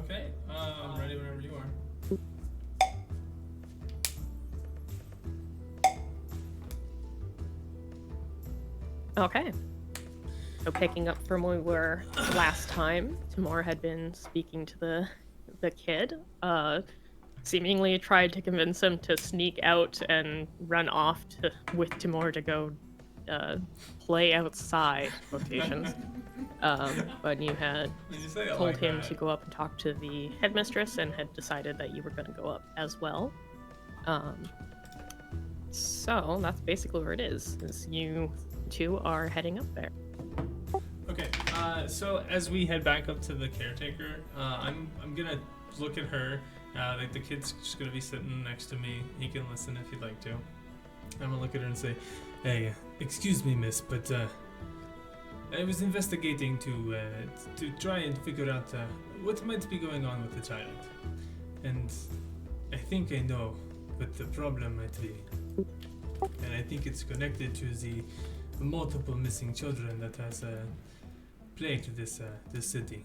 Okay, I'm ready whenever you are. Okay. So picking up from where we were last time, Tamor had been speaking to the kid. Seemingly tried to convince him to sneak out and run off with Timur to go play outside quotations. But you had Did you say it told like him that? to go up and talk to the headmistress and had decided that you were going to go up as well. So that's basically where it is you two are heading up there. Okay, so as we head back up to the caretaker, I'm gonna look at her. Like the kid's just gonna be sitting next to me. He can listen if he'd like to. I'm gonna look at her and say, "Hey, excuse me, miss, but I was investigating to try and figure out what might be going on with the child, and I think I know what the problem might be, and I think it's connected to the multiple missing children that has plagued this city."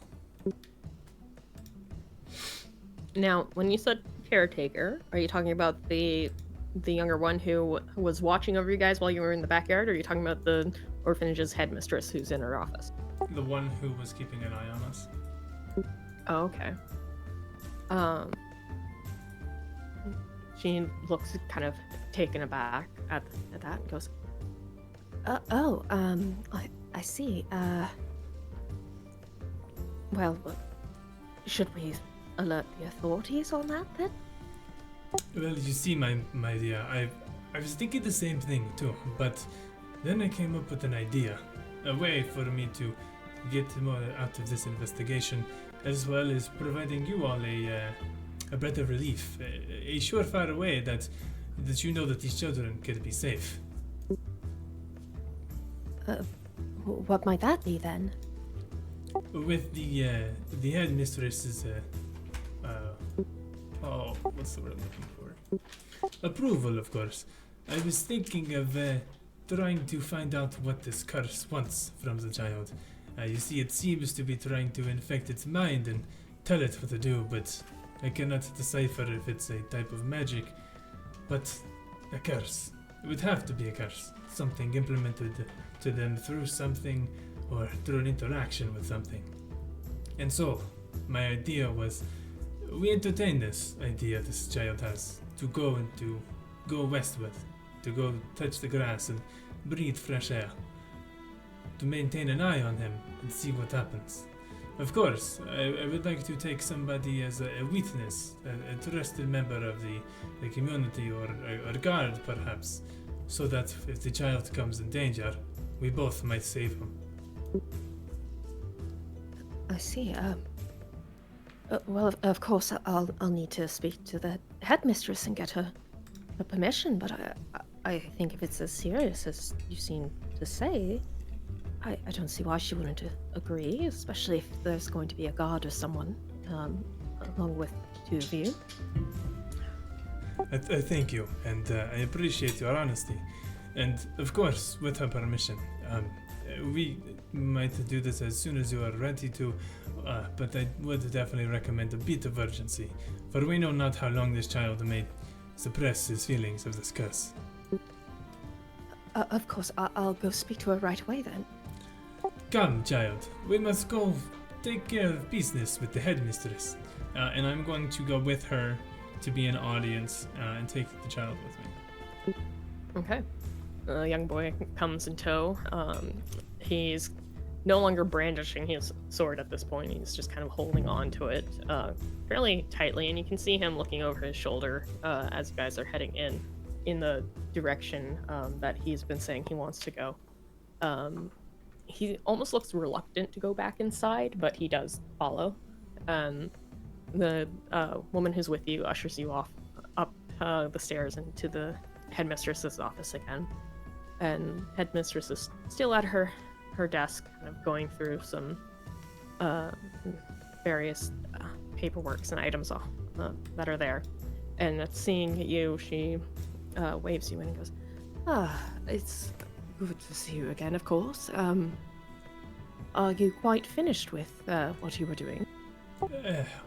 Now, when you said caretaker, are you talking about the younger one who was watching over you guys while you were in the backyard, or are you talking about the orphanage's headmistress who's in her office? The one who was keeping an eye on us. Oh, okay. She looks kind of taken aback at that and goes, I see. Well, should we alert the authorities on that then? Well, you see, my dear, I was thinking the same thing too, but then I came up with an idea, a way for me to get more out of this investigation, as well as providing you all a breath of relief, a surefire way that you know that these children can be safe. What might that be then? With the headmistress's what's the word I'm looking for? Approval, of course. I was thinking of trying to find out what this curse wants from the child. You see, it seems to be trying to infect its mind and tell it what to do, but I cannot decipher if it's a type of magic. But a curse. It would have to be a curse. Something implemented to them through something or through an interaction with something. And so, my idea was, we entertain this idea this child has to go westward, to go touch the grass and breathe fresh air, to maintain an eye on him and see what happens. Of course, I would like to take somebody as a witness, a trusted member of the community or guard perhaps, so that if the child comes in danger, we both might save him. I see. Well, of course, I'll need to speak to the headmistress and get her permission. But I think if it's as serious as you seem to say, I don't see why she wouldn't agree, especially if there's going to be a guard or someone along with the two of you. I thank you, and I appreciate your honesty. And of course, with her permission, we might do this as soon as you are ready to, but I would definitely recommend a bit of urgency, for we know not how long this child may suppress his feelings of this curse. Of course, I'll go speak to her right away then. Come, child, we must go take care of business with the headmistress, and I'm going to go with her to be an audience and take the child with me. okay. The young boy comes in tow. He's no longer brandishing his sword at this point. He's just kind of holding on to it fairly tightly, and you can see him looking over his shoulder as you guys are heading in the direction that he's been saying he wants to go. He almost looks reluctant to go back inside, but he does follow. The woman who's with you ushers you off up the stairs into the headmistress's office again. And headmistress is still at her desk, kind of going through some various paperworks and items that are there. And seeing you, she waves you in and goes, It's good to see you again, of course. Are you quite finished with what you were doing?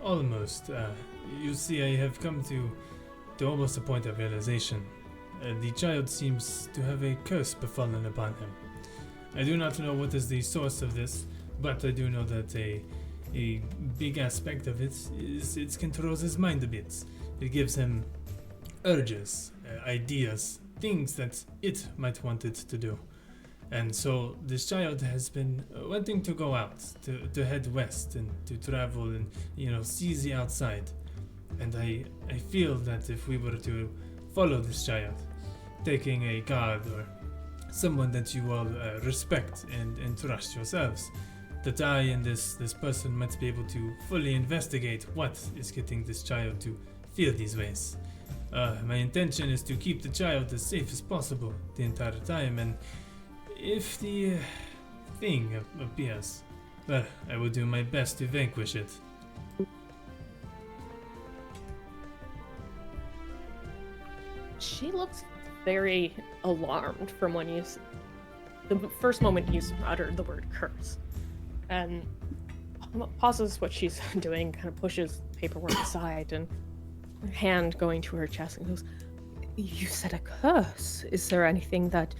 Almost. You see, I have come to almost a point of realization. The child seems to have a curse befallen upon him. I do not know what is the source of this, but I do know that a big aspect of it is it controls his mind a bit. It gives him urges, ideas, things that it might want it to do. And so this child has been wanting to go out, to head west and to travel and, see the outside. And I feel that if we were to follow this child, taking a guard or someone that you all respect and trust yourselves, that I and this person might be able to fully investigate what is getting this child to feel these ways. My intention is to keep the child as safe as possible the entire time, and if the thing appears, well, I will do my best to vanquish it. She looks very alarmed from when the first moment he's uttered the word curse, and pauses what she's doing, kind of pushes paperwork aside, and her hand going to her chest and goes, "You said a curse. Is there anything that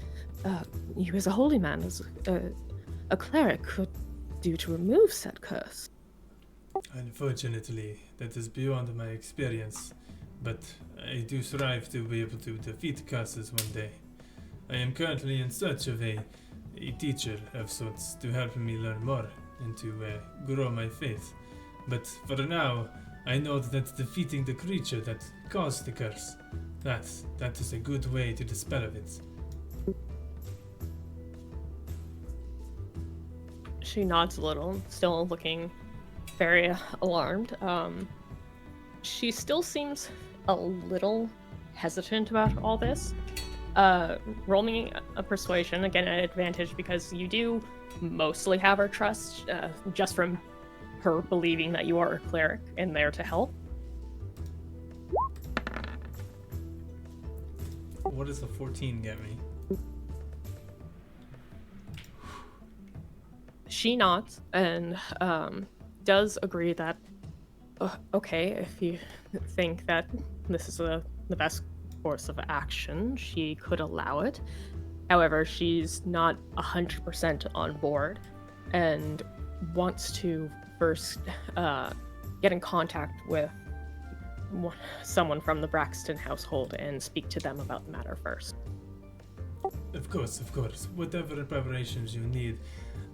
you as a holy man, as a cleric, could do to remove said curse?" Unfortunately, that is beyond my experience, but I do strive to be able to defeat curses one day. I am currently in search of a teacher of sorts to help me learn more and to grow my faith. But for now, I know that defeating the creature that caused the curse, that is a good way to dispel of it. She nods a little, still looking very alarmed. She still seems a little hesitant about all this. Roll me a persuasion, again at advantage, because you do mostly have her trust, just from her believing that you are a cleric and there to help. What does a 14 get me? She nods and does agree that, okay, if you think that this is the best course of action, she could allow it. However, she's not 100% on board and wants to first get in contact with someone from the Braxton household and speak to them about the matter first. Of course. Whatever preparations you need,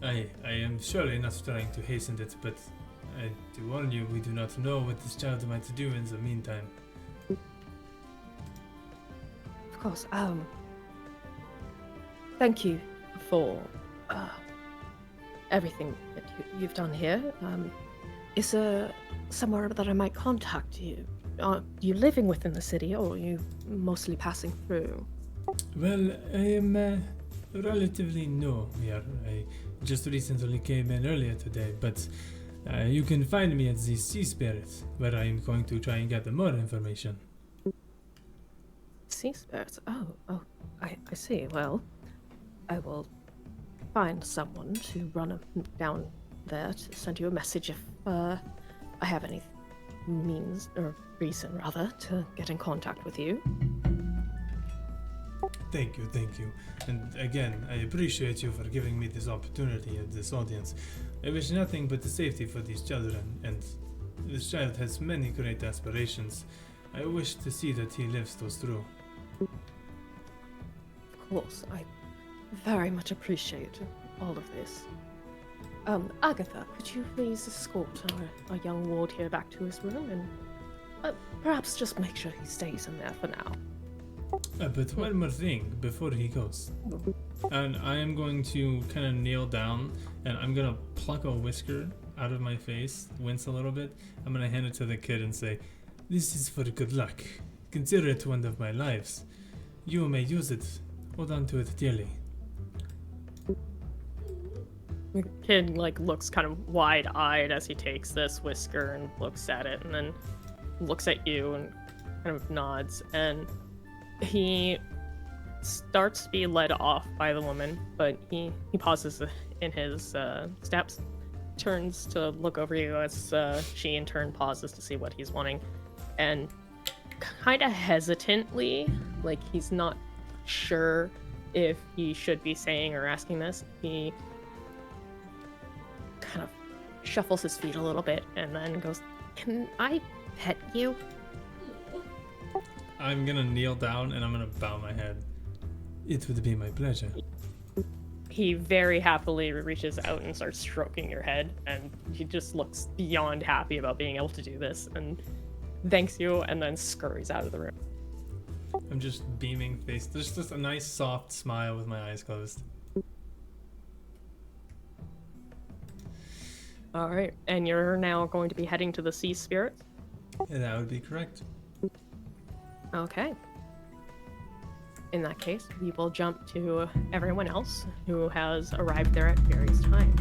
I am surely not trying to hasten it, but I do warn you, we do not know what this child might do in the meantime. Of course. Thank you for everything that you've done here. Is there somewhere that I might contact you? Are you living within the city, or are you mostly passing through? Well, I am relatively new here. I just recently came in earlier today, but you can find me at the Sea Spirit, where I am going to try and gather more information. Sea Spirits? Oh, I see. Well, I will find someone to run down there to send you a message if I have any means, or reason rather, to get in contact with you. Thank you. And again, I appreciate you for giving me this opportunity and this audience. I wish nothing but the safety for these children, and this child has many great aspirations. I wish to see that he lives those through. Of course, I very much appreciate all of this. Agatha, could you please escort our young ward here back to his room, and perhaps just make sure he stays in there for now. But one more thing before he goes. And I am going to kind of kneel down, and I'm going to pluck a whisker out of my face, wince a little bit. I'm going to hand it to the kid and say, "This is for good luck. Consider it one of my lives. You may use it. Hold on to it dearly." The kid looks kind of wide-eyed as he takes this whisker and looks at it, and then looks at you and kind of nods, and he starts to be led off by the woman, but he pauses in his steps, turns to look over you as she in turn pauses to see what he's wanting, and kind of hesitantly, like he's not sure if he should be saying or asking this, he kind of shuffles his feet a little bit and then goes, "Can I pet you?" I'm gonna kneel down and I'm gonna bow my head. It would be my pleasure. He very happily reaches out and starts stroking your head, and he just looks beyond happy about being able to do this and thanks you and then scurries out of the room. I'm just beaming face. There's just a nice soft smile with my eyes closed. All right, and you're now going to be heading to the Sea Spirit. Yeah, that would be correct. Okay. In that case, we will jump to everyone else who has arrived there at various times.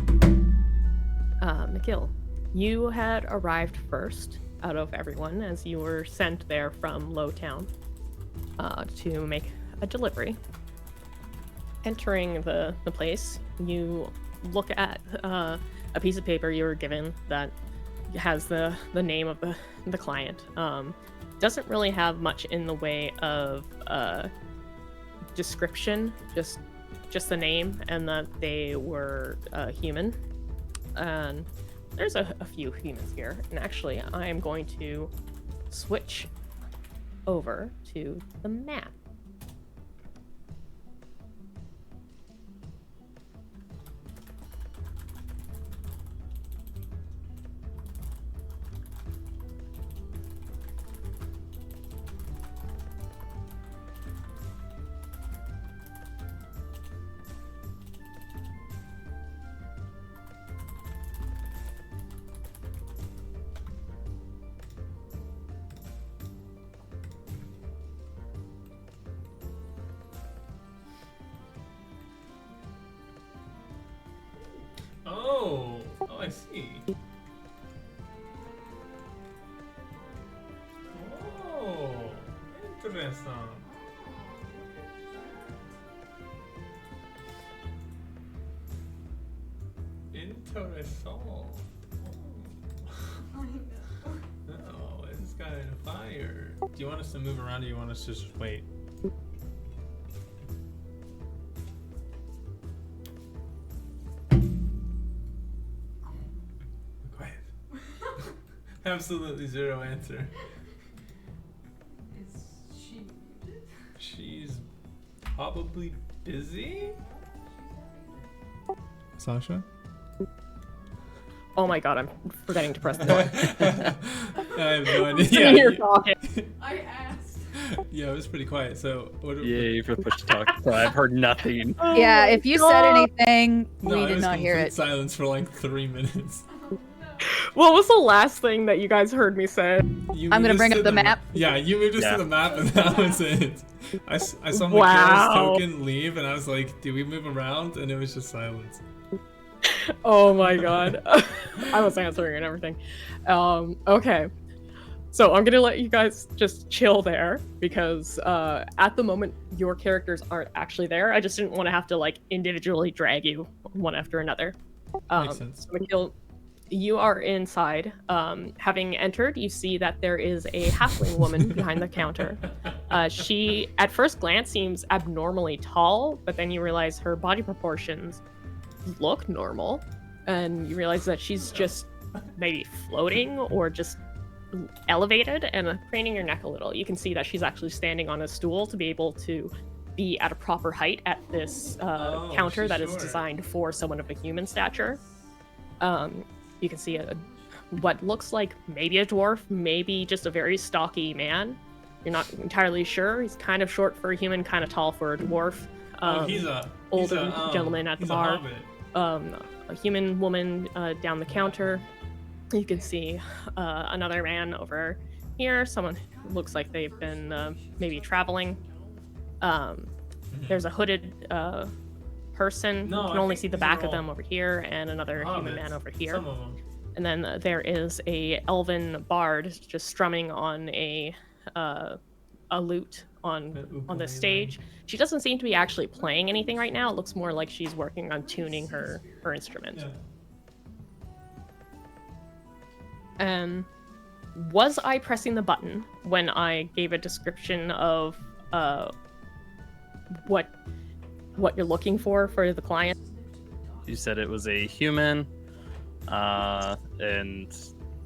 McGill, you had arrived first out of everyone as you were sent there from Lowtown to make a delivery. Entering the place, you look at a piece of paper you were given that has the name of the client. Doesn't really have much in the way of description, just the name and that they were human. And there's a few humans here, and actually I am going to switch over to the map. Oh, I see. Oh, interesting. Oh. Oh, it's got a fire. Do you want us to move around or do you want us to just wait? Absolutely zero answer. Is she muted? She's probably busy. Sasha? Oh my god, I'm forgetting to press the button. I have no idea. Sitting here talking. I asked. Yeah, it was pretty quiet. So what? Yay for push to talk. So I've heard nothing. Yeah, Oh if you my said God. anything, No, we it did was not hear complete it. silence for like 3 minutes. What was the last thing that you guys heard me say? You I'm moved gonna us bring to up the map. Yeah, you moved us Yeah. to the map, and that was it. I saw Wow. McGill's token leave, and I was like, "Do we move around?" And it was just silence. Oh my god. I was answering and everything. Okay. So I'm gonna let you guys just chill there because at the moment your characters aren't actually there. I just didn't want to have to like individually drag you one after another. Makes sense. So McGill, you are inside. Having entered, you see that there is a halfling woman behind the counter. She, at first glance, seems abnormally tall, but then you realize her body proportions look normal, and you realize that she's just maybe floating or just elevated and craning your neck a little. You can see that she's actually standing on a stool to be able to be at a proper height at this counter she's that is short. designed for someone of a human stature. You can see what looks like maybe a dwarf, maybe just a very stocky man. You're not entirely sure. He's kind of short for a human, kind of tall for a dwarf. He's a older gentleman at the he's bar. A hobbit. A human woman down the counter. You can see another man over here. Someone who looks like they've been maybe traveling. There's a hooded person. No, You can I only think see the these back are of them all over here, and another human man Hobbits. over here. Some of them. And then there is a elven bard just strumming on a lute on the ukulele. stage. She doesn't seem to be actually playing anything right now. It looks more like she's working on tuning her instrument. Yeah. Was I pressing the button when I gave a description of what you're looking for the client? You said it was a human, and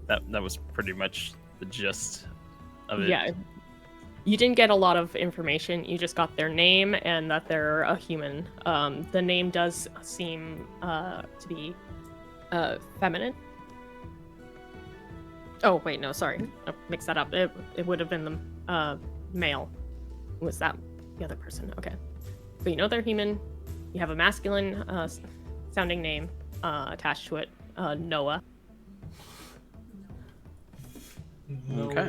that was pretty much the gist of it. Yeah. You didn't get a lot of information. You just got their name and that they're a human. The name does seem to be feminine. Oh, wait, no, sorry. I mixed that up. It would have been the male. Was that the other person? Okay. But you know they're human. You have a masculine sounding name attached to it, Noah. Okay.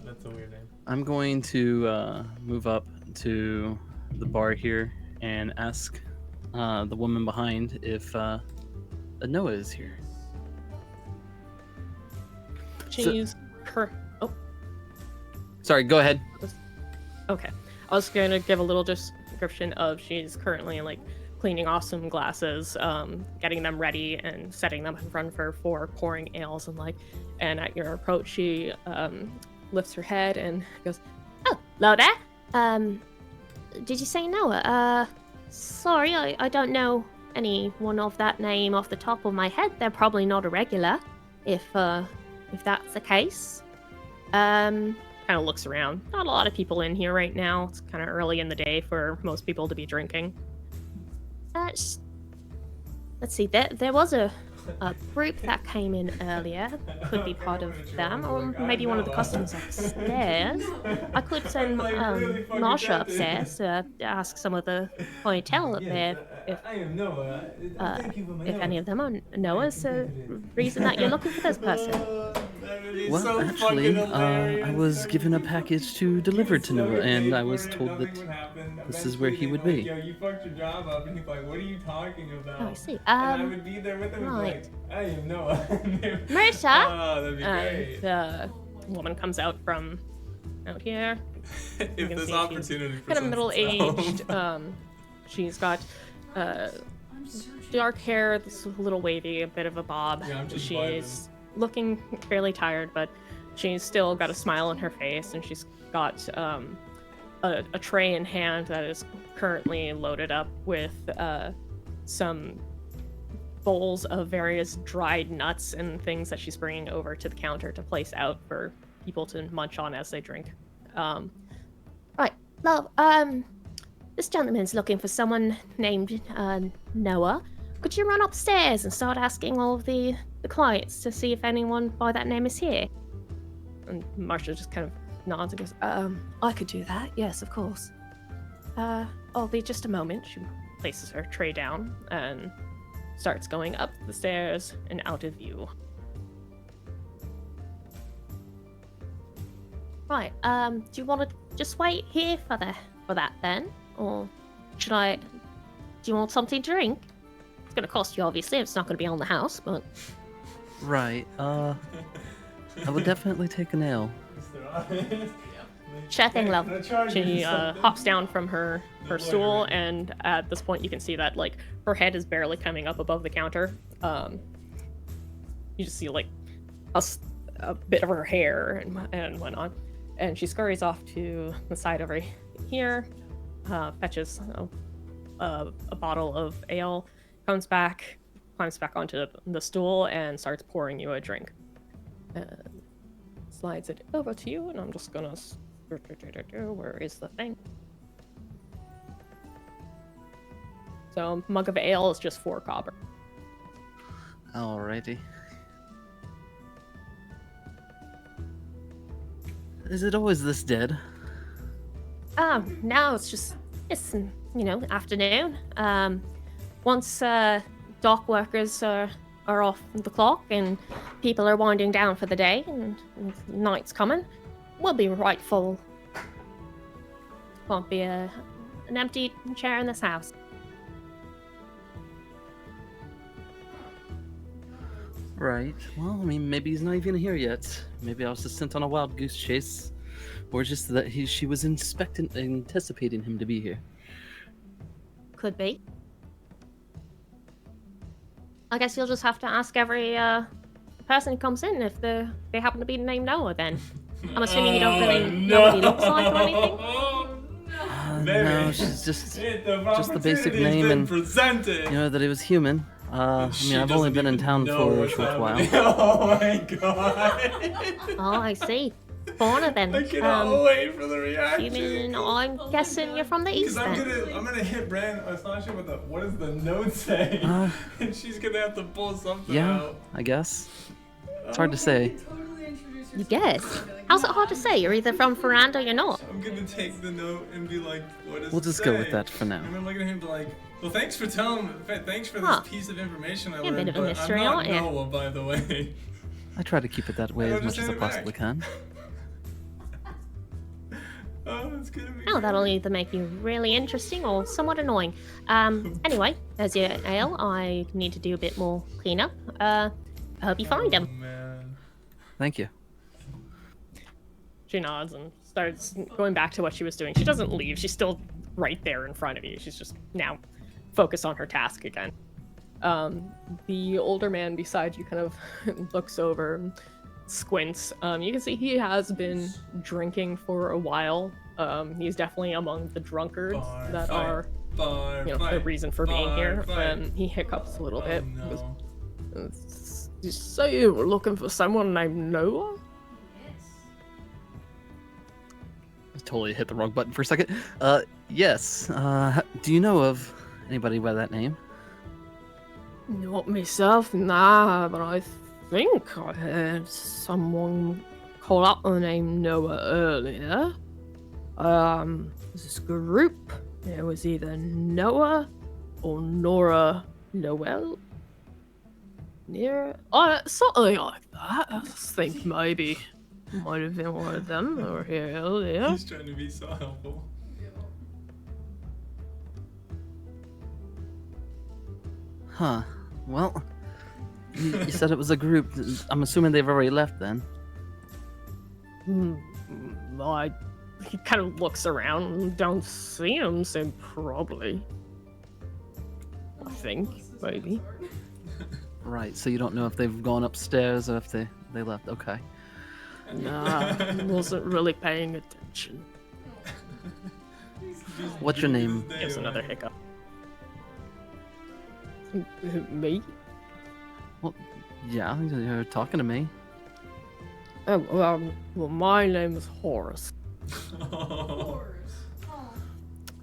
That's a weird name. I'm going to move up to the bar here and ask the woman behind if Noah is here. She's Sorry, go ahead. Okay. I was gonna give a little description of she's currently like cleaning off some glasses, getting them ready and setting them in front of her for pouring ales and at your approach she lifts her head and goes, Oh, hello there. Did you say Noah? Sorry, I don't know anyone of that name off the top of my head. They're probably not a regular, if that's the case. kind of looks around. Not a lot of people in here right now. It's kind of early in the day for most people to be drinking. Let's see, there was a group that came in earlier. Could be part of them, or maybe one of the customers upstairs. I could send Marsha upstairs to ask some of the clientele up there if any of them are Noah's the reason that you're looking for this person. Well, actually, I was given a package to deliver to Noah, and I was told that this is where he would be. Yo, you fucked your job up, and he's like, "What are you talking about?" Oh, I see. And I would be there with him. right. Like, I am Noah. Marsha? Oh, that'd be great. The woman comes out from out here. If can this see opportunity Kind of middle-aged. itself. She's got dark hair, this little wavy, a bit of a bob. Yeah, I'm just She's looking fairly tired, but she's still got a smile on her face, and she's got a tray in hand that is currently loaded up with some bowls of various dried nuts and things that she's bringing over to the counter to place out for people to munch on as they drink. Right. Well, this gentleman's looking for someone named Noah. Could you run upstairs and start asking all of the clients to see if anyone by that name is here? And Marsha just kind of nods and goes, I could do that. Yes, of course. I'll be just a moment. She places her tray down and starts going up the stairs and out of view. Right. Do you want to just wait here for that then, or should I? Do you want something to drink? It's gonna cost you, obviously. It's not gonna be on the house, but Right, I would definitely take an ale. sure thing, love. She hops down from her stool, and at this point you can see that like her head is barely coming up above the counter. You just see like a bit of her hair and whatnot, and she scurries off to the side over here, fetches a bottle of ale, comes back, climbs back onto the stool, and starts pouring you a drink. Slides it over to you, and I'm just gonna. Where is the thing? So, mug of ale is just 4 copper. Alrighty. Is it always this dead? Now it's afternoon. Once dock workers are off the clock and people are winding down for the day and night's coming, we'll be right full. Won't be an empty chair in this house. Right. Well, I mean, maybe he's not even here yet. Maybe I was just sent on a wild goose chase. Or just that she was anticipating him to be here. Could be. I guess you'll just have to ask every the person who comes in if they happen to be named Noah. Then I'm assuming you don't really know what he looks like or anything. No, she's just the basic opportunity's name been and presented. you know that he was human. I mean, I've only been in town for a short while. Oh my god. Oh, I see. Fauna then. I cannot wait for the You reaction. mean I'm guessing you're from the east Because then? I'm gonna hit Brand Astonishing with the what does the note say? And she's gonna have to pull something Yeah, out. I guess. It's hard to say. Totally introduce You yourself guess. to somebody. How's it hard to say? You're either from Ferrand or you're not. I'm gonna take the note and be like, what does We'll it just say? go with that for now. And I'm looking at him and be like, well, thanks for thanks for Huh. this piece of information I You're a learned, bit of a but mystery, I'm not aren't you? Noah, by the way. I try to keep it that way I'll as just much as send I it back. possibly can. Oh, that's gonna be Oh, that'll great. either make you really interesting or somewhat annoying. Anyway, as your ale, I need to do a bit more cleanup. Hope you find Oh, him. man. Thank you. She nods and starts going back to what she was doing. She doesn't leave. She's still right there in front of you. She's just now focused on her task again. The older man beside you kind of looks over and squints. You can see he has been drinking for a while. He's definitely among the drunkards Bar that fight. are, Bar you know, the fight. reason for being Bar here. fight. He hiccups a little Oh, bit. He goes, no. You say you were looking for someone named Noah? Yes. I totally hit the wrong button for a second. Yes. Do you know of anybody by that name? Not myself, nah, but I think I heard someone call out the name Noah earlier. This group, it was either Noah or Nora Noel. Near, something like that. I think maybe might have been one of them over here earlier. He's trying to be so helpful. Huh. Well, you said it was a group. I'm assuming they've already left then. He kind of looks around, don't see him, so probably. I think, maybe. Right. So you don't know if they've gone upstairs or if they left. Okay. Nah, wasn't really paying attention. What's your name? Gives another hiccup. Me? Yeah, you're talking to me. Oh, well, my name is Horace. Horrors. Oh,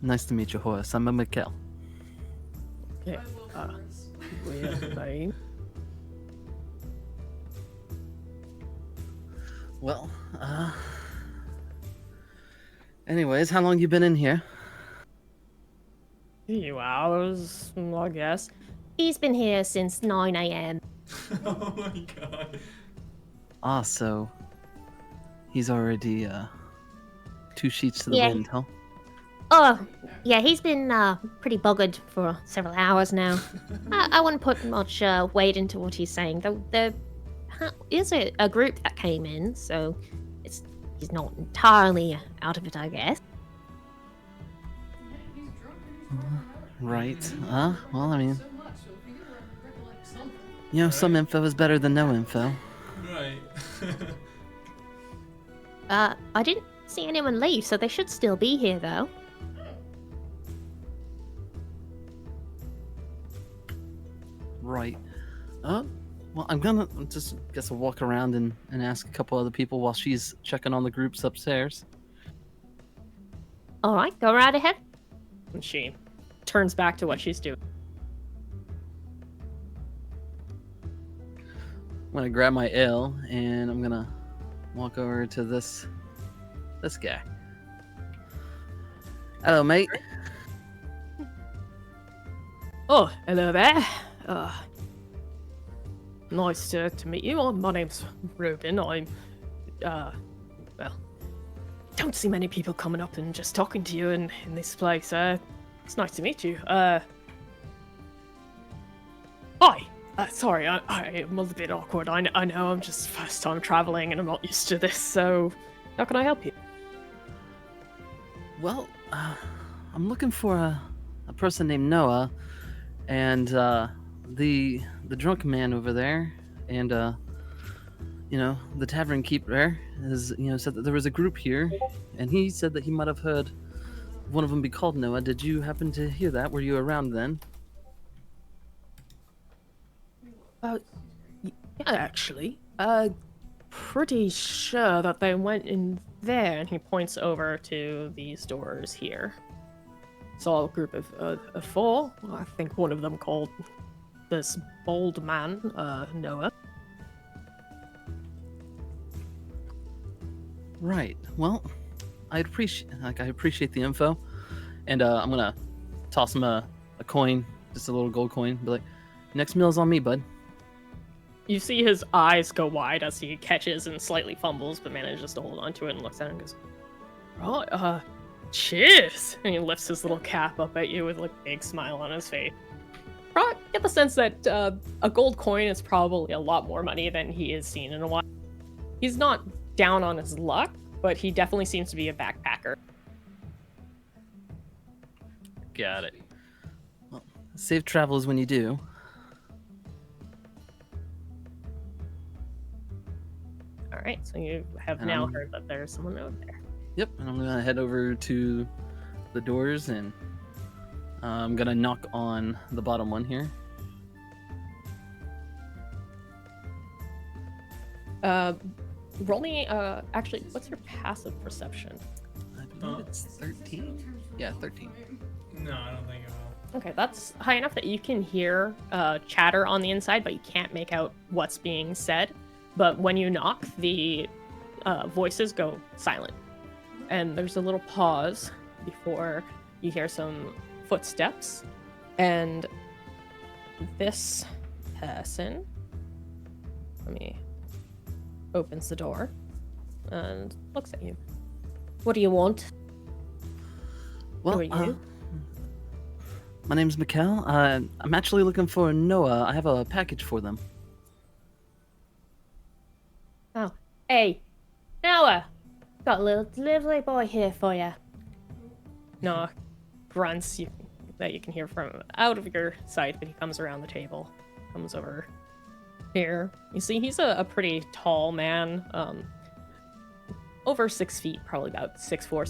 Nice to meet you, Horace. I'm a Mikkel. Yeah, I love horrors. weird name. Well, anyways, how long you been in here? Few hours, I guess. He's been here since 9 a.m. Oh my god. Ah, so he's already 2 sheets to the Yeah. wind, huh? Oh, yeah, he's been pretty buggered for several hours now. I wouldn't put much weight into what he's saying. There is a group that came in, so he's not entirely out of it, I guess. He's drunk and he's drunk. Right. Well, I mean, So much, so if you could recollect something. you know, some info is better than no info. Right. I didn't see anyone leave, so they should still be here, though. Right. Well, I'm gonna just guess I'll walk around and ask a couple other people while she's checking on the groups upstairs. All right, go right ahead. And she turns back to what she's doing. I'm gonna grab my ale and I'm gonna walk over to this guy. Hello, mate. Oh, hello there. Nice to meet you. My name's Ruben. I'm, well, don't see many people coming up and just talking to you in this place. It's nice to meet you. Hi. Sorry, I am a little bit awkward. I know I'm just first time traveling and I'm not used to this, so how can I help you? Well, I'm looking for a person named Noah, and the drunk man over there, and the tavern keeper has, said that there was a group here, and he said that he might have heard one of them be called Noah. Did you happen to hear that? Were you around then? Yeah, actually. Pretty sure that they went in there, and he points over to these doors here. Saw a group of 4. I think one of them called this bold man, Noah. Right. Well, I appreciate the info, and I'm gonna toss him a coin, just a little gold coin. Be like, next meal's on me, bud. You see his eyes go wide as he catches and slightly fumbles, but manages to hold onto it and looks at it and goes, "Right, cheers!" And he lifts his little cap up at you with like a big smile on his face. Right, get the sense that a gold coin is probably a lot more money than he has seen in a while. He's not down on his luck, but he definitely seems to be a backpacker. Got it. Well, safe travels when you do. All right, so you have now heard that there's someone over there. Yep, and I'm gonna head over to the doors, and I'm gonna knock on the bottom one here. Roll me, actually, what's your passive perception? I believe it's 13. Yeah, 13. No, I don't think it will. Okay, that's high enough that you can hear chatter on the inside, but you can't make out what's being said. But when you knock, the voices go silent. And there's a little pause before you hear some footsteps. And this person, opens the door and looks at you. What do you want? Well, Who are you? My name's Mikkel. I'm actually looking for Noah. I have a package for them. Oh, hey, Noah, got a little delivery boy here for you. Noah grunts that you can hear from out of your sight, but he comes around the table, comes over here. You see, he's a pretty tall man, over 6 feet, probably about 6'4",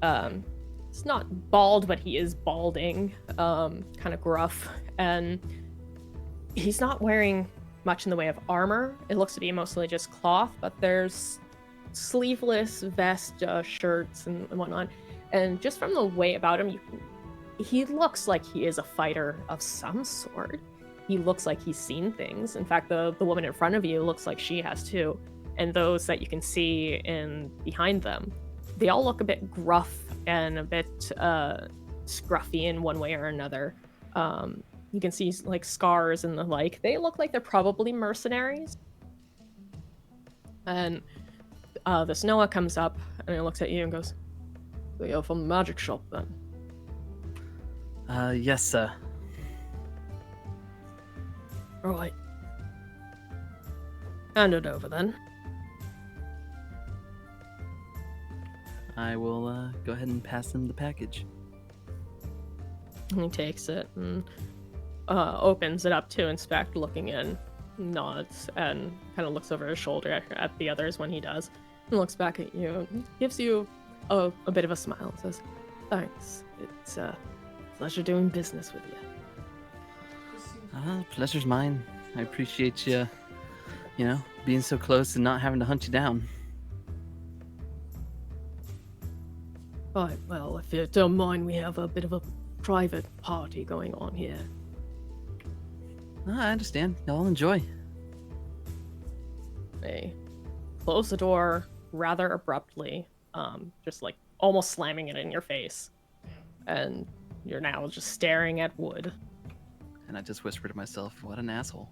6'5". He's not bald, but he is balding, kind of gruff, and he's not wearing much in the way of armor. It looks to be mostly just cloth, but there's sleeveless vest, shirts, and whatnot. And just from the way about him, he looks like he is a fighter of some sort. He looks like he's seen things. In fact, the woman in front of you looks like she has too. And those that you can see behind them, they all look a bit gruff and a bit scruffy in one way or another. You can see like scars and the like. They look like they're probably mercenaries. And this Noah comes up and he looks at you and goes, "So you're from the magic shop then?" Yes, sir. Right. Hand it over then. I will go ahead and pass him the package. And he takes it and opens it up to inspect, looking in, nods, and kind of looks over his shoulder at the others when he does, and looks back at you, and gives you a bit of a smile, and says, "Thanks. It's a pleasure doing business with you." Pleasure's mine. I appreciate you, being so close and not having to hunt you down. Right, well, if you don't mind, we have a bit of a private party going on here. I understand. Y'all enjoy. They close the door rather abruptly, just like almost slamming it in your face. And you're now just staring at wood. And I just whispered to myself, what an asshole.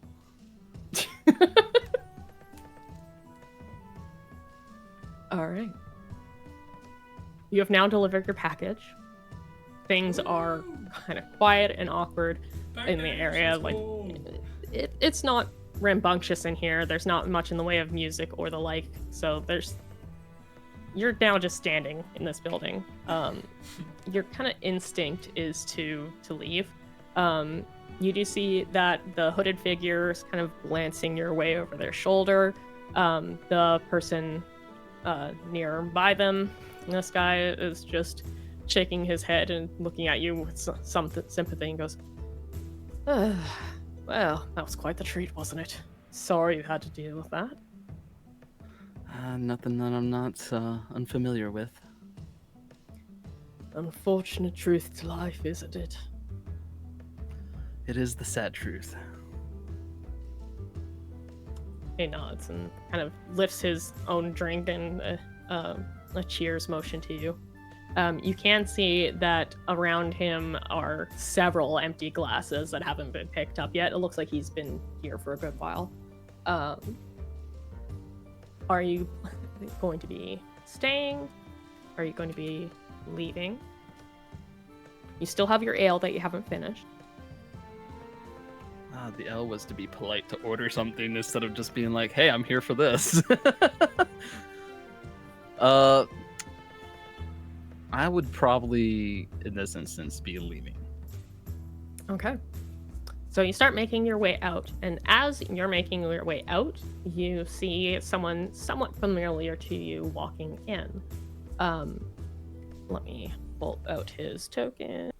All right. You have now delivered your package. Things are kind of quiet and awkward in the area. Like, it's not rambunctious in here. There's not much in the way of music or the like. So you're now just standing in this building. Your kind of instinct is to leave. You do see that the hooded figure is kind of glancing your way over their shoulder. The person nearby them, this guy is just shaking his head and looking at you with some sympathy and goes, well, that was quite the treat, wasn't it? Sorry you had to deal with that. Nothing that I'm not unfamiliar with. Unfortunate truth to life, isn't it? It is the sad truth. He nods and kind of lifts his own drink and a cheers motion to you. You can see that around him are several empty glasses that haven't been picked up yet. It looks like he's been here for a good while. Are you going to be staying? Are you going to be leaving? You still have your ale that you haven't finished. The L was to be polite to order something instead of just being like, hey, I'm here for this. I would probably, in this instance, be leaving. Okay. So you start making your way out, and as you're making your way out, you see someone somewhat familiar to you walking in. Let me pull out his token.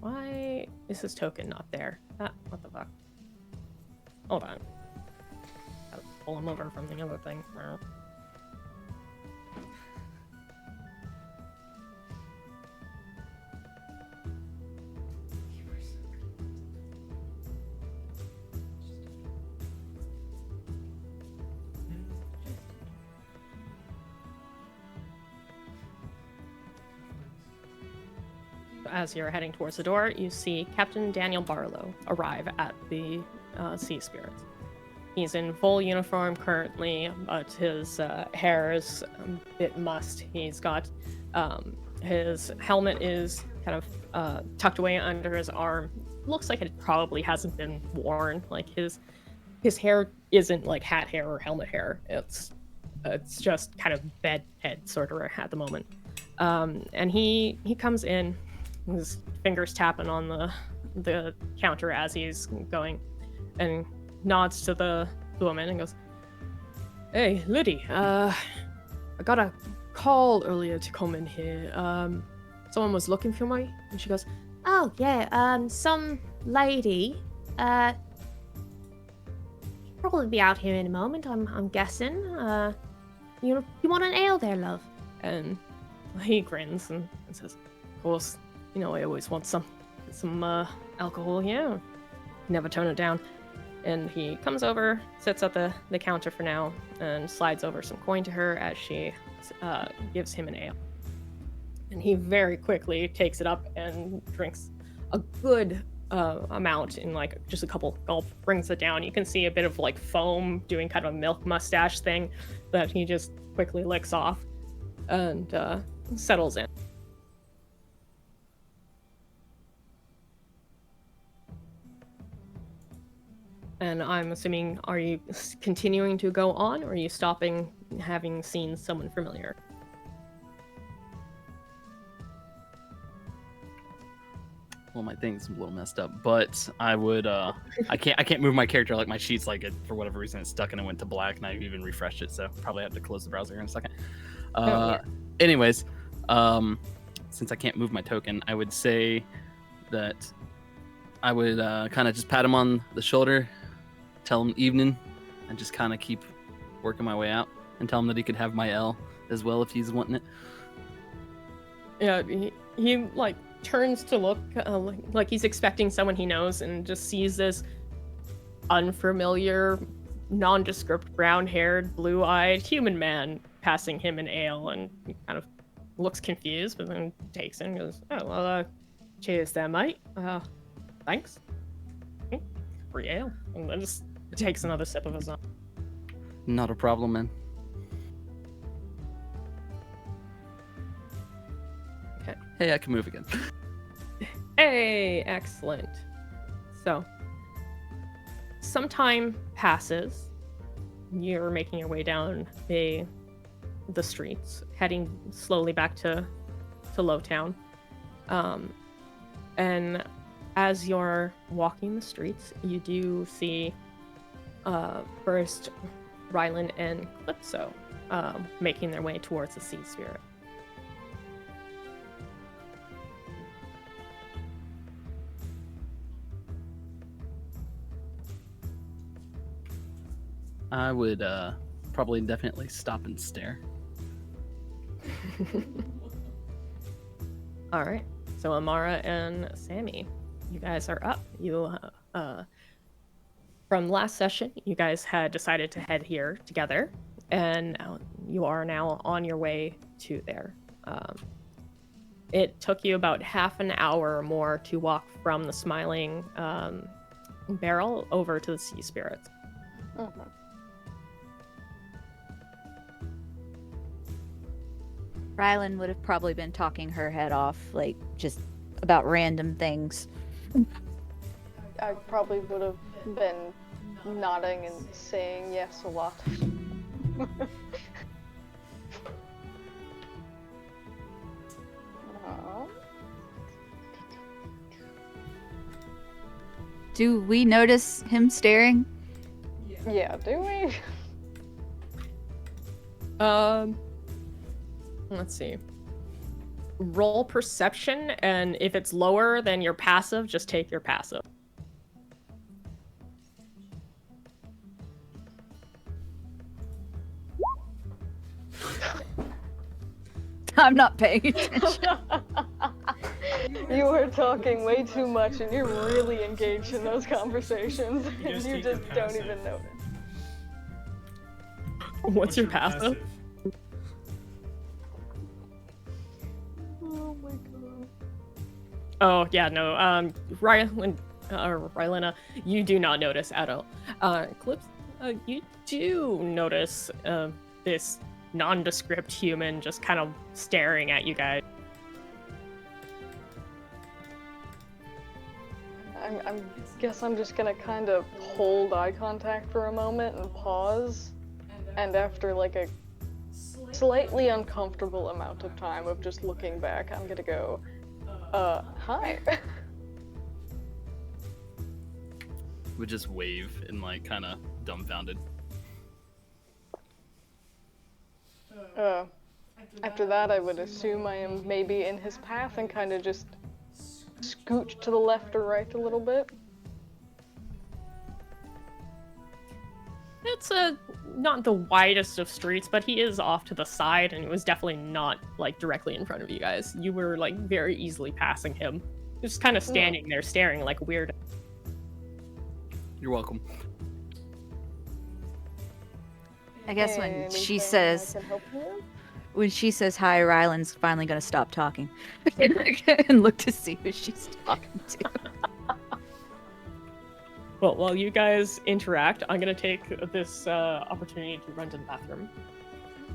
Why is his token not there? What the fuck? Hold on. Gotta pull him over from the other thing. As you're heading towards the door, you see Captain Daniel Barlow arrive at the Sea Spirits. He's in full uniform currently, but his hair is a bit mussed. He's got his helmet is kind of tucked away under his arm. Looks like it probably hasn't been worn. Like his hair isn't like hat hair or helmet hair. It's just kind of bed head sort of at the moment. And he comes in. His fingers tapping on the counter as he's going, and nods to the woman and goes, "Hey, Liddy, I got a call earlier to come in here. Someone was looking for me." And she goes, Oh, yeah, some lady. Probably be out here in a moment, I'm guessing. You want an ale there, love? and he grins and says, "Of course, you know I always want some alcohol. Yeah, never turn it down." And he comes over, sits at the counter for now, and slides over some coin to her as she gives him an ale. And he very quickly takes it up and drinks a good amount in like just a couple gulp, brings it down. You can see a bit of like foam doing kind of a milk mustache thing that he just quickly licks off and settles in. And I'm assuming, are you continuing to go on, or are you stopping having seen someone familiar? Well, my thing's a little messed up, but I would I can't move my character, like my sheets, like it, for whatever reason it's stuck and it went to black, and I even refreshed it, so probably have to close the browser in a second. Anyways, since I can't move my token, I would say that I would kind of just pat him on the shoulder, tell him evening, and just kind of keep working my way out, and tell him that he could have my L as well if he's wanting it. Yeah, he like turns to look like he's expecting someone he knows, and just sees this unfamiliar, nondescript, brown-haired, blue-eyed human man passing him an ale, and he kind of looks confused, but then takes it and goes, "Oh, well, cheers there, mate. Thanks. Free ale." And then just takes another sip of his own. Not a problem, man. Okay. Hey, I can move again. Hey, excellent. So, some time passes. You're making your way down the streets, heading slowly back to Lowtown. And as you're walking the streets, you do see first Rylan and Calypso making their way towards the Sea Spirit. I would probably definitely stop and stare. All right. So Amara and Sammy, you guys are up. You from last session, you guys had decided to head here together, and you are now on your way to there. It took you about half an hour or more to walk from the Smiling Barrel over to the Sea Spirits. Mhm. Rylan would have probably been talking her head off, like, just about random things. I probably would have been nodding and saying yes a lot. Do we notice him staring? Yeah, do we? Let's see. Roll perception, and if it's lower than your passive, just take your passive. I'm not paying attention. You are talking way too much and you're really engaged in those conversations You and just you take your just don't passive. even notice. What's your passive? Oh my god. Oh, yeah, no. Rylena, you do not notice at all. Clips, you do notice this nondescript human just kind of staring at you guys. I guess I'm just gonna kind of hold eye contact for a moment and pause. And after like a slightly uncomfortable amount of time of just looking back, I'm gonna go, hi. Would just wave and like kind of dumbfounded. After that, I would assume I am maybe in his path and kind of just scooch to the left or right a little bit. It's not the widest of streets, but he is off to the side, and it was definitely not like directly in front of you guys. You were like very easily passing him, just kind of standing there staring like weird. You're welcome. I guess when Anything she I says, can help you with? when she says hi, Rylan's finally gonna stop talking and look to see who she's talking to. Well, while you guys interact, I'm gonna take this opportunity to run to the bathroom.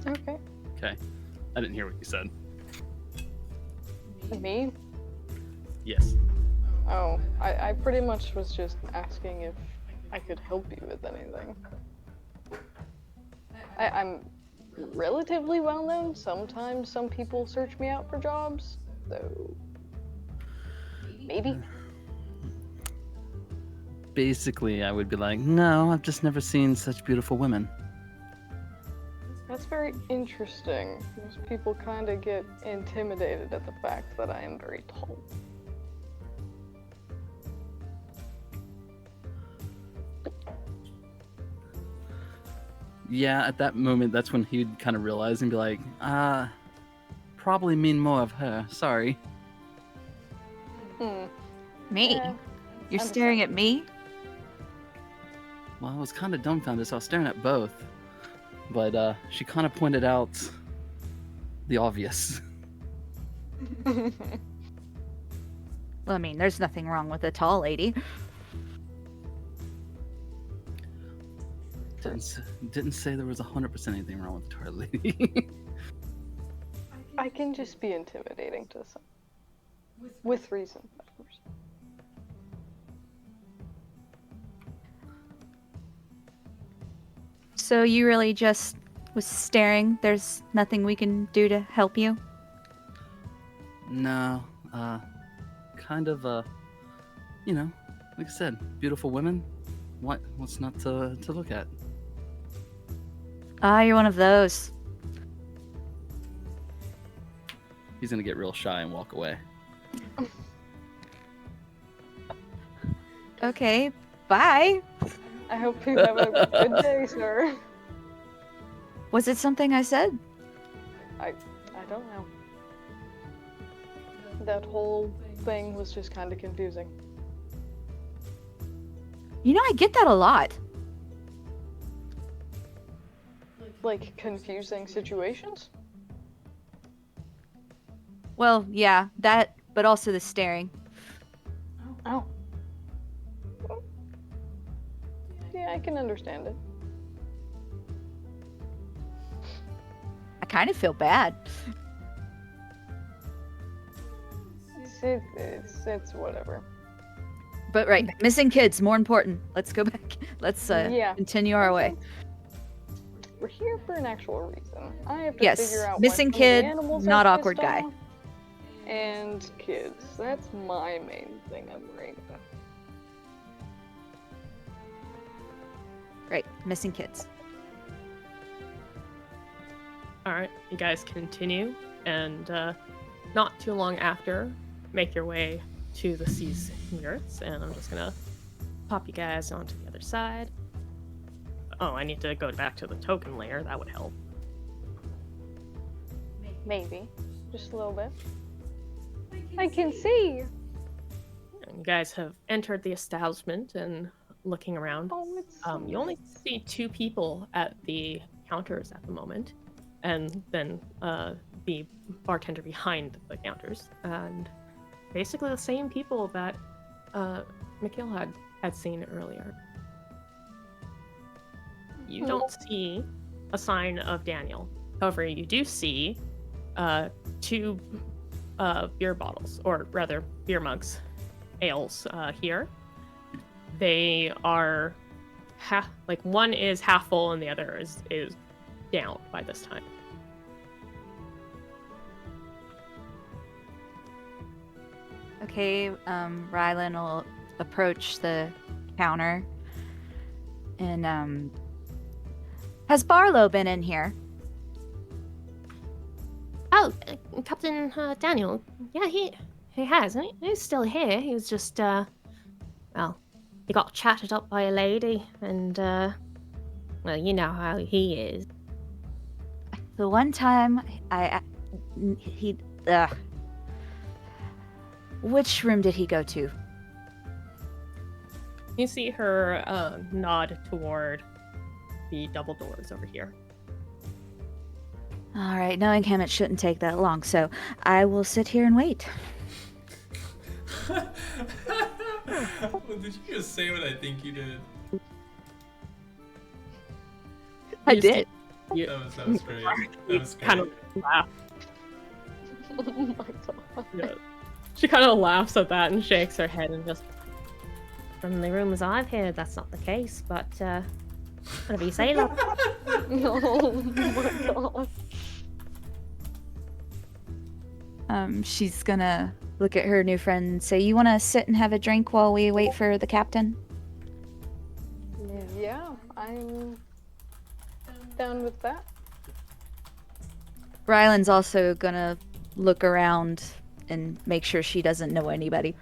Okay. Okay. I didn't hear what you said. Me? Yes. Oh, I pretty much was just asking if I could help you with anything. I'm relatively well known. Sometimes some people search me out for jobs, so maybe. Basically, I would be like, no, I've just never seen such beautiful women. That's very interesting. Most people kind of get intimidated at the fact that I am very tall. Yeah, at that moment, that's when he'd kind of realize and be like, probably mean more of her. Sorry. Me? Yeah, You're staring at me? Well, I was kind of dumbfounded, so I was staring at both. But she kind of pointed out the obvious. Well, I mean, there's nothing wrong with a tall lady. Didn't say there was 100% anything wrong with the tall lady. I can just be intimidating to some. With reason, of course. So you really just was staring? There's nothing we can do to help you? No, kind of you know, like I said, beautiful women. What's not to look at? Ah, you're one of those. He's gonna get real shy and walk away. Okay, bye. I hope you have a good day, sir. Was it something I said? I don't know. That whole thing was just kind of confusing. You know, I get that a lot. Like, confusing situations? Well, yeah, that, but also the staring. Oh. Yeah, I can understand it. I kind of feel bad. It's whatever. But right, missing kids, more important. Let's go back. Let's Yeah. continue our way. We're here for an actual reason. I have to Yes, figure out missing what some of the kid, animals not are awkward pissed guy. off, and kids. That's my main thing I'm worried about. Right, missing kids. All right, you guys continue, and not too long after, make your way to the Seas Yurts, and I'm just gonna pop you guys onto the other side. Oh, I need to go back to the token layer. That would help. Maybe. Just a little bit. I can see! And you guys have entered the establishment and looking around. Oh, it's You only see 2 people at the counters at the moment, and then the bartender behind the counters, and basically the same people that Mikhail had seen earlier. You don't see a sign of Daniel. However, you do see 2 beer bottles, or rather beer mugs, ales here. They are one is half full and the other is down by this time. Okay, Rylan will approach the counter. And, has Barlow been in here? Oh, Captain Daniel. Yeah, he has. He's still here. He was just, well, he got chatted up by a lady, and, well, you know how he is. The one time which room did he go to? You see her nod toward the double doors over here. All right, knowing him, it shouldn't take that long, so I will sit here and wait. Well, did you just say what I think you did? I You did. You That was great. That was great. kind of laugh. Oh my god. Yeah. She kind of laughs at that and shakes her head and just. From the rumors I've heard, that's not the case, but, whatever you say, love. Oh my god. She's gonna look at her new friend and say, "You want to sit and have a drink while we wait for the captain?" Yeah, I'm down with that. Rylan's also gonna look around and make sure she doesn't know anybody.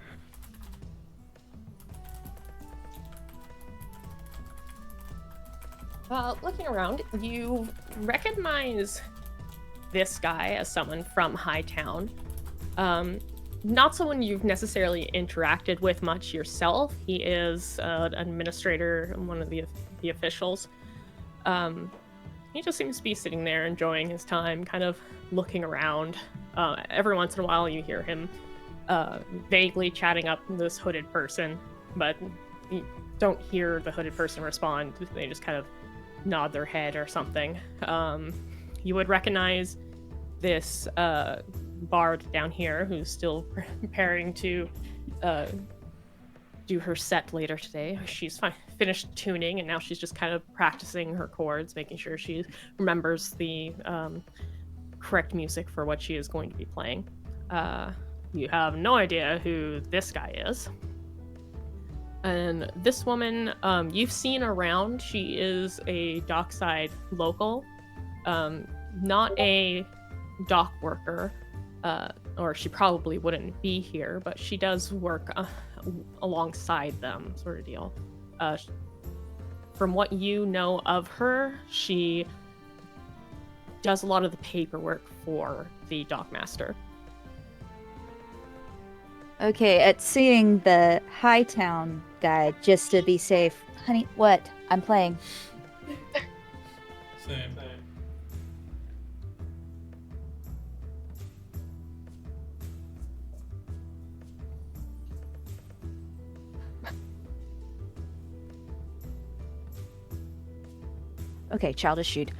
Looking around, you recognize this guy as someone from Hightown. Not someone you've necessarily interacted with much yourself. He is an administrator, one of the officials. He just seems to be sitting there enjoying his time, kind of looking around. Every once in a while you hear him vaguely chatting up this hooded person, but you don't hear the hooded person respond. They just kind of nod their head or something. You would recognize this bard down here who's still preparing to do her set later today. She's finished tuning, and now she's just kind of practicing her chords, making sure she remembers the correct music for what she is going to be playing. You have no idea who this guy is. And this woman, you've seen around. She is a dockside local, not a dock worker, or she probably wouldn't be here, but she does work alongside them, sort of deal. From what you know of her, she does a lot of the paperwork for the dockmaster. Okay, at seeing the Hightown guy, just to be safe. Honey, what? I'm playing. Same. Okay, childish shoot.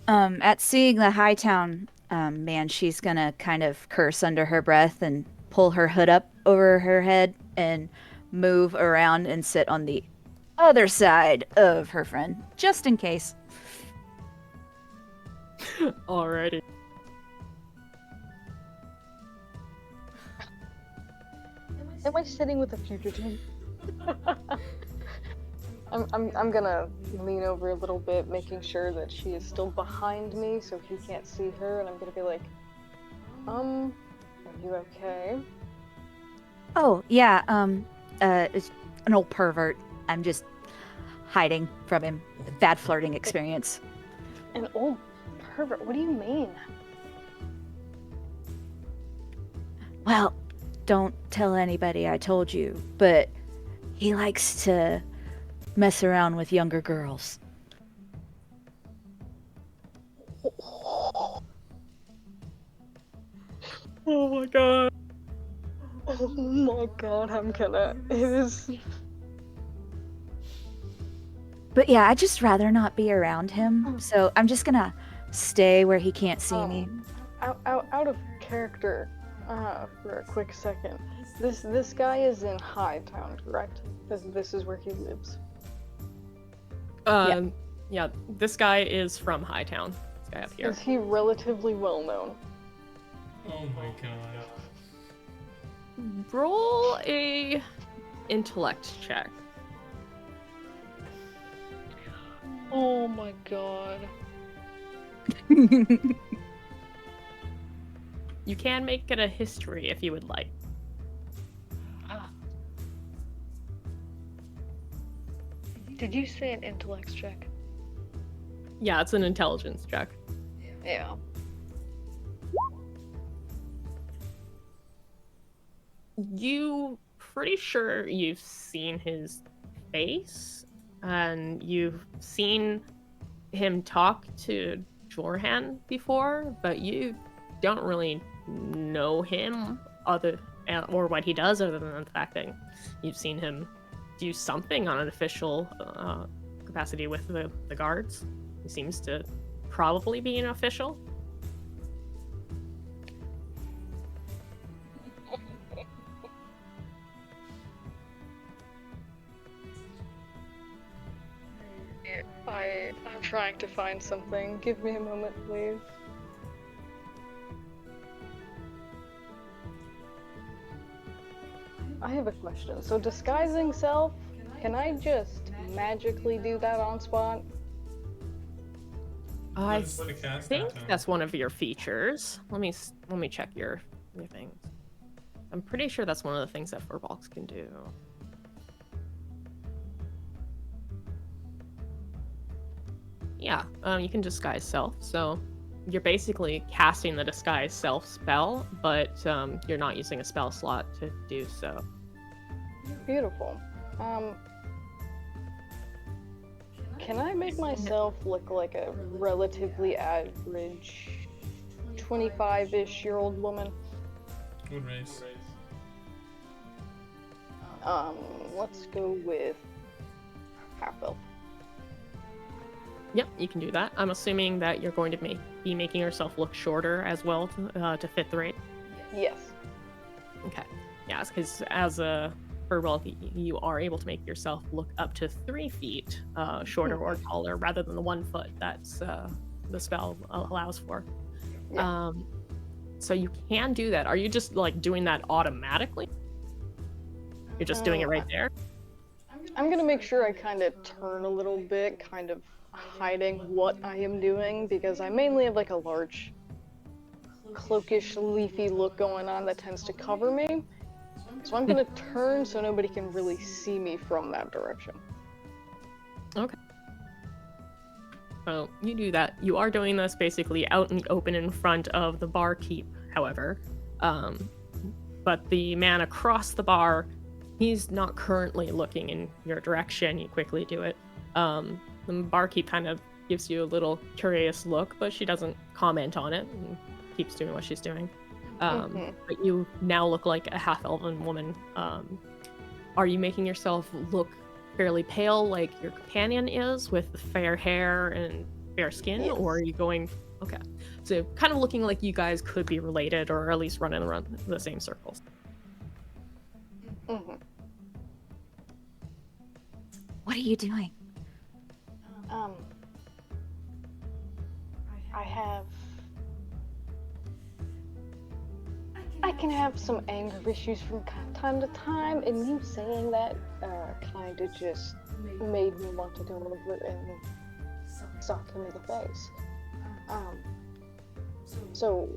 At seeing the Hightown man, she's gonna kind of curse under her breath and pull her hood up over her head and move around and sit on the other side of her friend, just in case. Alrighty. Am I sitting with a fugitive? I'm gonna lean over a little bit, making sure that she is still behind me so he can't see her, and I'm gonna be like, are you okay? Oh, yeah, it's an old pervert. I'm just hiding from him. Bad flirting experience. An old pervert? What do you mean? Well, don't tell anybody I told you, but he likes to mess around with younger girls. Oh my god. Oh my god, it is... But yeah, I'd just rather not be around him, so I'm just gonna stay where he can't see me. Out of character, for a quick second. This guy is in Hightown, correct? This is where he lives. Yeah, this guy is from Hightown. This guy up here. Is he relatively well known? Oh my god. Roll a intellect check. Oh my god. You can make it a history if you would like. Did you say an intellect check? Yeah, it's an intelligence check. Yeah. You pretty sure you've seen his face, and you've seen him talk to Jorhan before, but you don't really know him or what he does, other than the fact that you've seen him do something on an official capacity with the guards. He seems to probably be an official. I'm trying to find something. Give me a moment, please. I have a question. So disguising self, can I just magically do that on spot? I Let's put a cast think out on. that's one of your features. Let me check your things. I'm pretty sure that's one of the things that Furbolgs can do. Yeah, you can disguise self. So you're basically casting the disguise self spell, but you're not using a spell slot to do so. Beautiful. Can I make myself look like a relatively average 25-ish-year-old woman? What race? Let's go with half-elf. Yep, you can do that. I'm assuming that you're going to be making yourself look shorter as well to fit the rate. Yes. Okay. Yeah, because as a Furbolg, you are able to make yourself look up to 3 feet shorter or taller rather than the 1 foot that's the spell allows for. Yeah. So you can do that. Are you just like doing that automatically? You're just doing it right there. I'm gonna make sure I kind of turn a little bit, kind of hiding what I am doing, because I mainly have like a large cloakish, leafy look going on that tends to cover me. So I'm gonna turn so nobody can really see me from that direction. Okay. Well, you do that. You are doing this basically out in the open in front of the barkeep, however. But the man across the bar, he's not currently looking in your direction. You quickly do it. The barkeep kind of gives you a little curious look, but she doesn't comment on it and keeps doing what she's doing. But you now look like a half-elven woman. Are you making yourself look fairly pale like your companion is, with fair hair and fair skin? Yes. Or are you going... Okay. So kind of looking like you guys could be related, or at least running around the same circles. Mm-hmm. What are you doing? I can have some anger issues from time to time, and you saying that kind of just made me want to go over and sock him in the face. So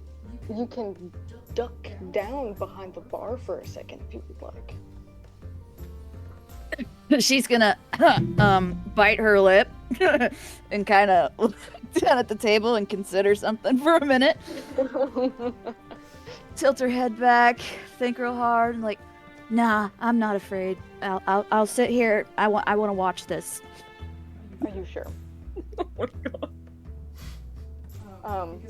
you can duck down behind the bar for a second if you would like. She's gonna bite her lip and kind of look down at the table and consider something for a minute. Tilt her head back, think real hard, and like, nah, I'm not afraid. I'll sit here. I want to watch this. Are you sure? Oh my god.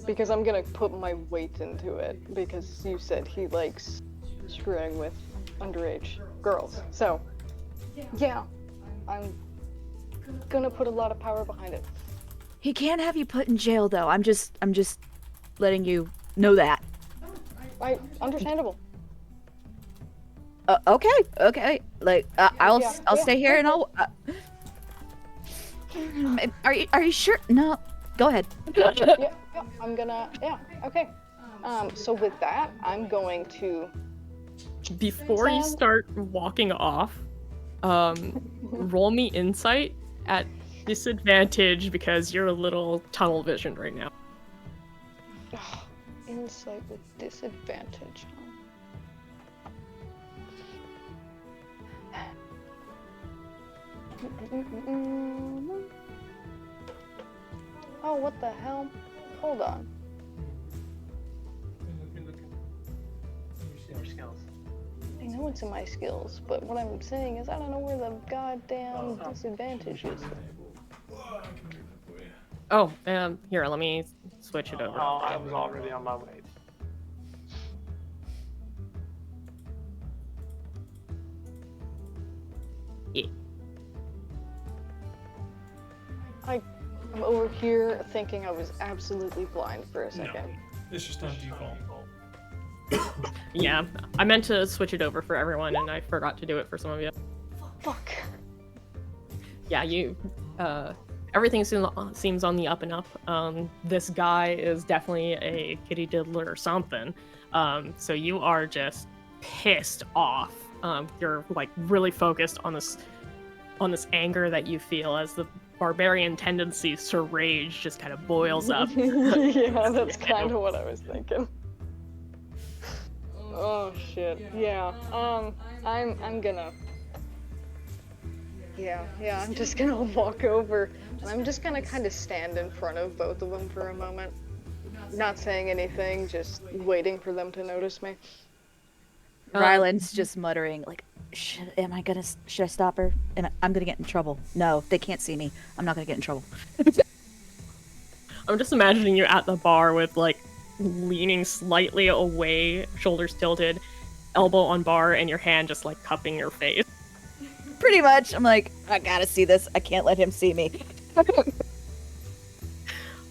Because I'm gonna put my weight into it, because you said he likes screwing with underage girls. So, yeah, I'm gonna put a lot of power behind it. He can't have you put in jail, though. I'm just letting you know that. Understandable. Okay. Like, I'll stay here and I'll. Are you sure? No, go ahead. yeah, I'm gonna. Yeah, okay. So with that, I'm going to. Before you start walking off, roll me insight at disadvantage because you're a little tunnel visioned right now. Insight with disadvantage. Oh, what the hell? Hold on. I know it's in my skills, but what I'm saying is I don't know where the goddamn disadvantage is. Oh, here, let me switch it over. Oh, I was already on my way. Yeah. I'm over here thinking I was absolutely blind for a second. It's just on default. Yeah, I meant to switch it over for everyone, and I forgot to do it for some of you. Fuck. Yeah, everything seems on the up and up. This guy is definitely a kitty diddler or something. So you are just pissed off. You're like really focused on this anger that you feel as the barbarian tendencies to rage just kind of boils up. Yeah, that's kind of what I was thinking. Oh shit. Yeah. I'm gonna. Yeah. I'm just gonna walk over, and I'm just gonna kind of stand in front of both of them for a moment, not saying anything, just waiting for them to notice me. Ryland's just muttering, like, should I stop her? I'm gonna get in trouble. No, they can't see me. I'm not gonna get in trouble. I'm just imagining you at the bar with like leaning slightly away, shoulders tilted, elbow on bar, and your hand just like cupping your face. Pretty much. I'm like, I gotta see this. I can't let him see me.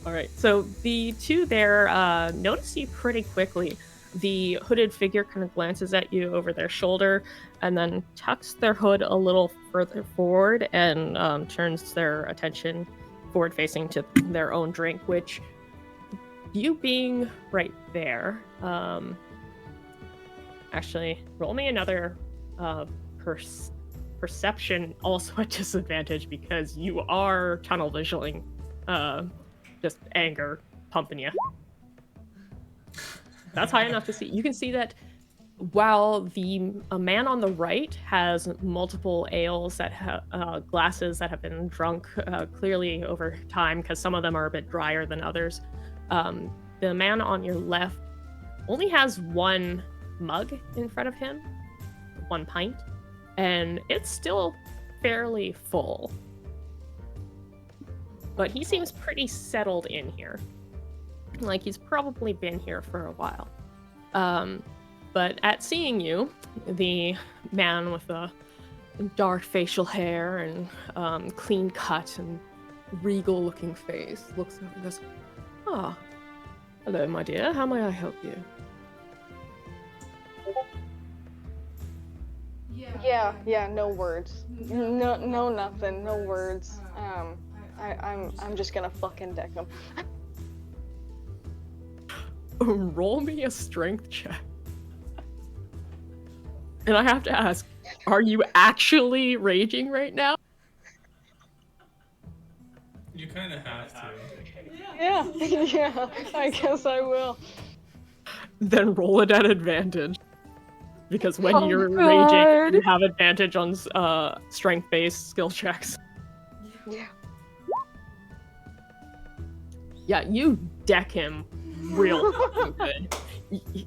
All right, so the two there notice you pretty quickly. The hooded figure kind of glances at you over their shoulder and then tucks their hood a little further forward and turns their attention forward facing to their own drink, which you being right there, actually roll me another perception also at disadvantage because you are tunnel visioning, just anger pumping you. That's high enough to see. You can see that while the man on the right has multiple ales that glasses that have been drunk clearly over time, because some of them are a bit drier than others. The man on your left only has one mug in front of him, 1 pint, and it's still fairly full. But he seems pretty settled in here. Like he's probably been here for a while. But at seeing you, the man with the dark facial hair and clean cut and regal looking face looks over and goes, "Ah, hello, my dear. How may I help you?" Yeah, no words. No nothing, no words. I'm just gonna fucking deck him. Roll me a strength check. And I have to ask, are you actually raging right now? You kind of have to. Yeah, I guess I will. Then roll it at advantage. Because when Oh you're God. raging, you have advantage on strength-based skill checks. Yeah. Yeah, you deck him real fucking good.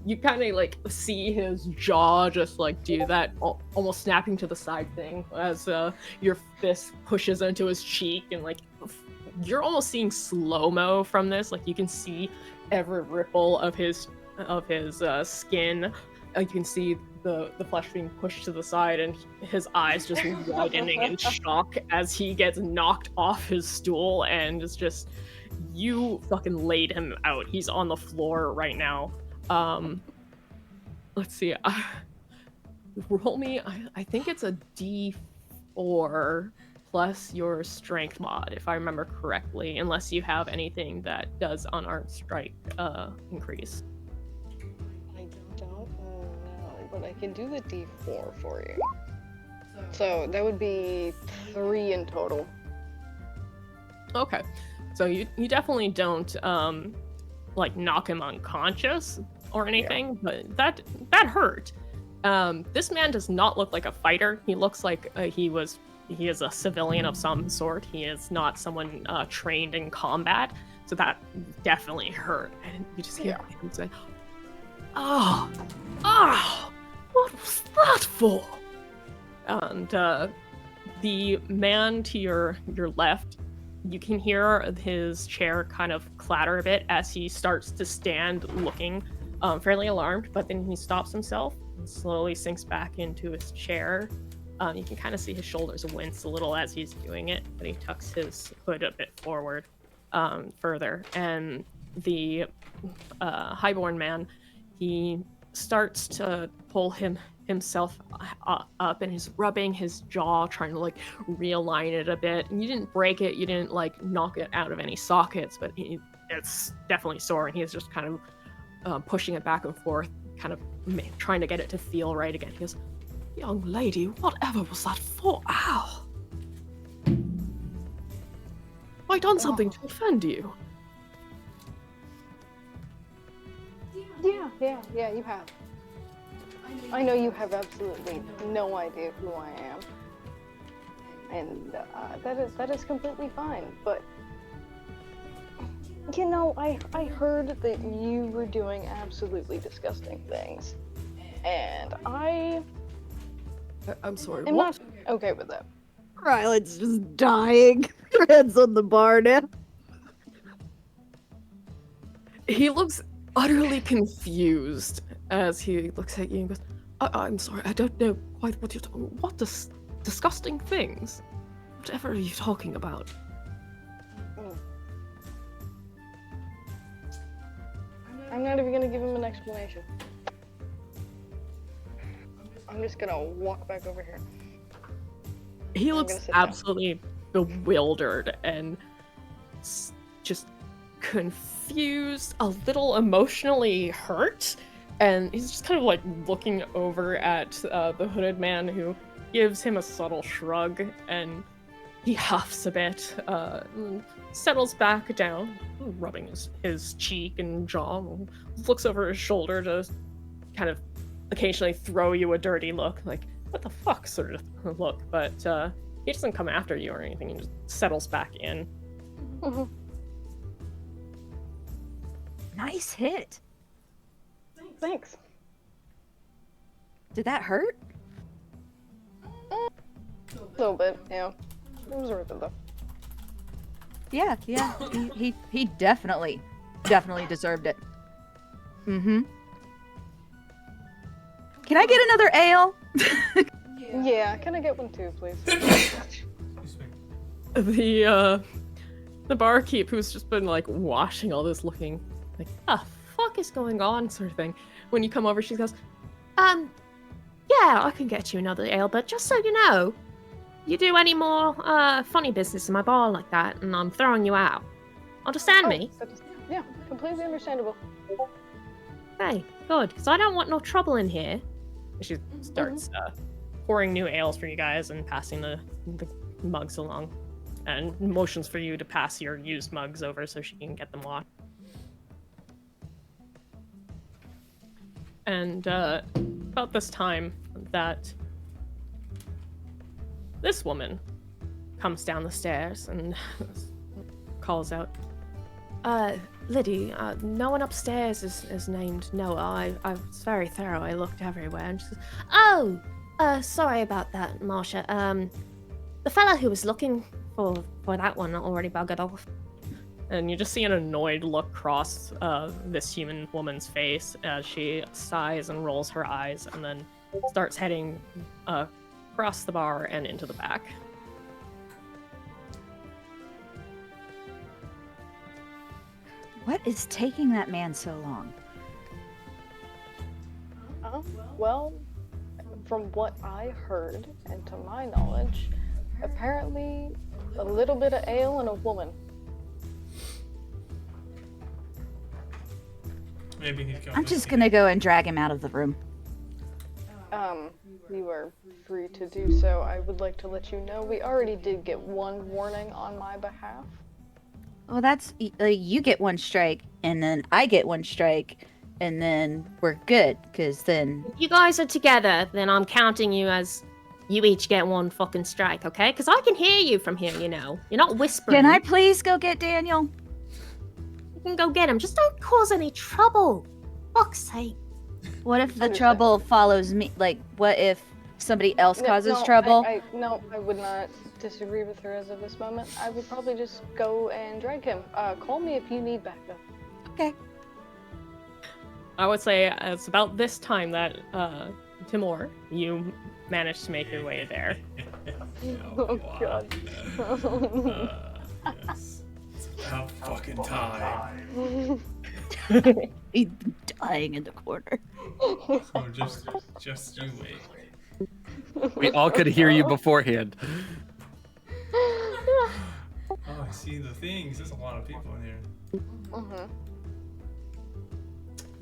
You kind of like see his jaw just like do that almost snapping to the side thing as your fist pushes into his cheek, and like you're almost seeing slow-mo from this. Like you can see every ripple of his skin. You can see the flesh being pushed to the side, and his eyes just widening in shock as he gets knocked off his stool, and it's just, you fucking laid him out. He's on the floor right now. Let's see. Roll me, I think it's a D4 plus your strength mod, if I remember correctly, unless you have anything that does unarmed strike increase. I don't know, but I can do the D4 for you. So that would be 3 in total. Okay, so you definitely don't like knock him unconscious or anything, but that hurt. This man does not look like a fighter. He looks like he is a civilian of some sort. He is not someone trained in combat, so that definitely hurt. And you just hear him say, "Oh, what was that for?" And the man to your left, you can hear his chair kind of clatter a bit as he starts to stand looking fairly alarmed, but then he stops himself and slowly sinks back into his chair. You can kind of see his shoulders wince a little as he's doing it, but he tucks his hood a bit forward further. And the highborn man, he starts to pull himself up, and he's rubbing his jaw, trying to like realign it a bit. And you didn't break it, you didn't like knock it out of any sockets, but it's definitely sore, and he's just kind of pushing it back and forth, kind of trying to get it to feel right again. He goes, "Young lady, whatever was that for? Ow! Have I done something to offend you?" Yeah, you have. I know you have absolutely no idea who I am. And that is completely fine, but you know, I heard that you were doing absolutely disgusting things. And I'm sorry, am what? not okay with that. Ryland's just dying. Her head's on the bar now. He looks utterly confused as he looks at you and goes, I'm sorry, I don't know quite what you're talking about. What disgusting things? Whatever are you talking about? I'm not even gonna give him an explanation. I'm just gonna walk back over here. He I'm looks gonna sit down. absolutely bewildered and just confused, a little emotionally hurt, and he's just kind of like looking over at the hooded man who gives him a subtle shrug, and he huffs a bit, and settles back down, rubbing his cheek and jaw, and looks over his shoulder to kind of occasionally throw you a dirty look, like, what the fuck sort of look, but he doesn't come after you or anything, he just settles back in. Mhm. Nice hit. Thanks. Did that hurt? A little bit, yeah. It was worth it though. Yeah. He definitely deserved it. Mm-hmm. Can I get another ale? Yeah, can I get one too, please? Excuse me. The barkeep who's just been like watching all this, looking like, fuck is going on, sort of thing. When you come over, she goes, Yeah, I can get you another ale, but just so you know, you do any more funny business in my bar like that, and I'm throwing you out. Understand me? Yeah, completely understandable. Hey, good, because I don't want no trouble in here. she starts pouring new ales for you guys and passing the mugs along, and motions for you to pass your used mugs over so she can get them washed. And about this time that this woman comes down the stairs and calls out, Liddy, no one upstairs is named Noah. I was very thorough. I looked everywhere. And she says, oh, sorry about that, Marsha. The fella who was looking for that one already buggered off. and you just see an annoyed look cross this human woman's face as she sighs and rolls her eyes and then starts heading across the bar and into the back. What is taking that man so long? Well, from what I heard, and to my knowledge, apparently a little bit of ale and a woman. Maybe he'd go. I'm just gonna go and drag him out of the room. You are free to do so. I would like to let you know we already did get one warning on my behalf. Well, that's you get one strike, and then I get one strike, and then we're good. Cause then If you guys are together, then I'm counting you as you each get one fucking strike, okay? Because I can hear you from here, you know. You're not whispering. can I please go get Daniel? You can go get him. Just don't cause any trouble. Fuck's sake. What if the Understood. trouble follows me? Like, what if somebody else causes No, trouble? No, I would not disagree with her as of this moment. I would probably just go and drag him. Call me if you need backup. Okay. I would say it's about this time that Timur, you managed to make your way there. Oh, God. Yes. It's about fucking time. He's dying in the corner. So just you wait. We all could hear you beforehand. Oh, I see the things. There's a lot of people in here. Mhm.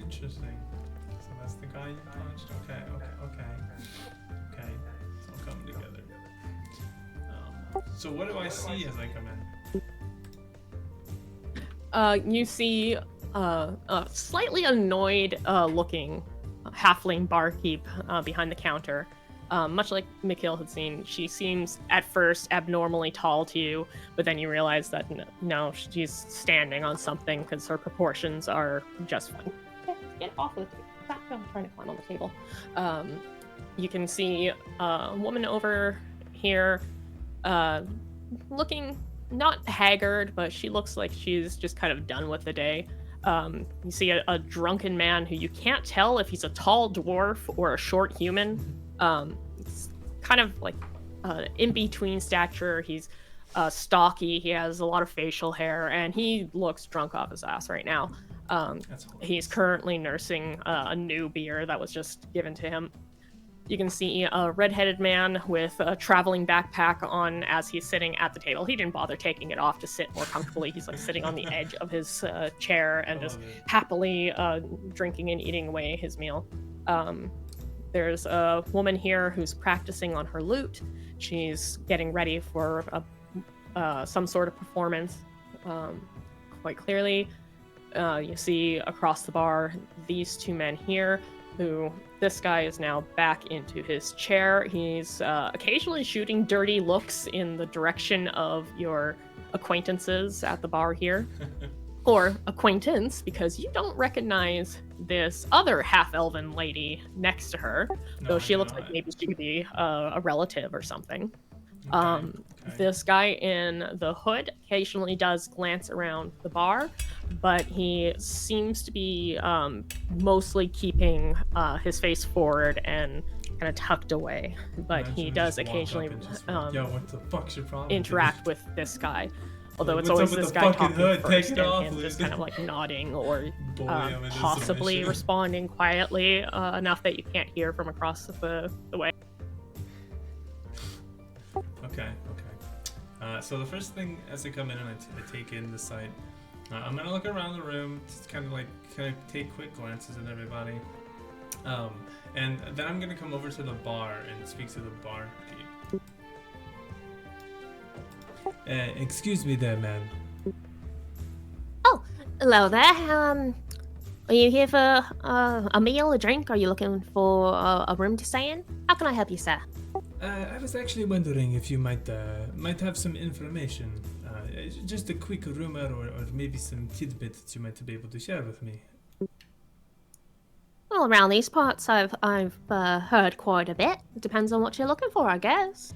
Interesting. So that's the guy you punched. Okay. It's all coming together. So what do I see as I come in? You see a slightly annoyed looking halfling barkeep behind the counter. Much like Mikhail had seen, she seems at first abnormally tall to you, but then you realize that no, she's standing on something because her proportions are just fine. Get off of the table. Stop trying to climb on the table. You can see a woman over here looking not haggard, but she looks like she's just kind of done with the day. You see a drunken man who you can't tell if he's a tall dwarf or a short human. It's kind of like in between stature. He's stocky. He has a lot of facial hair, and he looks drunk off his ass right now. That's He's currently nursing a new beer that was just given to him. You can see a red-headed man with a traveling backpack on as he's sitting at the table. He didn't bother taking it off to sit more comfortably. He's like sitting on the edge of his chair and just happily drinking and eating away his meal. there's a woman here who's practicing on her lute. She's getting ready for some sort of performance. Quite clearly, you see across the bar these two men here, who this guy is now back into his chair. He's occasionally shooting dirty looks in the direction of your acquaintances at the bar here. Or acquaintance, because you don't recognize this other half-elven lady next to her, though she looks like maybe she could be a relative or something. Okay. This guy in the hood occasionally does glance around the bar, but he seems to be mostly keeping his face forward and kind of tucked away. But Imagine he we does just walk up occasionally and just like, yo, what the fuck's your problem? interact with this guy. Although it's What's always up with this the guy fucking talking hood? first Take it and off, him just Liz. kind of like nodding or Boy, I'm in possibly submission. responding quietly enough that you can't hear from across the way. Okay. So the first thing as I come in and I take in the site, I'm gonna look around the room, just kind of take quick glances at everybody, and then I'm gonna come over to the bar and speak to the barkeep. Excuse me there, ma'am. Hello there. Are you here for a meal, a drink? Are you looking for a room to stay in? How can I help you, sir? I was actually wondering if you might have some information, just a quick rumor or maybe some tidbit that you might be able to share with me. Well, around these parts, I've heard quite a bit. It depends on what you're looking for, I guess.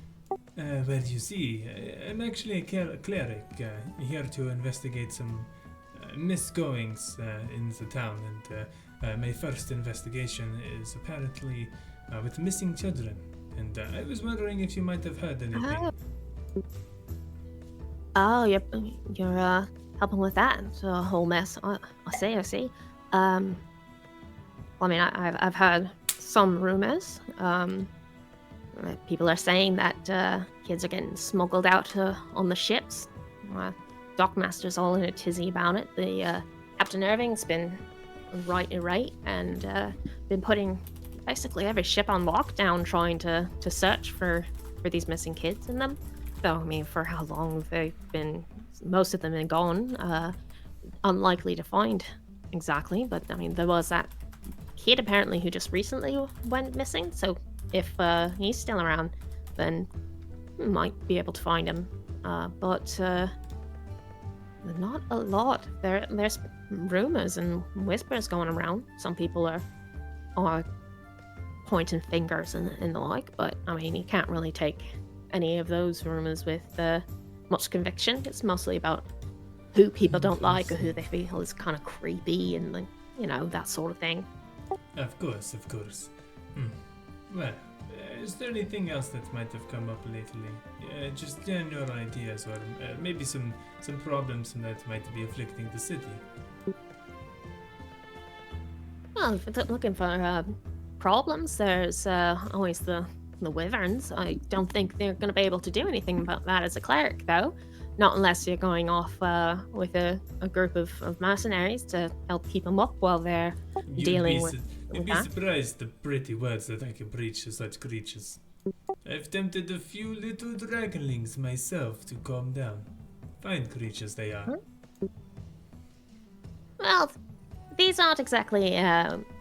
Well, you see, I'm actually a cleric here to investigate some misgoings in the town, and my first investigation is apparently with missing children. And I was wondering if you might have heard anything. Oh, you're helping with that. It's a whole mess. I see. I mean, I've heard some rumors. People are saying that kids are getting smuggled out on the ships. Dockmaster's all in a tizzy about it. The Captain Irving's been right, and been putting basically every ship on lockdown, trying to search for these missing kids in them. So I mean, for how long they've been, most of them have been gone. Unlikely to find exactly, but I mean, there was that kid apparently who just recently went missing. So if he's still around, then we might be able to find him. But not a lot. There's rumors and whispers going around. Some people are pointing fingers and the like, but I mean, you can't really take any of those rumors with much conviction. It's mostly about who people don't like or who they feel is kind of creepy and that sort of thing. Of course. Well, is there anything else that might have come up lately? Just general ideas, or maybe some problems that might be afflicting the city. Well, if you're looking for problems, there's always the wyverns. I don't think they're going to be able to do anything about that as a cleric, though. Not unless you're going off with a group of mercenaries to help keep them up while they're dealing with You'd be that. surprised the pretty words that I can preach to such creatures. I've tempted a few little dragonlings myself to calm down. Fine creatures they are. Well, these aren't exactly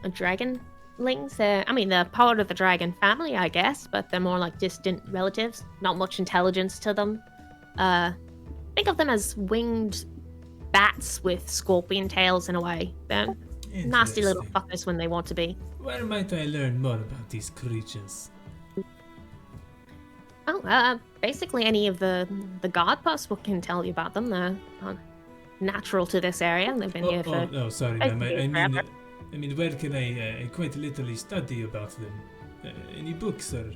dragonlings. They're part of the dragon family, I guess, but they're more like distant relatives. Not much intelligence to them. Think of them as winged bats with scorpion tails in a way. They're nasty little Interesting. fuckers when they want to be. Where might I learn more about these creatures? Oh, basically any of the guard posts can tell you about them. They're natural to this area. They've been here for... No, sorry, I've ma'am. been here forever. I mean, where can I quite literally study about them? Any books or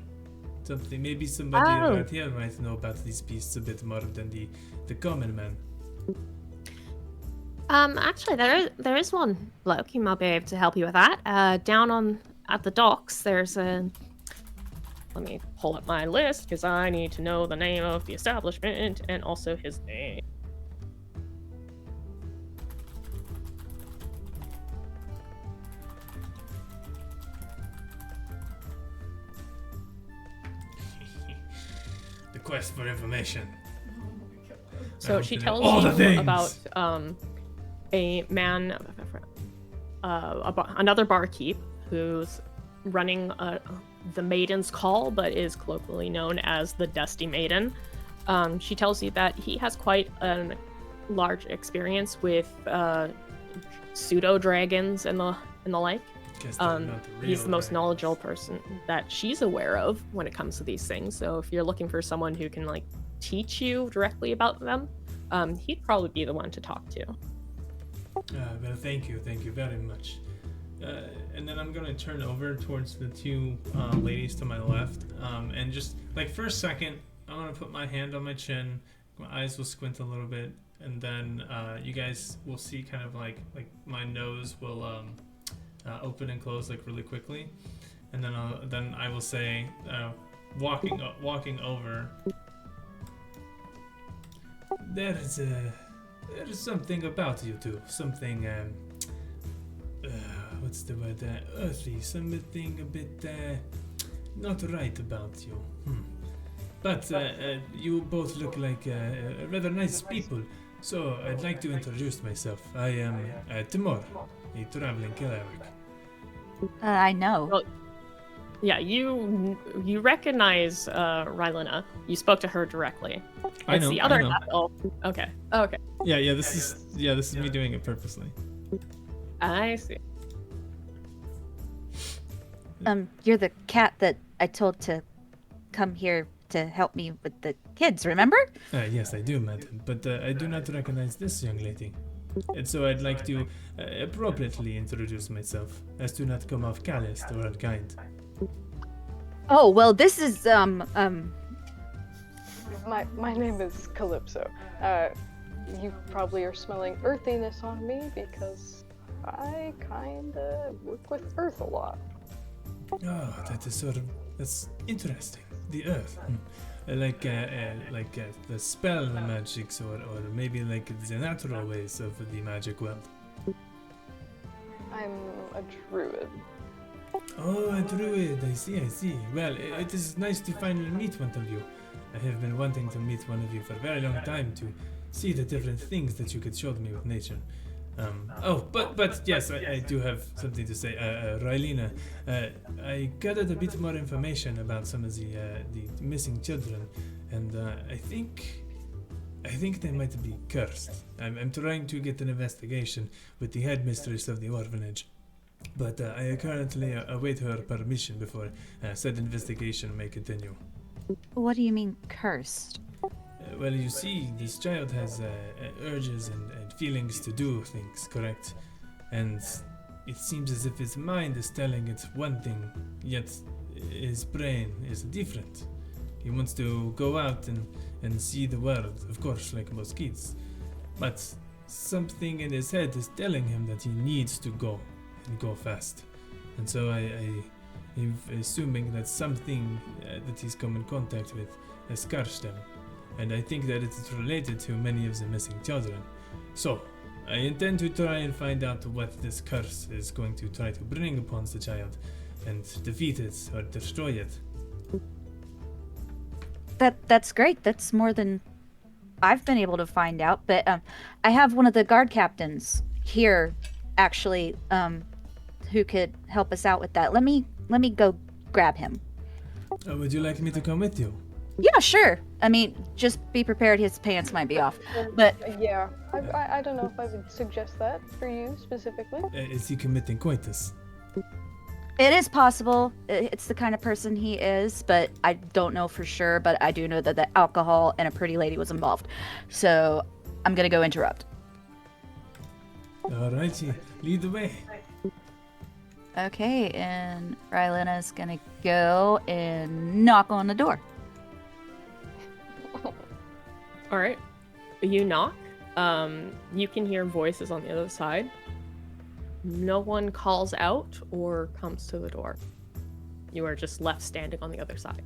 something? Maybe somebody Oh. around here might know about these beasts a bit more than the common man. Actually, there is one bloke. He might be able to help you with that. Down at the docks, there's a... Let me pull up my list, because I need to know the name of the establishment and also his name. quest for information. So want she to know tells all the you things. about a man, another barkeep who's running the Maiden's Call, but is colloquially known as the Dusty Maiden. She tells you that he has quite a large experience with pseudo dragons and the like. Guess they're not the He's real the most dragons. knowledgeable person that she's aware of when it comes to these things. So if you're looking for someone who can like teach you directly about them, he'd probably be the one to talk to. Well, thank you very much. And then I'm gonna turn over towards the two ladies to my left, and just like for a second, I'm gonna put my hand on my chin. My eyes will squint a little bit, and then you guys will see kind of like my nose will open and close like really quickly, and then I will say, walking over. There is something about you two, something what's the word? Earthy, something a bit not right about you. But you both look like rather nice people, so I'd like to introduce myself. I am Timur, a traveling cleric. I know. Well, yeah, you recognize Rylena. You spoke to her directly. I It's know, the I other know. half. Oh, okay. Okay. Yeah, this is me doing it purposely. I see. You're the cat that I told to come here to help me with the kids, remember? Yes, I do, madam, but I do not recognize this young lady. And so I'd like to appropriately introduce myself, as to not come off callous or unkind. Oh, well, this is, My name is Calypso. You probably are smelling earthiness on me because I kinda work with earth a lot. Oh, that's interesting. The earth. Like the spell magics or maybe like the natural ways of the magic world. I'm a druid. Oh, a druid. I see. Well, it is nice to finally meet one of you. I have been wanting to meet one of you for a very long time to see the different things that you could show me with nature. But yes, I do have something to say. Rylena, I gathered a bit more information about some of the missing children, and I think they might be cursed. I'm trying to get an investigation with the headmistress of the orphanage, but I currently await her permission before said investigation may continue. what do you mean cursed? Well, you see, this child has urges and feelings to do things, correct? And it seems as if his mind is telling it one thing, yet his brain is different. He wants to go out and see the world, of course, like most kids. But something in his head is telling him that he needs to go, and go fast. And so I'm assuming that something that he's come in contact with has cursed him. And I think that it is related to many of the missing children. So, I intend to try and find out what this curse is going to try to bring upon the child and defeat it or destroy it. That's great. That's more than I've been able to find out. But I have one of the guard captains here, actually, who could help us out with that. Let me go grab him. Would you like me to come with you? Yeah, sure. I mean, just be prepared. His pants might be off. But Yeah, I don't know if I would suggest that for you specifically. Is he committing coitus? it is possible. It's the kind of person he is, but I don't know for sure. But I do know that the alcohol and a pretty lady was involved. So I'm gonna go interrupt. Alrighty, lead the way. Okay, and Rylena's gonna go and knock on the door. All right. You knock. You can hear voices on the other side. No one calls out or comes to the door. You are just left standing on the other side.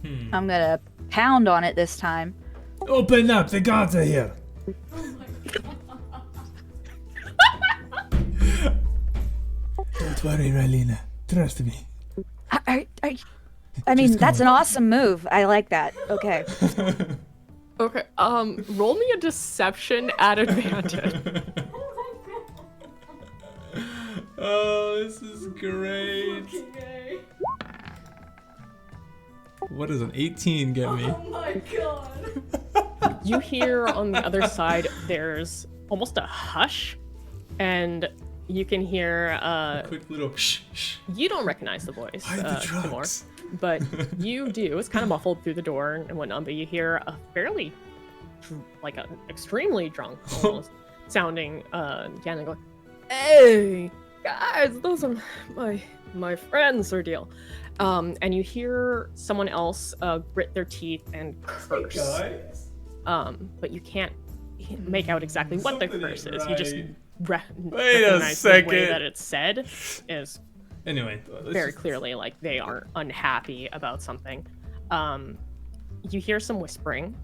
I'm gonna pound on it this time. Open up, the guards are here. Don't worry, Rylena. Trust me. Are I mean, Just that's come an awesome move. I like that. Okay. Okay, roll me a deception at advantage. Oh, this is great. Okay. What does an 18 get me? Oh my god. You hear on the other side there's almost a hush, and you can hear Quick little shh, shh. you don't recognize the voice, Hide the Timor, drugs. but you do. It's kind of muffled through the door and whatnot, but you hear a fairly like an extremely drunk almost sounding Gannon going, "Hey guys, those are my friends," or deal. And you hear someone else grit their teeth and curse. Guys. But you can't make out exactly what the Something curse ain't is. You just right. Wait a recognize the way second. that it's said is Anyway, very clearly like they are unhappy about something. You hear some whispering,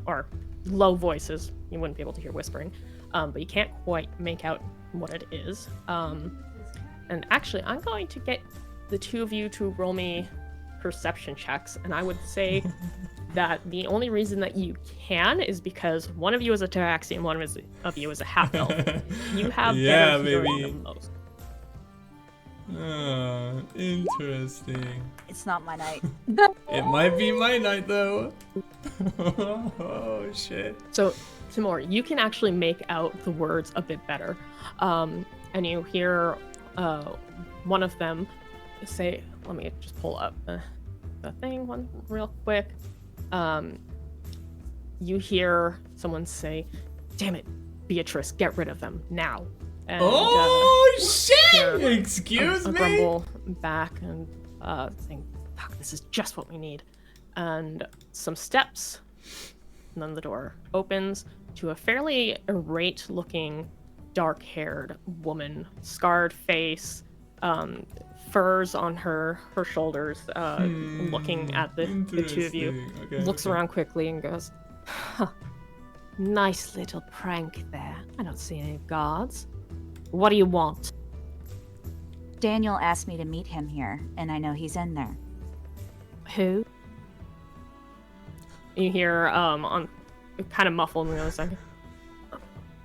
or low voices. You wouldn't be able to hear whispering, but you can't quite make out what it is. And actually, I'm going to get the two of you to roll me perception checks, and I would say that the only reason that you can is because one of you is a Tabaxi and one of you is a half elf. You have Yeah, better hearing baby. than most. Oh, interesting. It's not my night. It might be my night though. Oh shit. So, Timor, you can actually make out the words a bit better. And you hear one of them say, let me just pull up the thing one real quick. You hear someone say, "Damn it, Beatrice, get rid of them now." And, Oh shit! hear Excuse a me. grumble back and saying, "Fuck, this is just what we need." And some steps, and then the door opens to a fairly irate-looking, dark-haired woman, scarred face, furs on her shoulders, looking at the two of you. Interesting. Okay, Looks okay. around quickly and goes, "Huh, nice little prank there. I don't see any guards. What do you want?" Daniel asked me to meet him here, and I know he's in there. Who? You hear on kind of muffled on the other side.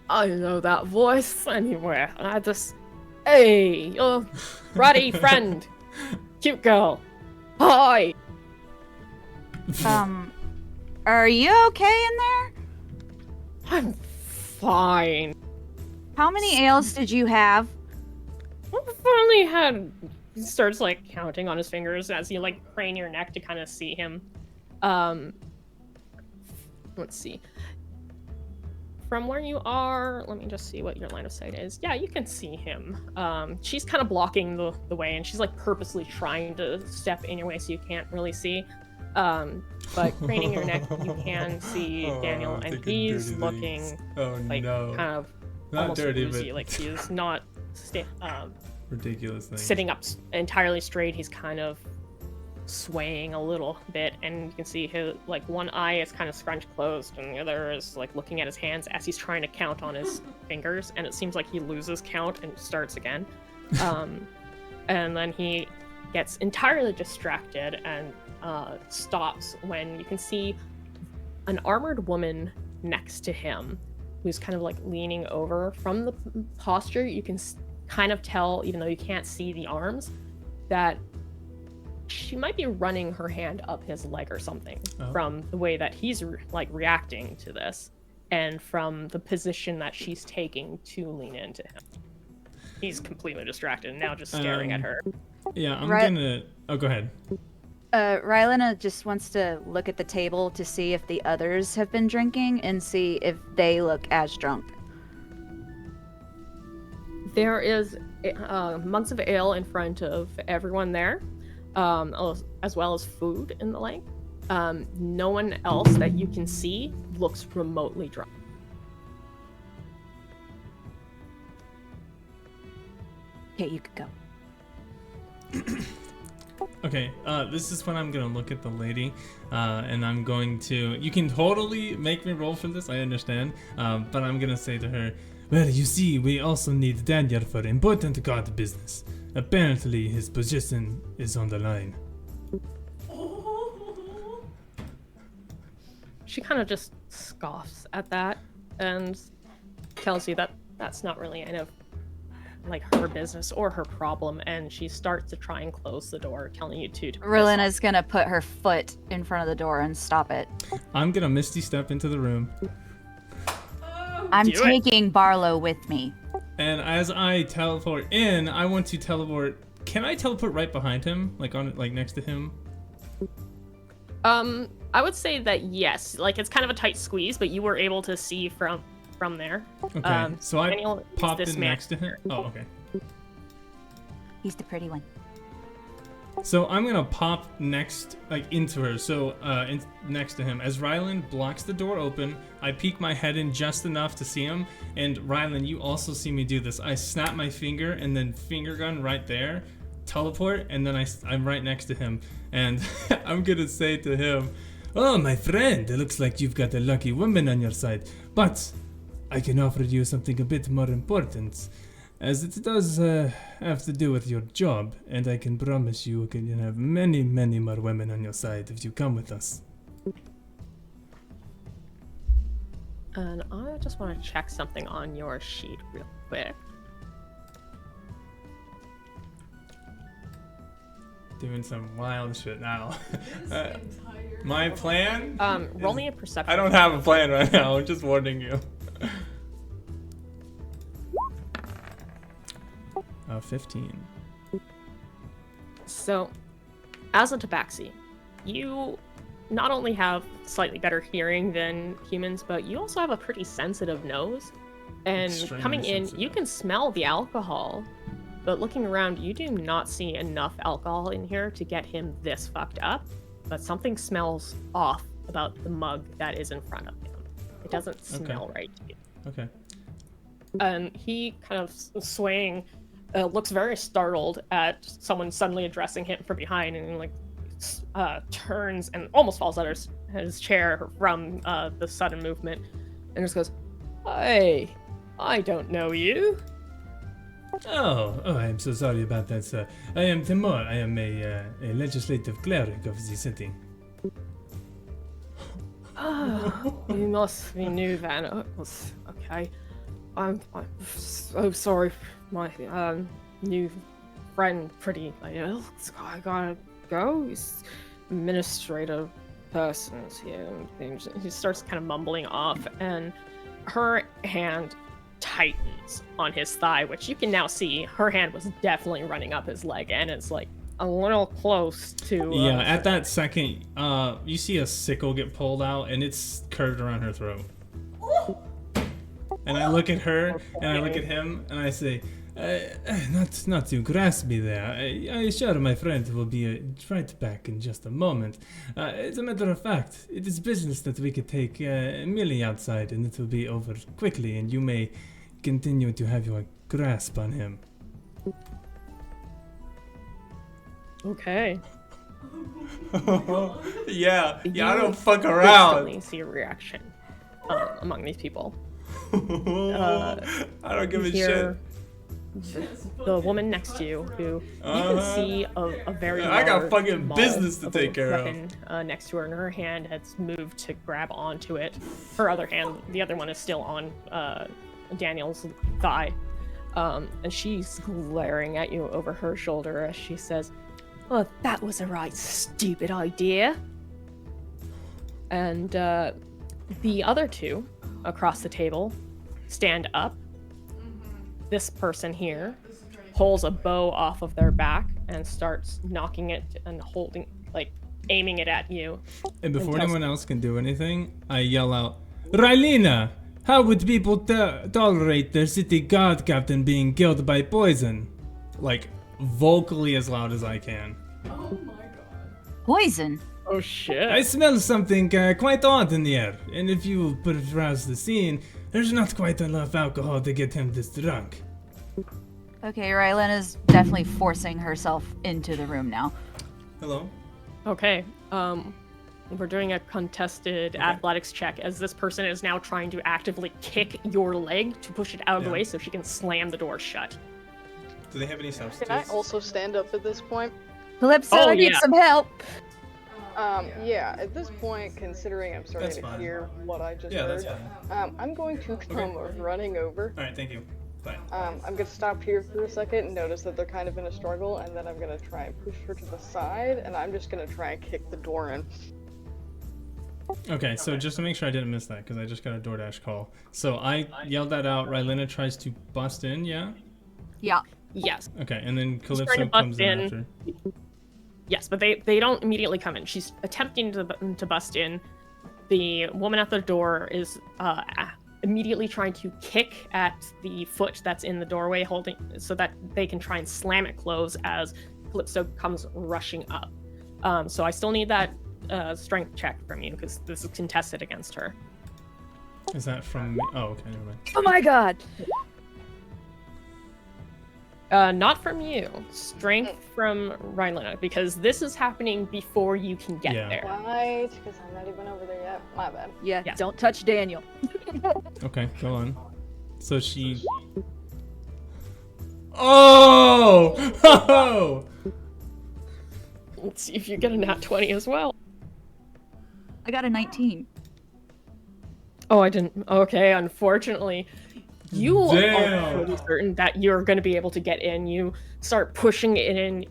"I know that voice anywhere. I just, hey, your ruddy friend, cute girl. Hi." Are you okay in there? "I'm fine. How many ales did you have? I've only had." He starts like counting on his fingers as you like crane your neck to kind of see him. Let's see. From where you are, let me just see what your line of sight is. Yeah, you can see him. She's kind of blocking the way, and she's like purposely trying to step in your way so you can't really see. But craning your neck, you can see Daniel, and thinking he's dirty looking things. Oh like no. kind of Not almost dirty, woozy. but Like he's not ridiculous thing. sitting up entirely straight. He's kind of swaying a little bit, and you can see his like one eye is kind of scrunched closed, and the other is like looking at his hands as he's trying to count on his fingers, and it seems like he loses count and starts again. And then he gets entirely distracted and stops when you can see an armored woman next to him who's kind of like leaning over. From the posture, you can kind of tell, even though you can't see the arms, that she might be running her hand up his leg or something. Oh. From the way that he's reacting to this, and from the position that she's taking to lean into him. He's completely distracted and now just staring at her. Yeah, I'm Right. gonna. Oh, go ahead. Rylena just wants to look at the table to see if the others have been drinking and see if they look as drunk. There is mugs of ale in front of everyone there, as well as food in the lake. No one else that you can see looks remotely drunk. Okay, you could go. Okay, this is when I'm gonna look at the lady, and I'm going to. You can totally make me roll for this, I understand, but I'm gonna say to her, "Well, you see, we also need Daniel for important guard business. Apparently, his position is on the line." she kind of just scoffs at that and tells you that that's not really any of like her business or her problem, and she starts to try and close the door, telling you to piss off. Rowlina's gonna put her foot in front of the door and stop it. I'm gonna Misty step into the room, I'm Do it. taking Barlow with me. and as I teleport in, I want to teleport. Can I teleport right behind him, like next to him? I would say that yes, like it's kind of a tight squeeze, but you were able to see from there. Okay, so I Daniel is popped this in man next to him. here. Oh, okay. He's the pretty one. So I'm gonna pop next, like into her. So next to him, as Rylan blocks the door open, I peek my head in just enough to see him. And Rylan, you also see me do this. I snap my finger and then finger gun right there, teleport, and then I'm right next to him. And I'm gonna say to him, "Oh, my friend, it looks like you've got a lucky woman on your side, but I can offer you something a bit more important, as it does have to do with your job, and I can promise you can have many, many more women on your side if you come with us." And I just want to check something on your sheet real quick. Doing some wild shit now. This My plan? Roll me a perception. I don't have a plan right now, I'm just warning you. 15. So, as a tabaxi, you not only have slightly better hearing than humans, but you also have a pretty sensitive nose. And Extremely coming in, you sensitive. can smell the alcohol, but looking around, you do not see enough alcohol in here to get him this fucked up. But something smells off about the mug that is in front of him. It doesn't smell right to you. Okay. And he kind of swaying, looks very startled at someone suddenly addressing him from behind, and like turns and almost falls out of his chair from the sudden movement, and just goes, "Hey, I don't know you." Oh, I'm so sorry about that, sir. I am Timur. I am a legislative cleric of the city. You must be new then. Okay. I'm so sorry. My new friend pretty ill. I gotta go. He's administrative persons here. And he starts kind of mumbling off, and her hand tightens on his thigh, which you can now see her hand was definitely running up his leg, and it's like a little close to Yeah, at that second, you see a sickle get pulled out, and it's curved around her throat. And I look at her, and I look at him, and I say, not to grasp me there. I assure my friend will be right back in just a moment. As a matter of fact, it is business that we could take Millie outside, and it will be over quickly, and you may continue to have your grasp on him. Okay. Yeah, I You don't fuck instantly see a reaction among these people. I don't give a Here, shit. the woman next to you, who you Uh-huh. can see a very I got large fucking maul business to of take a care of. weapon, next to her, and her hand has moved to grab onto it. Her other hand, the other one, is still on Daniel's thigh, and she's glaring at you over her shoulder as she says, "Oh, that was a right stupid idea." And the other two across the table stand up. This person here pulls a bow off of their back and starts knocking it and holding, like, aiming it at you. And before tells- anyone else can do anything, I yell out, "Rylina, how would people tolerate their city guard captain being killed by poison?" Like, vocally as loud as I can. Oh my god. Poison? Oh shit. I smell something quite odd in the air, and if you peruse the scene, there's not quite enough alcohol to get him this drunk. Okay, Rylan is definitely forcing herself into the room now. Hello? Okay, we're doing a contested athletics check as this person is now trying to actively kick your leg to push it out of the Yeah. way so she can slam the door shut. Do they have any Can substitutes? I also stand up at this point? Calypso, Oh, I need yeah. some help. Yeah, at this point, considering I'm starting That's to fine. hear what I just Yeah, heard, that's fine. I'm going to come running over. Alright, thank you. Bye. I'm gonna stop here for a second and notice that they're kind of in a struggle, and then I'm gonna try and push her to the side, and I'm just gonna try and kick the door in. Okay, so just to make sure I didn't miss that, because I just got a DoorDash call. So I yelled that out. Rylena tries to bust in, yeah? Yeah. Yes. Okay, and then trying to Calypso bust comes in in. after. Yes, but they don't immediately come in. She's attempting to bust in. The woman at the door is immediately trying to kick at the foot that's in the doorway, holding so that they can try and slam it closed as Calypso comes rushing up. So I still need that strength check from you because this is contested against her. Is that from me? Oh, okay, never mind. Oh my god. Not from you. Strength from Rylena, because this is happening before you can get Yeah. there. Right, because I'm not even over there yet. My bad. Yeah, Yes. don't touch Daniel. Okay, go on. So she. Oh! Oh! Let's see if you get a nat 20 as well. I got a 19. Oh, I didn't. Okay, unfortunately. You Damn. are pretty certain that you're going to be able to get in. You start pushing it in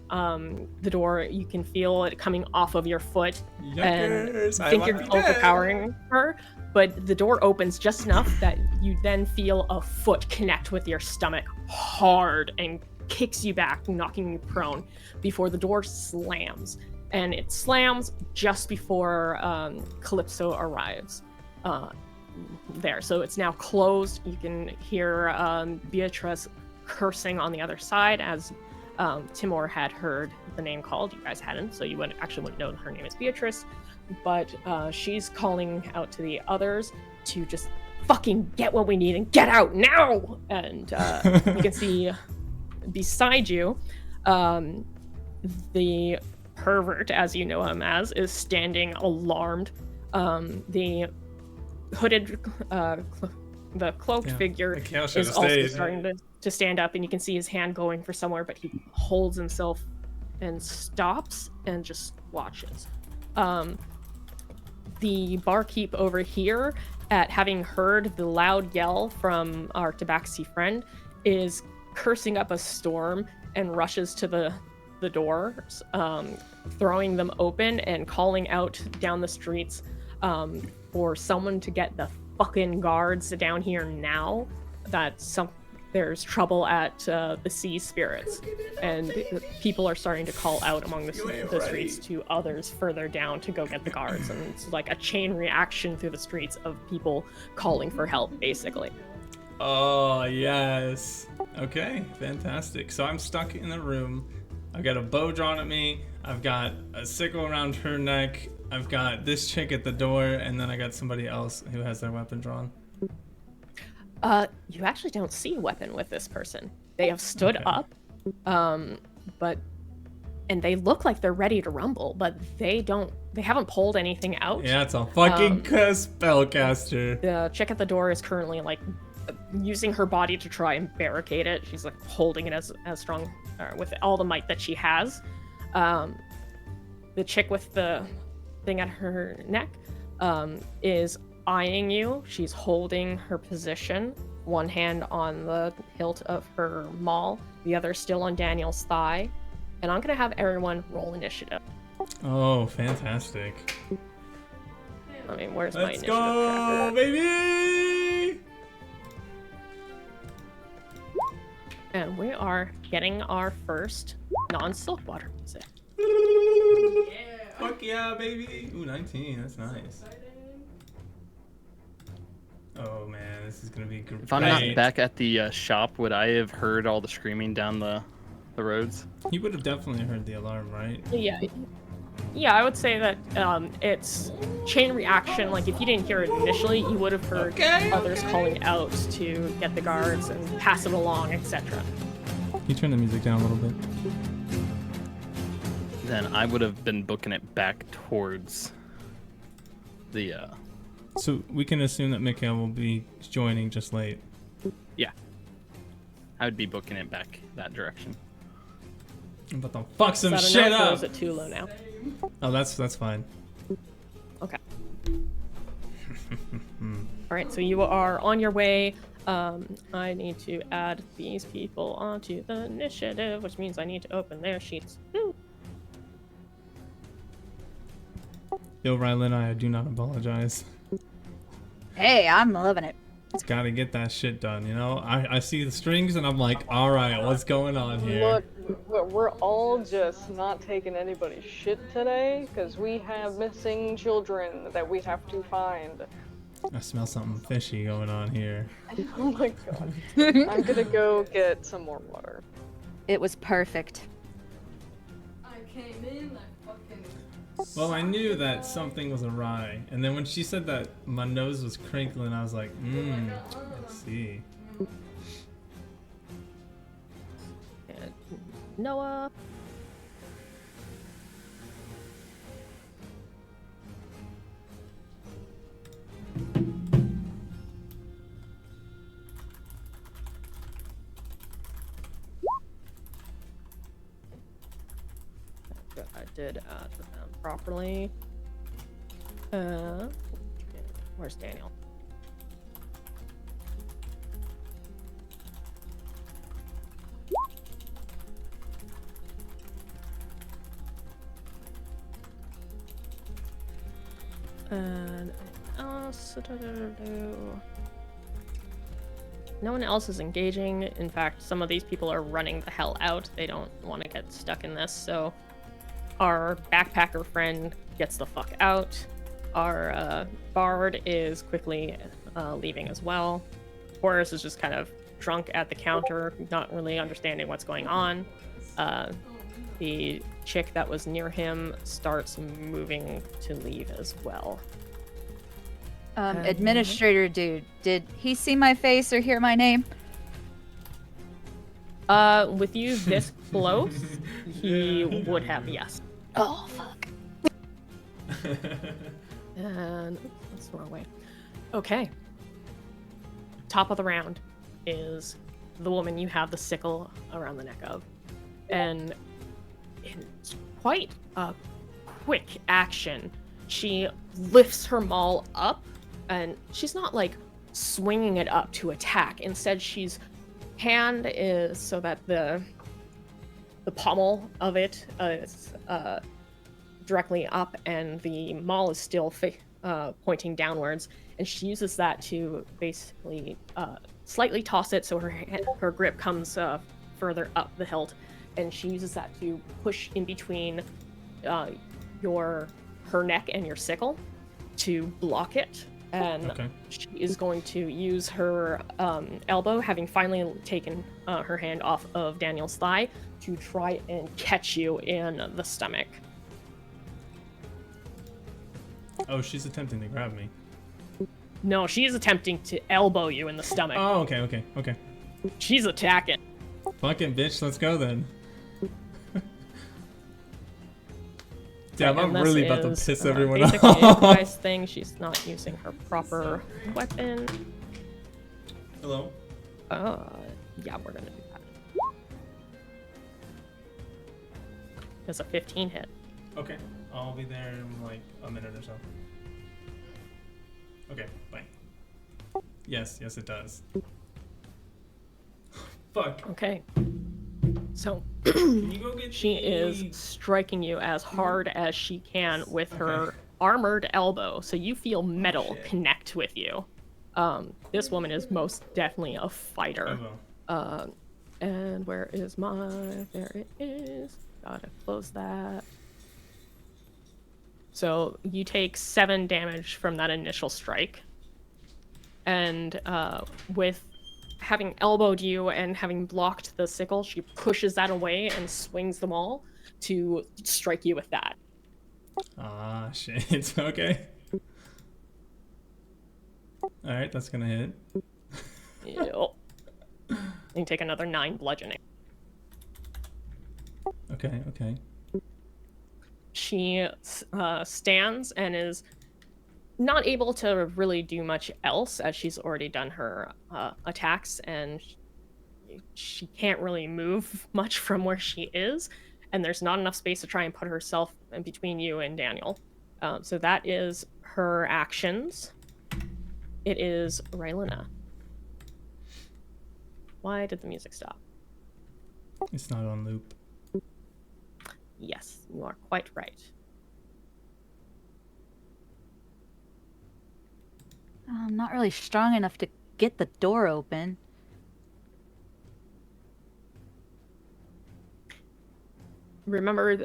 the door. You can feel it coming off of your foot. Yuckers, I I think might you're be dead. overpowering her, but the door opens just enough that you then feel a foot connect with your stomach hard and kicks you back, knocking you prone before the door slams. And it slams just before Calypso arrives there. So it's now closed. You can hear Beatrice cursing on the other side as Timur had heard the name called. You guys hadn't, so you wouldn't know her name is Beatrice. But she's calling out to the others to just fucking get what we need and get out now! And you can see beside you, the pervert, as you know him as, is standing alarmed. The hooded, the cloaked Yeah, figure Mikhail should is have also stayed. starting to stand up, and you can see his hand going for somewhere, but he holds himself and stops and just watches. The barkeep over here, at having heard the loud yell from our Tabaxi friend, is cursing up a storm and rushes to the doors, throwing them open and calling out down the streets for someone to get the fucking guards down here now. That there's trouble at the Sea Spirits, and people are starting to call out among the streets to others further down to go get the guards, and it's like a chain reaction through the streets of people calling for help, basically. Oh, yes. Okay, fantastic. So I'm stuck in the room. I've got a bow drawn at me. I've got a sickle around her neck. I've got this chick at the door, and then I got somebody else who has their weapon drawn. You actually don't see a weapon with this person. They have stood Okay. up, and they look like they're ready to rumble, but they haven't pulled anything out. Yeah, it's a fucking spellcaster. The chick at the door is currently like using her body to try and barricade it. She's like holding it as strong with all the might that she has. The chick with the thing at her neck is eyeing you. She's holding her position, one hand on the hilt of her maul, the other still on Daniel's thigh. And I'm gonna have everyone roll initiative. Oh, fantastic. I mean, where's my Let's initiative go, tracker? baby! And we are getting our first non-Silkwater music. Fuck yeah, baby! Ooh, 19, that's nice. Oh man, this is gonna be great. If I'm not back at the shop, would I have heard all the screaming down the roads? You would have definitely heard the alarm, right? Yeah, I would say that it's chain reaction. Like, if you didn't hear it initially, you would have heard others calling out to get the guards and pass it along, etc. Can you turn the music down a little bit? Then I would have been booking it back towards the So we can assume that Mikhail will be joining just late. I would be booking it back that direction. I'm about to fuck some Is that shit enough, or up! is it too low now? Oh, that's fine. Okay. All right, so you are on your way. I need to add these people onto the initiative, which means I need to open their sheets. Woo. Yo, Rylan, I do not apologize. Hey, I'm loving it. It's gotta get that shit done, you know? I see the strings and I'm like, alright, what's going on here? Look, we're all just not taking anybody's shit today, because we have missing children that we have to find. I smell something fishy going on here. Oh my god. I'm gonna go get some more water. It was perfect. I came in, I fucking. Well, I knew that something was awry, and then when she said that my nose was crinkling, I was like, I see. And Noah. Good, I did add them properly. Where's Daniel? And else, no one else is engaging. In fact, some of these people are running the hell out. They don't want to get stuck in this. So our backpacker friend gets the fuck out. Our bard is quickly leaving as well. Horace is just kind of drunk at the counter, not really understanding what's going on. The chick that was near him starts moving to leave as well. Administrator dude, did he see my face or hear my name? With you this close, he would have, yes. Oh, fuck. And that's the wrong way. Okay. Top of the round is the woman you have the sickle around the neck of. And in quite a quick action, she lifts her maul up, and she's not like swinging it up to attack. Instead, she's hand is so that the pommel of it is directly up, and the maul is still pointing downwards. And she uses that to basically slightly toss it so her grip comes further up the hilt, and she uses that to push in between her neck and your sickle to block it. And Okay. she is going to use her elbow, having finally taken her hand off of Daniel's thigh, to try and catch you in the stomach. Oh, she's attempting to grab me. No, she's attempting to elbow you in the stomach. Oh, okay. She's attacking. Fucking bitch, let's go then. Damn, Right, I'm and really this about to is, piss everyone basically an off. improvised thing. She's not using her proper weapon. Hello? Yeah, we're gonna do that. It's a 15 hit. Okay, I'll be there in like a minute or so. Okay, bye. Yes, it does. Fuck. Okay. So Can you go get she the- is striking you as hard as she can with her armored elbow, so you feel metal shit. connect with you. This woman is most definitely a fighter. Oh, And where is my... There it is. Gotta close that. So you take 7 damage from that initial strike. And with having elbowed you and having blocked the sickle, she pushes that away and swings them all to strike you with that. ah, shit. Okay. Alright, that's gonna hit. Yep. You take another 9 bludgeoning. Okay. She stands and is not able to really do much else, as she's already done her attacks, and she can't really move much from where she is, and there's not enough space to try and put herself and between you and Daniel. So that is her actions. It is Rylena. Why did the music stop? It's not on loop. Yes, you are quite right. I'm not really strong enough to get the door open. Remember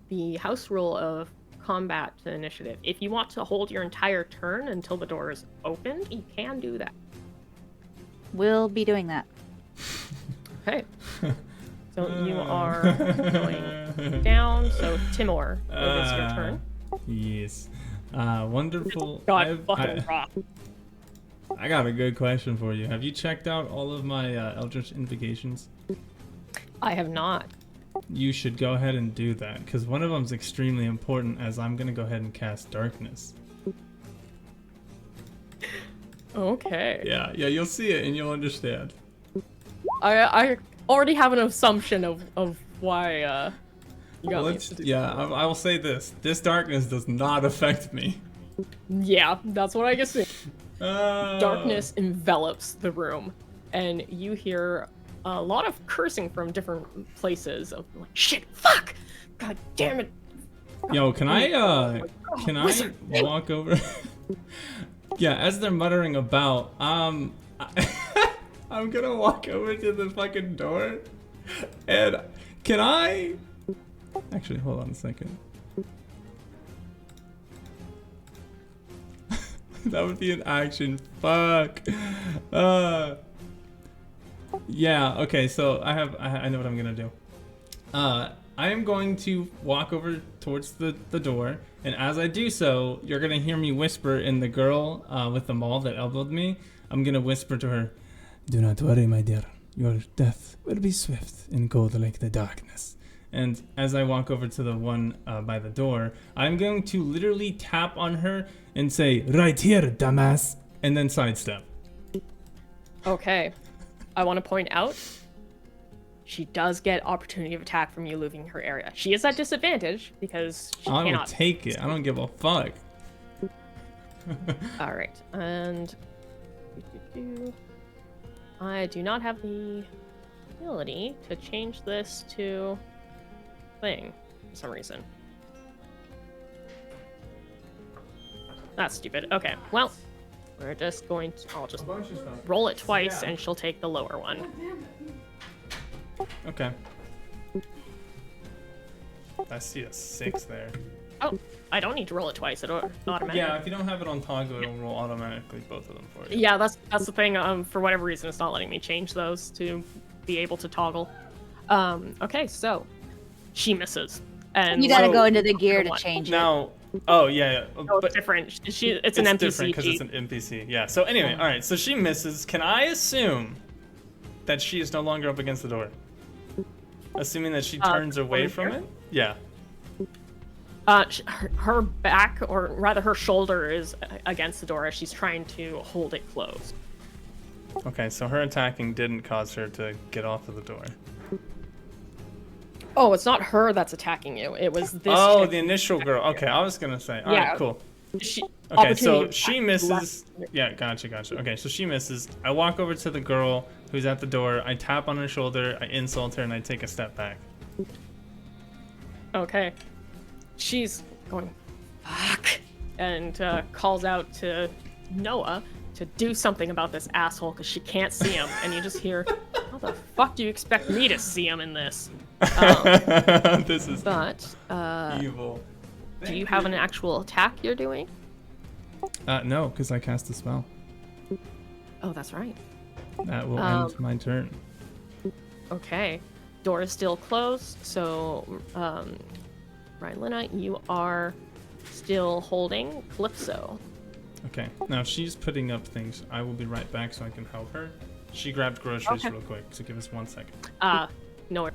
the house rule of combat initiative. If you want to hold your entire turn until the door is opened, you can do that. We'll be doing that. Okay. So you are going down. So Timor, it is your turn. Yes. Wonderful. God fucking rock. I got a good question for you. Have you checked out all of my Eldritch Invocations? I have not. You should go ahead and do that, because one of them's extremely important, as I'm going to go ahead and cast Darkness. Okay. Yeah, you'll see it and you'll understand. I already have an assumption of why you got me to do I will say this. This darkness does not affect me. Yeah, that's what I guess. Uh, Darkness envelops the room, and you hear a lot of cursing from different places of like, shit, fuck, god damn it. Yo, can I walk over? Yeah, as they're muttering about, I'm gonna walk over to the fucking door, and can I? Actually, hold on a second. That would be an action. Fuck. Yeah. Okay. So I know what I'm gonna do. I am going to walk over towards the door, and as I do so, you're gonna hear me whisper in the girl with the maul that elbowed me. I'm gonna whisper to her, "Do not worry, my dear. Your death will be swift and cold like the darkness." And as I walk over to the one by the door, I'm going to literally tap on her and say, "Right here, dumbass," and then sidestep. Okay. I want to point out, she does get opportunity of attack from you leaving her area. She is at disadvantage because she I will cannot. take it. I don't give a fuck. All right, and I do not have the ability to change this to thing for some reason. That's stupid. Okay, well, we're just going to. I'll just roll it twice, and she'll take the lower one. Okay. I see a 6 there. Oh, I don't need to roll it twice. It automatically. Yeah, if you don't have it on toggle, it'll roll automatically both of them for you. Yeah, that's the thing. For whatever reason, it's not letting me change those to be able to toggle. Okay, so she misses, and You gotta So- go into the gear to One. change it. Now, oh yeah, No, but it's different. It's an it's NPC. different because it's an NPC. Yeah. So anyway, all right. So she misses. Can I assume that she is no longer up against the door? Assuming that she turns away over from here? it. Yeah. Her back, or rather her shoulder, is against the door as she's trying to hold it closed. Okay. So her attacking didn't cause her to get off of the door. Oh, it's not her that's attacking you. It was this. Oh, chick. the initial girl. Okay, I was gonna say. All Yeah. right, cool. She, Okay, so opportunity she attack misses. left. Yeah, gotcha. Okay, so she misses. I walk over to the girl who's at the door. I tap on her shoulder. I insult her, and I take a step back. Okay. She's going, fuck, and calls out to Noah to do something about this asshole because she can't see him. And you just hear, how the fuck do you expect me to see him in this? This is But, evil. do you have an actual attack you're doing? No, because I cast a spell. Oh, that's right. That will end my turn. Okay. Door is still closed, so, Rylena, you are still holding Calypso. Okay, now she's putting up things. I will be right back so I can help her. She grabbed groceries Okay. real quick, so give us 1 second. No.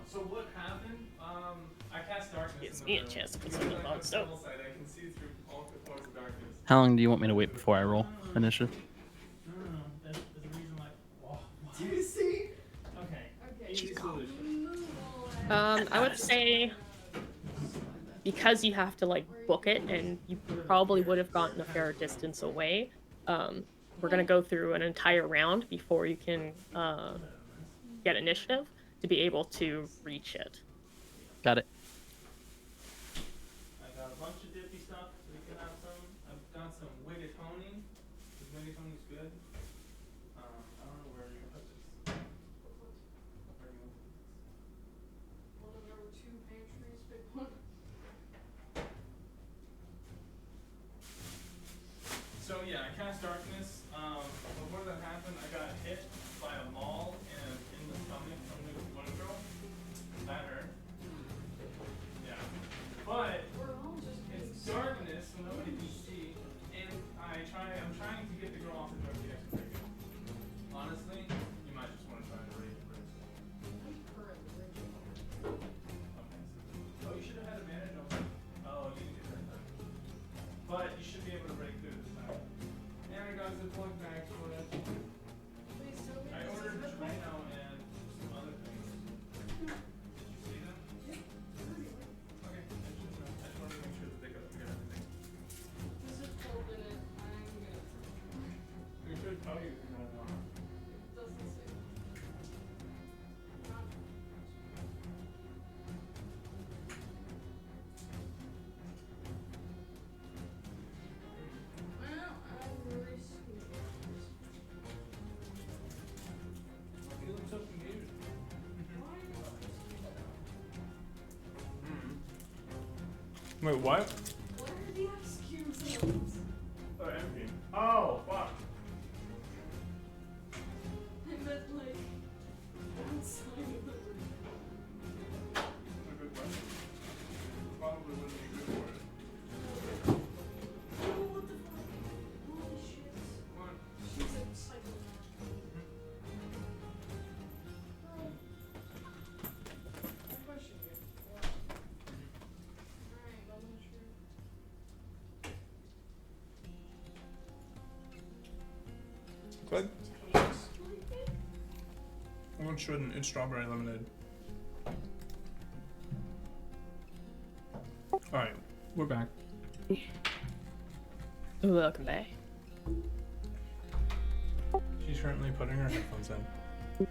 So what happened? I cast darkness. Gives me a chance to put something on stove. I can see through all the forms of darkness. How long do you want me to wait before I roll initiative? No. There's a reason why. Do you see? I would say because you have to like book it, and you probably would have gotten a fair distance away. We're gonna go through an entire round before you can get initiative to be able to reach it. Got it. I got a bunch of dippy stuff, so we can have some. I've got some Wiggatoning. Is Wiggatoning's good? I don't know where you put this. Where do you want this? One of number 2 pantries, big one. So yeah, I cast darkness. Before that happened, I got hit by a maul in the stomach from the one girl. That hurt. Yeah. But We're all just it's darkness, so nobody can see. And I'm trying to get the girl off the drug the extra quick. Honestly, you might just want to try to raise the bridge. I'm currently raging. Okay. Oh, you should have had advantage on that. Oh, you didn't get that time. But you should be able to break through this time. And I got the plug back for it. Please tell me I this ordered is the Drano and some other things. Did you see them? Okay. I just wanted to make sure that they got everything. This is cold in it. I'm gonna. We should tell you if you don't want. It doesn't say. Not. Well, I'm risking it. You look so confused. Wait, what? What are the excuses? Oh, empty. Oh, fuck. I meant like outside of the room. That's a good question. Probably wouldn't be good for it. Oh, what the fuck? Holy shit. What? She's a psychopath. Girl. I question you. Why? Alright, I'm not sure. Good. Well, it shouldn't. It's strawberry lemonade. Alright, we're back. Welcome back. She's currently putting her headphones in.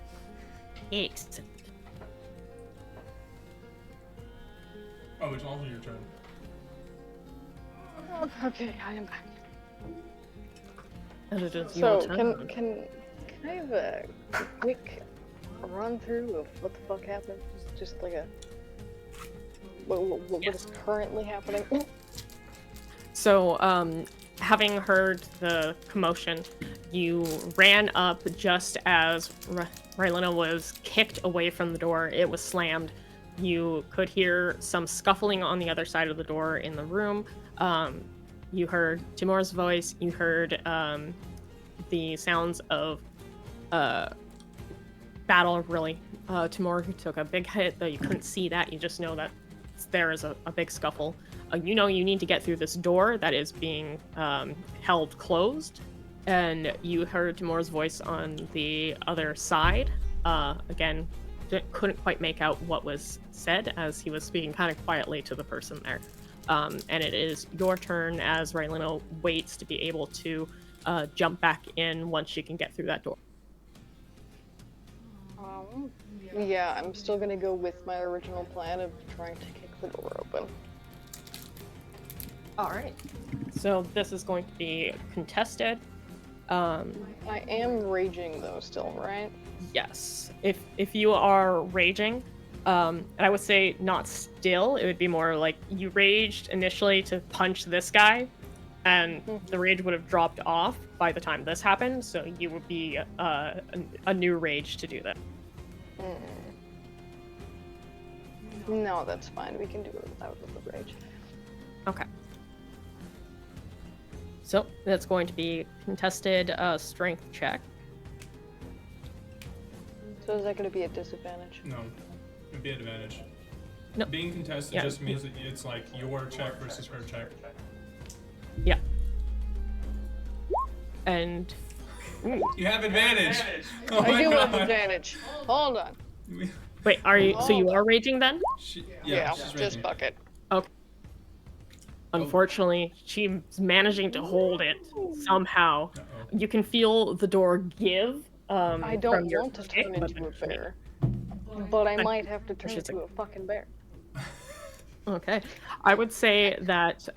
Excellent. Oh, it's also your turn. Okay, I am back. And it is your So, turn. can I have a quick run through of what the fuck happened? Just like a what is currently happening? So, having heard the commotion, you ran up just as Rylena was kicked away from the door. It was slammed. You could hear some scuffling on the other side of the door in the room. You heard Timur's voice. You heard the sounds of battle, really. Timur took a big hit, though you couldn't see that. You just know that there is a big scuffle. You know you need to get through this door that is being held closed. And you heard Timur's voice on the other side. Again, couldn't quite make out what was said as he was speaking kind of quietly to the person there. And it is your turn as Rylena waits to be able to jump back in once she can get through that door. Yeah, I'm still gonna go with my original plan of trying to kick the door open. All right. So this is going to be contested. I am raging though, still, right? Yes. If you are raging, and I would say not still, it would be more like you raged initially to punch this guy, and the rage would have dropped off by the time this happened, so you would be a new rage to do that. No, that's fine. We can do it without the rage. Okay. So that's going to be contested strength check. So is that going to be a disadvantage? No, it'd be an advantage. No. Being contested Yeah. just means that it's like your check versus her check. Yeah. And You have advantage. Oh I my do have God. advantage. Hold on. Wait, are you? So you are raging then? Yeah, she's just raging. fuck it. Unfortunately, she's managing to hold it somehow. Uh-oh. You can feel the door give. I from don't your want to kick, turn but into a eventually- bear, but I I- might have to turn she's into a fucking bear. Okay. I would say that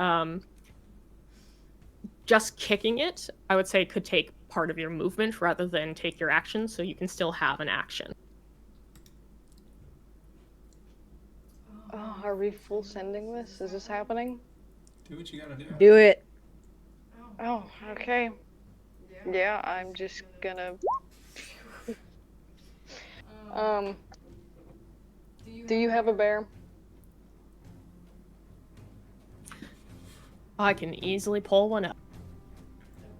just kicking it, I would say could take part of your movement rather than take your action, so you can still have an action. Oh, are we full sending this? Is this happening? Do what you gotta do. Do it. Oh, okay. Yeah, I'm just gonna. Do you have a bear? I can easily pull one up.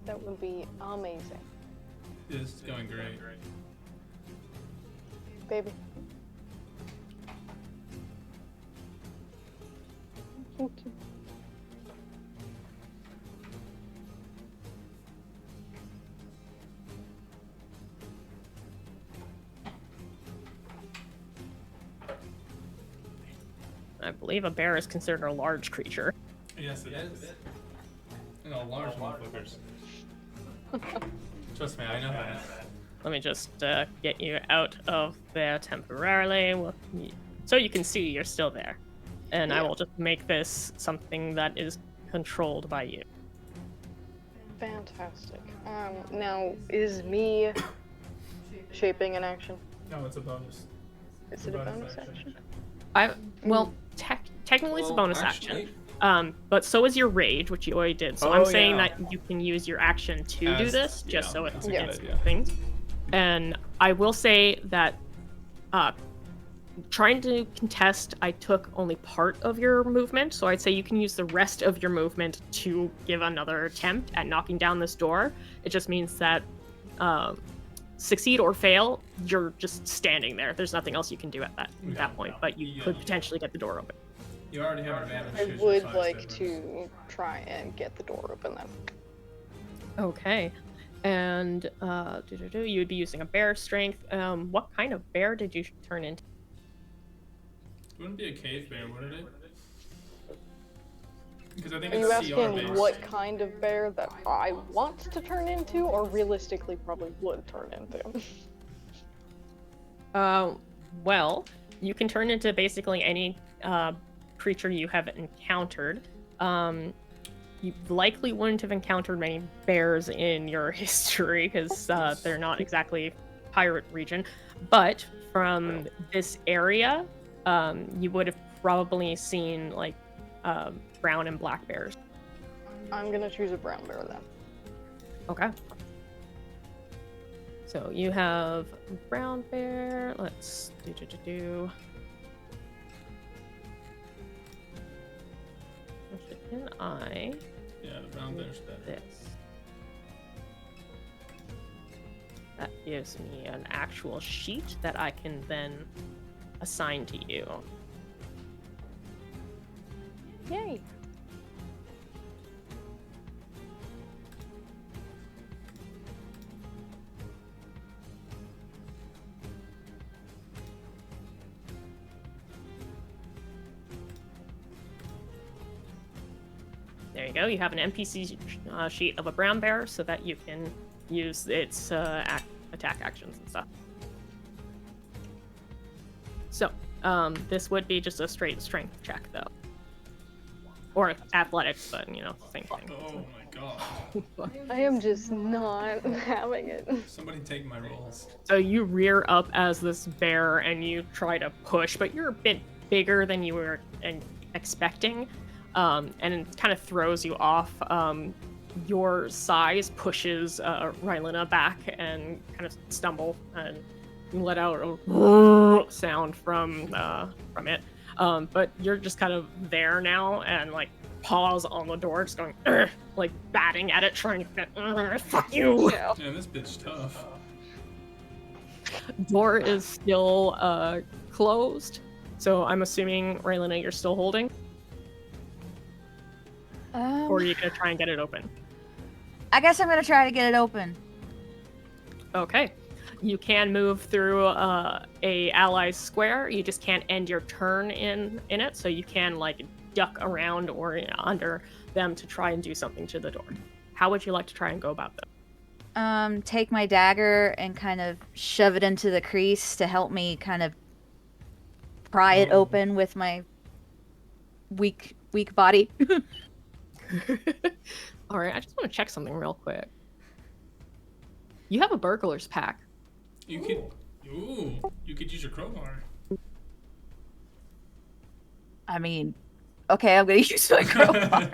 That would be amazing, This is going great. baby. I believe a bear is considered a large creature. Yes, it is. And all large motherfuckers. Trust me, I know that. Let me just get you out of there temporarily. So you can see you're still there. And I will just make this something that is controlled by you. Fantastic. Now, is me shaping an action? No, it's a bonus. Is it a bonus action? Well, technically it's a Well, bonus actually- action. But so is your rage, which you already did. So Oh, I'm saying yeah. that you can use your action to do As- this, just yeah, so that's it's a good against idea. things. And I will say that trying to contest, I took only part of your movement, so I'd say you can use the rest of your movement to give another attempt at knocking down this door. It just means that succeed or fail, you're just standing there. There's nothing else you can do at that point, but you could potentially get the door open. You already have advantage. I because would you're like sidestepping. to try and get the door open then. Okay. And you would be using a bear strength. What kind of bear did you turn into? It wouldn't be a cave bear, would it? Because I think Are you it's asking CR based. what kind of bear that I want to turn into, or realistically probably would turn into? Well, you can turn into basically any creature you have encountered. You likely wouldn't have encountered many bears in your history because they're not exactly pirate region. But from this area, you would have probably seen like brown and black bears. I'm gonna choose a brown bear then. Okay. So you have brown bear. Let's do. Actually, can I Yeah, the brown bear's better. this? That gives me an actual sheet that I can then assign to you. Yay! There you go. You have an NPC sheet of a brown bear so that you can use its attack actions and stuff. So, this would be just a straight strength check, though. Or athletics, but, you know, same thing. Oh my god. I am just not having it. Somebody take my rolls. So you rear up as this bear and you try to push, but you're a bit bigger than you were expecting. And it kind of throws you off. Your size pushes Rylena back and kind of stumble and let out a sound from it. But you're just kind of there now and like paws on the door, just going like batting at it, trying to get fuck you. Yeah. Damn, this bitch tough. Door is still closed, so I'm assuming Rylena, you're still holding, or are you gonna try and get it open? I guess I'm gonna try to get it open. Okay. You can move through a ally's square. You just can't end your turn in it, so you can like duck around or under them to try and do something to the door. How would you like to try and go about that? Take my dagger and kind of shove it into the crease to help me kind of pry it open with my weak body. All right, I just want to check something real quick. You have a burglar's pack. You could use your crowbar. I mean, okay, I'm gonna use my crowbar.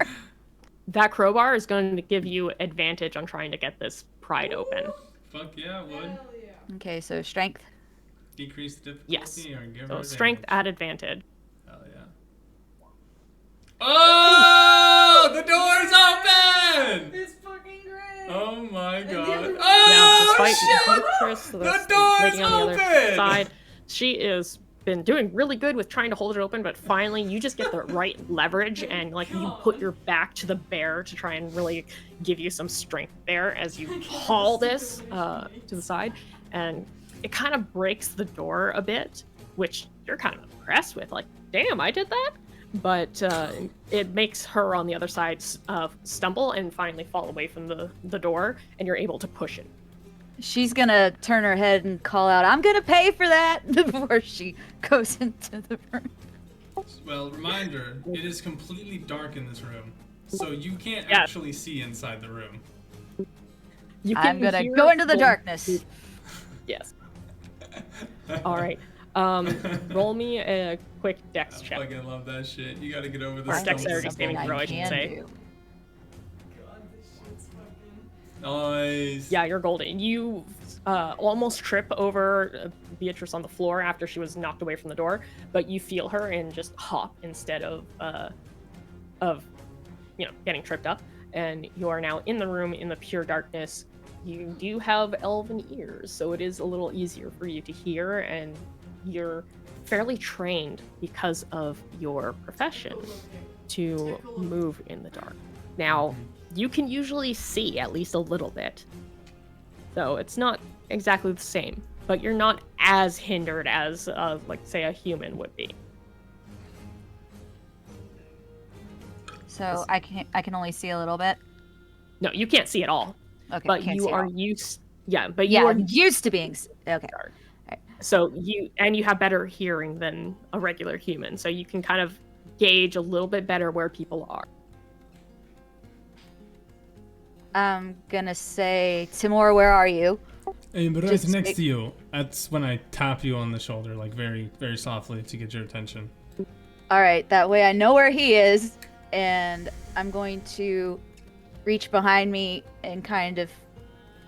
That crowbar is going to give you advantage on trying to get this pried open. Fuck yeah, it would. Hell yeah. Okay, so strength. Decrease the difficulty Yes. or give So her strength advantage. at advantage. Hell yeah. Oh! The door's open! It's fucking great. Oh my the god. other- Yeah, Oh despite shit! Chris, The that's door's lady on the open! other side, she has been doing really good with trying to hold it open, but finally you just get the right leverage and like you put your back to the bear to try and really give you some strength there as you haul this to the side, and it kind of breaks the door a bit, which you're kind of impressed with. Like, damn, I did that. But it makes her on the other side stumble and finally fall away from the door, and you're able to push it. She's gonna turn her head and call out, "I'm gonna pay for that!" before she goes into the room. Well, reminder, it is completely dark in this room. So you can't Yeah. actually see inside the room. You I'm gonna hear go into the full- darkness. Yes. All right. Roll me a quick dex I check. fucking love that shit. You gotta get over Or this. dexterity Something saving throw, I should can say. do. God, this shit's fucking. Nice. Yeah, you're golden. You almost trip over Beatrice on the floor after she was knocked away from the door, but you feel her and just hop instead of getting tripped up. And you are now in the room in the pure darkness. You do have elven ears, so it is a little easier for you to hear, and you're fairly trained because of your profession to move in the dark. Now, you can usually see at least a little bit, so it's not exactly the same, but you're not as hindered as, like, say, a human would be. So I can only see a little bit. No, you can't see at all, Okay, but can't you see at are all. used. Yeah, but you Yeah, are I'm used to being. Okay. so you have better hearing than a regular human, so you can kind of gauge a little bit better where people are. I'm gonna say, Timur, where are you? I'm right Just next make- to you. That's when I tap you on the shoulder, like very, very softly to get your attention. All right, that way I know where he is, and I'm going to reach behind me and kind of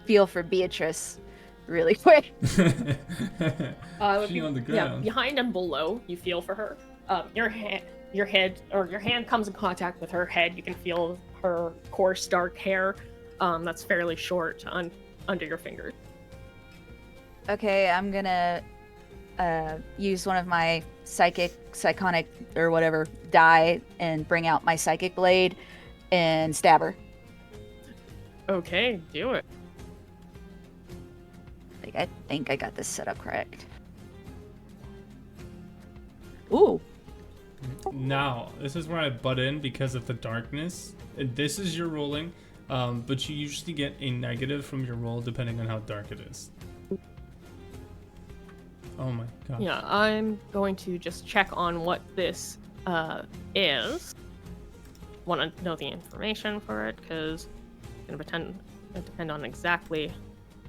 feel for Beatrice really quick. She on the Yeah, ground. behind and below, you feel for her. Your hand comes in contact with her head. You can feel her coarse, dark hair. That's fairly short under your fingers. Okay, I'm gonna use one of my psychonic, or whatever, die and bring out my psychic blade and stab her. Okay, do it. Like, I think I got this set up correct. Ooh. Now, this is where I butt in because of the darkness. This is your rolling, but you usually get a negative from your roll depending on how dark it is. Oh my god. Yeah, I'm going to just check on what this is. Want to know the information for it because it's going to depend on exactly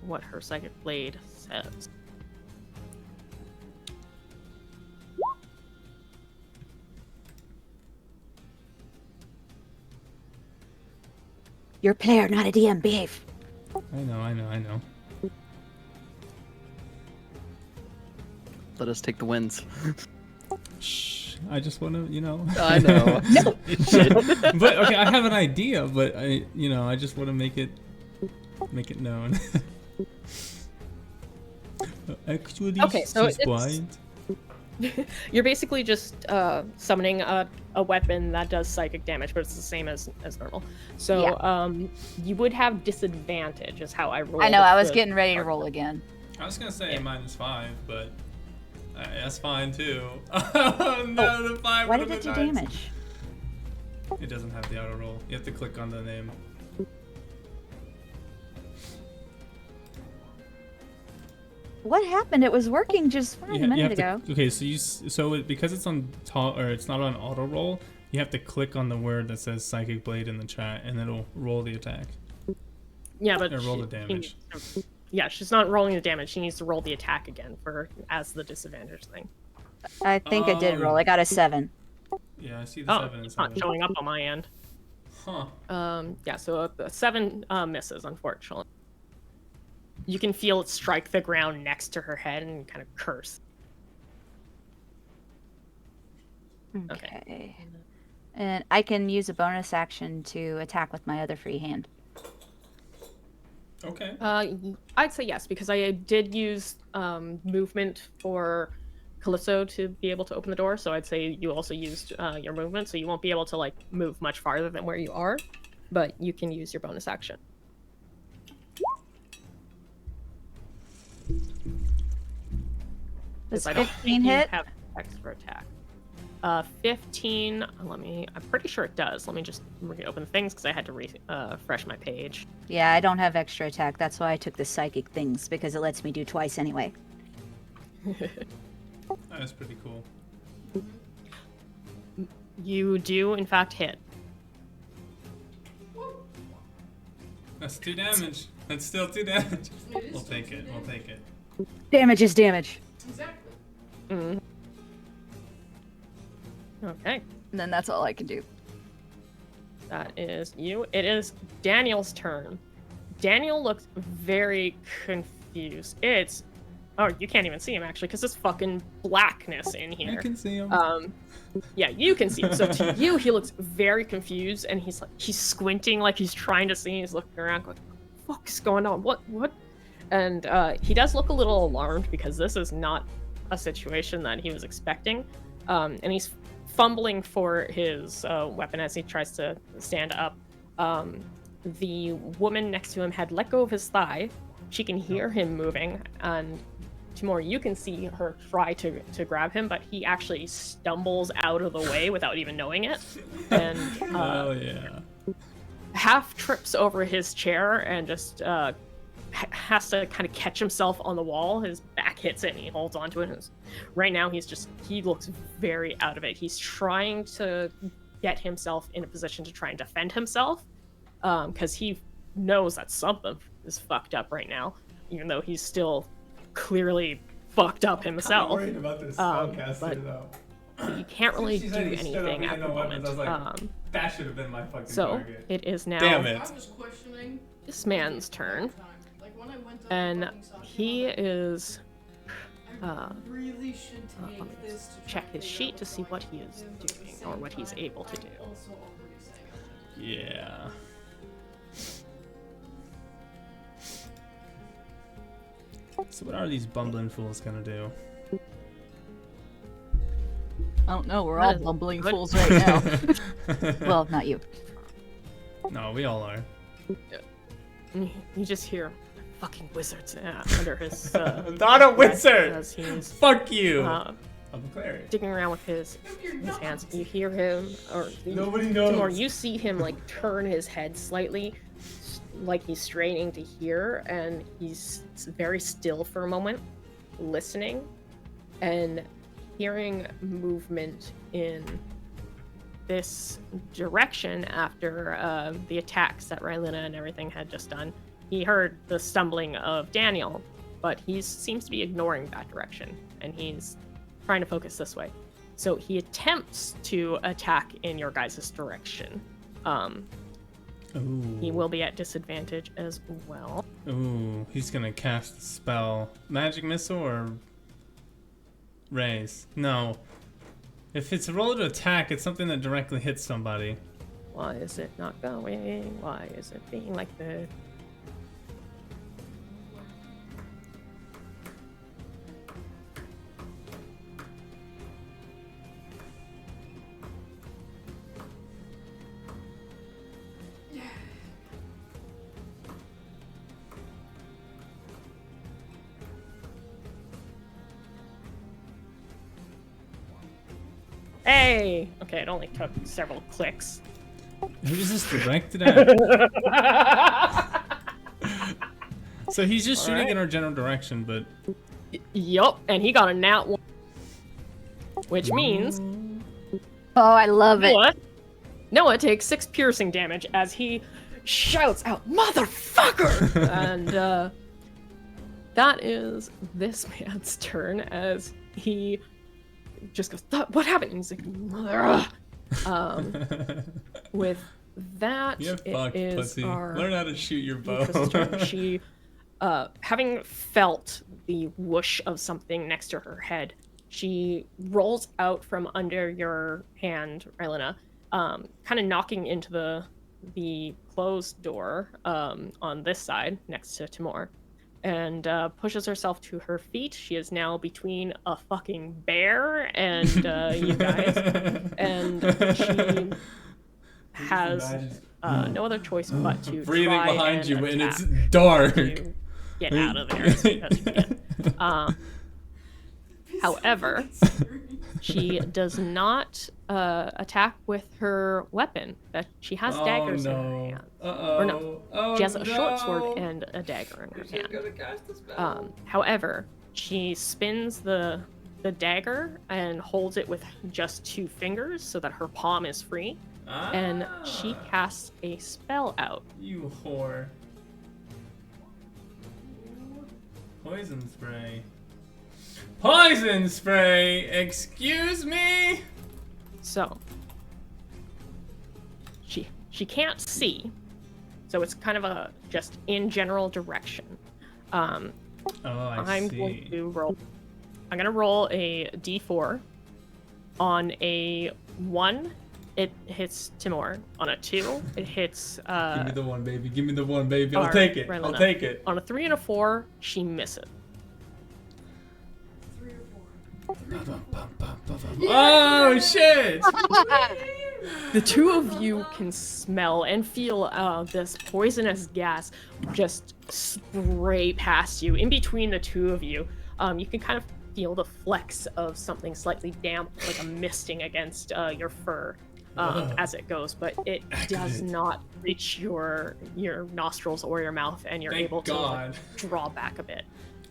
what her psychic blade says. You're a player, not a DM. Behave. I know. Let us take the wins. Shh. I just want to, I know. No. But okay, I have an idea, but I just want to make it known. Actually, Okay, so she's it's- blind. You're basically just summoning a weapon that does psychic damage, but it's the same as normal. So you would have disadvantage, is how I rolled. I know, I was the- getting ready to roll again. I was gonna say -5, but that's fine too. No, the 5. Why would've did it do been nice. damage? It doesn't have the auto roll. You have to click on the name. What happened? It was working just fine a minute ago. Okay, so because it's on it's not on auto roll, you have to click on the word that says Psychic Blade in the chat, and it'll roll the attack. Yeah, but Or roll she- the damage. Yeah, she's not rolling the damage. She needs to roll the attack again as the disadvantage thing. I think I did roll. I got a 7. Yeah, I see the Oh, 7 and it's not 7. showing up on my end. Huh. Yeah, so a 7 misses, unfortunately. You can feel it strike the ground next to her head and kind of curse. Okay. And I can use a bonus action to attack with my other free hand. Okay. I'd say yes, because I did use movement for Calypso to be able to open the door, so I'd say you also used your movement, so you won't be able to like move much farther than where you are, but you can use your bonus action. Does I don't 15 think you hit? have extra attack. 15. I'm pretty sure it does. Let me just open things because I had to refresh my page. Yeah, I don't have extra attack. That's why I took the psychic things, because it lets me do twice anyway. That's pretty cool. You do, in fact, hit. That's 2 damage. That's still 2 damage. We'll take it. We'll take it. Damage is damage. Exactly. Mm. Okay, And then that's all I can do. that is you. It is Daniel's turn. Daniel looks very confused. Oh, you can't even see him actually, because there's fucking blackness in here. I can see him. Yeah, you can see him. So to you, he looks very confused, and he's squinting, like he's trying to see. He's looking around, going, "What the fuck is going on? What?" And he does look a little alarmed because this is not a situation that he was expecting. And he's fumbling for his weapon as he tries to stand up. The woman next to him had let go of his thigh. She can hear him moving, and Timur, you can see her try to grab him, but he actually stumbles out of the way without even knowing it, and Oh yeah. half trips over his chair and just has to kind of catch himself on the wall. His back hits it and he holds onto it. And right now he looks very out of it. He's trying to get himself in a position to try and defend himself, because he knows that something is fucked up right now, even though he's still clearly fucked up himself. I'm worried about this but spellcaster though. you can't really She do said he stood up, anything he at had the no weapons. moment. I was like, that should have been my fucking So target. it is now Damn it. I was questioning. this man's turn, Like when I went to and fucking Sasha, he is I really should let take me this to check try his to sheet figure to out see what he I is can do, but at doing the or same what he's time, able to I'm do. also already saying it. Yeah. So what are these bumbling fools gonna do? I don't know. We're That all is bumbling good. fools right now. Well, not you. No, we all are. And you just hear fucking wizards under his Not a breath wizard! as he's Fuck you! uh, I'm a cleric. digging around with his hands. You hear him, or Nobody knows. Timur, you see him like turn his head slightly, like he's straining to hear, and he's very still for a moment, listening, and hearing movement in this direction after the attacks that Rylena and everything had just done. He heard the stumbling of Daniel, but he seems to be ignoring that direction, and he's trying to focus this way. So he attempts to attack in your guys' direction. He will be at disadvantage as well. Ooh, he's gonna cast a spell. Magic missile or raise? No. If it's a roll to attack, it's something that directly hits somebody. Why is it not going? Why is it being like this? Hey! Okay, it only took several clicks. Who is this directed at? So he's just shooting Alright. in our general direction, but Yup, and he got a nat 1. Which means Oh, I love it. Noah takes 6 piercing damage as he shouts out, "Motherfucker!" And that is this man's turn as he just goes, "What happened?" And he's like, with that, you're it fucked, is pussy. our Learn how to shoot your bow. Tristan's turn. She, having felt the whoosh of something next to her head, she rolls out from under your hand, Rylena, kind of knocking into the closed door on this side next to Timur, and pushes herself to her feet. She is now between a fucking bear and you guys, and she has no other choice but to breathing try behind and you, and it's attack dark. to get out of there as best you can. However, she does not attack with her weapon. That she has daggers in her hand. Or no, she has a short sword and a dagger in her hand. However, she spins the dagger and holds it with just 2 fingers so that her palm is free, and she casts a spell out. You whore. Poison spray. Poison spray! Excuse me? So she can't see, so it's kind of a just in general direction. Oh, I see. Going to roll. I'm gonna roll a d4. On a 1, it hits Timur. On a 2, it hits. Give me the one, baby. Give me the one, baby. I'll our take it. Rylena. I'll take it. On a 3 and a 4, she misses. 3 or 4. Oh, shit! The 2 of you can smell and feel this poisonous gas just spray past you. In between the 2 of you, you can kind of feel the flecks of something slightly damp, like a misting against your fur as it goes, but it does not reach your nostrils or your mouth, and you're Thank able to God. draw back a bit.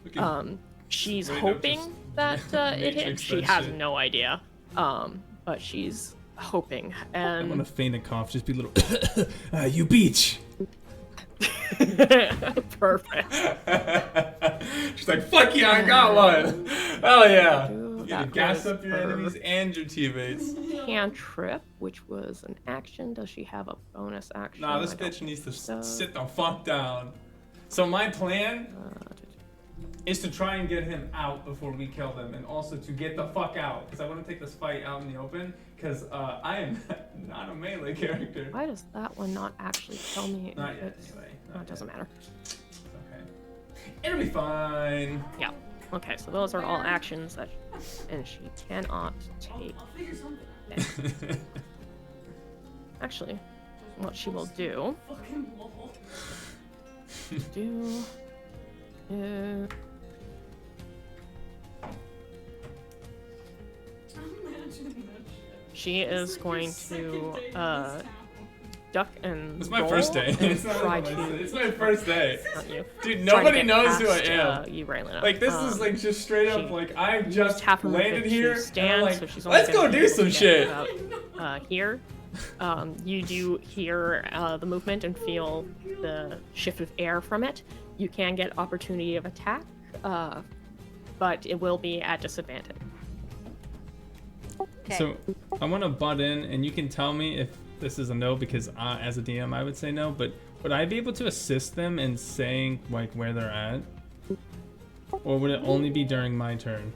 We can She's straight up just just that it hit. Matrix She that has shit. no idea, but she's hoping. I want to And feign a cough. Just be a little. You beach! perfect. She's like, fuck yeah, I got one! Hell yeah! Ooh, You that gotta gas was up your her enemies and your teammates. Cantrip, which was an action. Does she have a bonus action? Nah, this I don't bitch needs to so. sit the fuck down. So my plan Uh, is to try and get him out before we kill them, and also to get the fuck out, because I want to take this fight out in the open, because I am not a melee character. why does that one not actually tell me? Not if yet, it's- anyway. Oh, Not it doesn't yet. matter. Okay. It'll be fine. Yeah. Okay, so those are all actions that, and she cannot take. I'll figure something out. Actually, what she will do. Fucking lol. do I'm imagining that shit. she is It's like going your second to day in this town. duck and It's my roll first day. and It's not try even my, to it's my first day. not you. Dude, try to nobody get knows who I past, am. you right now. Like, this is like just straight up, she like, I just half her landed movement here, to and stand, I'm like, so she's only let's gonna go be do able to some get shit. about, here. You do hear the movement and feel the shift of air from it. You can get opportunity of attack, but it will be at disadvantage. So I want to butt in, and you can tell me if this is a no, because as a DM I would say no, but would I be able to assist them in saying like where they're at, or would it only be during my turn?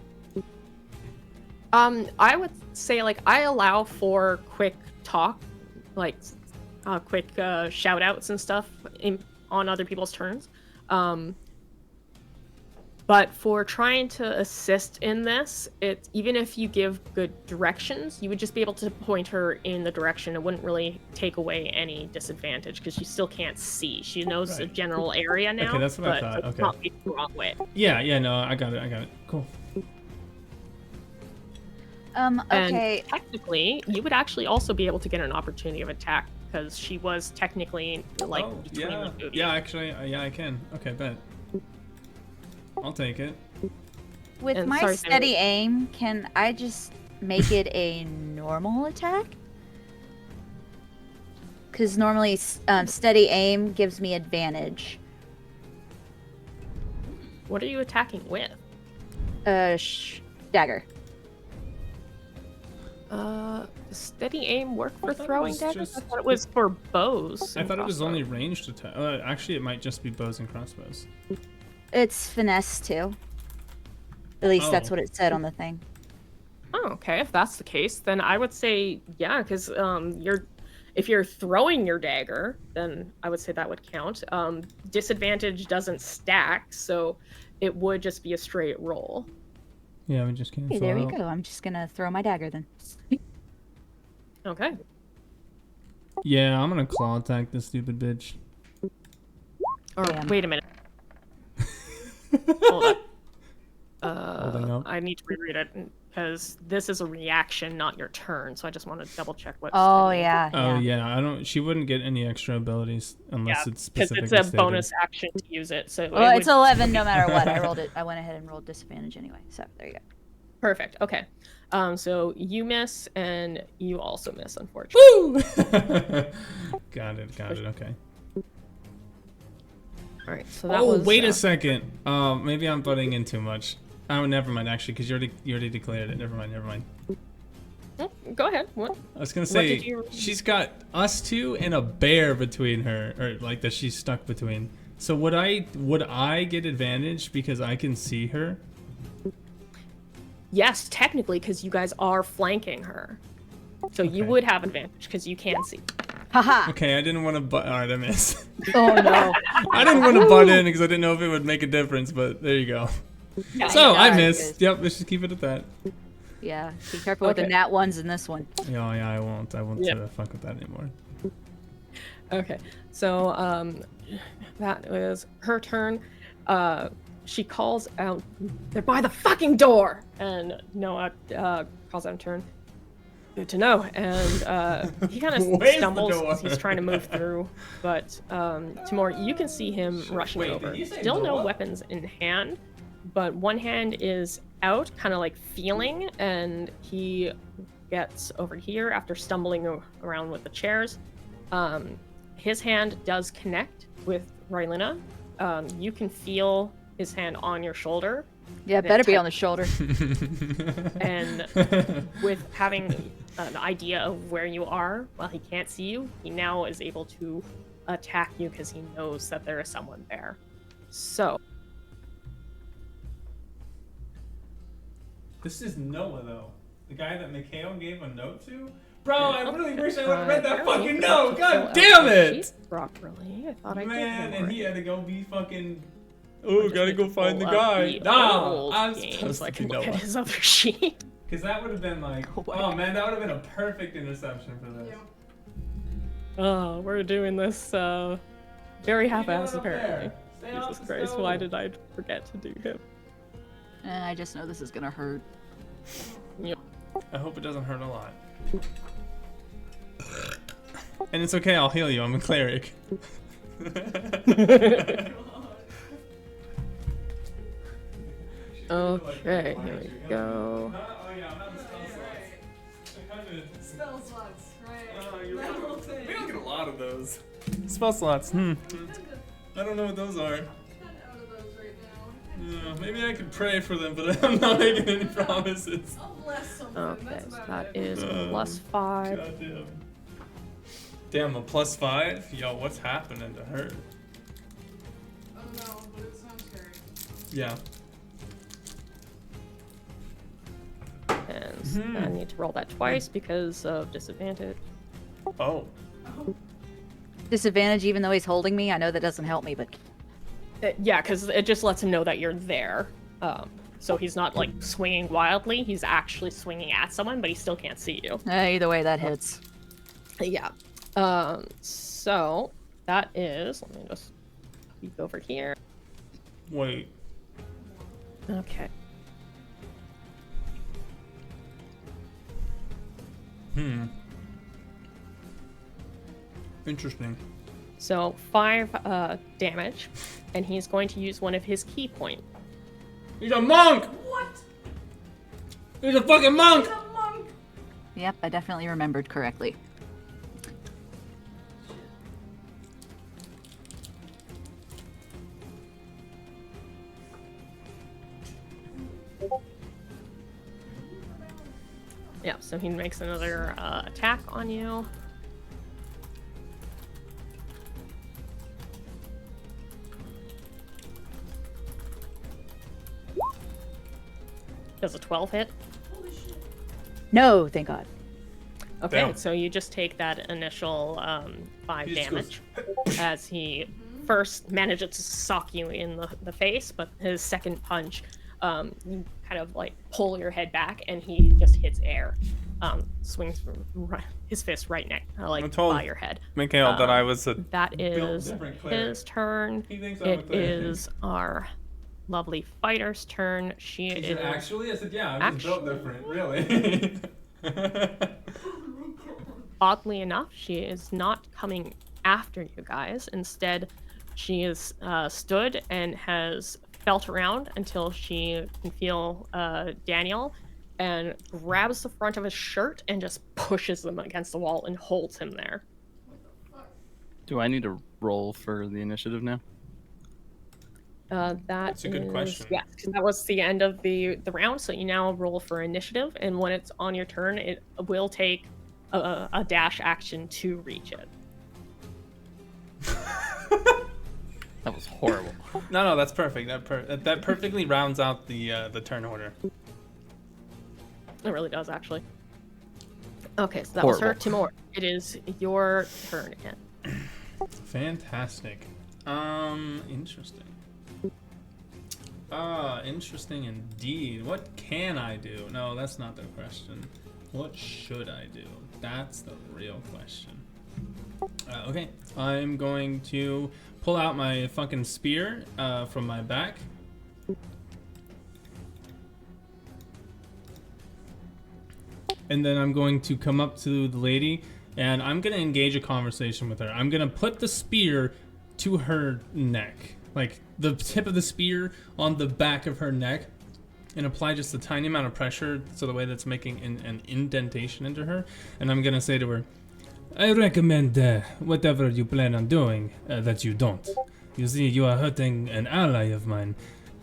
I would say like I allow for quick talk, like quick shout outs and stuff on other people's turns. But for trying to assist in this, it's even if you give good directions, you would just be able to point her in the direction. It wouldn't really take away any disadvantage because she still can't see. She knows the Right. general area now. Okay, that's what I but thought. it's Okay. not the wrong way. Yeah, no, I got it. Cool. Okay. And technically, you would actually also be able to get an opportunity of attack because she was technically like Oh, between yeah. the two of you. Yeah, actually, yeah, I can. Okay, bet. I'll take it. With And my sorry, Sam. steady aim, can I just make it a normal attack? Because normally steady aim gives me advantage. What are you attacking with? Dagger. Steady aim work for thought it throwing was daggers? I just- thought it was for bows. I and thought it was only crossbows. ranged attack. Actually, it might just be bows and crossbows. It's finesse too. At least that's Oh. what it said on the thing. Oh, okay. If that's the case, then I would say yeah, because if you're throwing your dagger, then I would say that would count. Disadvantage doesn't stack, so it would just be a straight roll. Yeah, we just cancel Hey, there you out. go. I'm just gonna throw my dagger then. Okay. Yeah, I'm gonna claw attack this stupid bitch. Or Damn. wait a minute. Hold up. Holding up. I need to reread it because this is a reaction, not your turn. So I just want to double check what. Oh steady- yeah. Oh yeah. yeah, I don't. She wouldn't get any extra abilities unless Yeah, it's because specifically it's a stated. bonus action to use it. So Well, it it's would- 11 no matter what. I rolled it. I went ahead and rolled disadvantage anyway. So there you go. Perfect. Okay. So you miss and you also miss, unfortunately. Woo! Got it. Okay. All right. So that Oh, was. wait a second. Maybe I'm butting in too much. Oh, never mind. Actually, because you already declared it. Never mind. Go ahead. What? I was gonna What say did you- she's got us two and a bear between her, or like that she's stuck between. So would I get advantage because I can see her? Yes, technically, because you guys are flanking her. So you Okay. would have advantage because you can see. Haha. Okay, I didn't want to butt. Alright, I missed. Oh no. I didn't want to butt in because I didn't know if it would make a difference, but there you go. Yeah, So I yeah, missed. Yep, let's just keep it at that. Yeah. Be careful with the Okay. nat ones in this one. Yeah, I won't. I won't Yep. fuck with that anymore. Okay, so that was her turn. She calls out, "They're by the fucking door!" And Noah calls out in turn, "Good to know." And he kind of Where's the stumbles door? as he's trying to move through. But Timur, you can see him rushing Wait, over. did you say Still no Noah? weapons in hand, but one hand is out, kind of like feeling, and he gets over here after stumbling around with the chairs. His hand does connect with Rylina. You can feel his hand on your shoulder, Yeah, That better be type- on the shoulder. and with having an idea of where you are while he can't see you, he now is able to attack you because he knows that there is someone there. So, This is Noah though, the guy that Mikhail gave a note to. Bro, I really wish I would have read that apparently fucking he note. didn't God fill damn out the it! sheet properly. I thought I Man, did. and he had to go be fucking. I Oh, just gotta need go to find the pull up guy. the Nah, old I'm game supposed so I to can be look at Noah. his other sheet. Because that would have been like, oh man, that would have been a perfect interception for this. Oh, we're doing this very half-assed up there. apparently. Stay off Jesus the Christ, stove. why did I forget to do him? And I just know this is gonna hurt. I hope it doesn't hurt a lot. And it's okay, I'll heal you. I'm a cleric. Okay, here we go. Spell slots, right? We That whole thing. don't get a lot of those. Spell slots. I don't know what those are. Kind of out of those right now. Yeah, maybe I could pray for them, but I'm not making any promises. I'll bless something. Okay, That's so about that it. is plus 5. Goddamn. Damn, a +5? Yo, what's happening to her? I don't know, but it sounds scary. Yeah. And I need to roll that twice because of disadvantage. Oh. Disadvantage even though he's holding me. I know that doesn't help me, but Yeah, because it just lets him know that you're there. So he's not like swinging wildly. He's actually swinging at someone, but he still can't see you. either way that hits. Yeah. So that is. Let me just peek over here. Wait. Okay. Interesting. So 5 damage, and he's going to use one of his key points. He's a monk! What? He's a fucking monk! He's a monk. Yep, I definitely remembered correctly. Yeah, so he makes another attack on you. Does a 12 hit? No, thank God. Okay, Damn. so you just take that initial 5 He just damage as he first manages to sock you in the face, but his second punch, you kind of like pull your head back and he just hits air. Swings his fist right next, I told by your head. Mikhail that I was a. That is different cleric. his turn. He thinks I'm a It cleric. is our lovely fighter's turn. She He is said, actually? I said, yeah, I'm just built different, really. oddly enough, she is not coming after you guys. Instead, she is stood and has felt around until she can feel Daniel and grabs the front of his shirt and just pushes him against the wall and holds him there. Do I need to roll for the initiative now? That's a good question. Yes, because that was the end of the round. So you now roll for initiative, and when it's on your turn, it will take a dash action to reach it. That was horrible. No, that's perfect. That perfectly rounds out the turn order. It really does, actually. Okay, so that was her. Horrible. Timur, it is your turn again. Fantastic. Interesting. Interesting indeed. What can I do? No, that's not the question. What should I do? That's the real question. Okay, I'm going to pull out my fucking spear from my back. And then I'm going to come up to the lady and I'm going to engage a conversation with her. I'm going to put the spear to her neck, like the tip of the spear on the back of her neck, and apply just a tiny amount of pressure so the way that's making an indentation into her. And I'm going to say to her, I recommend whatever you plan on doing, that you don't. You see, you are hurting an ally of mine,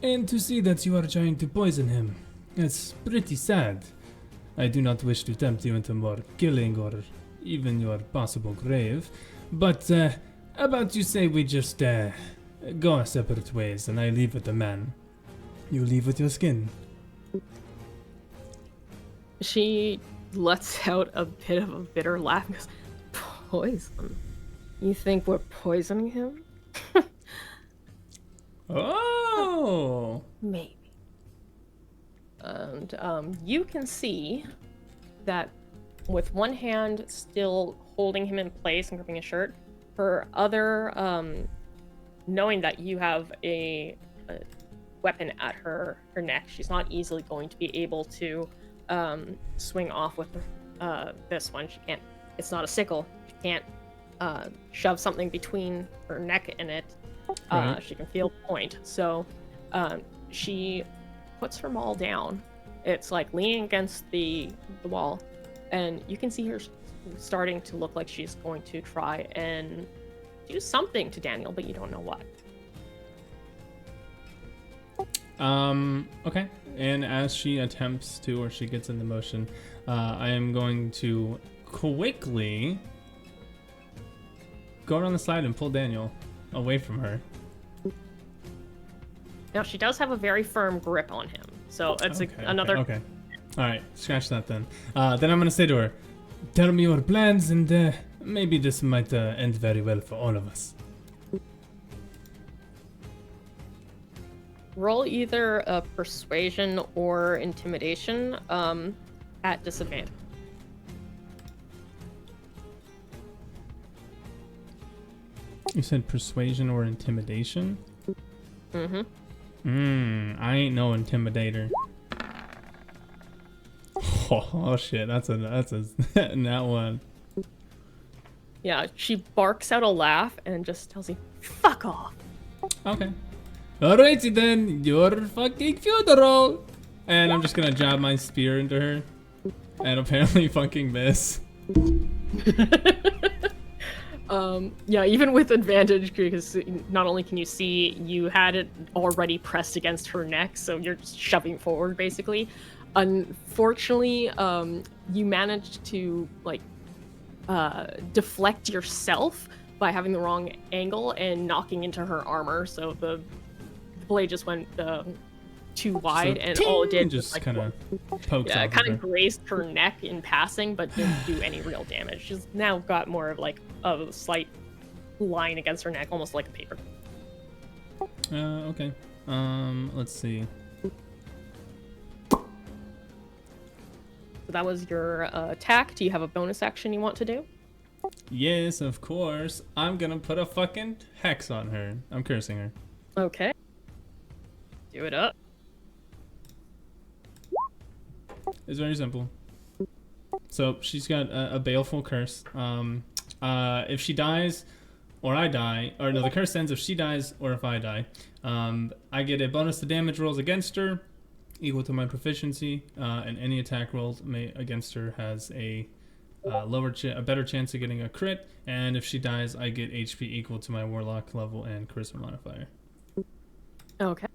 and to see that you are trying to poison him, it's pretty sad. I do not wish to tempt you into more killing or even your possible grave, but about you say we just go our separate ways and I leave with the man. You leave with your skin. She lets out a bit of a bitter laugh and goes, poison? You think we're poisoning him? Oh! Maybe. And you can see that with one hand still holding him in place and gripping his shirt, her other, knowing that you have a weapon at her neck, she's not easily going to be able to swing off with this one. She can't. It's not a sickle. She can't shove something between her neck and it. Right. She can feel the point. So she puts her maul down. It's like leaning against the wall, and you can see her starting to look like she's going to try and do something to Daniel, but you don't know what. Okay. And as she attempts to, or she gets into motion, I am going to quickly go around the side and pull Daniel away from her. Now she does have a very firm grip on him, so it's another. Okay. All right. Scratch that then. Then I'm gonna say to her, "Tell me your plans, and maybe this might end very well for all of us." Roll either a persuasion or intimidation at disadvantage. You said persuasion or intimidation? Mm-hmm. I ain't no intimidator. Oh shit, that's a that one. Yeah, she barks out a laugh and just tells you, "Fuck off." Okay. Alrighty then, your fucking funeral. And I'm just gonna jab my spear into her, and apparently fucking miss. Yeah, even with advantage, because not only can you see, you had it already pressed against her neck, so you're just shoving forward basically. Unfortunately, you managed to like deflect yourself by having the wrong angle and knocking into her armor, so the blade just went too wide, So, and all it did just was like, kind of pokes yeah, off it kind of of her. grazed her neck in passing, but didn't do any real damage. She's now got more of like a slight line against her neck, almost like a paper. Okay. Let's see. So that was your attack. Do you have a bonus action you want to do? Yes, of course. I'm gonna put a fucking hex on her. I'm cursing her. Okay. Do it up. It's very simple. So she's got a baleful curse. If she dies, or I die, or no, the curse ends if she dies or if I die. I get a bonus to damage rolls against her, equal to my proficiency, and any attack rolled against her has a better chance of getting a crit. And if she dies, I get HP equal to my warlock level and charisma modifier. Okay.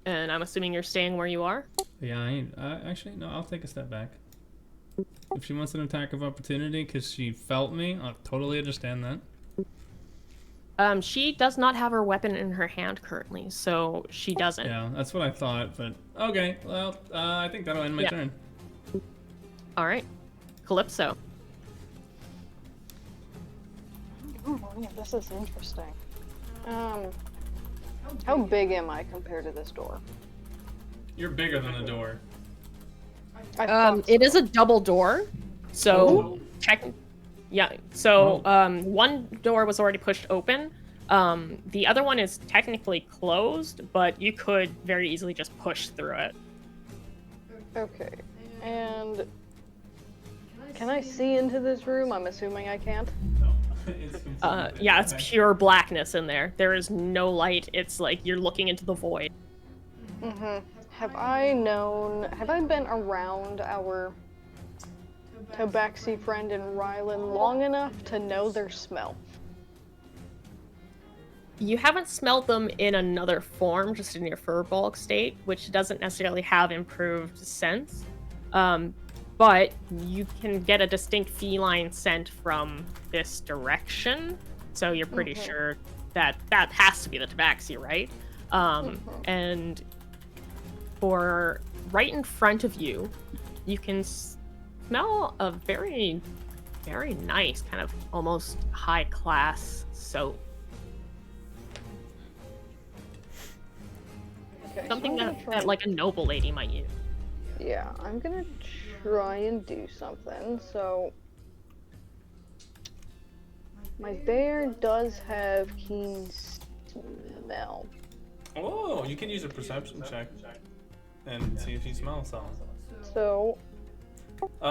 And I'm assuming you're staying where you are? Yeah, I ain't. Actually, no, I'll take a step back. If she wants an attack of opportunity because she felt me, I totally understand that. She does not have her weapon in her hand currently, so she doesn't. Yeah, that's what I thought, but okay. Well, I think that'll end my Yeah. turn. All right. Calypso. Oh, yeah, this is interesting. How big am I compared to this door? You're bigger than the door. I thought It so. is a double door, so one door was already pushed open. The other one is technically closed, but you could very easily just push through it. Okay. And can I see into this room? I'm assuming I can't. No. Yeah, it's pure blackness in there. There is no light. It's like you're looking into the void. Mm-hmm. Have I been around our Tabaxi friend in Ryland long enough to know their smell? You haven't smelled them in another form, just in your furball state, which doesn't necessarily have improved sense. But you can get a distinct feline scent from this direction, so you're pretty sure that has to be the Tabaxi, right? And for right in front of you, you can smell a very, very nice, kind of almost high-class soap. Okay, Something so I'm gonna that like a noble lady might use. Yeah, I'm gonna try and do something. So, my bear does have keen smell. Oh, you can use a perception check and see if you smell something. So,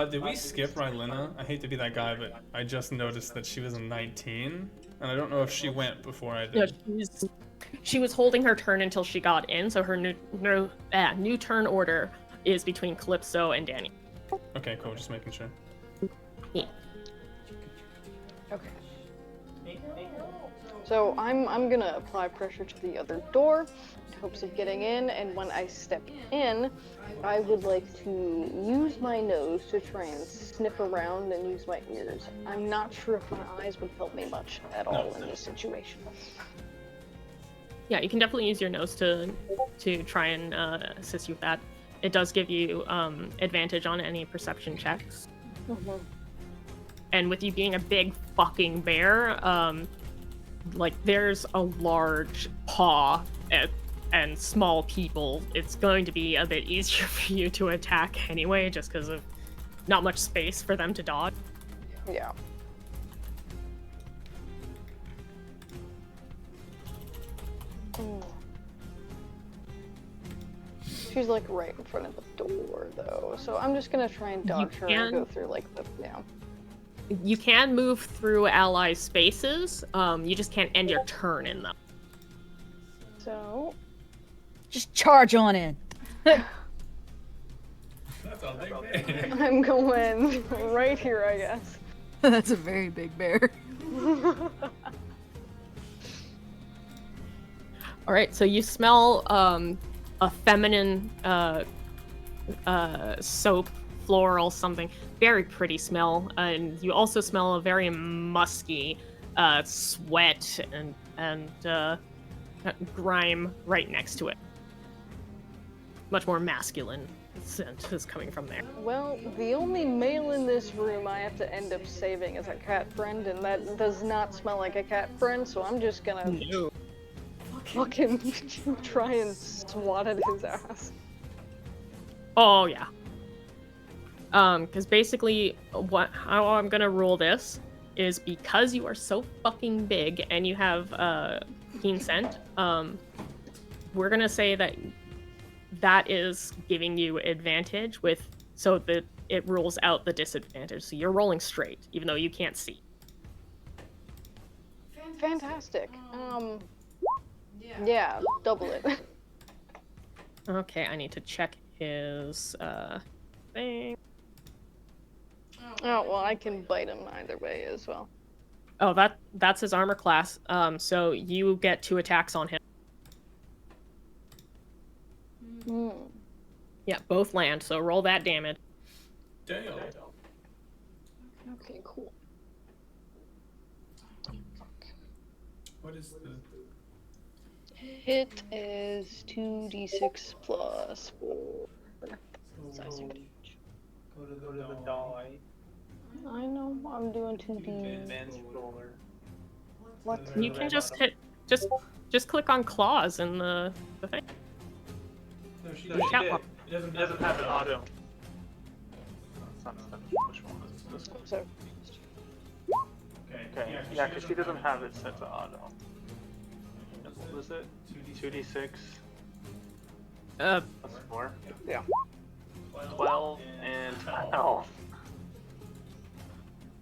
Did we skip Rylena? I hate to be that guy, but I just noticed that she was a 19, and I don't know if she went before I Yeah, did. she was holding her turn until she got in, so her new turn order is between Calypso and Danny. Okay, cool. Just making sure. Yeah. okay. So I'm gonna apply pressure to the other door in hopes of getting in, and when I step in, I would like to use my nose to try and sniff around and use my ears. I'm not sure if my eyes would help me much at all in this situation. Yeah, you can definitely use your nose to try and assist you with that. It does give you advantage on any perception checks. And with you being a big fucking bear, like there's a large paw and small people, it's going to be a bit easier for you to attack anyway, just because of not much space for them to dodge. Yeah. She's like right in front of the door though, so I'm just gonna try and dodge her and go through like the You can move through ally spaces. You just can't end your turn in them. So Just charge on in. That's all big bear. I'm going right here, I guess. That's a very big bear. All right, so you smell a feminine soap, floral something, very pretty smell, and you also smell a very musky sweat and grime right next to it. Much more masculine scent is coming from there. Well, the only male in this room I have to end up saving is a cat friend, and that does not smell like a cat friend, so I'm just gonna fucking try and swat at his ass. Oh yeah. Because basically, how I'm gonna rule this is because you are so fucking big and you have keen scent. We're gonna say that is giving you advantage so that it rules out the disadvantage. So you're rolling straight, even though you can't see. Fantastic. Yeah, double it. Okay, I need to check his thing. Oh, well, I can bite him either way as well. Oh, that's his armor class. So you get 2 attacks on him. Yeah, both land. So roll that damage. Damn. Okay, cool. What is the... Hit is 2d6 plus 4. Go to the die. I know, I'm doing 2d. Advanced roller. What? You can just hit. Just click on claws in the thing. No, she The did. catwalk. It doesn't have an auto. It's not which one is this one? So, Okay, yeah, because she doesn't have it set to auto. What was it? 2d6 plus 4? yeah. 12 and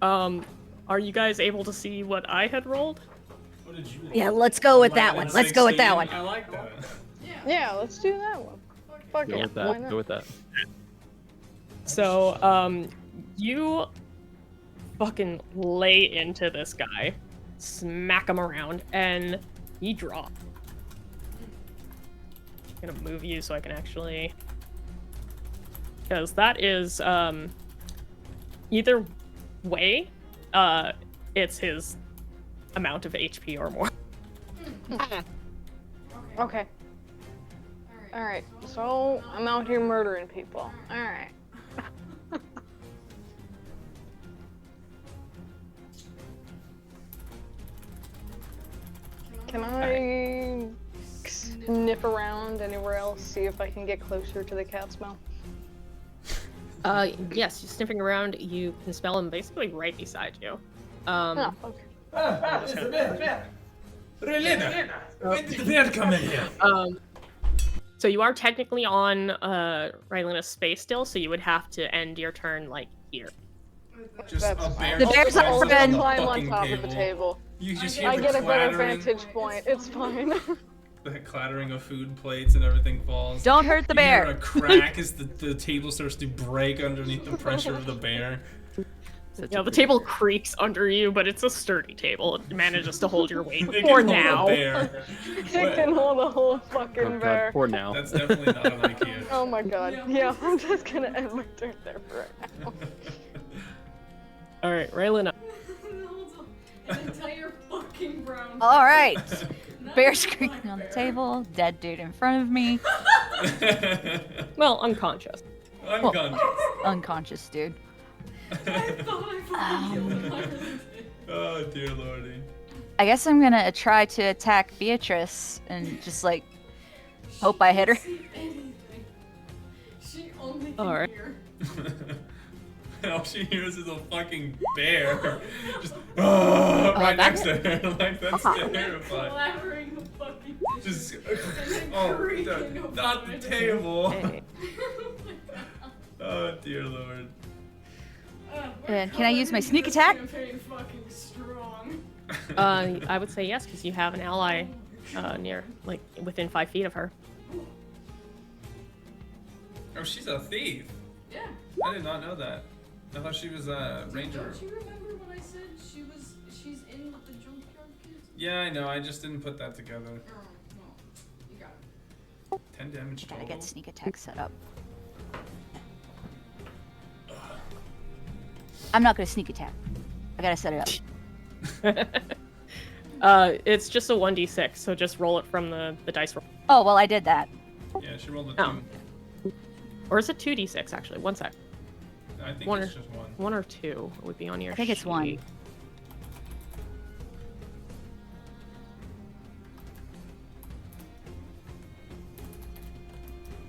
12. Are you guys able to see what I had rolled? What did you Yeah, let's go with that one. Let's go with that one. I like that. Yeah, let's do that one. Fuck Go it, with why that. not? Go with that. So, you fucking lay into this guy, smack him around, and he drops. I'm gonna move you so I can actually, because that is either way, it's his amount of HP or more. Okay. Alright, so I'm out here murdering people. Alright. Can I sniff around anywhere else, see if I can get closer to the cat smell? Yes, you're sniffing around. You can smell him basically right beside you. Oh, okay. It's the bear. Relena, when did the bear come in here? So you are technically on Rylena's space still, so you would have to end your turn like here. Just That's a bear. The bear's just our falls friend. on Climb on fucking top of the table. You just hear I the get a better clattering, vantage point. It's fine. the clattering of food plates and everything falls. Don't hurt the You hear bear. a crack as the table starts to break underneath the pressure of the bear. Yeah, the table creaks under you, but it's a sturdy table. It manages to hold your weight They for can hold a now. bear. It can hold a whole fucking Oh, bear. God, for now. That's definitely not an IKEA. Oh my god. Yeah, I'm just gonna end my turn there for right now. All right, Rylena. An entire fucking brown. All right. Bear's creaking on the table. Dead dude in front of me. Well, unconscious. Unconscious. Unconscious dude. I thought I fucking killed him. I really did. Oh dear lordy. I guess I'm gonna try to attack Beatrice and just like hope I hit her. See anything. She only can Alright. hear. All she hears is a fucking bear. Just right that- next to her. Like that's terrifying. Clattering the fucking Just Just not the table. Hey. Oh dear lord. And can I use my sneak attack? Fucking strong. I would say yes, because you have an ally near, like, within 5 feet of her. Oh, she's a thief. Yeah. I did not know that. I thought she was a ranger. Don't you remember when I said she's in with the junkyard kids? Yeah, I know. I just didn't put that together. Oh, well, you got it. 10 damage Gotta total. get sneak attack set up. I'm not gonna sneak attack. I gotta set it up. It's just a 1d6, so just roll it from the dice roll. Oh, well, I did that. Yeah, she rolled a 2. Oh. Or is it 2d6 actually? One sec. I think One it's or- just 1. 1 or 2 would be on your I think it's 1. sheet.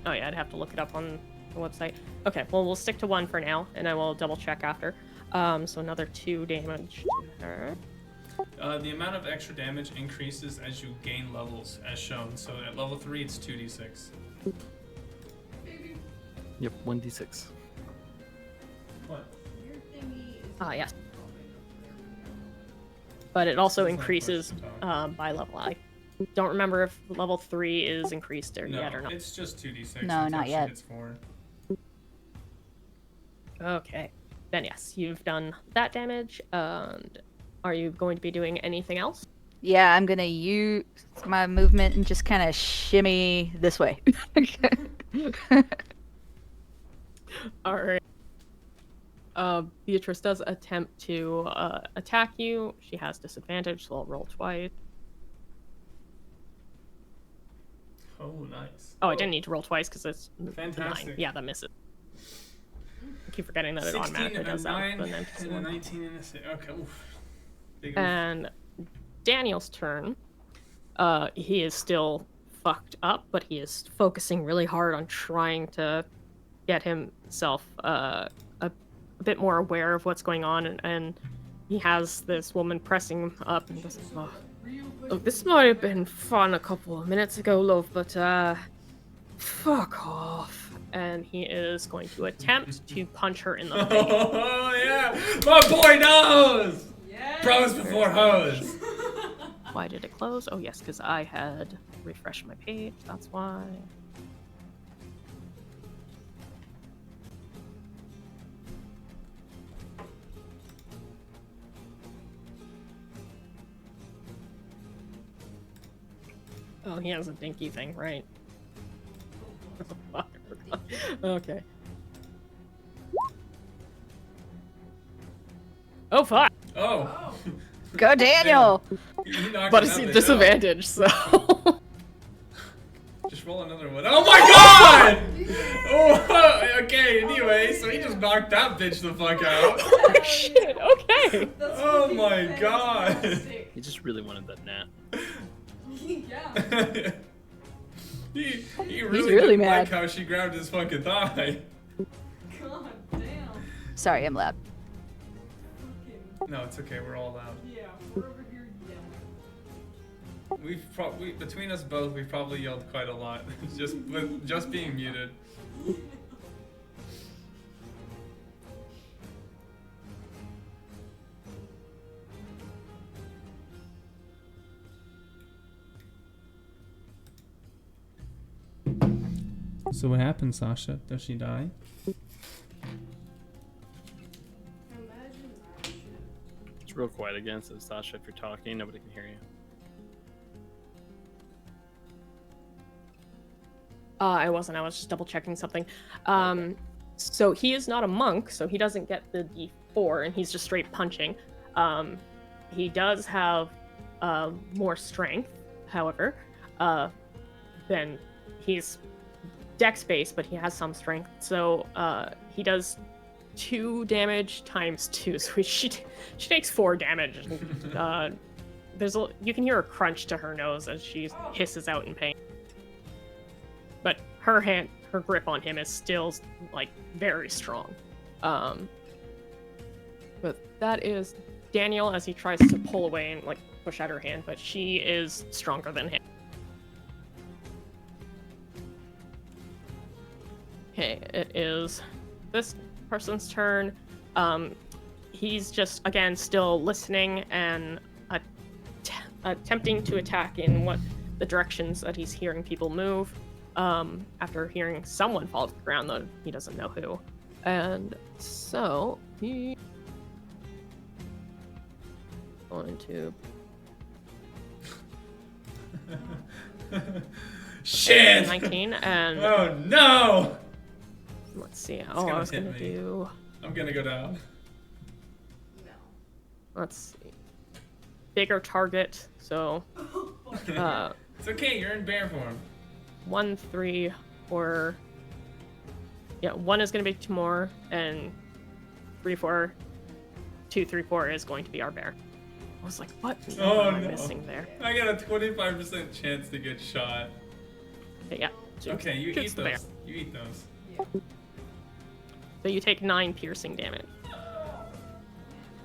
Oh yeah, I'd have to look it up on the website. Okay, well we'll stick to 1 for now, and I will double check after. So another 2 damage to her. The amount of extra damage increases as you gain levels, as shown. So at level 3, it's 2d6. Yep, 1d6. What? Your thingy is. Ah yes. But it also That's not a increases question, by level. I don't remember if level 3 is increased or No, yet or not. it's just 2d6. No, until not she yet. hits 4. Okay. Then yes, you've done that damage. And are you going to be doing anything else? Yeah, I'm gonna use my movement and just kind of shimmy this way. All right. Beatrice does attempt to attack you. She has disadvantage, so I'll roll twice. Oh, nice. Oh, I didn't need to roll twice because it's Fantastic. 9. Yeah, that misses. I keep forgetting that it 16, automatically a does that. 9, with an NPC and a one. 19 and a 6. Okay, oof. Big oof. And Daniel's turn. He is still fucked up, but he is focusing really hard on trying to get himself a bit more aware of what's going on, and he has this woman pressing him up and goes, "Look, this might have been fun a couple of minutes ago, love, but fuck off." And he is going to attempt to punch her in the face. Oh, yeah! My boy knows! Yes. Bros before hoes! Why did it close? Oh yes, because I had refreshed my page, that's why. Oh, he has a dinky thing, right? Okay. Oh fuck! Oh! Go, Daniel! He knocked But it it's out a the disadvantage, so. hill. Just roll another one. Oh my god! Oh, okay, anyway, so he just knocked that bitch the fuck out. Oh shit! Okay. That's Oh fucking my god. fantastic. He just really wanted that nap. Yeah. he really, really didn't mad. like how she grabbed his fucking thigh. God damn. Sorry, I'm loud. Fucking. No, it's okay, we're all loud. Yeah, we're over here yelling. We between us both, we've probably yelled quite a lot, just with just being muted. So what happened, Sasha? Does she die? Imagine that shit. It's real quiet again, so Sasha, if you're talking, nobody can hear you. I wasn't. I was just double checking something. So he is not a monk, so he doesn't get the D4, and he's just straight punching. He does have more strength, however, than he's dex based, but he has some strength. So he does 2 damage times 2, so she takes 4 damage. And, you can hear a crunch to her nose as she hisses out in pain. But her grip on him is still like very strong. But that is Daniel as he tries to pull away and like push out her hand, but she is stronger than him. Okay, it is this person's turn. He's just again still listening and attempting to attack in what the directions that he's hearing people move. After hearing someone fall to the ground, though he doesn't know who. And so he going to Shit! 19 and Oh no! let's see. Oh, gonna I was hit gonna me. do. I'm gonna go down. Let's see. Bigger target. So, It's okay, you're in bear form. 1, 3, or yeah, 1 is gonna be Timur, and 3, 4, 2, 3, 4 is going to be our bear. I was like, what? Oh, am I no. missing there? I got a 25% chance to get shot. But yeah. Okay, you shoots eat the bear. those. You eat those. So you take 9 piercing damage.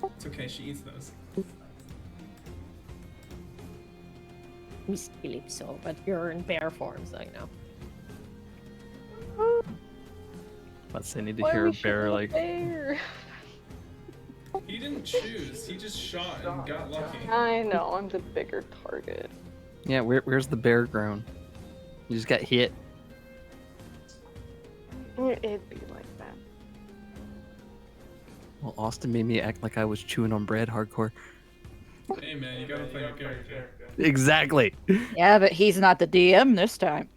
It's okay, she eats those. Miss Calypso, but you're in bear form, so you know. Let's say I need to Why hear are a we bear shooting like. bear? He didn't choose, he just shot and got lucky. I know, I'm the bigger target. Yeah, where's the bear grown? You just got hit. It'd be like that. Well, Austin made me act like I was chewing on bread hardcore. Hey man, you gotta play your character. Exactly. Yeah, but he's not the DM this time.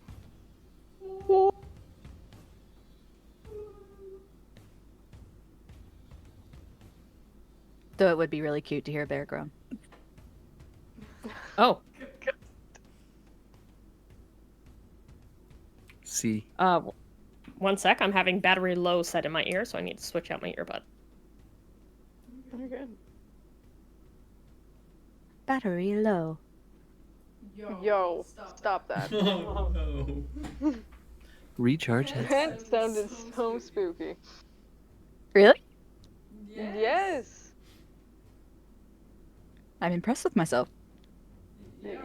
Though it would be really cute to hear a bear groan. Oh, See. 1 sec. I'm having battery low set in my ear, so I need to switch out my earbud. Very good. Battery low. Yo, stop that. Oh no. Recharge headset. That sounded so spooky. Really? Yes. I'm impressed with myself.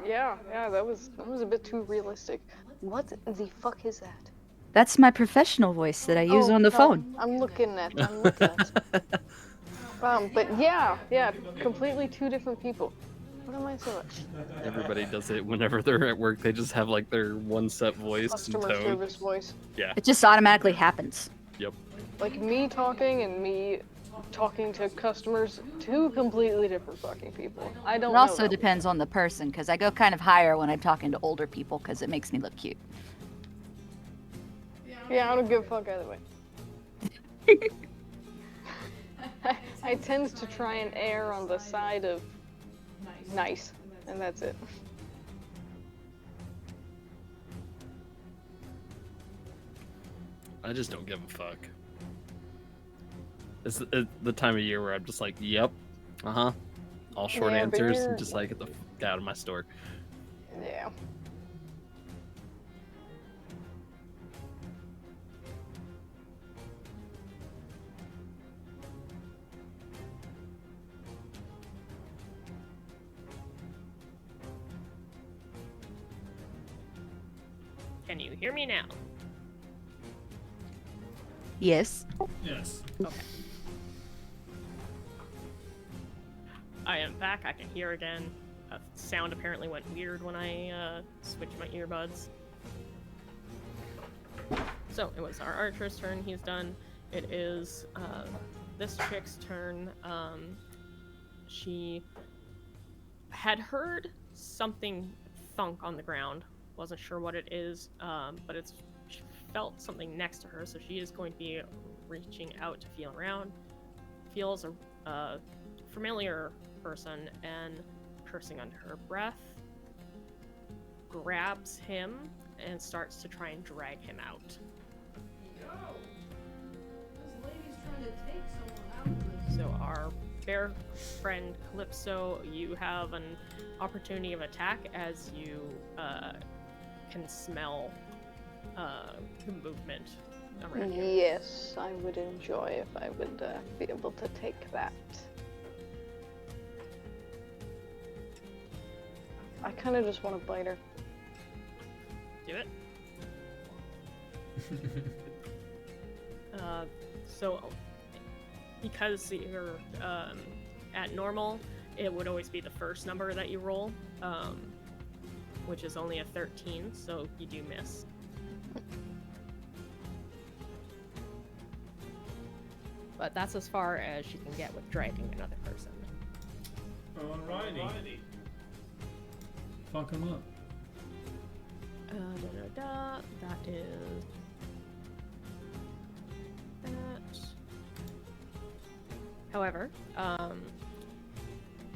Yeah, that was a bit too realistic. What the fuck is that? That's my professional voice that I use on the no, phone. I'm looking at. But yeah, completely two different people. What am I saying? Everybody does it whenever they're at work. They just have like their one set voice and Customer tone. service voice. Yeah. It just automatically happens. Yep. Like me talking and me talking to customers, two completely different fucking people. I don't It know. also that. depends on the person, because I go kind of higher when I'm talking to older people, because it makes me look cute. Yeah, I don't give a fuck either way. I tend to try and err on the side of nice, and that's it. I just don't give a fuck. It's the time of year where I'm just like, yep, all short Yeah, but answers, you're- and just like get the fuck out of my store. Yeah. Can you hear me now? Yes. Yes. Okay. I am back. I can hear again. Sound apparently went weird when I switched my earbuds. So it was our archer's turn. He's done. It is this chick's turn. She had heard something thunk on the ground. Wasn't sure what it is, but she felt something next to her, so she is going to be reaching out to feel around. Feels a familiar person and cursing under her breath. Grabs him and starts to try and drag him out. Yo! This lady's trying to take someone out of this. So our bear friend Calypso, you have an opportunity of attack as you can smell the movement around you. Yes, I would enjoy if I would be able to take that. I kind of just want to bite her. Do it. So because you're at normal, it would always be the first number that you roll, which is only a 13, so you do miss. But that's as far as you can get with dragging another person. Alrighty. Fuck him up. That is that. However,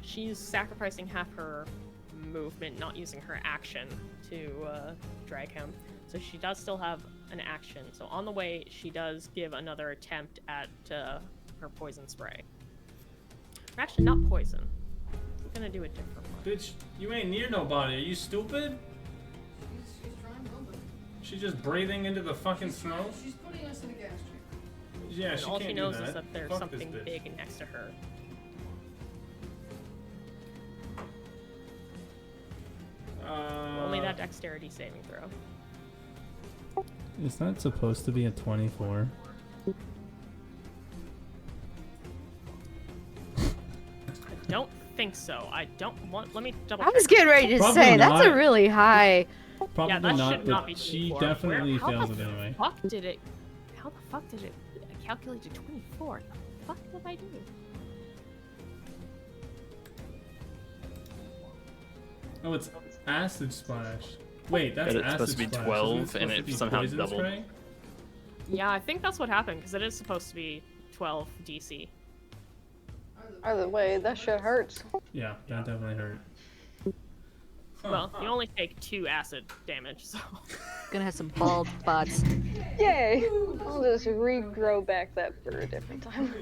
she's sacrificing half her movement, not using her action to drag him. So she does still have an action. So on the way, she does give another attempt at her poison spray. Or actually, not poison. I'm gonna do a different one. Bitch, you ain't near nobody. Are you stupid? She's trying something. She's just breathing into the fucking snow? She's putting us in a gas chamber. Yeah, And she all can't she do knows that. is that there's Fuck something this bitch. big next to her. Roll me that dexterity saving throw. Is that supposed to be a 24? I don't think so. I don't want. Let me double. I was check. getting ready to Probably say that's a not. really high. Probably that not, should not but be she 24. definitely How fails the it anyway. How the fuck did it calculate to 24? The fuck did I do? Oh, it's acid splash. Wait, that's But it's acid supposed to be splash. 12, Isn't it and supposed it to be somehow poison doubled. spray? Yeah, I think that's what happened because it is supposed to be 12 DC. Either way, that shit hurts. Yeah, that definitely hurt. Well, you only take 2 acid damage, so. Gonna have some bald spots. Yay! I'll just regrow back that for a different time.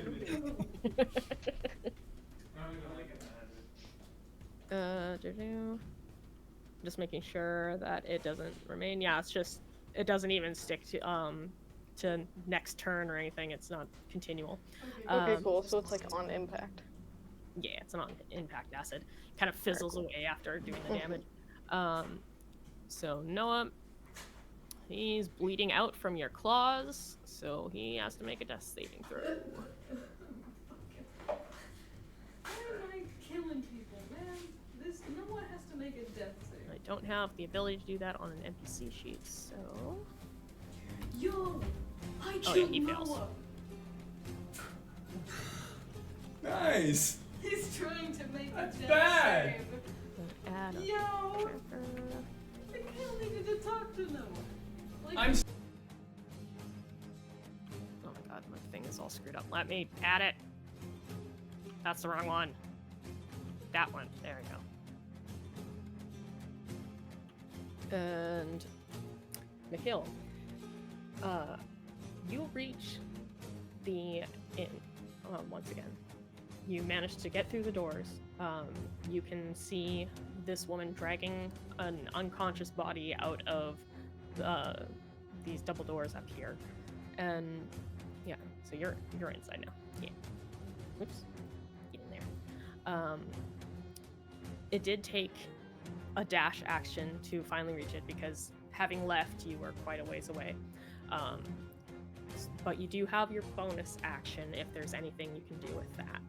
Just making sure that it doesn't remain. Yeah, it's just it doesn't even stick to next turn or anything. It's not continual. Okay, cool. So it's like on impact. Yeah, it's an impact acid. Kind of fizzles away after doing the damage. So Noah, he's bleeding out from your claws, so he has to make a death saving throw. Why am I killing people, man? This no one has to make a death save. I don't have the ability to do that on an NPC sheet, so Yo, I Oh, yeah, killed he fails. Noah. Nice! He's trying to make That's a death bad. save. add a Yo, marker. I can't even to talk to Noah. Like, I'm Oh my god, my thing is all screwed up. Let me add it. That's the wrong one. That one. There we go. And Nikhil, you reach the inn once again. You manage to get through the doors. You can see this woman dragging an unconscious body out of these double doors up here, and yeah, so you're inside now. Yeah. Oops. Get in there. It did take a dash action to finally reach it because having left, you were quite a ways away. But you do have your bonus action if there's anything you can do with that.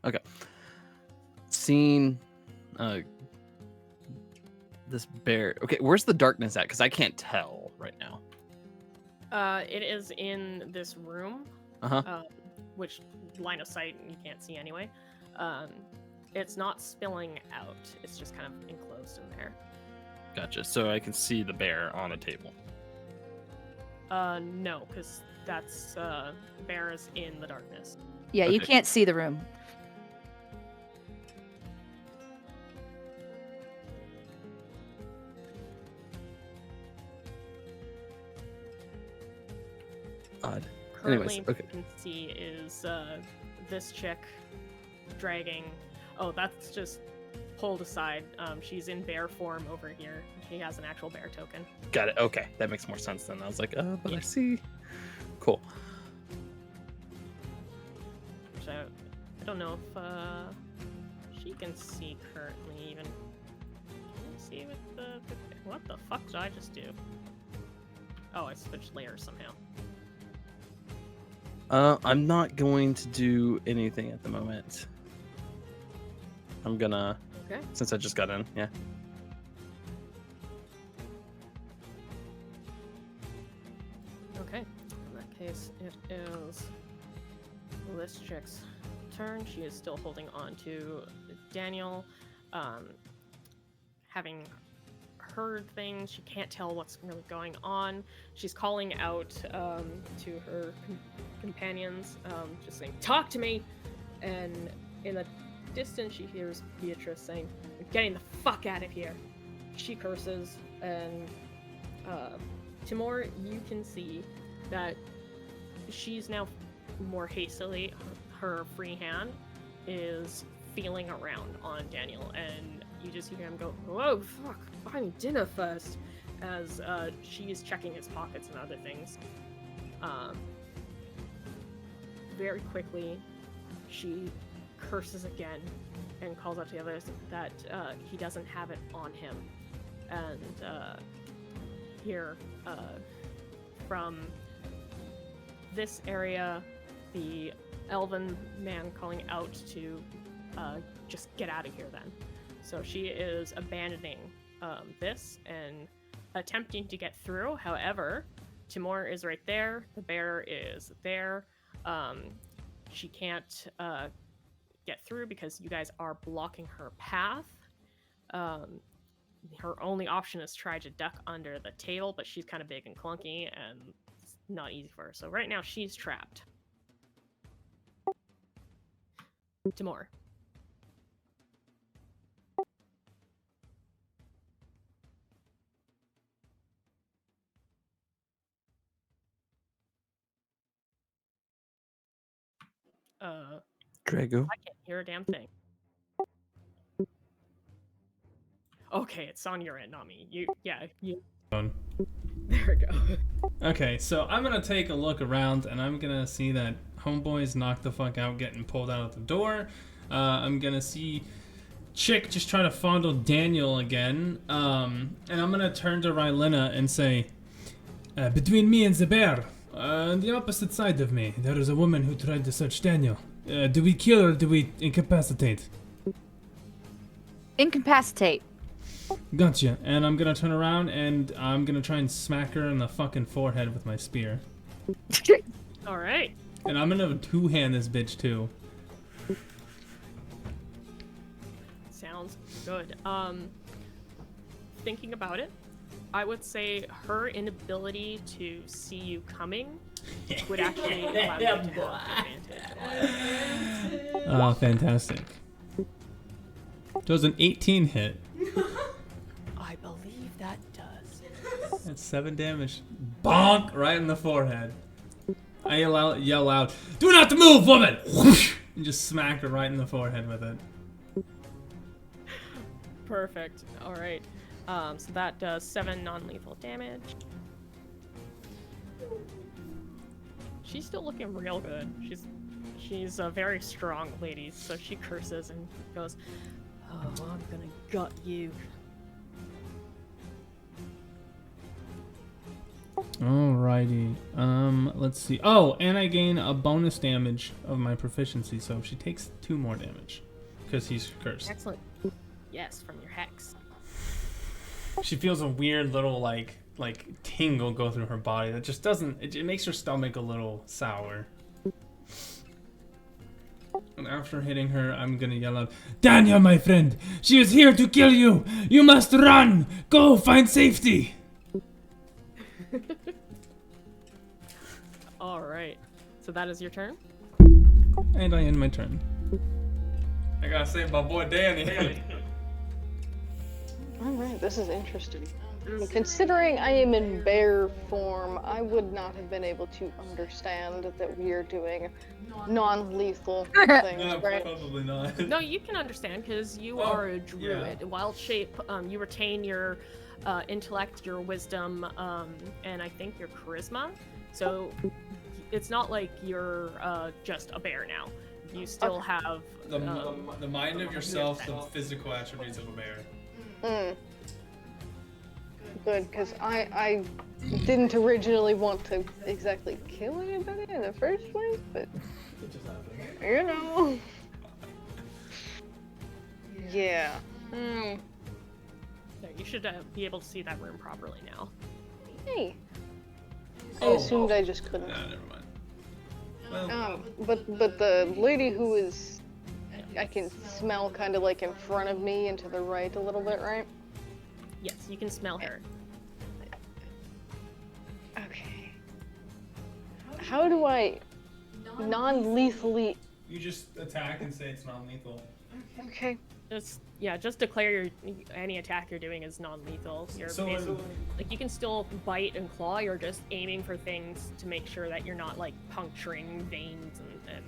Okay. Seeing this bear. Okay, where's the darkness at? Because I can't tell right now. It is in this room, Uh-huh. which line of sight you can't see anyway. It's not spilling out. It's just kind of enclosed in there. Gotcha. So I can see the bear on a table. No, because that's bear is in the darkness. Yeah, you Okay. can't see the room. currently Anyways, okay. you can see is this chick dragging. Oh, that's just pulled aside. She's in bear form over here. She has an actual bear token. Got it. Okay, that makes more sense then. I was like, but Yeah. I see. Cool. So I don't know if she can see currently even. Can you see with the what the fuck did I just do? Oh, I switched layers somehow. I'm not going to do anything at the moment. I'm gonna, Okay. since I just got in, yeah. Okay. In that case, it is this chick's turn. She is still holding on to Daniel. Having heard things, she can't tell what's really going on. She's calling out to her companions, just saying, "Talk to me!" And in the distance, she hears Beatrice saying, "I'm getting the fuck out of here." She curses, and Timur, you can see that she's now more hastily, her free hand is feeling around on Daniel, and you just hear him go, "Whoa, fuck, buy me dinner first," as she is checking his pockets and other things. Very quickly, she curses again and calls out to the others that he doesn't have it on him. And here, from this area, the elven man calling out to just get out of here then. So she is abandoning this and attempting to get through. However, Timur is right there. The bear is there. She can't get through because you guys are blocking her path. Her only option is try to duck under the table, but she's kind of big and clunky and it's not easy for her. So right now she's trapped. Timur. Drago. I can't hear a damn thing. Okay, it's on your end, not me. You. On. There we go. Okay, so I'm gonna take a look around and I'm gonna see that homeboy's knocked the fuck out, getting pulled out of the door. I'm gonna see Chick just trying to fondle Daniel again. And I'm gonna turn to Rylena and say, between me and the bear, on the opposite side of me, there is a woman who tried to search Daniel. Do we kill or do we incapacitate? Incapacitate. Gotcha. And I'm gonna turn around and I'm gonna try and smack her in the fucking forehead with my spear. All right. And I'm gonna two-hand this bitch too. Sounds good. Thinking about it, I would say her inability to see you coming would actually allow you to have advantage. Oh, fantastic. Does an 18 hit? I believe that does. That's 7 damage. Bonk! Right in the forehead. I yell out, "Do not move, woman!" And just smack her right in the forehead with it. Perfect. All right. So that does 7 non-lethal damage. She's still looking real good. She's a very strong lady, so she curses and goes, "Oh, I'm gonna gut you." Alrighty. Let's see. Oh, and I gain a bonus damage of my proficiency, so she takes 2 more damage because he's cursed. Excellent. Yes, from your hex. She feels a weird little like tingle go through her body that just doesn't. It makes her stomach a little sour. And after hitting her, I'm gonna yell out, "Daniel, my friend, she is here to kill you. You must run. Go find safety." All right. So that is your turn. And I end my turn. I gotta save my boy Danny. Alright, this is interesting. Considering I am in bear form, I would not have been able to understand that we are doing non-lethal things, right? Probably not. No, you can understand because you are a druid. Wild shape, you retain your intellect, your wisdom, and I think your charisma. So it's not like you're just a bear now. You still have The mind of yourself, the physical attributes of a bear. Good, because I didn't originally want to exactly kill anybody in the first place, but you know. Yeah. No, you should be able to see that room properly now. Hey. I assumed I just couldn't. Nah, never mind. Well, But the lady who is, I can smell kind of like in front of me and to the right a little bit, right? Yes, you can smell her. Okay. How do I non-lethally? you just attack and say it's non-lethal. Okay. Just declare any attack you're doing is non-lethal. You're So, basically like you can still bite and claw. You're just aiming for things to make sure that you're not like puncturing veins and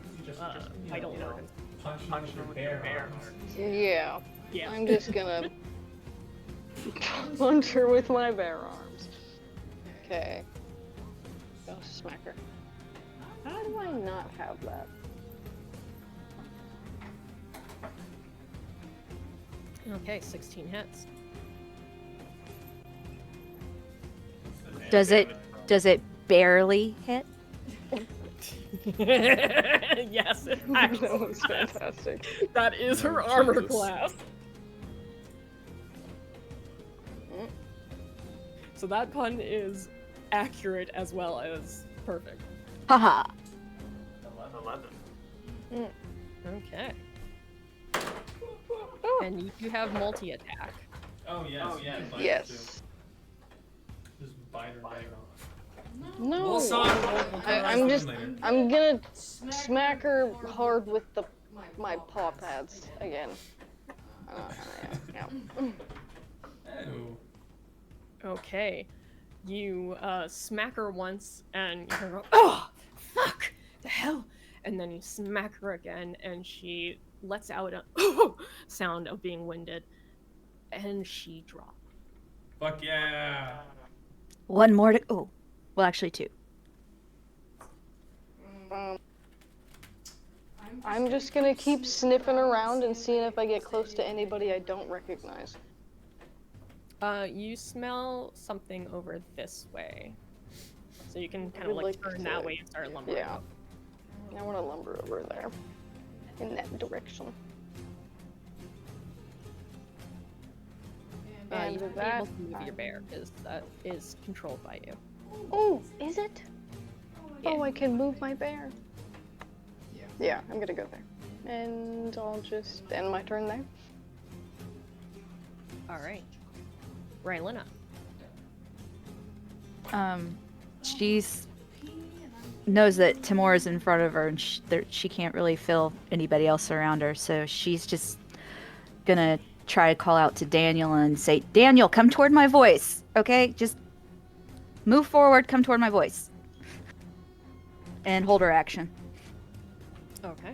vital organs. Punch your bear. Yeah. Yeah. I'm just gonna punch her with my bare arms. Okay. Go smack her. How do I not have that? Okay, 16 hits. Does it barely hit? Yes, it actually That was fantastic. that is her armor class. So that pun is accurate as well as perfect. Haha. 11. Okay. And you do have multi-attack. Oh yes. Oh yeah. Yes. Just bite her leg off. No. Later. I'm gonna smack her hard with my paw pads again. Yeah. Oh. Okay. You smack her once and you go, oh, fuck, the hell. And then you smack her again and she lets out a sound of being winded and she drops. Fuck yeah. One more to. Oh, well, actually two. I'm just gonna keep sniffing around and seeing if I get close to anybody I don't recognize. You smell something over this way. So you can kind I of would like like turn to- that way and start lumbering Yeah. up. I want to lumber over there, in that direction. You And won't with be that, able to move your bear because that is controlled by you. oh, is it? Yeah. Oh, I can move my bear. Yeah, I'm gonna go there, and I'll just end my turn there. All right. Rylena. She's knows that Timur is in front of her, and she can't really feel anybody else around her, so she's just gonna try to call out to Daniel and say, Daniel, come toward my voice, okay? Just move forward, come toward my voice. And hold her action. Okay.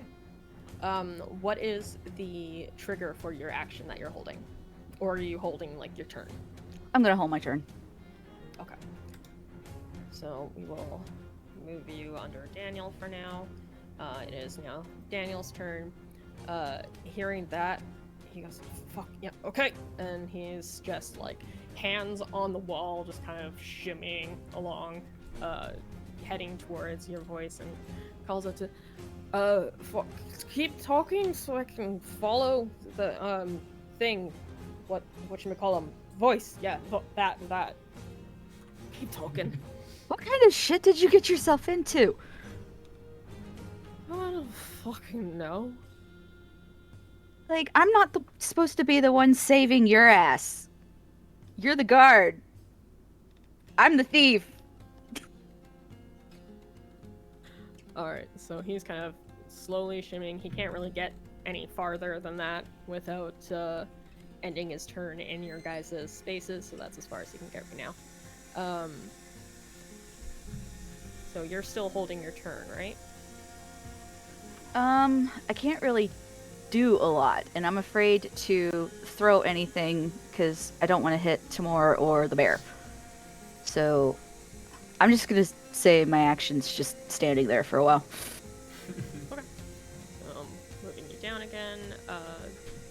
What is the trigger for your action that you're holding? Or are you holding, like, your turn? I'm gonna hold my turn. Okay. So we will move you under Daniel for now. It is now Daniel's turn. Hearing that, he goes, fuck, yeah, okay. And he's just, like, hands on the wall, just kind of shimmying along, heading towards your voice and calls out to, keep talking so I can follow the, thing. Whatchamacallem? Voice, yeah, that. Keep talking. What kind of shit did you get yourself into? I don't fucking know. Like, I'm not supposed to be the one saving your ass. You're the guard. I'm the thief. Alright, so he's kind of slowly shimmying. He can't really get any farther than that without ending his turn in your guys' spaces, so that's as far as he can get right now. So you're still holding your turn, right? I can't really do a lot, and I'm afraid to throw anything because I don't want to hit Timur or the bear. So I'm just gonna say my action's just standing there for a while. Okay. Moving you down again.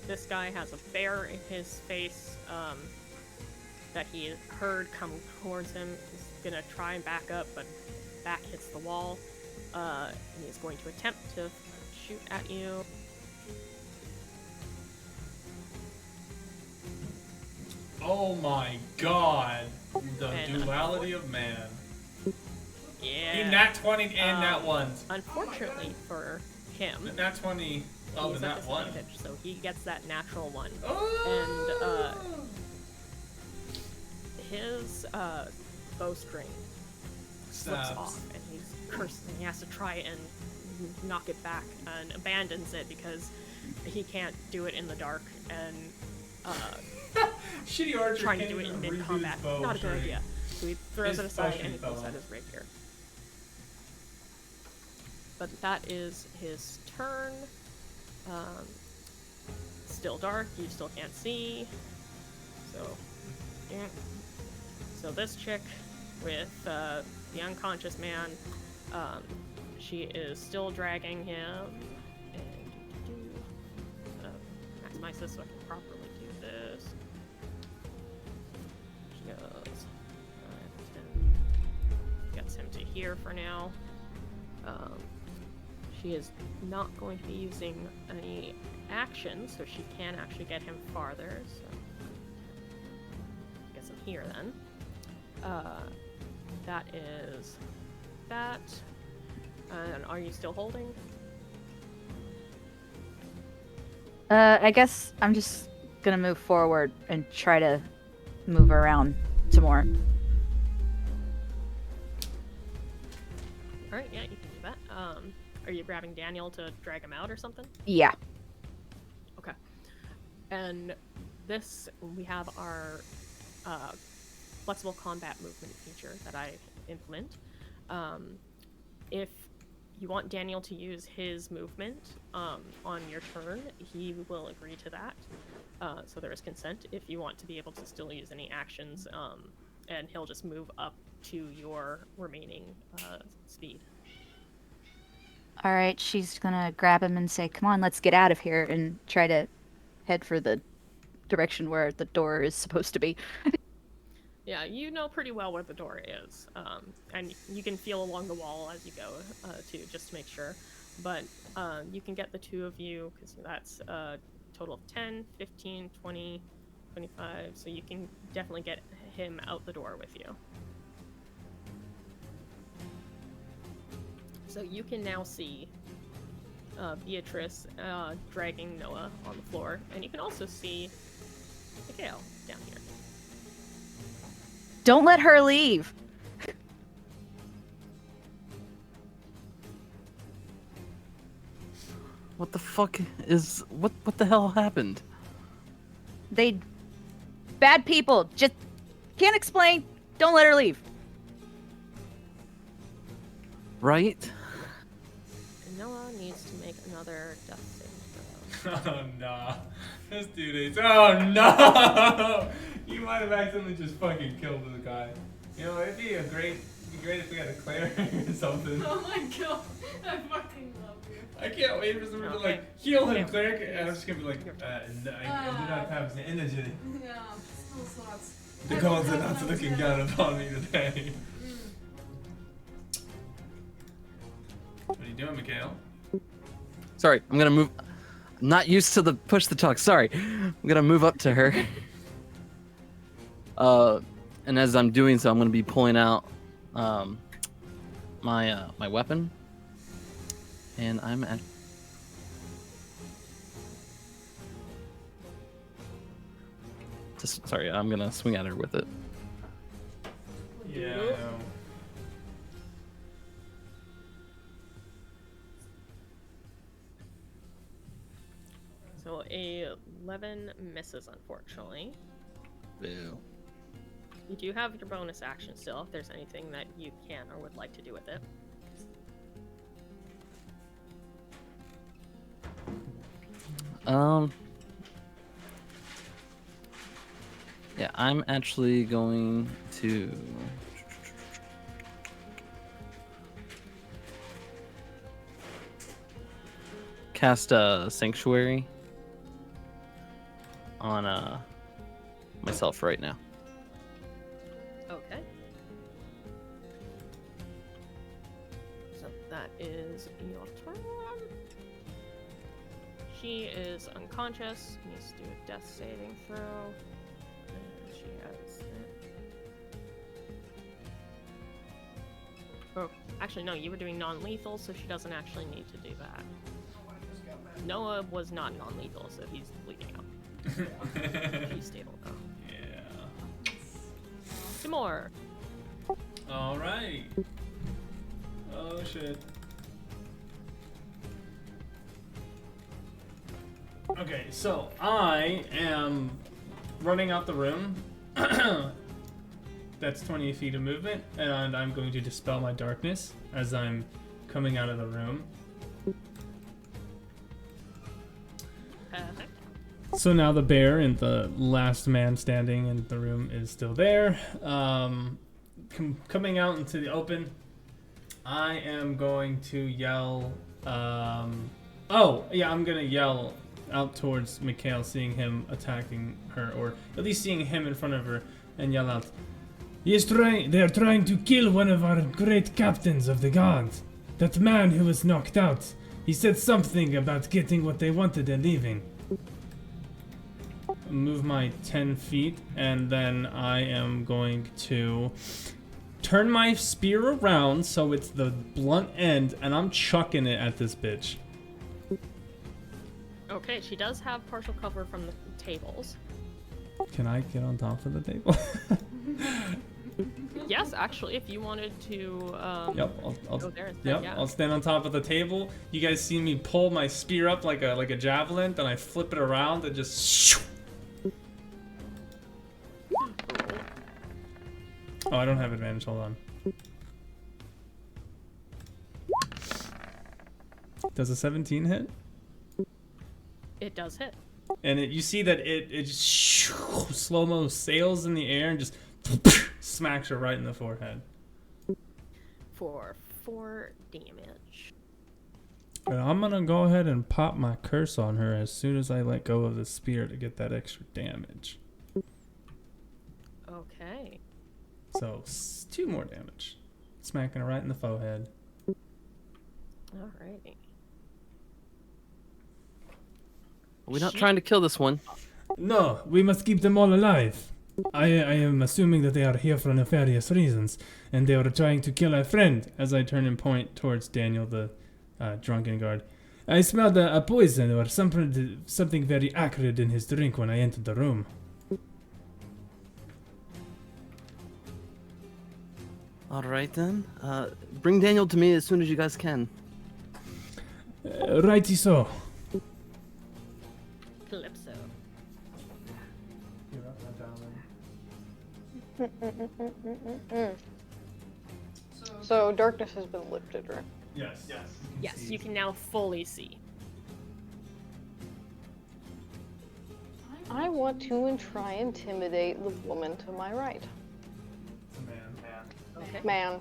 This guy has a bear in his face that he heard come towards him. He's gonna try and back up, but back hits the wall. And he's going to attempt to shoot at you. Oh my god. The And duality of man. Yeah. He nat 20 and nat 1. Unfortunately for him, The nat 20 of he's the at nat 1. disadvantage, so he gets that natural one. Oh! And his bowstring slips Stabs. off, and he's cursing. He has to try and knock it back, and abandons it because he can't do it in the dark. And Shitty archer trying to can't do it in even redo mid-combat, his bow not a good string. idea. So he throws His it aside bowstring and he pulls fell out off. his rapier. But that is his turn. Still dark, you still can't see. So, yeah. So this chick with the unconscious man, she is still dragging him. And maximize this so I can properly do this. She goes 5, 10. Gets him to here for now. She is not going to be using any action, so she can actually get him farther. So gets him here then. That is that. And are you still holding? I guess I'm just gonna move forward and try to move around some more. Alright, yeah, you can do that. Are you grabbing Daniel to drag him out or something? Yeah. Okay. And this, we have our flexible combat movement feature that I implement. If you want Daniel to use his movement on your turn, he will agree to that. So there is consent if you want to be able to still use any actions, and he'll just move up to your remaining speed. All right, she's gonna grab him and say, "Come on, let's get out of here," and try to head for the direction where the door is supposed to be. Yeah, you know pretty well where the door is, and you can feel along the wall as you go, too, just to make sure. But you can get the two of you, because that's a total of 10, 15, 20, 25, so you can definitely get him out the door with you. So you can now see Beatrice dragging Noah on the floor, and you can also see Mikhail down here. Don't let her leave. What the fuck is what the hell happened? They bad people. Just can't explain. Don't let her leave. Right? Noah needs to make another death saving throw. Oh no. This dude is. Oh no! You might have accidentally just fucking killed the guy. You know, it'd be great if we had a cleric or something. Oh my god, I fucking love you. I can't wait for someone to Okay. like heal him, Okay. cleric, and I'm just gonna be like, no, I do not have the energy. Yeah, still sucks. The gods are not looking down upon me today. What are you doing, Mikhail? Sorry, I'm gonna move. I'm not used to the push the talk. Sorry, I'm gonna move up to her. And as I'm doing so, I'm gonna be pulling out my weapon, and I'm at. Sorry, I'm gonna swing at her with it. Yeah, I know. So a 11 misses, unfortunately. Boo. You do have your bonus action still, if there's anything that you can or would like to do with it. Yeah, I'm actually going to cast a sanctuary on myself right now. Okay. So that is your turn. She is unconscious. Needs to do a death saving throw. And she has that. Oh, actually, no. You were doing non-lethal, so she doesn't actually need to do that. Noah was not non-lethal, so he's bleeding out. She's stable though. Yeah. Timur. All right. Oh shit. Okay, so I am running out the room. That's 20 feet of movement, and I'm going to dispel my darkness as I'm coming out of the room. Perfect. So now the bear and the last man standing in the room is still there. Coming out into the open, I am going to yell. I'm gonna yell out towards Mikhail, seeing him attacking her, or at least seeing him in front of her, and yell out, they are trying to kill one of our great captains of the guard. That man who was knocked out. He said something about getting what they wanted and leaving. Move my 10 feet, and then I am going to turn my spear around so it's the blunt end, and I'm chucking it at this bitch. Okay, she does have partial cover from the tables. Can I get on top of the table? Yes, actually, if you wanted to. Yep, I'll go there instead, yep, yeah. I'll stand on top of the table. You guys see me pull my spear up like a javelin, then I flip it around and just. Oh, I don't have advantage. Hold on. Does a 17 hit? It does hit. And you see that it just slow-mo sails in the air and just smacks her right in the forehead. For 4 damage. And I'm gonna go ahead and pop my curse on her as soon as I let go of the spear to get that extra damage. Okay. So 2 more damage. Smacking her right in the forehead. Alrighty. We're not trying to kill this one. No, we must keep them all alive. I am assuming that they are here for nefarious reasons, and they are trying to kill our friend, as I turn and point towards Daniel, the drunken guard. I smelled a poison or something very acrid in his drink when I entered the room. All right then. Bring Daniel to me as soon as you guys can. Righty so. Calypso. So darkness has been lifted, right? Yes. Yes, you can now fully see. I want to try intimidate the woman to my right. Okay. Man.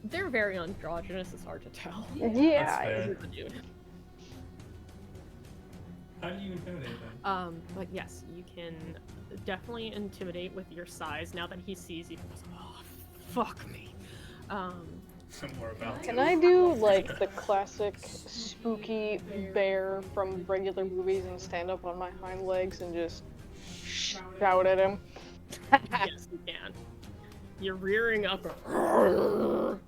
They're very androgynous, it's hard to tell. Yeah. That's fair. He's a dude. How do you intimidate them? But yes, you can definitely intimidate with your size. Now that he sees you, he goes, oh, fuck me. More about Can I do like the classic spooky bear from regular movies and stand up on my hind legs and just shout at him? Yes, you can. You're rearing up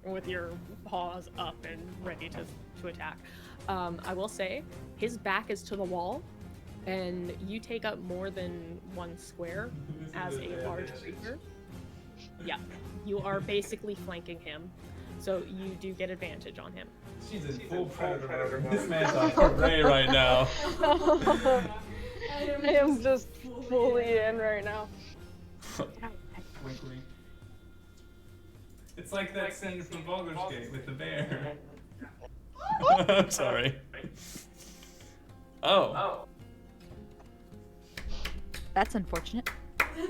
with your paws up and ready to attack. I will say, his back is to the wall, and you take up more than 1 square as a large creature. Yeah, you are basically flanking him. So you do get advantage on him. She's in full predator mode. This man's on parade right now. I am just fully in right now. Wink, wink. It's like that scene from Baldur's Gate with the bear. I'm sorry. Oh. That's unfortunate.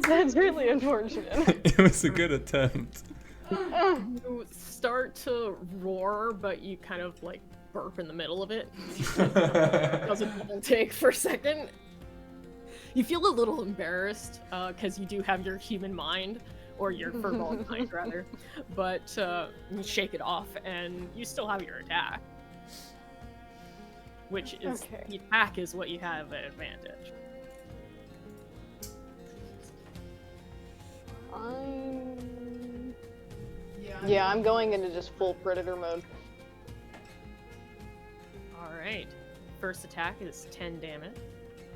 That's really unfortunate. It was a good attempt. You start to roar, but you kind of like burp in the middle of it. Does a double take for a second. You feel a little embarrassed because you do have your human mind, or your furball mind rather, but you shake it off and you still have your attack, which is the attack is what you have at advantage. Yeah, I'm going into just full predator mode. All right, first attack is 10 damage,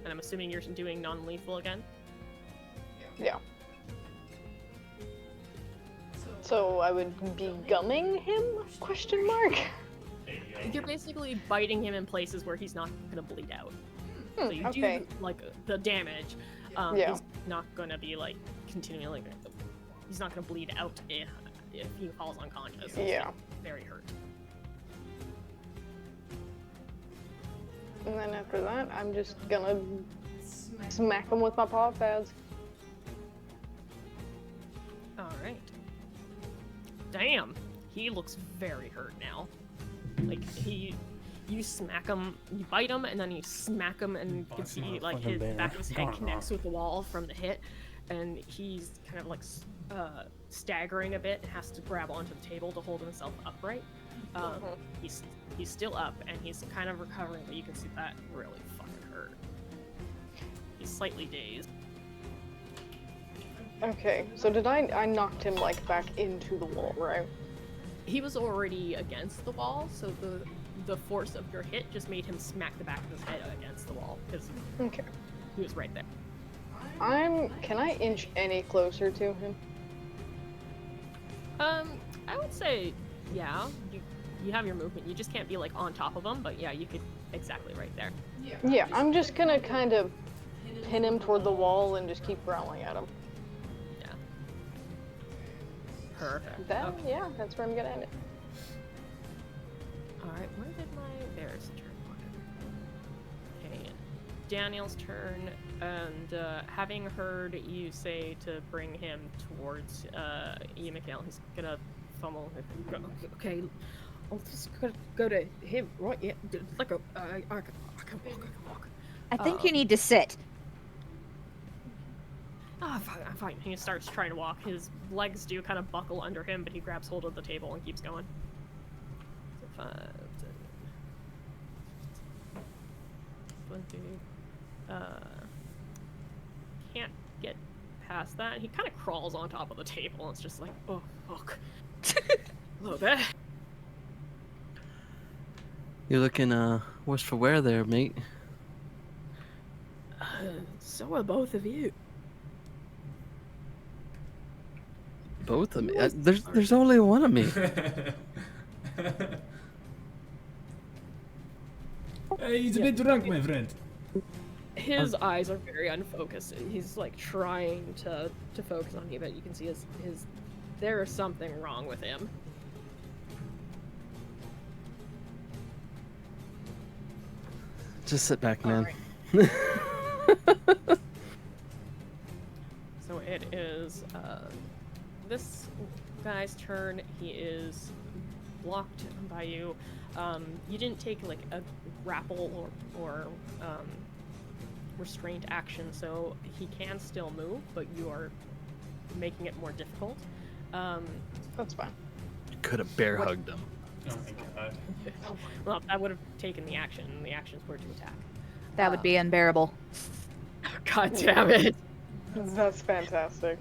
and I'm assuming you're doing non-lethal again. Yeah. So I would be gumming him? Question mark. You're basically biting him in places where he's not gonna bleed out. So you okay. do like the damage. Yeah. He's not gonna be like continually. He's not gonna bleed out if he falls unconscious. Yeah. Very hurt. And then after that, I'm just gonna smack him with my paw pads. All right. Damn, he looks very hurt now. Like you smack him, you bite him, and then you smack him, and you can see like his back of his head connects with the wall from the hit, and he's kind of like staggering a bit and has to grab onto the table to hold himself upright. He's still up and he's kind of recovering, but you can see that really fucking hurt. He's slightly dazed. Okay, so did I knocked him like back into the wall, right? He was already against the wall, so the force of your hit just made him smack the back of his head against the wall because he was right there. Can I inch any closer to him? I would say, yeah, you have your movement. You just can't be like on top of him, but yeah, you could exactly right there. Yeah, I'm just gonna kind of pin him toward the wall and just keep growling at him. Yeah. Perfect. That, yeah, that's where I'm gonna end it. Alright, where did my bear's turn? Okay, Daniel's turn, and having heard you say to bring him towards Ian McHale, he's gonna fumble. Okay, I'll just go to him, right? Yeah, like I can walk. I think you need to sit. I'm fine. He starts trying to walk. His legs do kind of buckle under him, but he grabs hold of the table and keeps going. So 5, 10, 20. Can't get past that. He kind of crawls on top of the table. And it's just like, oh, fuck. Hello there. You're looking worse for wear there, mate. So are both of you. Both of me? There's only one of me. He's a bit drunk, my friend. His eyes are very unfocused. He's like trying to focus on you, but you can see his there is something wrong with him. Just sit back, man. Right. So it is this guy's turn. He is blocked by you. You didn't take like a grapple or restraint action, so he can still move, but you are making it more difficult. That's fine. Could have bear hugged him. Oh my god. Well, that would have taken the action, and the actions were to attack. That would be unbearable. God damn it. That's fantastic.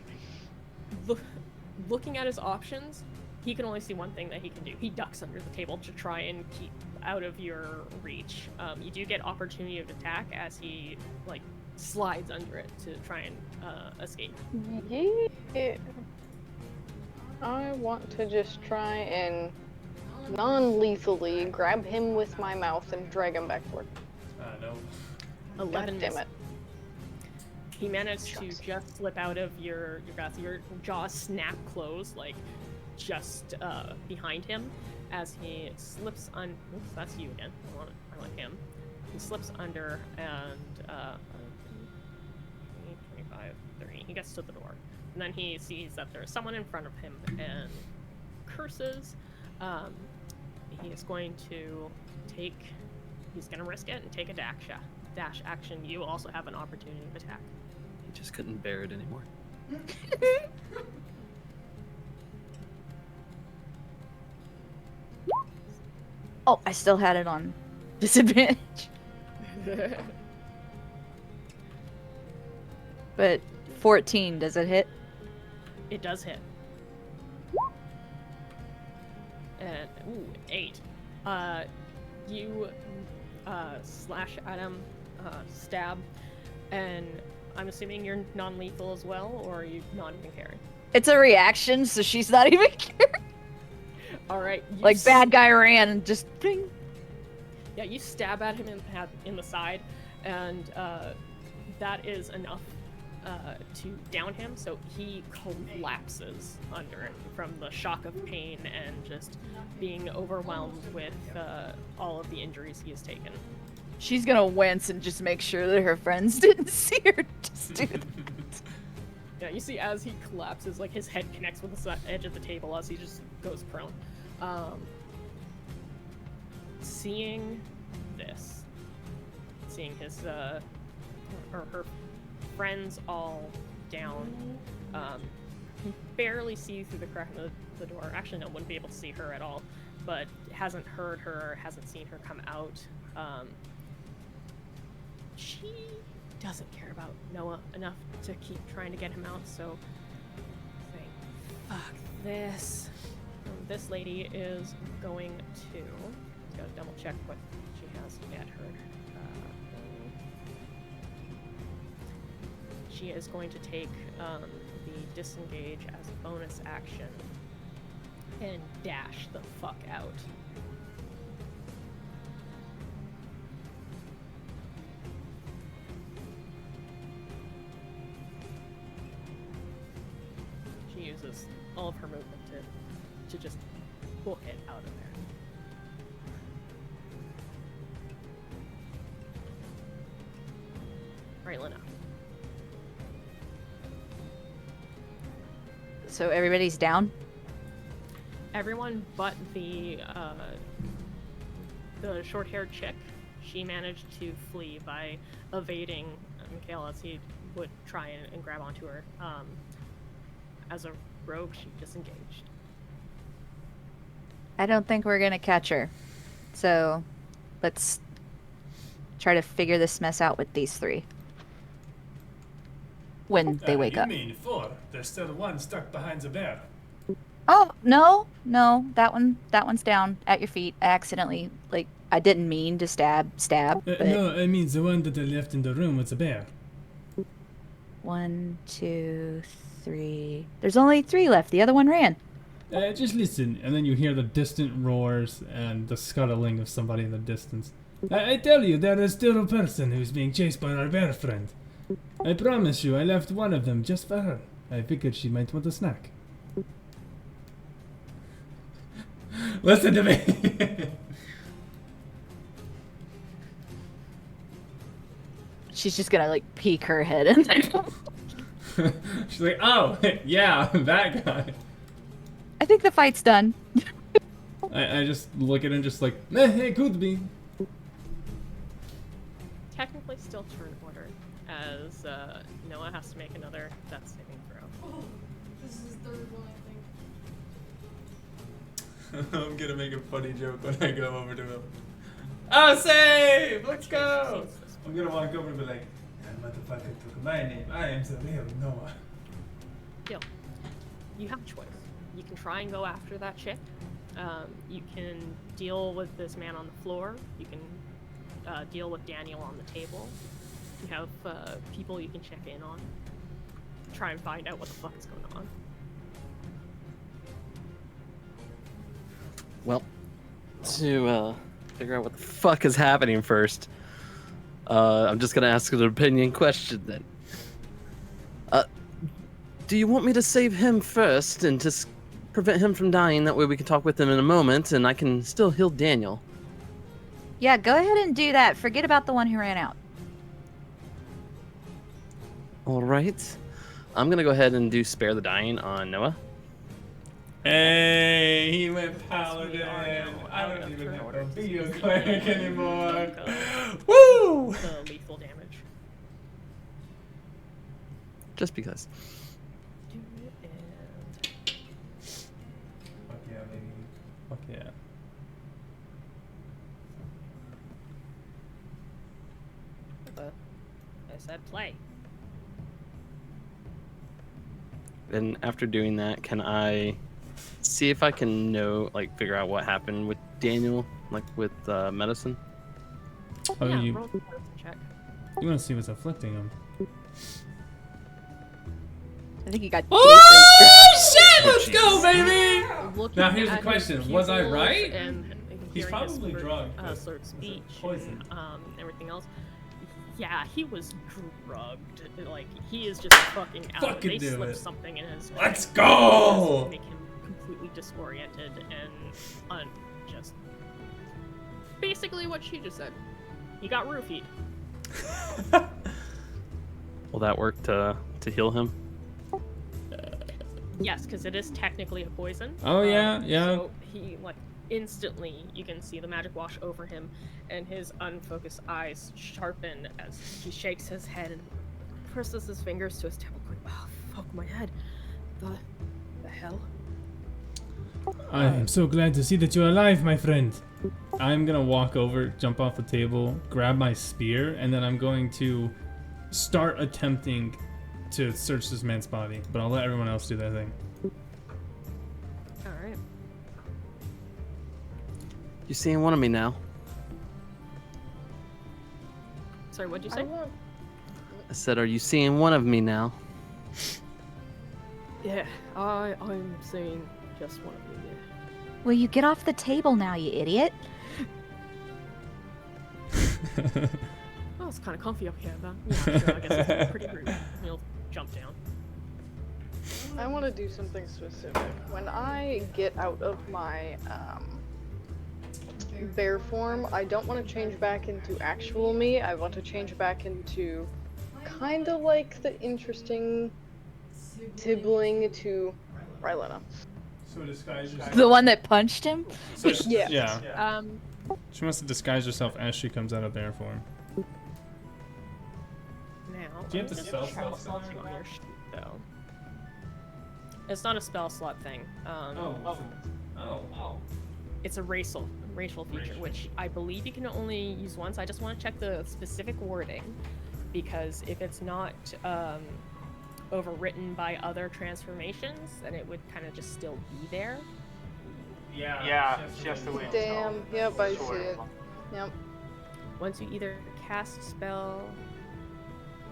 Looking at his options, he can only see one thing that he can do. He ducks under the table to try and keep out of your reach. You do get opportunity of attack as he like slides under it to try and escape. Yeah. I want to just try and non-lethally grab him with my mouth and drag him backward. No. 11 God damn it. He managed to just slip out of your grasp. Your jaw snap closed, like just behind him, as he slips on. Oops, that's you again. I want him. He slips under and 25, 30. He gets to the door, and then he sees that there's someone in front of him and curses. He is going to take. He's going to risk it and take a dash action. You also have an opportunity of attack. He just couldn't bear it anymore. Oh, I still had it on disadvantage. But 14, does it hit? It does hit. And 8. You slash at him, stab, and I'm assuming you're non-lethal as well, or are you not even caring? It's a reaction, so she's not even caring. All right. Like bad guy ran and just ding. Yeah, you stab at him in the side, and that is enough to down him. So he collapses under it from the shock of pain and just being overwhelmed with all of the injuries he has taken. She's gonna wince and just make sure that her friends didn't see her just do that. Yeah, you see as he collapses, like his head connects with the edge of the table as he just goes prone. Seeing this, seeing his or her friends all down, can barely see through the crack of the door. Actually, no, wouldn't be able to see her at all, but hasn't heard her, hasn't seen her come out. She doesn't care about Noah enough to keep trying to get him out, so think, fuck this. This lady is going to, gotta double check what she has at her. She is going to take the disengage as a bonus action and dash the fuck out. She uses all of her movement to just book it out of there. Right, Lena. So everybody's down? Everyone but the short-haired chick. She managed to flee by evading Mikhail as he would try and grab onto her. As a rogue, she disengaged. I don't think we're gonna catch her. So let's try to figure this mess out with these three. When they wake up. You mean 4? There's still one stuck behind the bear. Oh, no, that one's down at your feet. I accidentally, I didn't mean to stab, but... No, I mean the one that I left in the room with the bear. 1, 2, 3. There's only 3 left. The other one ran. Just listen, and then you hear the distant roars and the scuttling of somebody in the distance. I tell you, there is still a person who's being chased by our bear friend. I promise you, I left one of them just for her. I figured she might want a snack. Listen to me! She's just gonna, peek her head in there. She's like, oh, yeah, that guy. I think the fight's done. I just look at him just like, it could be. Technically still turn order, as Noah has to make another death saving throw. Oh, this is his third one, I think. I'm gonna make a funny joke when I go over to him. Oh, save! Let's go! I'm gonna walk over and be like, that motherfucker took my name. I am the real Noah. Deal. You have a choice. You can try and go after that chick. You can deal with this man on the floor. You can deal with Daniel on the table. You have people you can check in on. Try and find out what the fuck is going on. Well, to figure out what the fuck is happening first, I'm just gonna ask an opinion question then. Do you want me to save him first and just prevent him from dying? That way we can talk with him in a moment, and I can still heal Daniel. Yeah, go ahead and do that. Forget about the one who ran out. All right. I'm gonna go ahead and do spare the dying on Noah. Hey, he went paladin. We are now I out don't of even turn have order. to be a cleric anymore. The Woo! lethal damage. Just because. Fuck yeah, baby. Fuck yeah. I said play. And after doing that, can I see if I can figure out what happened with Daniel, like with medicine? Oh, Yeah, you roll the medicine check. want to see what's afflicting him? I think he got. Oh shit! Let's Oh, go, Jesus. baby. Looking Now, here's the at his question. Was I pupils right? And He's hearing his probably slurred- drugged, but slurred is it speech poison? and everything else. Yeah, he was drugged. Like, he is just fucking out. Fucking They do slipped it. something in his. Let's just go! Make him completely disoriented and just. Basically, what she just said. He got roofied. Will that work to heal him? Yes, because it is technically a poison. Oh, yeah, yeah. So he instantly, you can see the magic wash over him, and his unfocused eyes sharpen as he shakes his head and presses his fingers to his temple, going, "Oh, fuck my head! The hell?" I am so glad to see that you're alive, my friend. I'm gonna walk over, jump off the table, grab my spear, and then I'm going to start attempting to search this man's body. But I'll let everyone else do their thing. All right. You seeing one of me now? Sorry, what'd you I say? want I said, are you seeing one of me now? Yeah, I'm seeing just one of you. Yeah. Will you get off the table now, you idiot? Oh, it's kind of comfy up here, but yeah, sure, I guess it's pretty rude. You'll jump down. I want to do something specific. When I get out of my bear form, I don't want to change back into actual me. I want to change back into kind of like the interesting sibling to Rylena. So disguise yourself. The one that punched him? So Yeah. Yeah. She wants to disguise herself as she comes out of bear form. Now, Do you have let me to just spell check slot something that? on your sheet, though. It's not a spell slot thing. It's a racial feature, which I believe you can only use once. I just want to check the specific wording, because if it's not overwritten by other transformations, then it would kind of just still be there. Yeah, she has to wait. Damn. Yep, I see it. Yep. Once you either cast spell,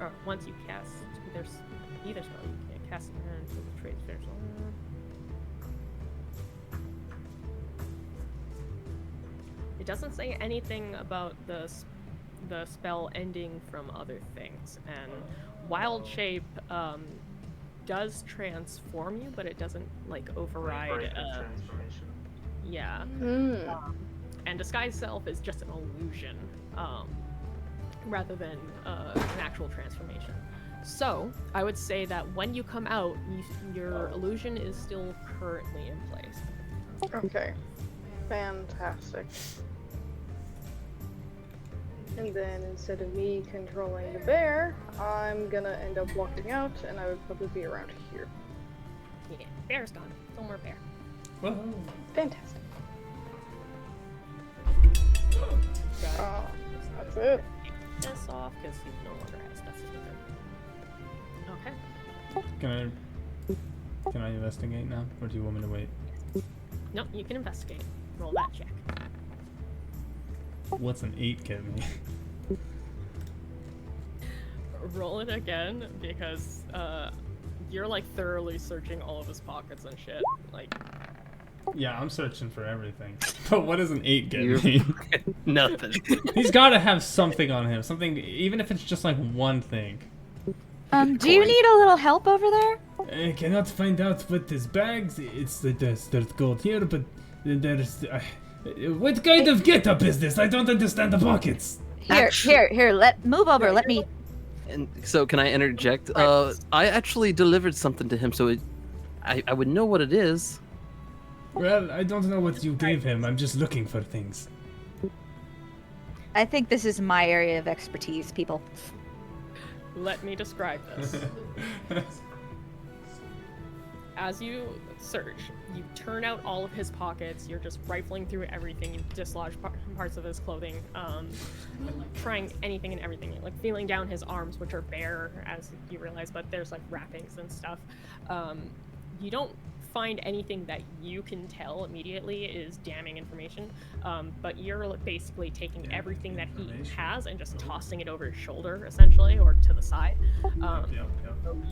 or once you cast either spell, you can cast it until the trade's finished. It doesn't say anything about the spell ending from other things, and Wild Shape does transform you, but it doesn't override. Break the transformation. Yeah. And Disguise Self is just an illusion, rather than an actual transformation. So, I would say that when you come out, your illusion is still currently in place. Okay. Fantastic. And then instead of me controlling the bear, I'm gonna end up walking out, and I would probably be around here. Yeah, bear's gone. No more bear. Whoa. Fantastic. Got That's it. it. This off because he no longer has Death Sneaker. Okay. Can I investigate now, or do you want me to wait? No, you can investigate. Roll that check. What's an 8 get me? Roll it again because you're thoroughly searching all of his pockets and shit. Yeah, I'm searching for everything. But what does an 8 get You're- me? Nothing. He's got to have something on him. Something, even if it's just like one thing. Do you need a little help over there? I cannot find out what this bags. There's gold here, but there's. What kind of getup is this? I don't understand the pockets. Here, move over, let me. And so, can I interject? I actually delivered something to him, so I would know what it is. Well, I don't know what you gave him. I'm just looking for things. I think this is my area of expertise, people. Let me describe this. As you search, you turn out all of his pockets, you're just rifling through everything, you dislodge parts of his clothing, trying anything and everything, like feeling down his arms, which are bare, as you realize, but there's like wrappings and stuff. You don't find anything that you can tell immediately is damning information, but you're basically taking everything that he has and just tossing it over his shoulder, essentially, or to the side. So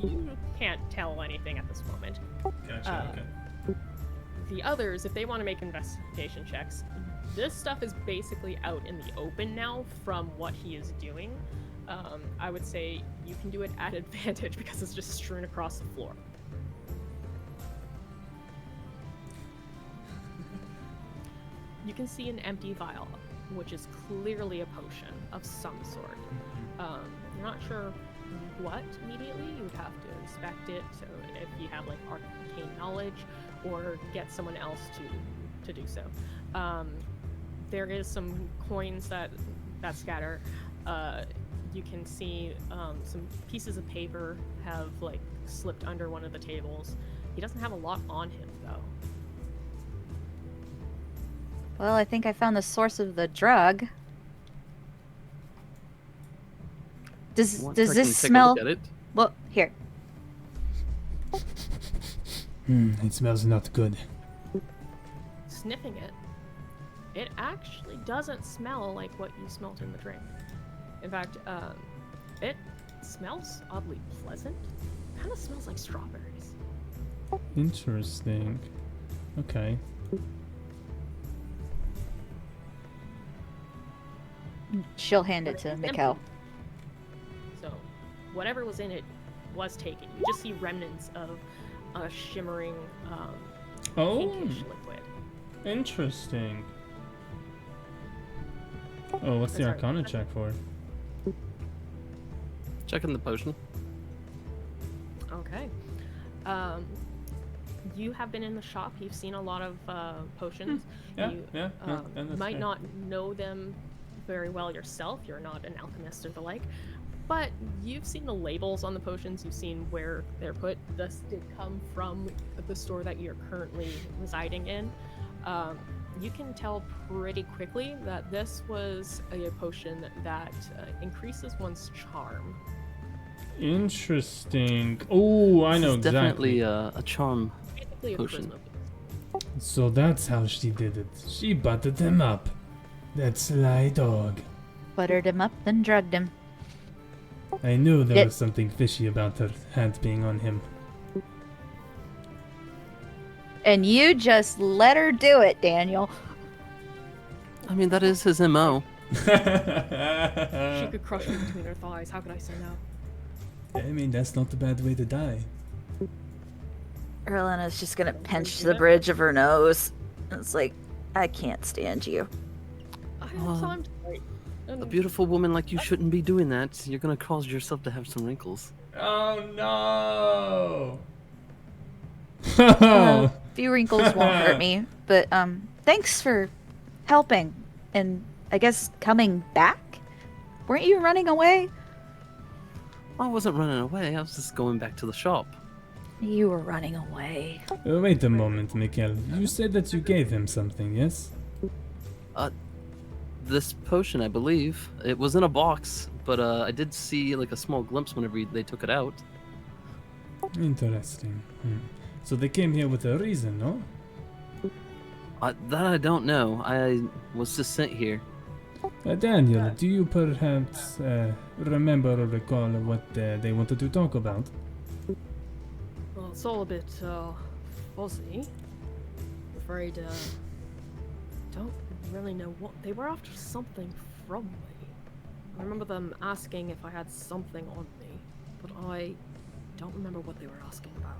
you can't tell anything at this moment. Gotcha, okay. The others, if they want to make investigation checks, this stuff is basically out in the open now from what he is doing. I would say you can do it at advantage because it's just strewn across the floor. You can see an empty vial, which is clearly a potion of some sort. You're not sure what immediately. You would have to inspect it, so if you have like arcane knowledge, or get someone else to do so. There is some coins that scatter. You can see some pieces of paper have like slipped under one of the tables. He doesn't have a lot on him though. Well, I think I found the source of the drug. Does this smell? Well, here. It smells not good. Sniffing it, it actually doesn't smell like what you smelled in the drink. In fact, it smells oddly pleasant. Kind of smells like strawberries. Interesting. Okay. She'll hand it to Mikkel. So, whatever was in it was taken. You just see remnants of a shimmering pinkish liquid. Interesting. Oh, what's the Sorry, Arcana check for? Checking the potion. Okay. You have been in the shop. You've seen a lot of potions. Yeah, You yeah, no, that's might fair. not know them very well yourself. You're not an alchemist or the like. But you've seen the labels on the potions. You've seen where they're put. This did come from the store that you're currently residing in. You can tell pretty quickly that this was a potion that increases one's charm. Interesting. Oh, I know It's exactly. definitely a charm Basically a potion. charisma. So that's how she did it. She buttered him up. That sly dog. Buttered him up, then drugged him. I knew there Yep. was something fishy about her hand being on him. And you just let her do it, Daniel. I mean, that is his MO. She could crush me between her thighs. How could I say no? I mean, that's not a bad way to die. Erlena's just gonna pinch the bridge of her nose. It's like, I can't stand you. I have time to wait. A beautiful woman like you shouldn't be doing that. You're gonna cause yourself to have some wrinkles. Oh no! A few wrinkles won't hurt me, but thanks for helping and I guess coming back. Weren't you running away? I wasn't running away. I was just going back to the shop. You were running away. Wait a moment, Mikkel. You said that you gave him something, yes? This potion, I believe, it was in a box, but I did see like a small glimpse whenever they took it out. Interesting. So they came here with a reason, no? That I don't know. I was just sent here. Daniel, do you perhaps remember or recall what they wanted to talk about? Well, it's all a bit fuzzy. afraid, don't really know what they were after. Something from me. I remember them asking if I had something on me, but I don't remember what they were asking about.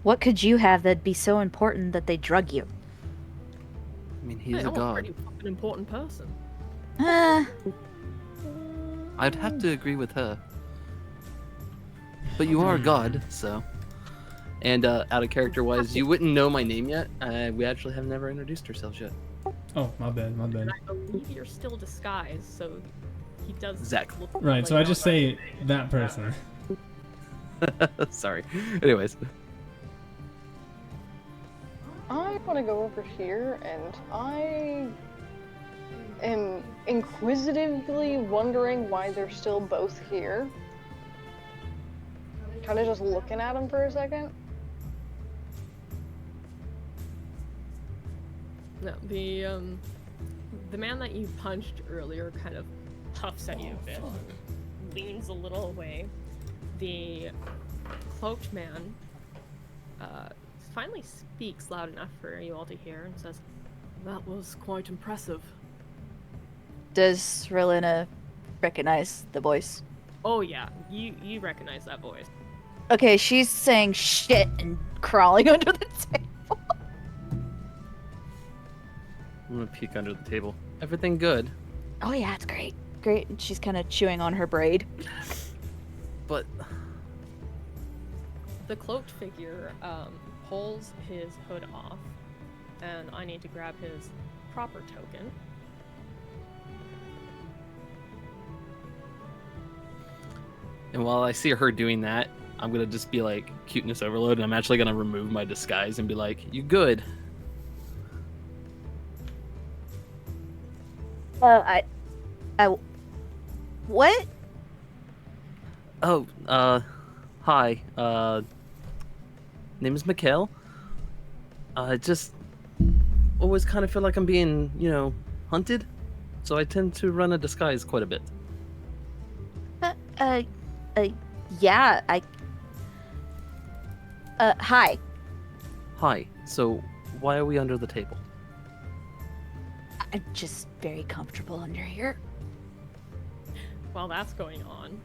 What could you have that'd be so important that they drug you? I mean, he's Hey, a I'm a god. pretty fucking important person. I'd have to agree with her. But you are a god, so. And out of character wise, you wouldn't know my name yet. We actually have never introduced ourselves yet. Oh, my bad, my bad. And I believe you're still disguised, so he does Zach. look Right, like so I you're just not- say that person. Sorry. Anyways. I want to go over here, and I am inquisitively wondering why they're still both here. Kind of just looking at them for a second. No, the man that you punched earlier kind of puffs at you a bit, leans a little away. The cloaked man finally speaks loud enough for you all to hear and says, "That was quite impressive." Does Relina recognize the voice? Oh yeah, you recognize that voice. Okay, she's saying shit and crawling under the table. I'm gonna peek under the table. Everything good, Oh yeah, it's great. Great. And she's kind of chewing on her braid. but The cloaked figure pulls his hood off, and I need to grab his proper token. and while I see her doing that, I'm gonna just be like cuteness overload, and I'm actually gonna remove my disguise and be like, "You good?" What? Oh, hi. Name is Mikhail. I just always kind of feel like I'm being, hunted, so I tend to run a disguise quite a bit. Yeah, hi. Hi. So, why are we under the table? I'm just very comfortable under here. While that's going on,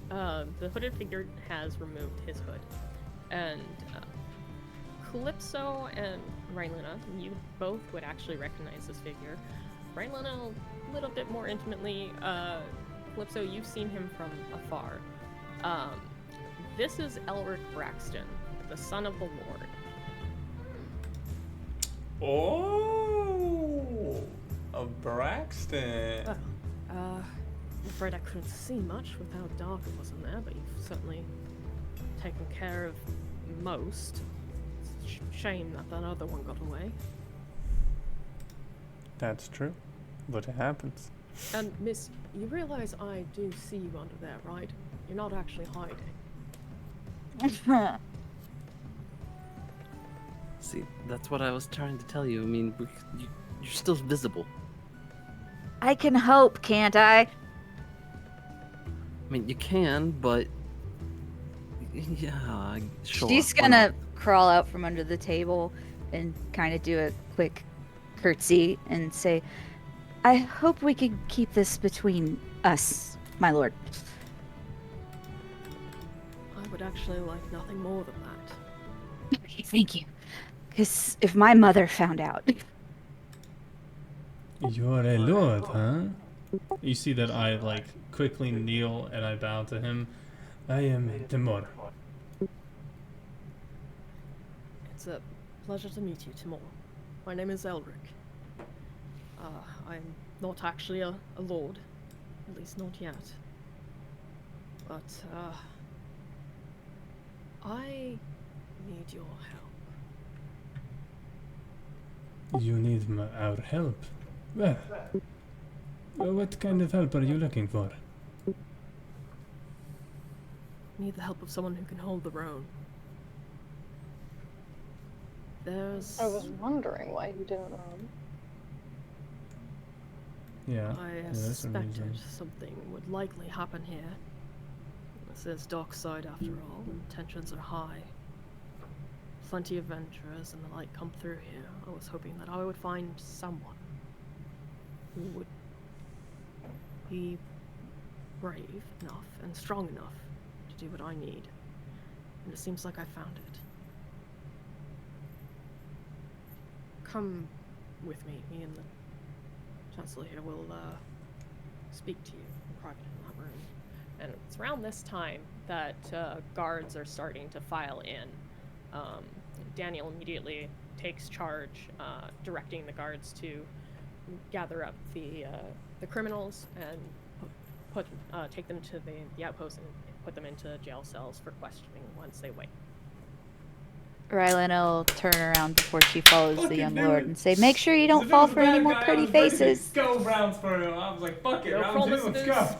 the hooded figure has removed his hood, and Calypso and Rylena, you both would actually recognize this figure. Rylena a little bit more intimately. Calypso, you've seen him from afar. This is Elric Braxton, the son of the Lord. Oh, a Braxton. I'm afraid I couldn't see much with how dark it was in there, but you've certainly taken care of most. It's a shame that that other one got away. That's true, but it happens. And miss, you realize I do see you under there, right? You're not actually hiding. See, that's what I was trying to tell you. I mean, you're still visible. I can hope, can't I? I mean, you can, but yeah, sure. She's why gonna not? crawl out from under the table and kind of do a quick curtsy and say, I hope we can keep this between us, my lord. I would actually like nothing more than that. Okay, thank you. Because if my mother found out. You're a lord, huh? You see that I quickly kneel and I bow to him. I am Timur. It's a pleasure to meet you, Timur. My name is Elric. I'm not actually a lord, at least not yet. But, I need your help. You need our help. Well, what kind of help are you looking for? Need the help of someone who can hold their own. There's... I was wondering why you didn't run. Yeah, I that's a suspected reason. something would likely happen here. This is Dockside after all, and tensions are high. plenty of adventurers and the like come through here. I was hoping that I would find someone who would be brave enough and strong enough to do what I need. And it seems like I found it. Come with me. Me and the Chancellor here will speak to you in private in that room. And it's around this time that guards are starting to file in. Daniel immediately takes charge, directing the guards to gather up the criminals and take them to the outpost and put them into jail cells for questioning once they wait. Rylan will turn around before she follows the young lord and say, "Make sure you don't fall for any more pretty faces." Go rounds for him. I was like, fuck it, round 2, let's go.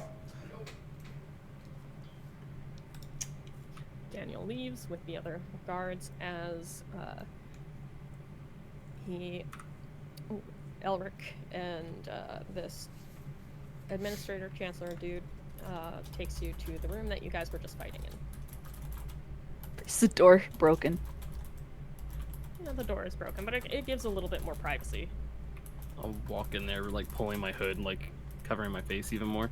Daniel leaves with the other guards as Elric and this administrator chancellor dude takes you to the room that you guys were just fighting in. Is the door broken? Yeah, the door is broken, but it gives a little bit more privacy. I'll walk in there, like pulling my hood, like covering my face even more.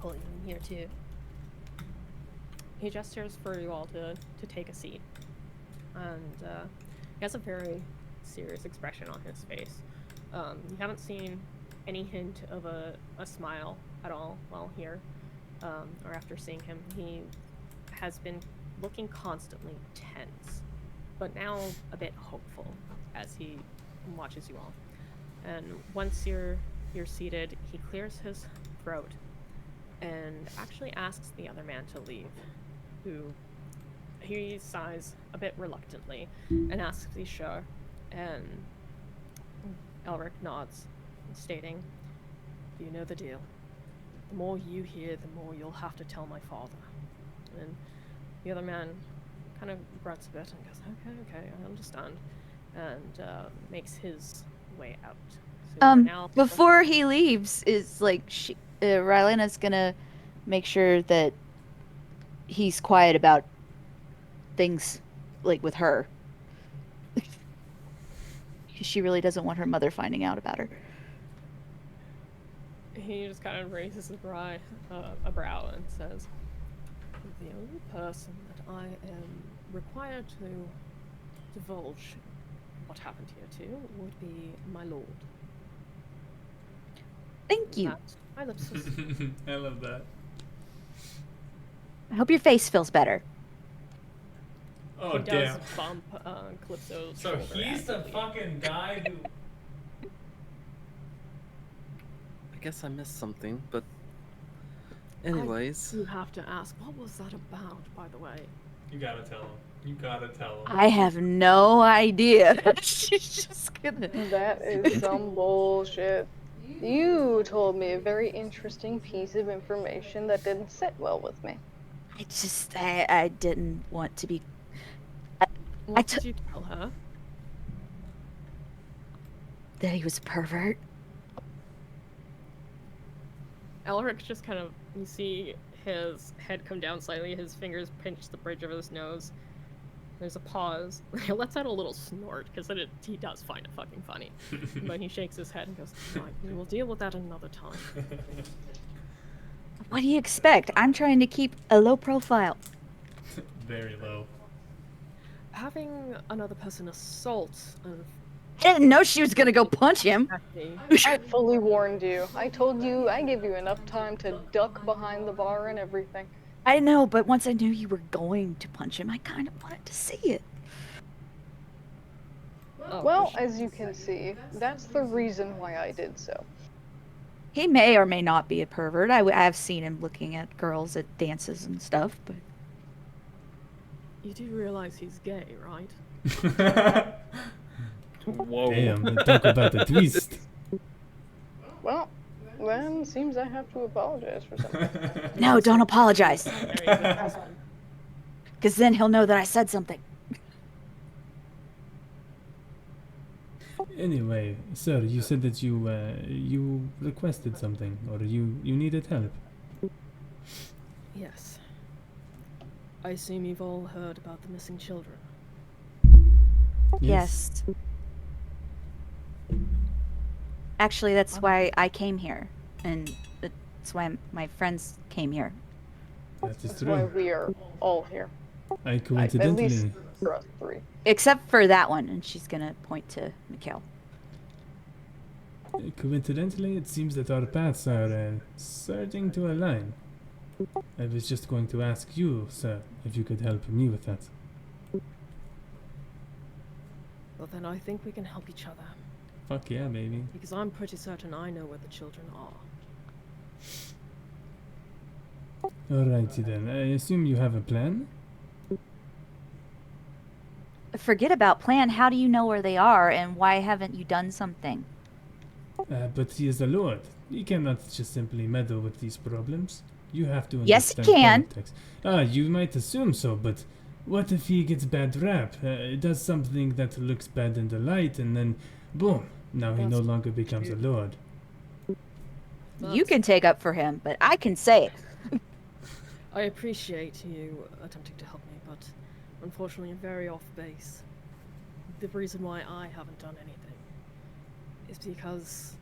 Pulling in here too. He gestures for you all to take a seat, and he has a very serious expression on his face. You haven't seen any hint of a smile at all while here, or after seeing him. He has been looking constantly tense, but now a bit hopeful as he watches you all. And once you're seated, he clears his throat and actually asks the other man to leave, who he sighs a bit reluctantly and asks if he's sure, and Elric nods, stating, "You know the deal. The more you hear, the more you'll have to tell my father." And the other man kind of grunts a bit and goes, okay, I understand, and makes his way out. So now, before he leaves, is like Rylena's gonna make sure that he's quiet about things, like with her. Because she really doesn't want her mother finding out about her. He just kind of raises a brow and says, "The only person that I am required to divulge what happened here to would be my lord." Thank you. My lips was... I love that. I hope your face feels better. Oh, he damn. does bump Calypso's So shoulder he's the actively. fucking guy who... I guess I missed something, but anyways. You have to ask, what was that about, by the way? You gotta tell him. You gotta tell him. I have no idea. She's just gonna... That is some bullshit. You told me a very interesting piece of information that didn't sit well with me. I didn't want to be... What did you tell her? That he was a pervert. Elric just kind of, you see his head come down slightly, his fingers pinch the bridge of his nose. There's a pause. He lets out a little snort, because he does find it fucking funny. But he shakes his head and goes, "Fine, we will deal with that another time." What do you expect? I'm trying to keep a low profile. Very low. Having another person assault I didn't know she was gonna go punch him. I fully warned you. I told you, I gave you enough time to duck behind the bar and everything. I know, but once I knew you were going to punch him, I kind of wanted to see it. Well, as you can see, that's the reason why I did so. He may or may not be a pervert. I've seen him looking at girls at dances and stuff, but... You do realize he's gay, right? Whoa. Damn, talk about the twist. Well, then seems I have to apologize for something. No, don't apologize. There you go. Because then he'll know that I said something. Anyway, sir, you said that you requested something, or you needed help. Yes. I assume you've all heard about the missing children. Yes. Actually, that's why I came here, and that's why my friends came here. That is That's why true. we are all here. I At coincidentally. least for us three. Except for that one, and she's gonna point to Mikhail. Coincidentally, it seems that our paths are starting to align. I was just going to ask you, sir, if you could help me with that. Well, then I think we can help each other. Fuck yeah, baby. Because I'm pretty certain I know where the children are. Alrighty then. I assume you have a plan? Forget about plan. How do you know where they are, and why haven't you done something? But he is a lord. He cannot just simply meddle with these problems. You have to Yes, he understand can. politics. You might assume so, but what if he gets bad rap? Does something that looks bad in the light, and then, boom, now he no longer becomes a lord. You can take up for him, but I can say it. I appreciate you attempting to help me, but unfortunately I'm very off base. The reason why I haven't done anything is because,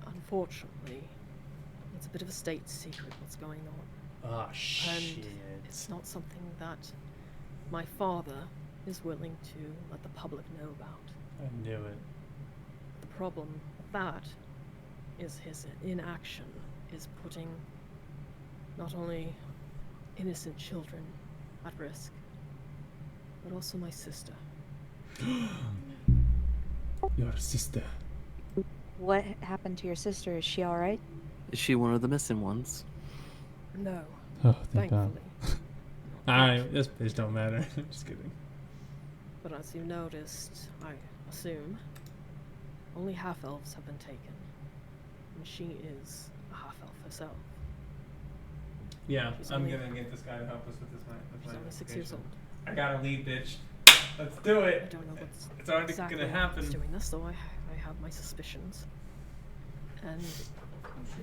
unfortunately, it's a bit of a state secret what's going on. Ah, And it's not something that my father is willing to let the public know about. I knew it. The problem with that is his inaction is putting not only innocent children at risk, but also my sister. Your sister. What happened to your sister? Is she all right? Is she one of the missing ones? No, Oh, thank God. thankfully. Alright, this bitch don't matter. Just kidding. But as you noticed, I assume, only half-elves have been taken. And she is a half-elf herself. Yeah, She's I'm only- gonna get this guy to help us with this. She's only 6 years old. I got a lead, bitch. Let's do I it. don't know what's It's already exactly gonna what's happen. doing this, though I have my suspicions. And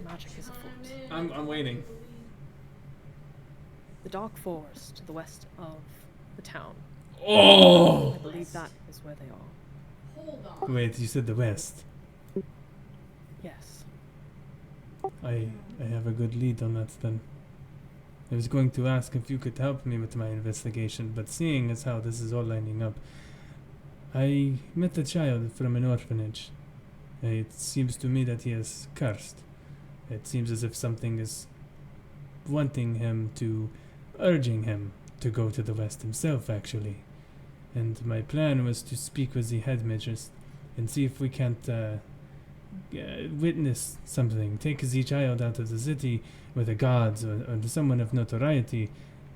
magic is afoot. I'm waiting. The dark forest to the west of the town. Oh! I believe that is where they are. Hold on. Wait, you said the west. Yes. I have a good lead on that then. I was going to ask if you could help me with my investigation, but seeing as how this is all lining up, I met a child from an orphanage. It seems to me that he is cursed. It seems as if something is wanting him to, urging him to go to the west himself, actually. And my plan was to speak with the headmistress and see if we can't witness something, take the child out of the city with the gods or someone of notoriety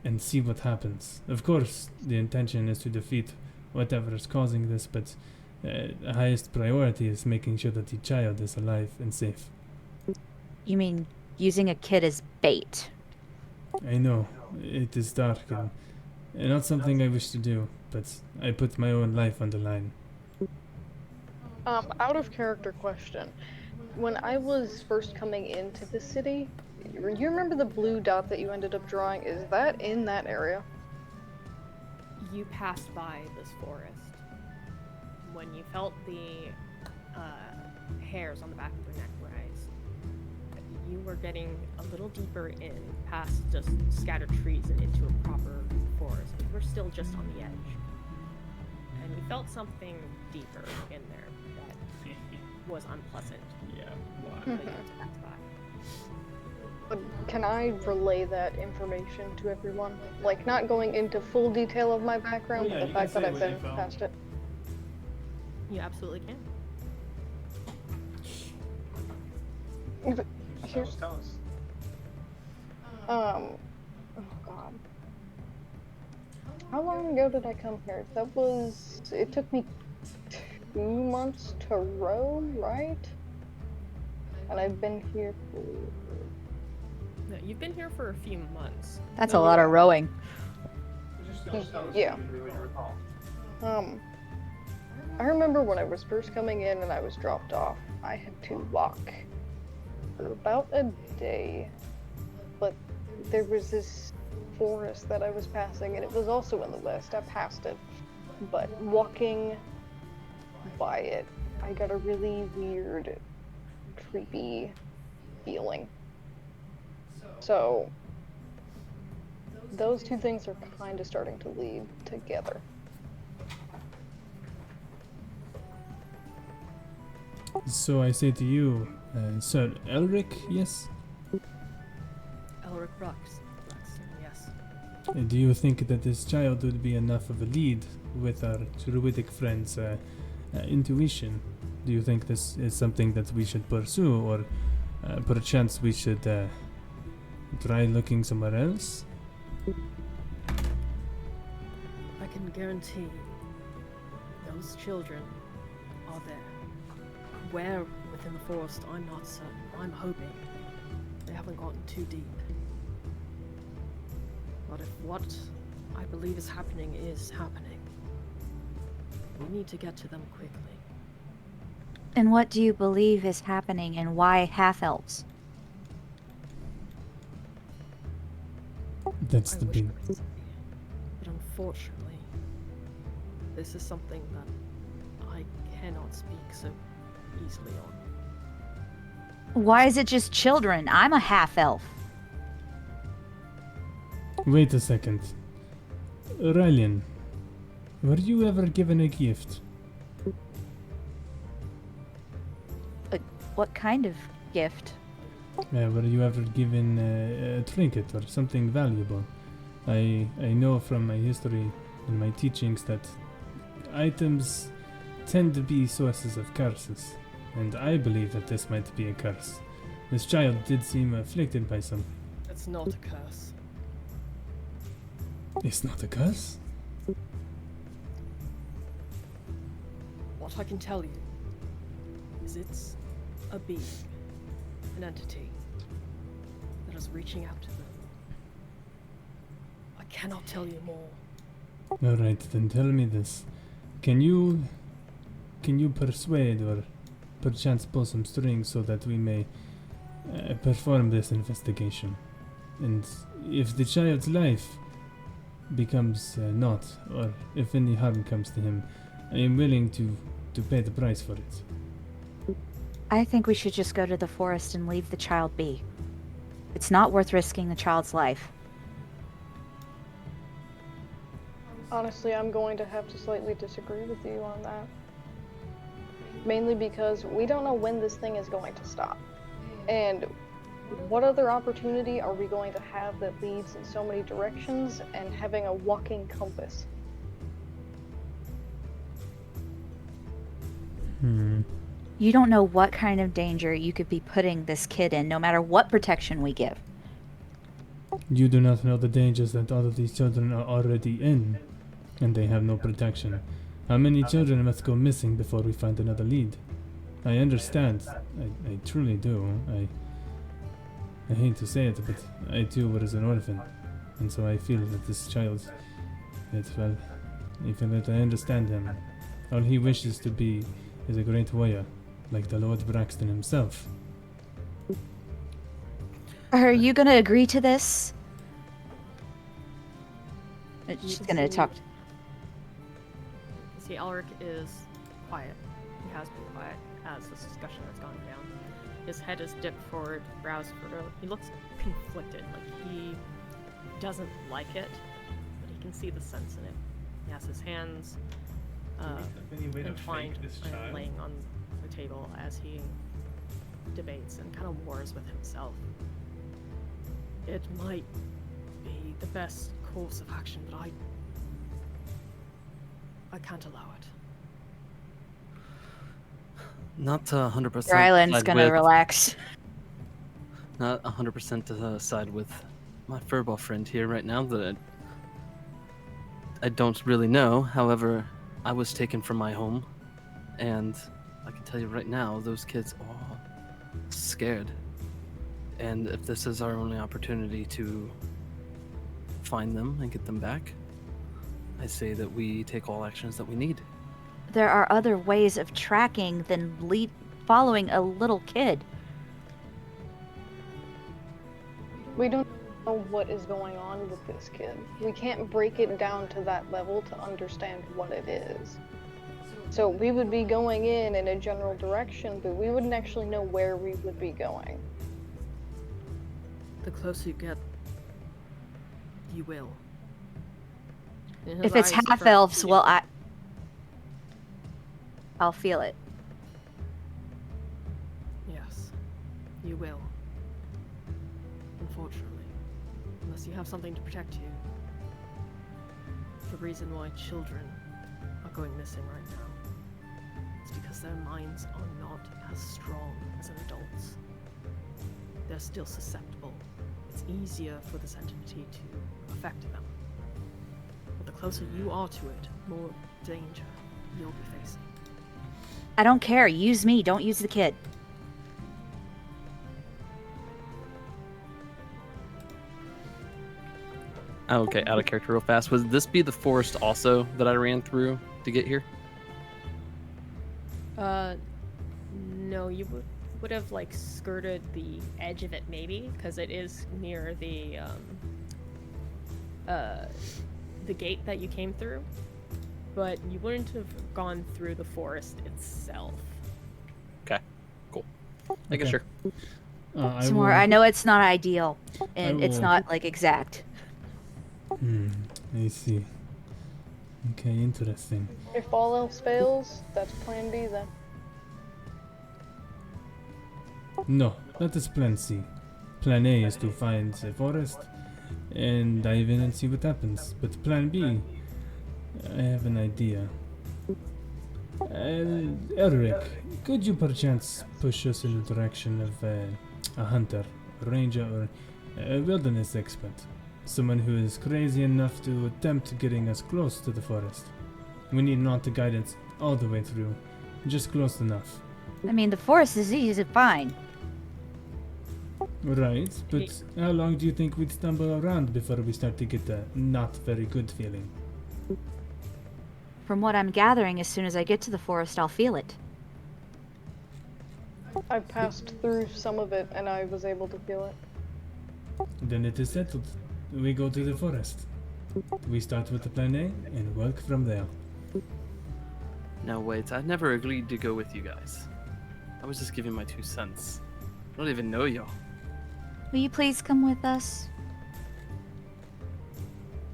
and see what happens. Of course, the intention is to defeat whatever is causing this, but the highest priority is making sure that the child is alive and safe. You mean using a kid as bait? I know, it is dark and not something I wish to do, but I put my own life on the line. Out of character question. When I was first coming into the city, you remember the blue dot that you ended up drawing? Is that in that area? You passed by this forest. When you felt the hairs on the back of your neck rise, you were getting a little deeper in, past just scattered trees and into a proper forest. But you were still just on the edge. And you felt something deeper in there that was unpleasant. Yeah. But you attacked by. But can I relay that information to everyone? Like, not going into full detail of my background, Yeah, but you the can fact that say I've what you been felt. past it. You absolutely can. Here's, Tell us. oh god. How long ago did I come here? It took me 2 months to row, right? And I've been here for... No, you've been here for a few months. That's a lot of rowing. Just tell us Yeah. what you really recall. I remember when I was first coming in and I was dropped off, I had to walk for about a day. But there was this forest that I was passing, and it was also in the west. I passed it. But walking by it, I got a really weird, creepy feeling. So, those two things are kind of starting to lead together. So I say to you, Sir Elric, yes? Elric Rux. Yes. Do you think that this child would be enough of a lead with our druidic friend's intuition? Do you think this is something that we should pursue, or perchance we should try looking somewhere else? I can guarantee those children are there. Where within the forest, I'm not certain. I'm hoping they haven't gotten too deep. But if what I believe is happening, we need to get to them quickly. And what do you believe is happening, and why half-elves? That's I the wish big... I could say, but unfortunately, this is something that I cannot speak so easily on. Why is it just children? I'm a half-elf. Wait a second. Rylian, were you ever given a gift? What kind of gift? Were you ever given a trinket or something valuable? I know from my history and my teachings that items tend to be sources of curses, and I believe that this might be a curse. This child did seem afflicted by something. It's not a curse. It's not a curse? What I can tell you is it's a being, an entity that is reaching out to them. I cannot tell you more. Alright, then tell me this. Can you persuade or perchance pull some strings so that we may perform this investigation? And if the child's life becomes naught, or if any harm comes to him, I am willing to pay the price for it. I think we should just go to the forest and leave the child be. It's not worth risking the child's life. Honestly, I'm going to have to slightly disagree with you on that. Mainly because we don't know when this thing is going to stop. And what other opportunity are we going to have that leads in so many directions and having a walking compass? You don't know what kind of danger you could be putting this kid in, no matter what protection we give. You do not know the dangers that all of these children are already in, and they have no protection. How many children must go missing before we find another lead? I understand. I truly do. I hate to say it, but I too was an orphan, and so I feel that this child, I feel that I understand him. All he wishes to be is a great warrior, like the Lord Braxton himself. Are you gonna agree to this? She's gonna talk. See, Elric is quiet. He has been quiet as this discussion has gone down. His head is dipped forward, brows furrowed. He looks conflicted, like he doesn't like it, but he can see the sense in it. He has his hands entwined and laying on the table as he debates and kind of wars with himself. It might be the best course of action, but I can't allow it. Not 100%. Ryland's side gonna with- relax. Not 100% side with my furball friend here right now. That I don't really know. However, I was taken from my home, and I can tell you right now, those kids are scared. And if this is our only opportunity to find them and get them back, I say that we take all actions that we need. there are other ways of tracking than following a little kid. We don't know what is going on with this kid. We can't break it down to that level to understand what it is. So we would be going in a general direction, but we wouldn't actually know where we would be going. The closer you get, you will. If it's half elves, well, I'll feel it. Yes, you will. Unfortunately, unless you have something to protect you. The reason why children are going missing right now is because their minds are not as strong as an adult's. They're still susceptible. It's easier for this entity to affect them. But the closer you are to it, more danger you'll be facing. I don't care. Use me. Don't use the kid. Okay, out of character real fast. Would this be the forest also that I ran through to get here? No, you would have like skirted the edge of it maybe, because it is near the gate that you came through, but you wouldn't have gone through the forest itself. Okay, cool. I guess sure. I know it's not ideal, and it's not like exact. I see. Okay, interesting. If all else fails, that's plan B then. No, that is plan C. Plan A is to find the forest and dive in and see what happens. But plan B, I have an idea. Eric, could you perchance push us in the direction of a hunter, a ranger, or a wilderness expert? Someone who is crazy enough to attempt getting us close to the forest. We need not the guidance all the way through, just close enough. I mean, the forest is easy to find. Right, but how long do you think we'd stumble around before we start to get a not very good feeling? From what I'm gathering, as soon as I get to the forest, I'll feel it. I passed through some of it and I was able to feel it. Then it is settled. We go to the forest. We start with the plan A and work from there. No, wait, I never agreed to go with you guys. I was just giving my 2 cents. I don't even know y'all. Will you please come with us?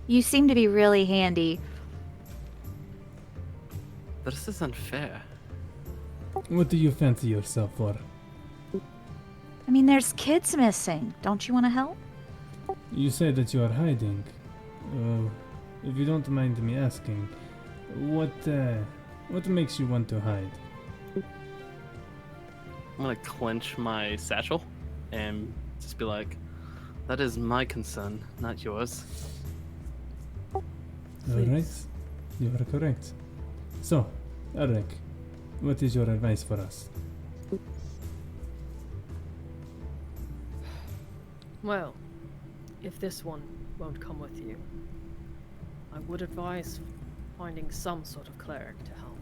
You seem to be really handy. This is unfair. What do you fancy yourself for? I mean, there's kids missing. Don't you want to help? You say that you are hiding. If you don't mind me asking, what makes you want to hide? I'm gonna clench my satchel and just be like, that is my concern, not yours. Alright, you are correct. So, Eric, what is your advice for us? Well, if this one won't come with you, I would advise finding some sort of cleric to help.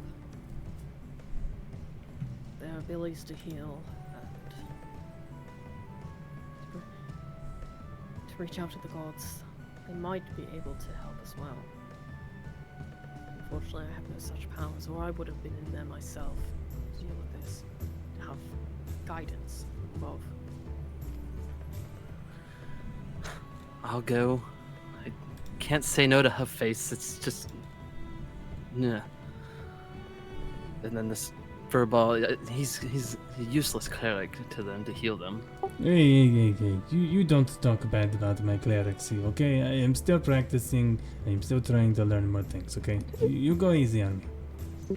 Their abilities to heal and to reach out to the gods, they might be able to help as well. Unfortunately, I have no such powers, or I would have been in there myself to deal with this, to have guidance from above. I'll go. I can't say no to her face. It's just, nah. And then this furball, he's a useless cleric to them to heal them. Hey. You don't talk bad about my clerics here, okay? I am still practicing. I am still trying to learn more things, okay? You go easy on me.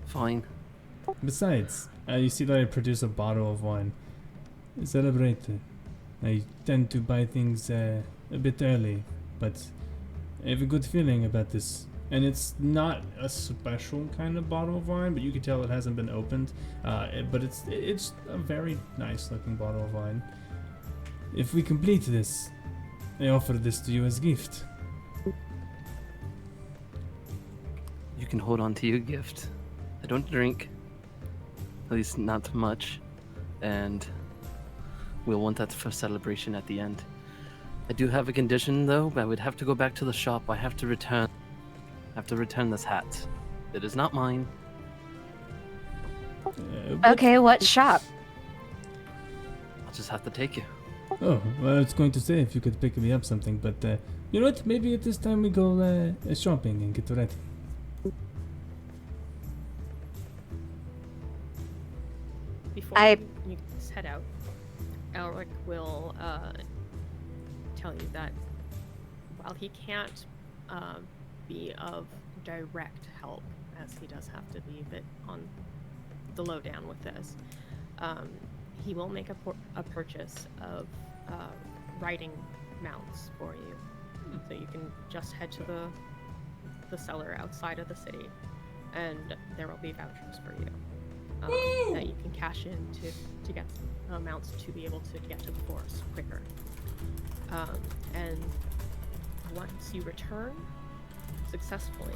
Fine. Besides, you see that I produce a bottle of wine. Celebrate it. I tend to buy things a bit early, but I have a good feeling about this. And it's not a special kind of bottle of wine, but you can tell it hasn't been opened. But it's a very nice looking bottle of wine. If we complete this, I offer this to you as gift. you can hold on to your gift. I don't drink, at least not much, and we'll want that for celebration at the end. I do have a condition though. I would have to go back to the shop. I have to return this hat. It is not mine. Okay, what shop? I'll just have to take you. Oh, well, I was going to say if you could pick me up something, but you know what? Maybe at this time we go shopping and get ready. Before you guys head out, Elric will tell you that while he can't be of direct help, as he does have to be a bit on the lowdown with this, he will make a purchase of riding mounts for you. So you can just head to the cellar outside of the city, and there will be vouchers for you that you can cash in to get mounts to be able to get to the forest quicker. And once you return successfully,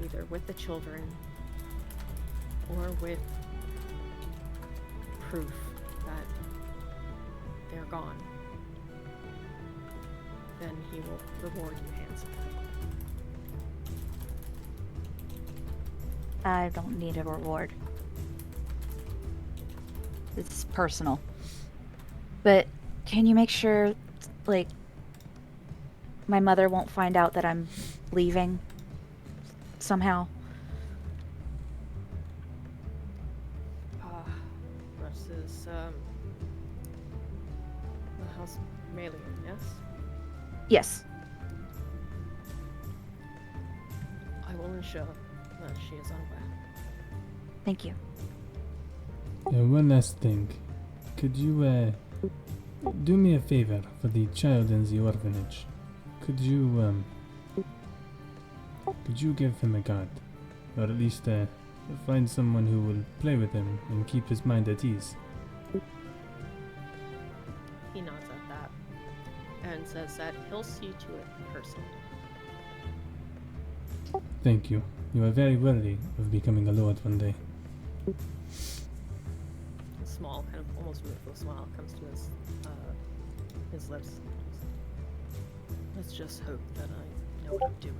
either with the children or with proof that they're gone, then he will reward you handsomely. I don't need a reward. It's personal. But can you make sure, like, my mother won't find out that I'm leaving somehow? This is the House Melian, yes? Yes. I will ensure that she is unaware. Thank you. One last thing. Could you do me a favor for the child in the orphanage? Could you give him a guard? Or at least find someone who will play with him and keep his mind at ease? He nods at that and says that he'll see to it personally. Thank you. You are very worthy of becoming a lord one day. A small, kind of almost rueful smile comes to his lips. Let's just hope that I know what I'm doing.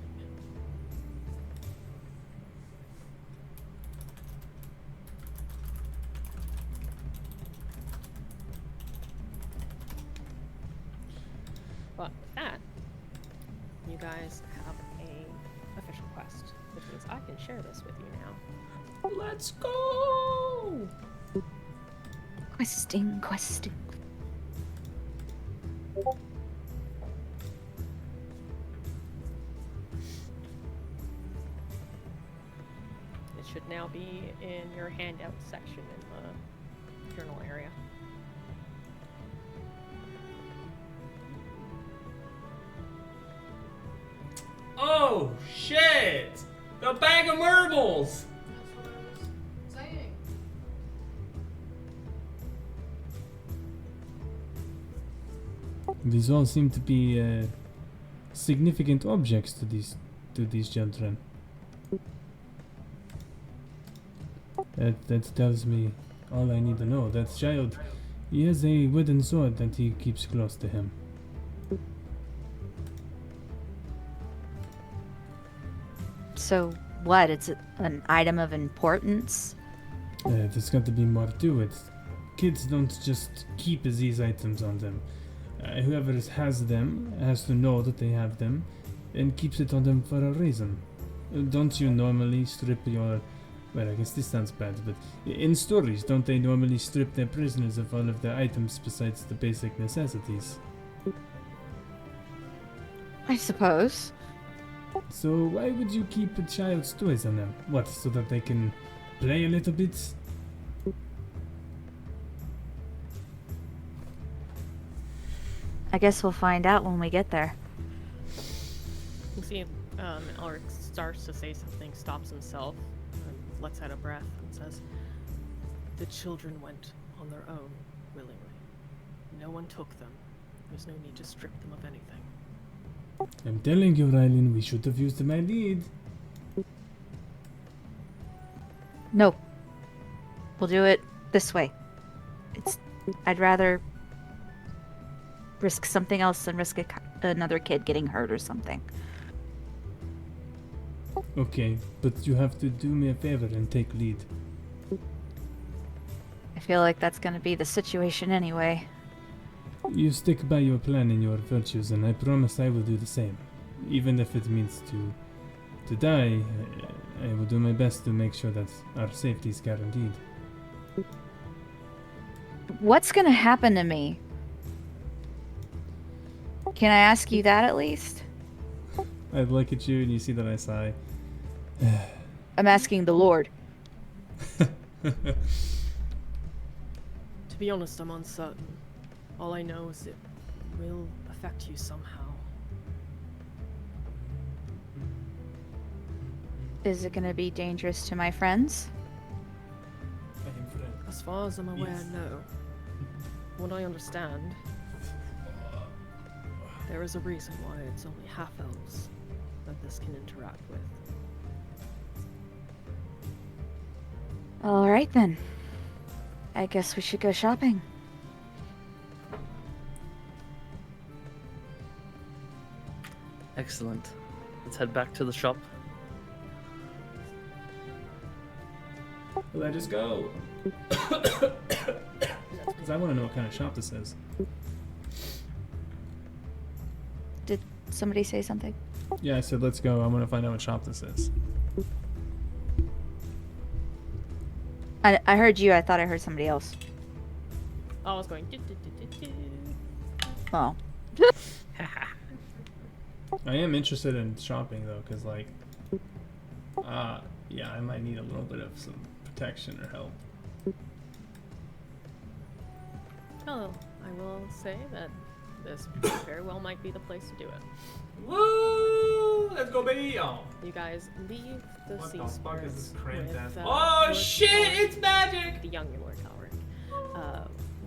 But with that, you guys have a official quest, which means I can share this with you now. Let's go! Questing. It should now be in your handout section in the journal area. Oh shit! The bag of marbles! That's what I was saying. These all seem to be significant objects to these children. That tells me all I need to know. That child, he has a wooden sword that he keeps close to him. So what? It's an item of importance? There's got to be more to it. Kids don't just keep these items on them. Whoever has them has to know that they have them and keeps it on them for a reason. Don't you normally strip your... Well, I guess this sounds bad, but in stories, don't they normally strip their prisoners of all of their items besides the basic necessities? I suppose. So why would you keep a child's toys on them? What, so that they can play a little bit? I guess we'll find out when we get there. You see, Elric starts to say something, stops himself, and lets out a breath, and says, "The children went on their own, willingly. No one took them. There's no need to strip them of anything." I'm telling you, Rylan, we should have used my lead. No. We'll do it this way. I'd rather risk something else than risk another kid getting hurt or something. Okay, but you have to do me a favor and take lead. I feel like that's gonna be the situation anyway. You stick by your plan and your virtues, and I promise I will do the same. Even if it means to die, I will do my best to make sure that our safety is guaranteed. What's gonna happen to me? Can I ask you that at least? I look at you and you see that I sigh. I'm asking the Lord. To be honest, I'm uncertain. All I know is it will affect you somehow. Is it gonna be dangerous to my friends? As far as I'm aware, no. What I understand, there is a reason why it's only half-elves that this can interact with. Alright then. I guess we should go shopping. Excellent. Let's head back to the shop. Let us go. Because I want to know what kind of shop this is. Did somebody say something? Yeah, I said let's go. I want to find out what shop this is. I heard you. I thought I heard somebody else. I was going. Oh. I am interested in shopping though, because like, yeah, I might need a little bit of some protection or help. Oh, I will say that this very well might be the place to do it. Woo! Let's go, baby! Oh. You guys leave the What sea the fuck is this cramped ass- with, Oh, Lord shit, Tower, it's magic! The young Lord Tower.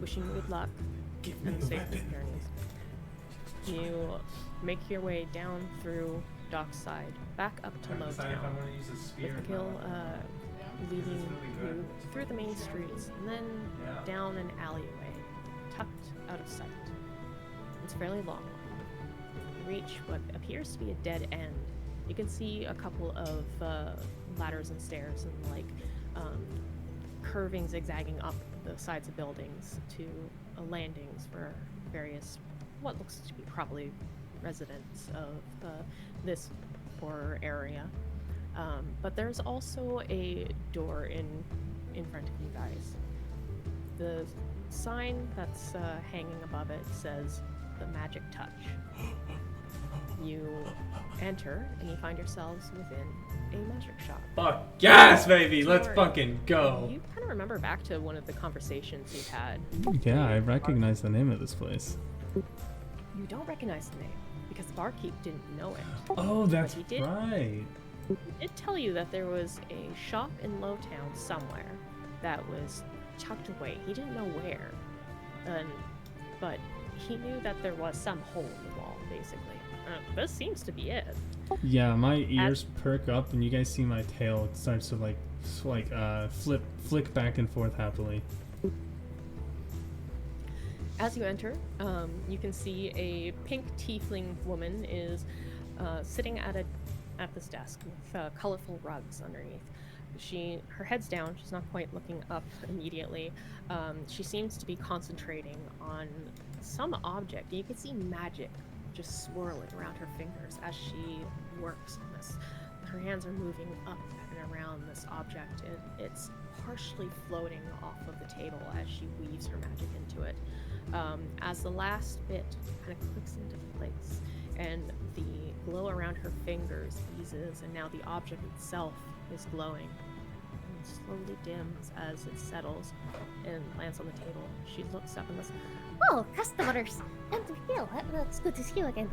Wishing you good luck Give me and the safety weapon. journeys. You make your way down through Dockside, back up to Lowtown, with the Kill leading you through the main streets, and then down an alleyway, tucked out of sight. It's fairly long. You reach what appears to be a dead end. You can see a couple of ladders and stairs and like curving, zigzagging up the sides of buildings to landings for various, what looks to be probably residents of this poorer area. But there's also a door in front of you guys. The sign that's hanging above it says the Magic Touch. You enter and you find yourselves within a magic shop. Fuck yes, baby! Let's Sure. fucking go! You kind of remember back to one of the conversations you've had. Yeah, I recognize the name of this place. You don't recognize the name because the barkeep didn't know it. Oh, that's he did- right. He did tell you that there was a shop in Lowtown somewhere that was tucked away. He didn't know where, but he knew that there was some hole in the wall, basically. This seems to be it. Yeah, my ears perk up, and you guys see my tail. It starts to flick back and forth happily. As you enter, you can see a pink tiefling woman is sitting at this desk with colorful rugs underneath. Her head's down. She's not quite looking up immediately. She seems to be concentrating on some object. You can see magic just swirling around her fingers as she works on this. Her hands are moving up and around this object, and it's partially floating off of the table as she weaves her magic into it. As the last bit kind of clicks into place, and the glow around her fingers eases, and now the object itself is glowing and slowly dims as it settles and lands on the table. She looks up and goes, Oh, customers! And Phil, it's good to see you again.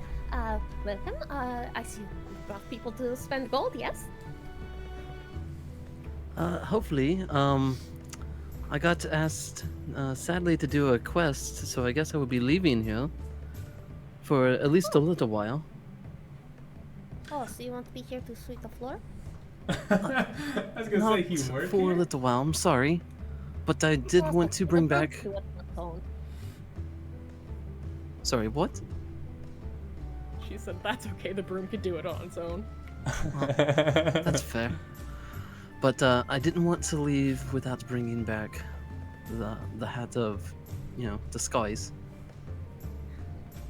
Welcome. I see you brought people to spend gold, yes? Hopefully. I got asked, sadly, to do a quest, so I guess I will be leaving here for at least a little while. Oh, so you want to be here to sweep the floor? I was gonna Not say he worked for a here. little while. I'm sorry, but I did want to bring back. Sorry, what? She said that's okay. The broom could do it on its own. That's fair. But I didn't want to leave without bringing back the hat of, disguise.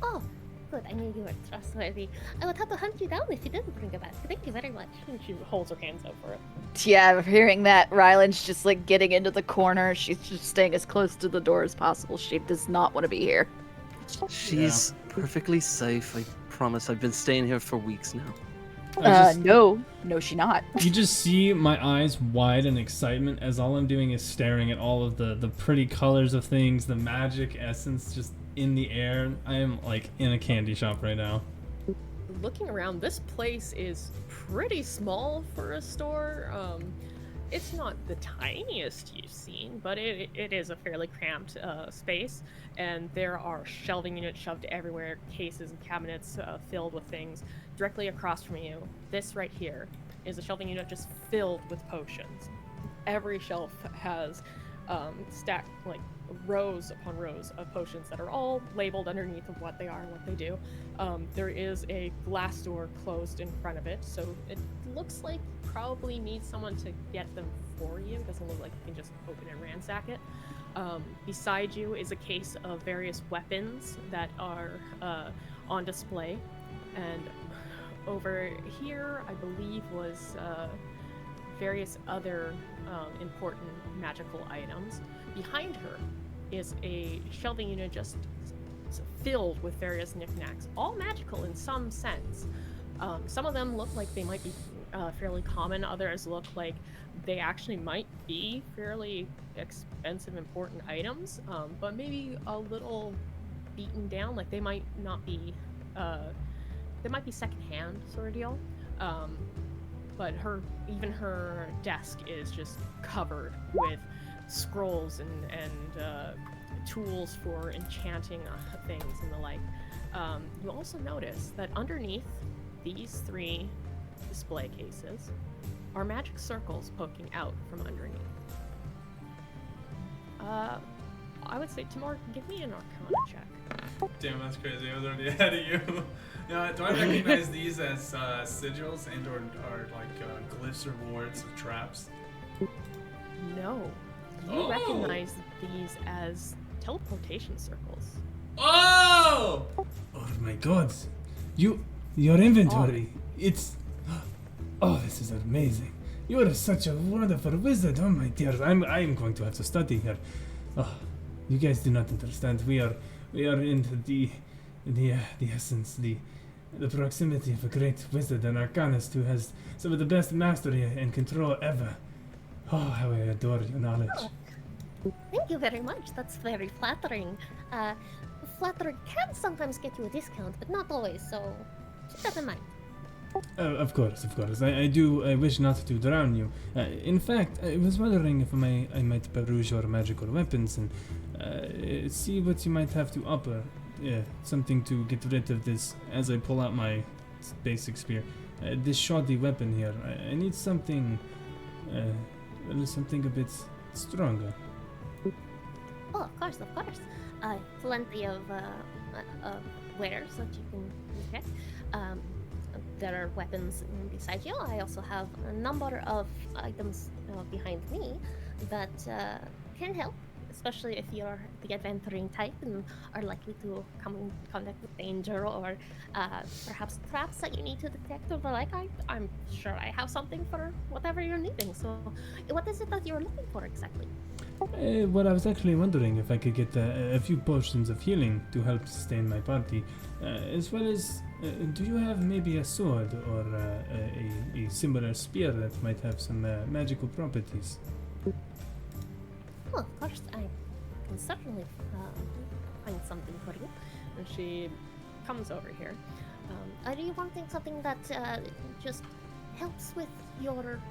Oh, good. I knew you were trustworthy. I would have to hunt you down if you didn't bring it back. Thank you very much. And she holds her hands out for it. Yeah, hearing that, Ryland's just like getting into the corner. She's just staying as close to the door as possible. She does not want to be here. She's perfectly safe. I promise. I've been staying here for weeks now. No, she not. You just see my eyes wide in excitement as all I'm doing is staring at all of the pretty colors of things, the magic essence just in the air. I am like in a candy shop right now. Looking around, this place is pretty small for a store. It's not the tiniest you've seen, but it is a fairly cramped space, and there are shelving units shoved everywhere, cases and cabinets filled with things. Directly across from you, this right here, is a shelving unit just filled with potions. Every shelf has stacked like rows upon rows of potions that are all labeled underneath of what they are and what they do. There is a glass door closed in front of it, so it looks like you probably need someone to get them for you. It doesn't look like you can just open and ransack it. Beside you is a case of various weapons that are on display, and over here, I believe, was various other important magical items. Behind her is a shelving unit just filled with various knickknacks, all magical in some sense. Some of them look like they might be fairly common, others look like they actually might be fairly expensive, important items, but maybe a little beaten down, like they might not be, they might be secondhand sort of deal. But even her desk is just covered with scrolls and tools for enchanting things and the like. You also notice that underneath these 3 display cases are magic circles poking out from underneath. I would say, Timur, give me an Arcana check. Damn, that's crazy. I was already ahead of you. Do I recognize these as sigils and or like glyphs or wards or traps? No. You recognize these as teleportation circles. Oh! Oh my god. Your inventory. It's... Oh, this is amazing. You are such a wonderful wizard. Oh my dear. I am going to have to study here. Oh, you guys do not understand. We are into the essence, the proximity of a great wizard and arcanist who has some of the best mastery and control ever. Oh, how I adore your knowledge. Thank you very much. That's very flattering. Flattery can sometimes get you a discount, but not always, so keep that in mind. Of course. I wish not to drown you. In fact, I was wondering if I might peruse your magical weapons and see what you might have to offer. Something to get rid of this as I pull out my basic spear. This shoddy weapon here. I need something, something a bit stronger. Oh, of course. Plenty of wares that you can get. There are weapons beside you. I also have a number of items behind me that can help, especially if you're the adventuring type and are likely to come in contact with danger or perhaps traps that you need to detect or the like. I'm sure I have something for whatever you're needing. So what is it that you're looking for exactly? Well, I was actually wondering if I could get a few potions of healing to help sustain my party, as well as, do you have maybe a sword or a similar spear that might have some magical properties? Oh, of course, I can certainly find something for you. And she comes over here. Are you wanting something that just helps with your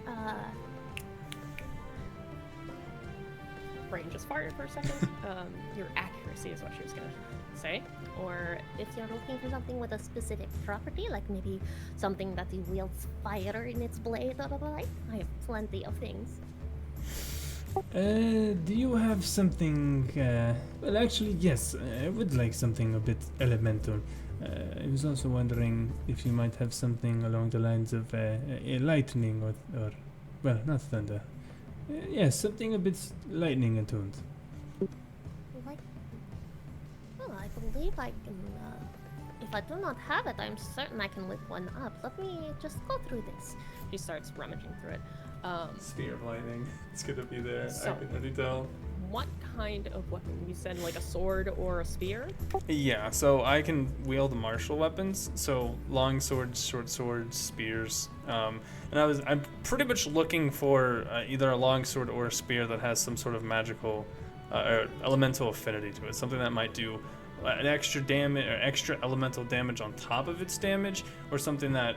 brain just farted for a second. Your accuracy accuracy is what she was gonna say. Or if you're looking for something with a specific property, like maybe something that wields fire in its blade or the like, I have plenty of things. Do you have something? Well, actually, yes. I would like something a bit elemental. I was also wondering if you might have something along the lines of lightning or well, not thunder. Yes, something a bit lightning attuned. Like, well, I believe I can. If I do not have it, I'm certain I can whip one up. Let me just go through this. She starts rummaging through it. Spear of lightning. It's gonna be there. So- I can already tell. What kind of weapon? You said like a sword or a spear? Yeah, so I can wield martial weapons, so long swords, short swords, spears. And I'm pretty much looking for either a long sword or a spear that has some sort of magical or elemental affinity to it, something that might do an extra damage or extra elemental damage on top of its damage, or something that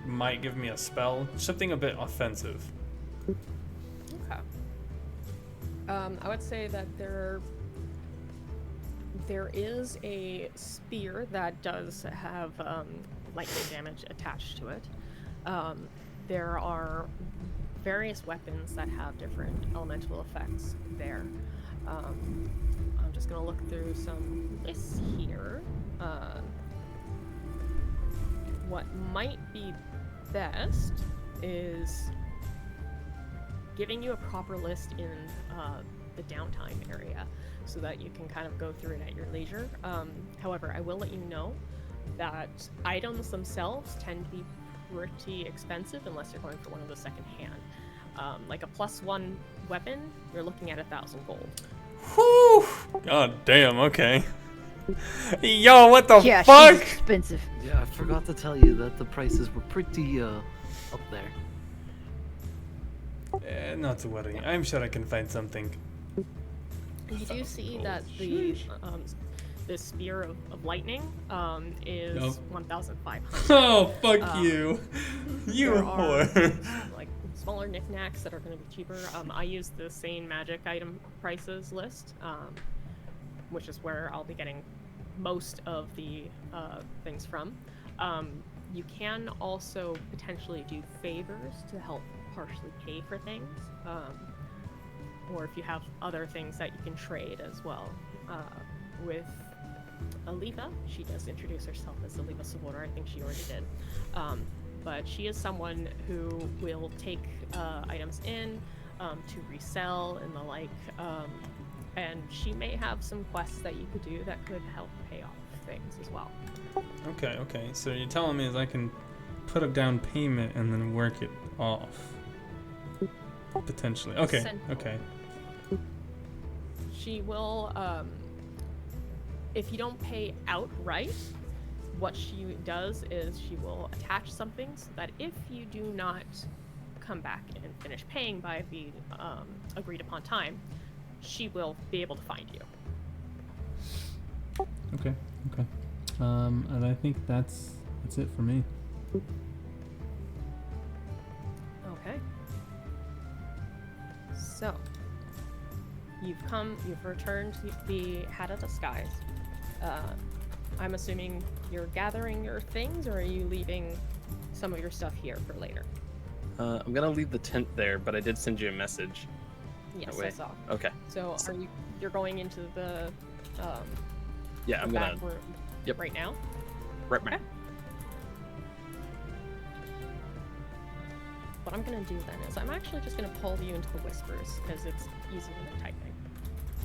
might give me a spell, something a bit offensive. Okay. I would say that there is a spear that does have lightning damage attached to it. There are various weapons that have different elemental effects there. I'm just gonna look through some lists here. What might be best is giving you a proper list in the downtime area so that you can kind of go through it at your leisure. However, I will let you know that items themselves tend to be pretty expensive unless you're going for one of the second hand. Like a +1 weapon, you're looking at 1,000 gold. Whew! God damn, okay. Yo, what the Yeah, fuck? she's expensive. Yeah, I forgot to tell you that the prices were pretty up there. Not to worry. I'm sure I can find something. You do see that the spear of lightning is Nope. 1,500. Oh, fuck you. You there are whore. some, like smaller knickknacks that are going to be cheaper. I use the Sane Magic item prices list, which is where I'll be getting most of the things from. You can also potentially do favors to help partially pay for things, or if you have other things that you can trade as well. With Aliva, she does introduce herself as Aliva Savora. I think she already did. But she is someone who will take items in to resell and the like. And she may have some quests that you could do that could help pay off things as well. Okay. So you're telling me is I can put a down payment and then work it off? Potentially. Okay. Essentially. Okay. She will, if you don't pay outright, what she does is she will attach something so that if you do not come back and finish paying by the agreed upon time, she will be able to find you. Okay. And I think that's it for me. Okay. So, you've returned to the Hat of the Skies. I'm assuming you're gathering your things, or are you leaving some of your stuff here for later? I'm gonna leave the tent there, but I did send you a message. Yes, That way. I saw. Okay. So, you're going into the Yeah, I'm back gonna. room Yep. right now? Right now. Okay. What I'm gonna do then is I'm actually just gonna pull you into the whispers because it's easier than typing.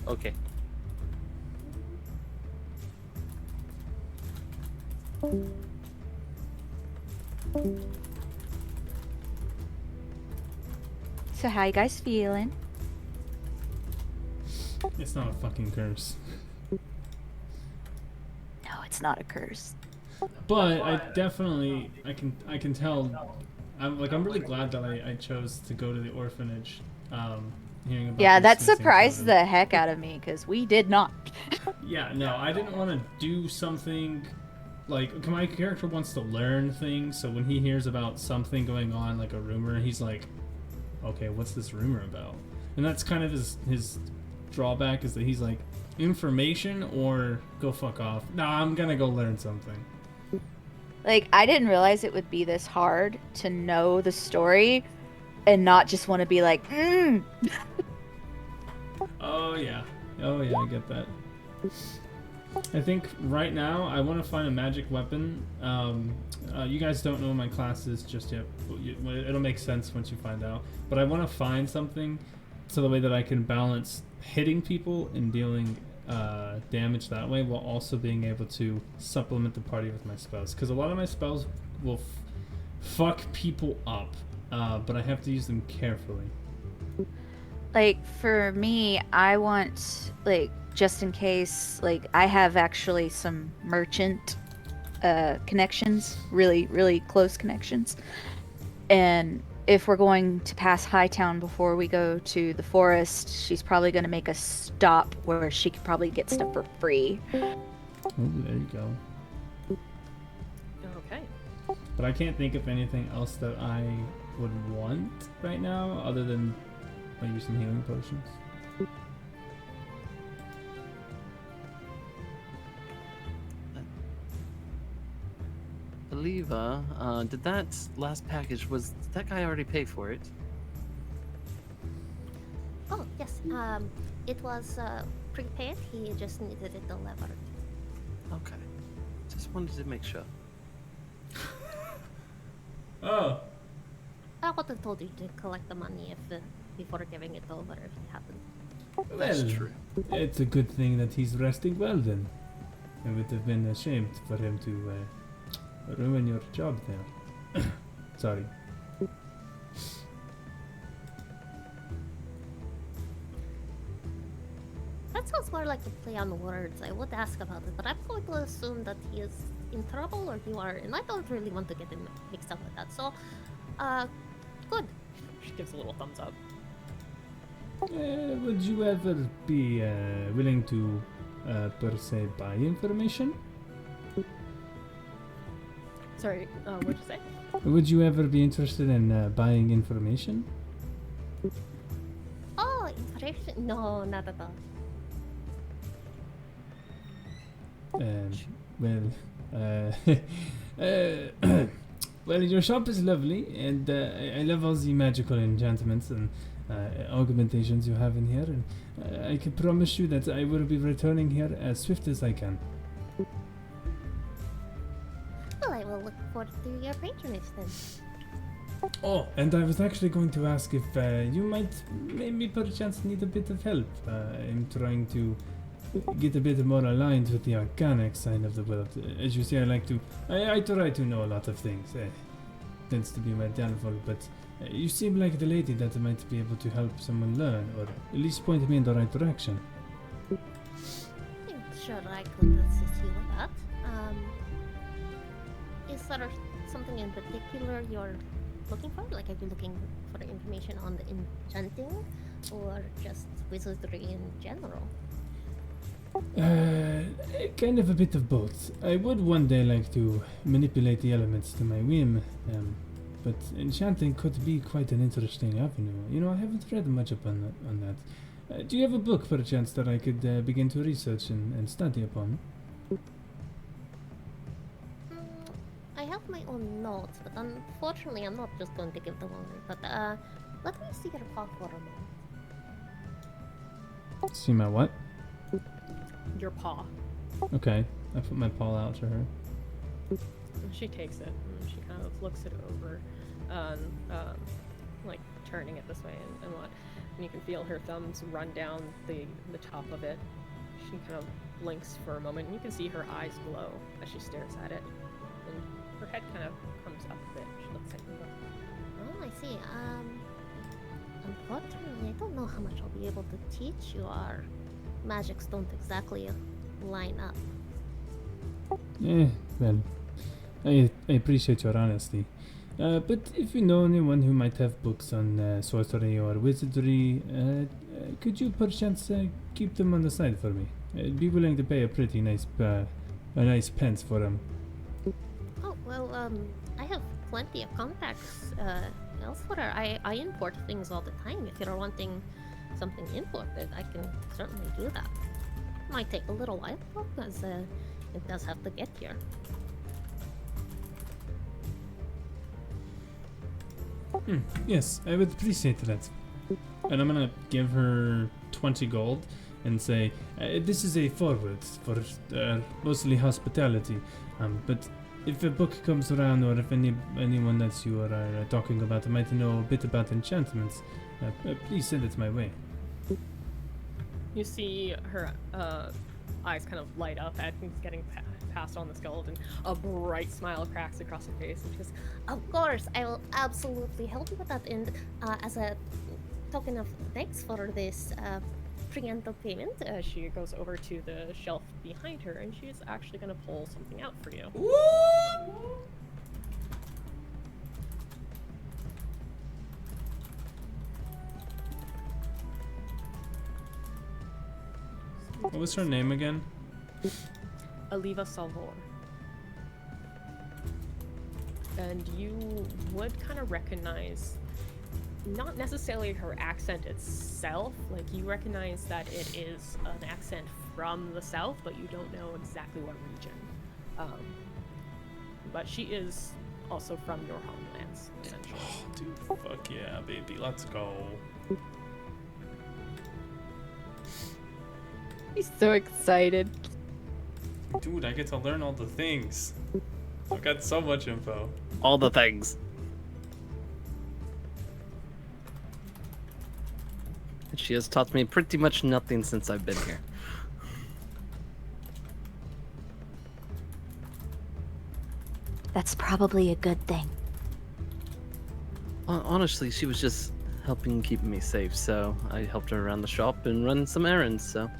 Okay. So how you guys feeling? It's not a fucking curse. No, it's not a curse. But I definitely I can tell. I'm really glad that I chose to go to the orphanage. Hearing about Yeah, this that missing surprised children. the heck out of me because we did not. Yeah, no, I didn't want to do something like my character wants to learn things, so when he hears about something going on, like a rumor, he's like, okay, what's this rumor about? And that's kind of his drawback is that he's like, information or go fuck off. Nah, I'm gonna go learn something. Like, I didn't realize it would be this hard to know the story and not just want to be like, Oh yeah, I get that. I think right now I want to find a magic weapon. You guys don't know what my class is just yet. It'll make sense once you find out. But I want to find something so the way that I can balance hitting people and dealing damage that way while also being able to supplement the party with my spells. Because a lot of my spells will fuck people up, but I have to use them carefully. like, for me, I want, like, just in case, like, I have actually some merchant connections, really, really close connections. And if we're going to pass Hightown before we go to the forest, she's probably going to make a stop where she could probably get stuff for free. Oh, there you go. Okay. But I can't think of anything else that I would want right now other than maybe some healing potions. Aliva, did that last package, did that guy already pay for it? Oh, yes. It was prepaid. He just needed it delivered. Okay. Just wanted to make sure. Oh. I would have told you to collect the money if before giving it over if it happened. That's Well, true. It's a good thing that he's resting well then. It would have been a shame for him to ruin your job there. Sorry. That sounds more like a play on words. I would ask about it, but I'm going to assume that he is in trouble or you are, and I don't really want to get him mixed up with that. So, good. She gives a little thumbs up. Would you ever be willing to, per se, buy information? Sorry, what'd you say? Would you ever be interested in buying information? Oh, information? No, not at all. Well, your shop is lovely, and I love all the magical enchantments and augmentations you have in here, and I can promise you that I will be returning here as swift as I can. Well, I will look forward to your patronage then. Oh, and I was actually going to ask if you might maybe perchance need a bit of help in trying to get a bit more aligned with the organic side of the world. As you say, I try to know a lot of things. Tends to be my downfall, but you seem like the lady that might be able to help someone learn, or at least point me in the right direction. I'm sure I could assist you with that. Is there something in particular you're looking for? Like, are you looking for information on the enchanting, or just wizardry in general? Kind of a bit of both. I would one day like to manipulate the elements to my whim, but enchanting could be quite an interesting avenue. You know, I haven't read much upon that. Do you have a book, perchance, that I could begin to research and study upon? I have my own notes, but unfortunately I'm not just going to give them away. But let me see your paw for a moment. See my what? Your paw. Okay, I put my paw out to her. She takes it and she kind of looks it over, like turning it this way and what. And you can feel her thumbs run down the top of it. She kind of blinks for a moment, and you can see her eyes glow as she stares at it. And her head kind of comes up a bit. She looks at you. Oh, I see. Unfortunately, I don't know how much I'll be able to teach you. Our magics don't exactly line up. Well, I appreciate your honesty. But if you know anyone who might have books on sorcery or wizardry, could you perchance keep them on the side for me? I'd be willing to pay a pretty nice pence for them. Oh, well, I have plenty of contacts elsewhere. I import things all the time. If you're wanting something imported, I can certainly do that. might take a little while because it does have to get here. Yes, I would appreciate that. And I'm gonna give her 20 gold and say, this is a forward for mostly hospitality. But if a book comes around, or if anyone that you are talking about might know a bit about enchantments, please send it my way. You see her eyes kind of light up at getting passed on this gold, and a bright smile cracks across her face, and she goes, Of course, I will absolutely help you with that. And as a token of thanks for this preemptive payment, she goes over to the shelf behind her, and she's actually going to pull something out for you. What was her name again? Aliva Salvor. And you would kind of recognize, not necessarily her accent itself, like you recognize that it is an accent from the south, but you don't know exactly what region. But she is also from your homelands, essentially. Oh, dude, fuck yeah, baby, let's go. He's so excited. Dude, I get to learn all the things. I've got so much info. All the things. She has taught me pretty much nothing since I've been here. That's probably a good thing. Honestly, she was just helping keep me safe, so I helped her around the shop and run some errands, so.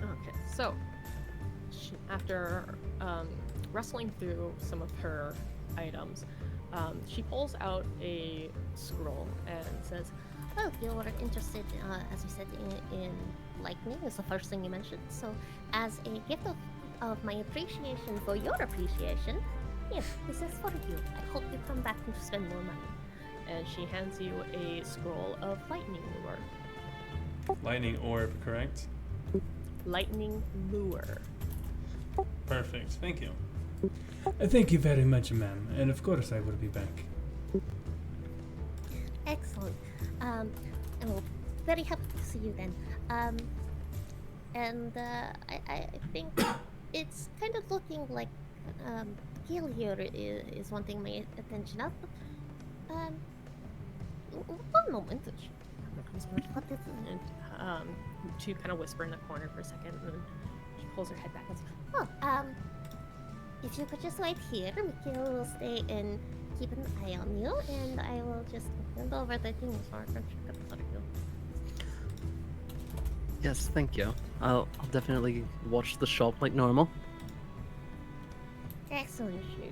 Okay, so after rustling through some of her items, she pulls out a scroll and says, Oh, you were interested, as you said, in lightning is the first thing you mentioned. So, as a gift of my appreciation for your appreciation, yes, this is for you. I hope you come back and spend more money. And she hands you a scroll of lightning lure. Lightning orb, correct? Lightning lure. Perfect, thank you. Thank you very much, ma'am. And of course I will be back. Excellent. I'm very happy to see you then. I think it's kind of looking like Gil here is wanting my attention up. One moment. And she kind of whisper in the corner for a second, and then she pulls her head back and says, Oh, if you could just wait here, Mikhail will stay and keep an eye on you, and I will just hand over the things for you. Yes, thank you. I'll definitely watch the shop like normal. Excellent. She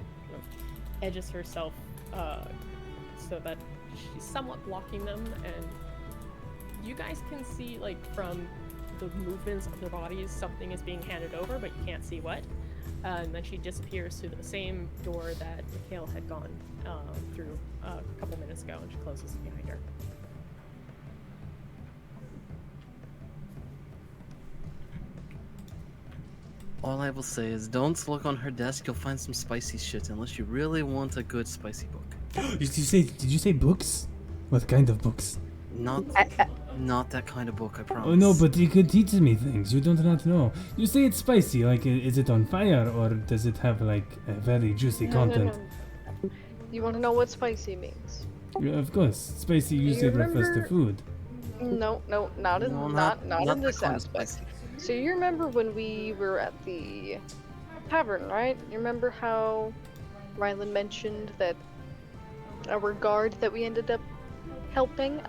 edges herself so that she's somewhat blocking them, and you guys can see, like, from the movements of their bodies, something is being handed over, but you can't see what. And then she disappears through the same door that Mikhail had gone through a couple minutes ago, and she closes it behind her. All I will say is don't look on her desk, you'll find some spicy shit unless you really want a good spicy book. Did you say books? What kind of books? Not that kind of book, I promise. Oh no, but you could teach me things. You don't not know. You say it's spicy, like is it on fire or does it have like a very juicy content? No. You want to know what spicy means? Yeah, of course, spicy usually refers to food. No, not in this kind of aspect. spicy. So you remember when we were at the tavern, right? You remember how Rylan mentioned that our guard that we ended up helping?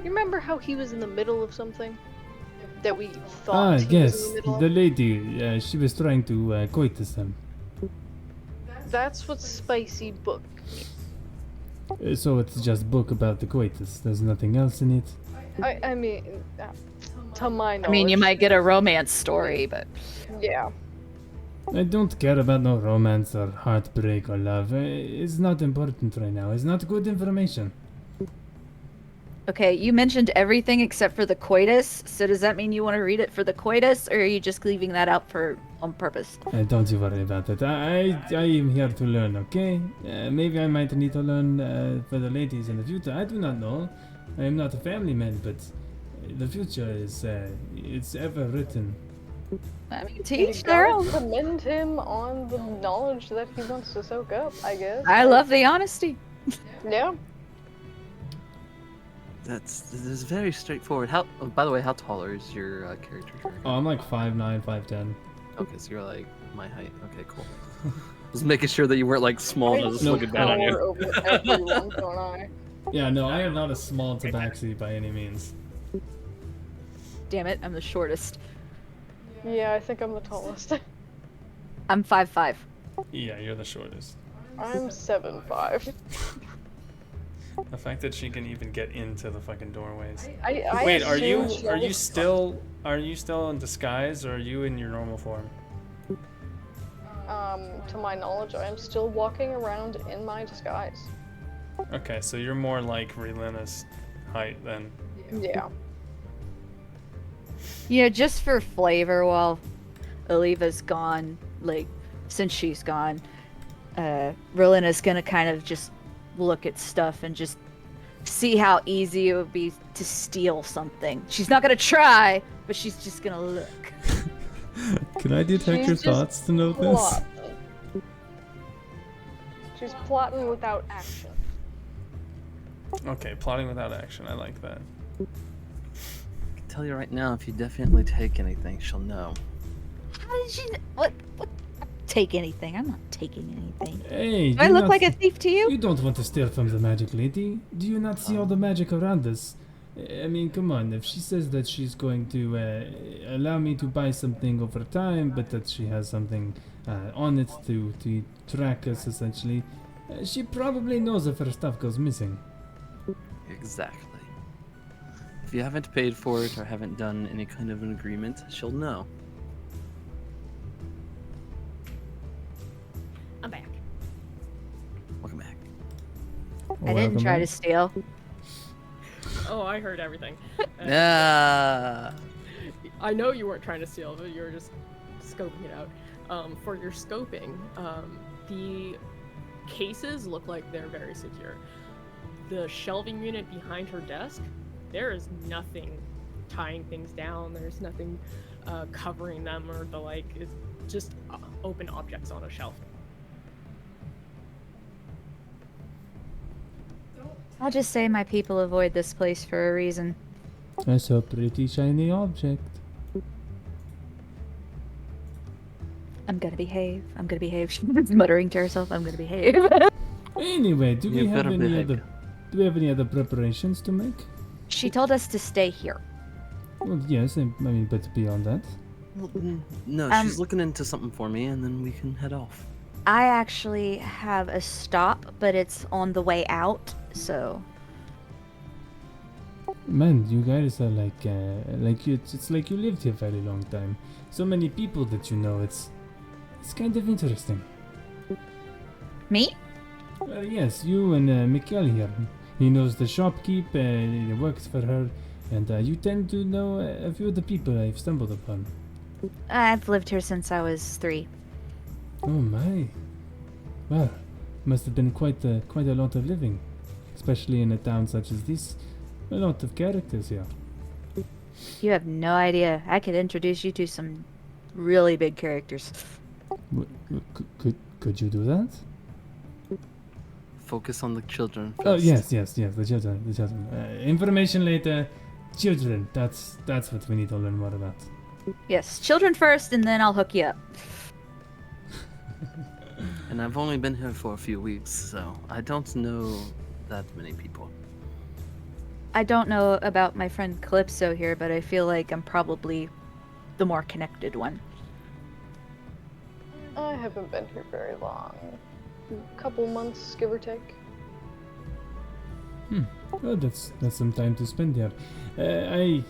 You remember how he was in the middle of something? That we thought he was in the middle the of? lady, she was trying to coitus him. That's what spicy book means. So it's just book about the coitus. There's nothing else in it. I mean, to my knowledge. I mean, you might get a romance story, but Yeah. I don't care about no romance or heartbreak or love. It's not important right now. It's not good information. Okay, you mentioned everything except for the coitus. So does that mean you want to read it for the coitus, or are you just leaving that out for on purpose? Don't you worry about it. I am here to learn, okay? Maybe I might need to learn for the ladies in the future. I do not know. I am not a family man, but the future is it's ever written. I mean, to You each their gotta own. commend him on the knowledge that he wants to soak up, I guess. I love the honesty. Yeah. This is very straightforward. How? Oh, by the way, how tall is your character? Oh, I'm like 5'9", 5'10". Okay, so you're like my height. Okay, cool. Just making sure that you weren't like small and just No. looking down on you. Over everyone, don't I? Yeah, no, I am not a small tabaxi by any means. Damn it, I'm the shortest. Yeah, I think I'm the tallest. I'm 5'5". Yeah, you're the shortest. I'm 7'5". The fact that she can even get into the fucking doorways. I Wait, are you assumed she are you was- still in disguise, or are you in your normal form? To my knowledge, I am still walking around in my disguise. Okay, so you're more like Relina's height then. Yeah. You know, just for flavor, while Oliva's gone, like, since she's gone, Relina's gonna kind of just look at stuff and just see how easy it would be to steal something. She's not gonna try, but she's just gonna look. Can I detect She's your just thoughts to know this? plotting. She's plotting without action. Okay, plotting without action. I like that. I can tell you right now, if you definitely take anything, she'll know. How did she? What? Take anything? I'm not taking anything. Hey, Do I you look not- like a thief to you? You don't want to steal from the magic lady. Do you not see all the magic around us? I mean, come on. If she says that she's going to allow me to buy something over time, but that she has something on it to track us, essentially, she probably knows if her stuff goes missing. Exactly. If you haven't paid for it or haven't done any kind of an agreement, she'll know. I'm back. Welcome back. I didn't try to steal. Oh, I heard everything. Ah. I know you weren't trying to steal, but you were just scoping it out. For your scoping, the cases look like they're very secure. The shelving unit behind her desk, there is nothing tying things down. There's nothing covering them or the like. It's just open objects on a shelf. I'll just say my people avoid this place for a reason. That's a pretty shiny object. I'm gonna behave. I'm gonna behave. She's muttering to herself. I'm gonna behave. Anyway, do You we have better any behave. other preparations to make? She told us to stay here. Well, yes, I mean, but beyond that. No, Um, she's looking into something for me, and then we can head off. I actually have a stop, but it's on the way out, so Man, you guys are like you. It's like you lived here a very long time. So many people that you know. It's kind of interesting. me? Yes, you and Mikhail here. He knows the shopkeep. He works for her, and you tend to know a few of the people I've stumbled upon. I've lived here since I was 3. Oh my! Well, must have been quite a lot of living, especially in a town such as this. A lot of characters here. You have no idea. I could introduce you to some really big characters. Could you do that? Focus on the children first. Oh yes, the children. Information later. Children. That's what we need to learn more about. Yes, children first, and then I'll hook you up. And I've only been here for a few weeks, so I don't know that many people. I don't know about my friend Calypso here, but I feel like I'm probably the more connected one. I haven't been here very long. A couple months, give or take. Well, that's some time to spend here. I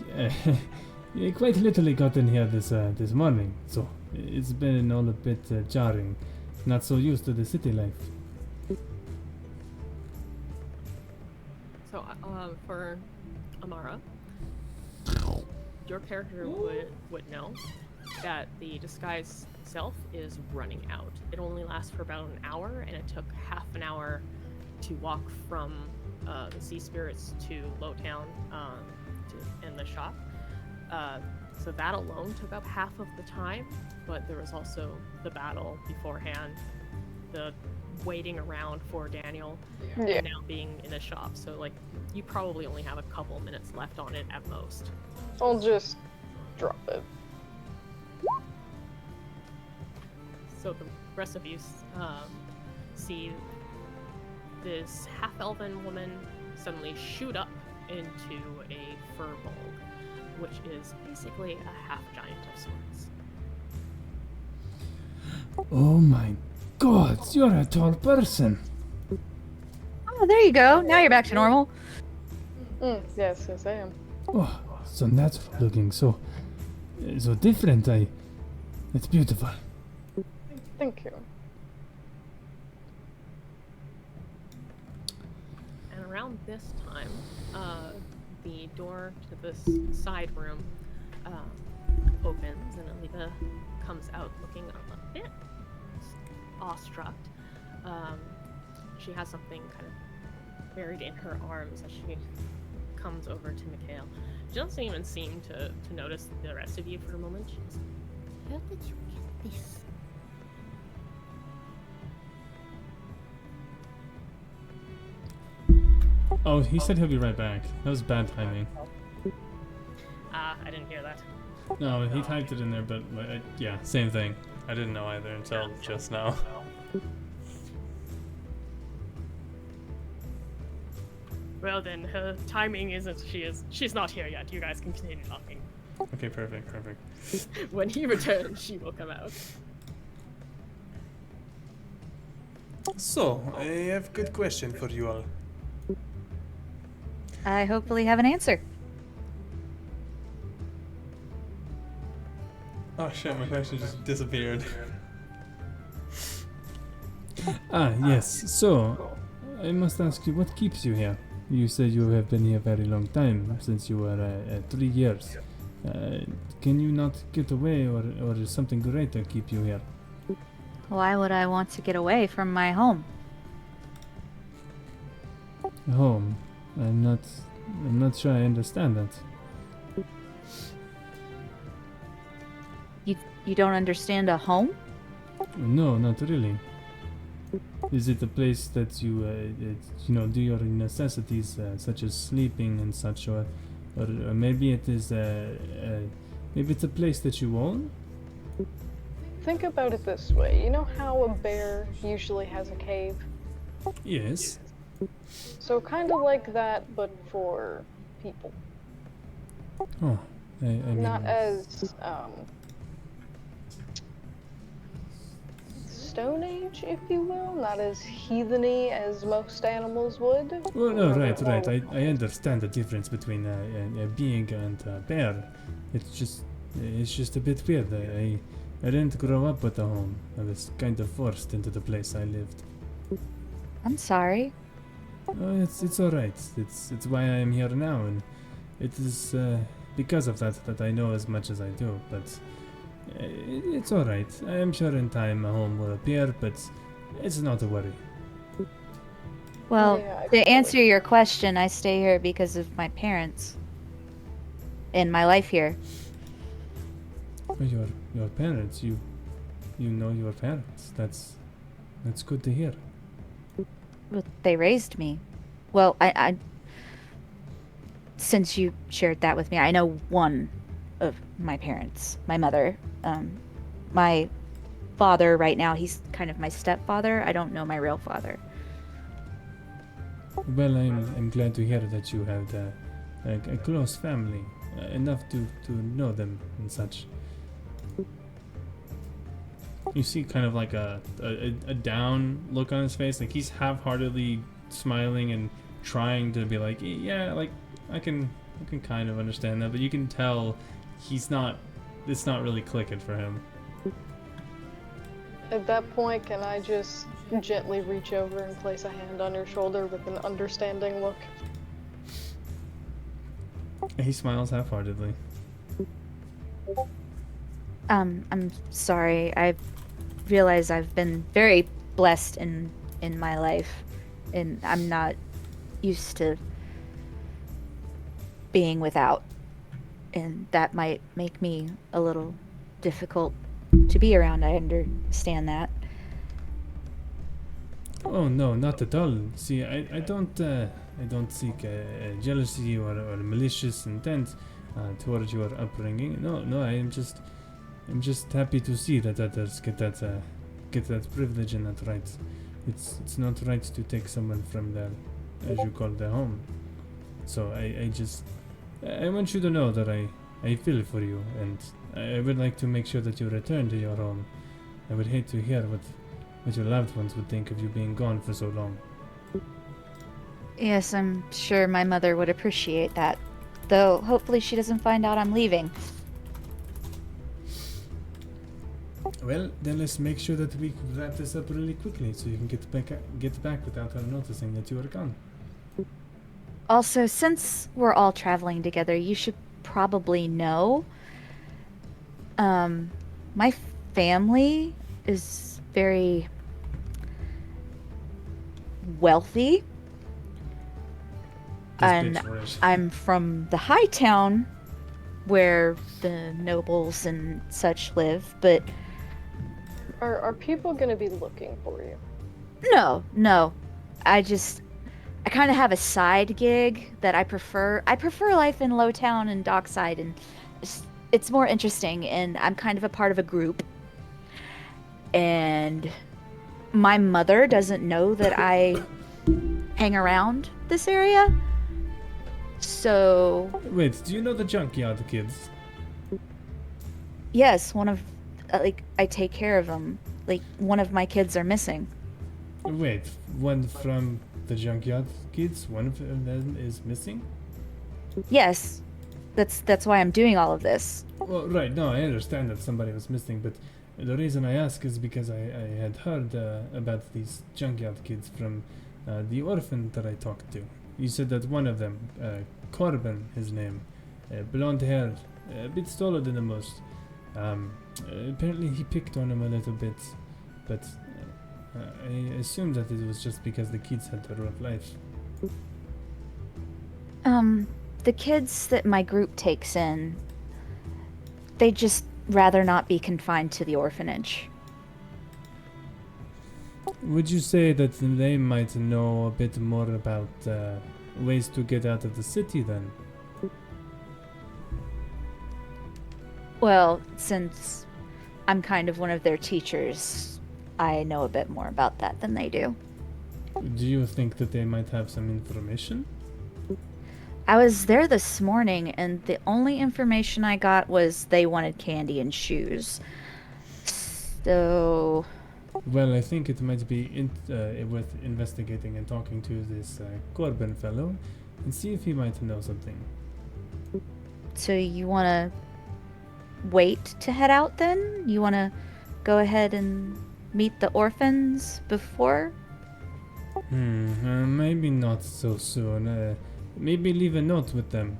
quite literally got in here this morning, so it's been all a bit jarring. Not so used to the city life. So, for Amara, your character would know that the disguise itself is running out. It only lasts for about an hour, and it took half an hour to walk from the Sea Spirits to Lowtown in the shop. So that alone took up half of the time, but there was also the battle beforehand, the waiting around for Daniel, Yeah. and now being in the shop. So like, you probably only have a couple minutes left on it at most. I'll just drop it. So the rest of you see this half-elven woman suddenly shoot up into a furbolg, which is basically a half-giant of sorts. Oh my god, you're a tall person. Oh, there you go. Now you're back to normal. Yes, I am. Oh, so natural looking, so different. It's beautiful. Thank you. And around this time, the door to this side room opens, and Alita comes out looking a bit awestruck. She has something kind of buried in her arms as she comes over to Mikhail. She doesn't even seem to notice the rest of you for a moment. She goes, How did you get this? Oh, he said he'll be right back. That was bad timing. I didn't hear that. No, he typed it in there, but yeah, same thing. I didn't know either until just now. Well then, her timing isn't, she's not here yet. You guys can continue talking. Okay, perfect. When he returns, she will come out. So, I have a good question for you all. I hopefully have an answer. Oh shit, my question just disappeared. Yes. So, I must ask you, what keeps you here? You said you have been here a very long time, since you were 3 years. Can you not get away, or is something greater keep you here? Why would I want to get away from my home? Home. I'm not sure I understand that. You don't understand a home? No, not really. Is it a place that you, do your necessities, such as sleeping and such, or maybe it is, maybe it's a place that you own? Think about it this way. You know how a bear usually has a cave? Yes. So kind of like that, but for people. Oh, I mean, Not as, Stone Age, if you will. Not as heatheny as most animals would. Well, no, right. I understand the difference between a being and a bear. It's just a bit weird. I didn't grow up with a home. I was kind of forced into the place I lived. I'm sorry. Oh, it's all right. It's why I am here now, and it is because of that I know as much as I do. But it's all right. I am sure in time a home will appear, but it's not a worry. Well, Yeah, to answer your question, I stay here because of my parents. And my life here. Oh, your parents. You know your parents. That's good to hear. But they raised me. Well, I since you shared that with me, I know one of my parents, my mother. My father right now, he's kind of my stepfather. I don't know my real father. Well, I'm glad to hear that you have a close family, enough to know them and such. You see kind of like a down look on his face, like he's half-heartedly smiling and trying to be like, yeah, like I can kind of understand that, but you can tell it's not really clicking for him. At that point, can I just gently reach over and place a hand on your shoulder with an understanding look? He smiles half-heartedly. I'm sorry. I realize I've been very blessed in my life, and I'm not used to being without, and that might make me a little difficult to be around. I understand that. Oh no, not at all. See, I don't seek jealousy or malicious intent towards your upbringing. No, I'm just happy to see that others get that privilege and that right. It's not right to take someone from their, as you call, their home. So I want you to know that I feel for you, and I would like to make sure that you return to your home. I would hate to hear what your loved ones would think of you being gone for so long. Yes, I'm sure my mother would appreciate that. Though, hopefully she doesn't find out I'm leaving. Well, then let's make sure that we wrap this up really quickly so you can get back without her noticing that you are gone. Also, since we're all traveling together, you should probably know, my family is very wealthy. And I'm from the high town where the nobles and such live, but Are people gonna be looking for you? no. I kind of have a side gig that I prefer. I prefer life in Lowtown and Dockside, and it's more interesting, and I'm kind of a part of a group. And my mother doesn't know that I hang around this area. So... Wait, do you know the Junkyard Kids? Yes, one of... I take care of them. One of my kids are missing. Wait, one from the Junkyard Kids? One of them is missing? Yes. That's why I'm doing all of this. Well, right, no, I understand that somebody was missing, but the reason I ask is because I had heard about these Junkyard Kids from the orphan that I talked to. You said that one of them, Corbin, his name, blonde hair, a bit taller than the most. Apparently he picked on him a little bit, but I assumed that it was just because the kids had a rough life. The kids that my group takes in, they just rather not be confined to the orphanage. Would you say that they might know a bit more about ways to get out of the city then? Well, since I'm kind of one of their teachers, I know a bit more about that than they do. Do you think that they might have some information? I was there this morning, and the only information I got was they wanted candy and shoes. So... Well, I think it might be worth investigating and talking to this Corbin fellow and see if he might know something. So you want to wait to head out then? You want to go ahead and meet the orphans before? Maybe not so soon. Maybe leave a note with them.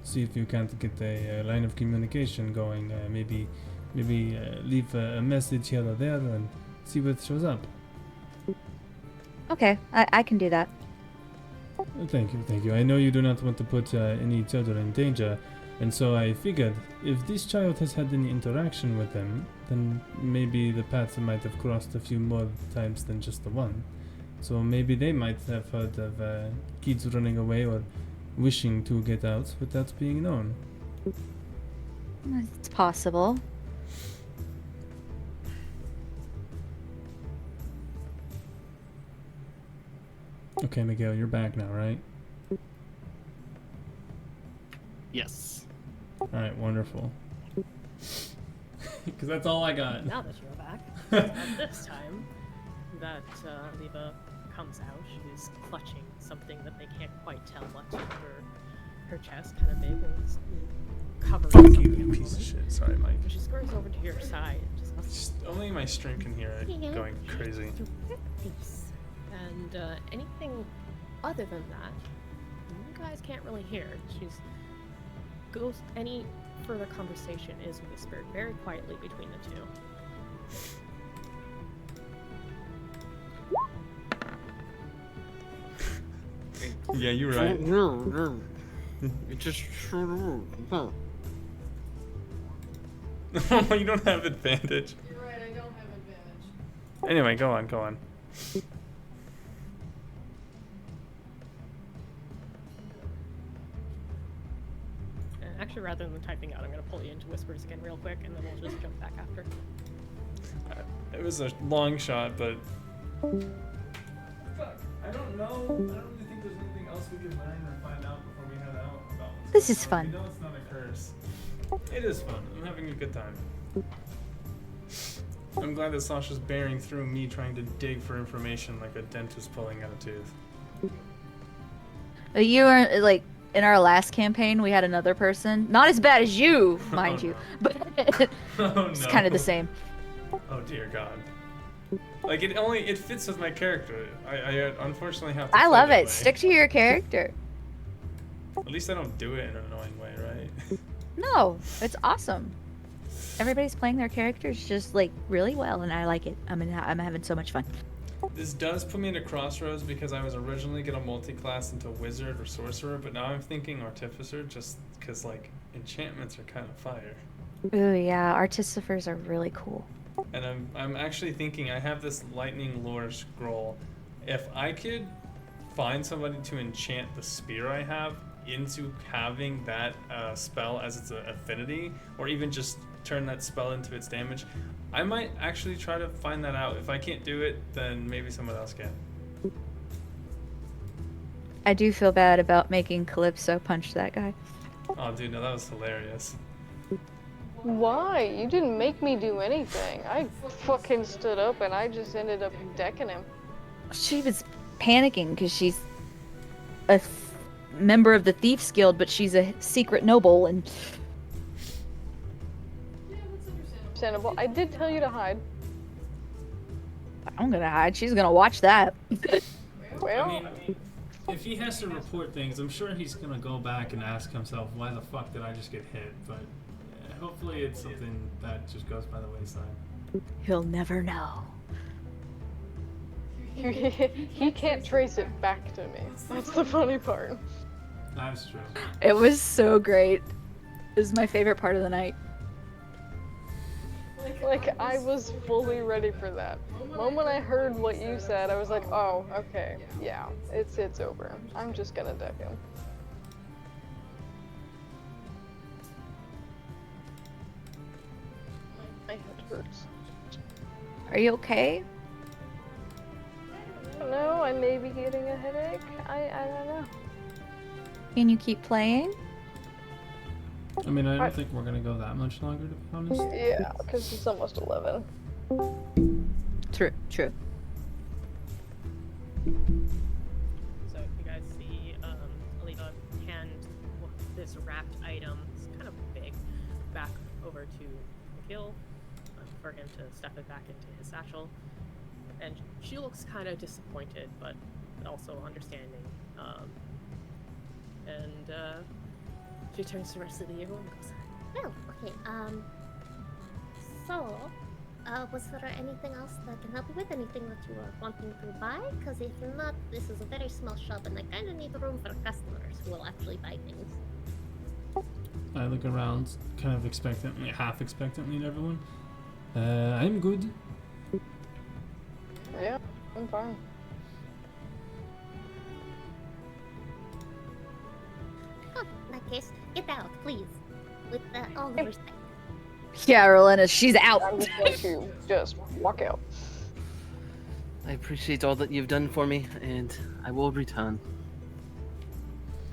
See if you can't get a line of communication going. Maybe leave a message here or there and see what shows up. Okay, I can do that. Thank you. I know you do not want to put any children in danger, and so I figured if this child has had any interaction with them, then maybe the paths might have crossed a few more times than just the one. So maybe they might have heard of kids running away or wishing to get out without being known. It's possible. Okay, Miguel, you're back now, right? Yes. Alright, wonderful. Because that's all I got. Now that you're back. This time that Leva comes out, she's clutching something that they can't quite tell what's under her chest, kind of big, and it's covered Fuck in you, something. you piece of shit. Sorry, Mike. She scurries over to your side. Just only my stream can hear it going crazy. And anything other than that, you guys can't really hear. She's any further conversation is whispered very quietly between the two. Yeah, you're right. It's just. You don't have advantage. You're right, I don't have advantage. Anyway, go on, go on. Actually, rather than typing out, I'm going to pull you into whispers again real quick, and then we'll just jump back after. It was a long shot, but. Fuck, I don't know. I don't really think there's anything else we can learn or find out before we head out about what's This going is on. fun. We know it's not a curse. It is fun. I'm having a good time. I'm glad that Sasha's bearing through me trying to dig for information like a dentist pulling out a tooth. You were like in our last campaign. We had another person, not as bad as you, mind Oh, you, no. but Oh, it's no. kind of the same. Oh dear God. Like it fits with my character. I unfortunately have to. I play love that it. way. Stick to your character. At least I don't do it in an annoying way, right? No, it's awesome. Everybody's playing their characters just like really well, and I like it. I'm having so much fun. This does put me into crossroads because I was originally gonna multi-class into wizard or sorcerer, but now I'm thinking artificer just because like enchantments are kind of fire. Ooh yeah, artificers are really cool. And I'm actually thinking I have this lightning lore scroll. If I could find somebody to enchant the spear I have into having that spell as its affinity, or even just turn that spell into its damage, I might actually try to find that out. If I can't do it, then maybe someone else can. I do feel bad about making Calypso punch that guy. Oh, dude, no, that was hilarious. Why? You didn't make me do anything. I fucking stood up and I just ended up decking him. She was panicking because she's a member of the Thieves Guild, but she's a secret noble, and Understandable. I did tell you to hide. I'm gonna hide. She's gonna watch that. Well, I mean, if he has to report things, I'm sure he's gonna go back and ask himself, why the fuck did I just get hit? But hopefully it's something that just goes by the wayside. He'll never know. he can't trace it back to me. That's the funny part. That's true. It was so great. It was my favorite part of the night. Like, I was fully ready for that. The moment I heard what you said, I was like, oh, okay, yeah, it's over. I'm just gonna deck him. My head hurts. Are you okay? No, I may be getting a headache. I don't know. Can you keep playing? I mean, I don't think we're gonna go that much longer, to be honest. Yeah, because it's almost 11. True, true. So you guys see Alita hand this wrapped item, it's kind of big, back over to Mikhail for him to stuff it back into his satchel. And she looks kind of disappointed, but also understanding. She turns to the rest of the table and goes, Well, okay, so, was there anything else that I can help you with? Anything that you are wanting to buy? Because if not, this is a very small shop and I kind of need room for customers who will actually buy things. I look around, kind of expectantly, half expectantly at everyone. I'm good. Yeah, I'm fine. Oh, in that case, get out, please. With all the respect. Yeah, Rolena, she's out. I'm just going to just walk out. I appreciate all that you've done for me, and I will return.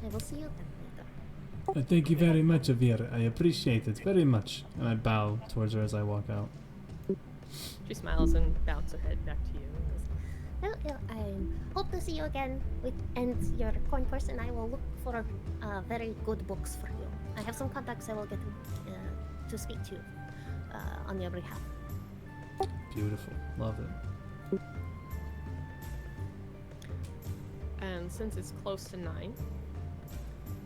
I will see you then later. Thank you very much, Avir. I appreciate it very much. And I bow towards her as I walk out. she smiles and bounces her head back to you. And goes, Well, I hope to see you again with your coin purse, and I will look for very good books for you. I have some contacts I will get to speak to on your behalf. Beautiful. Love it. And since it's close to 9,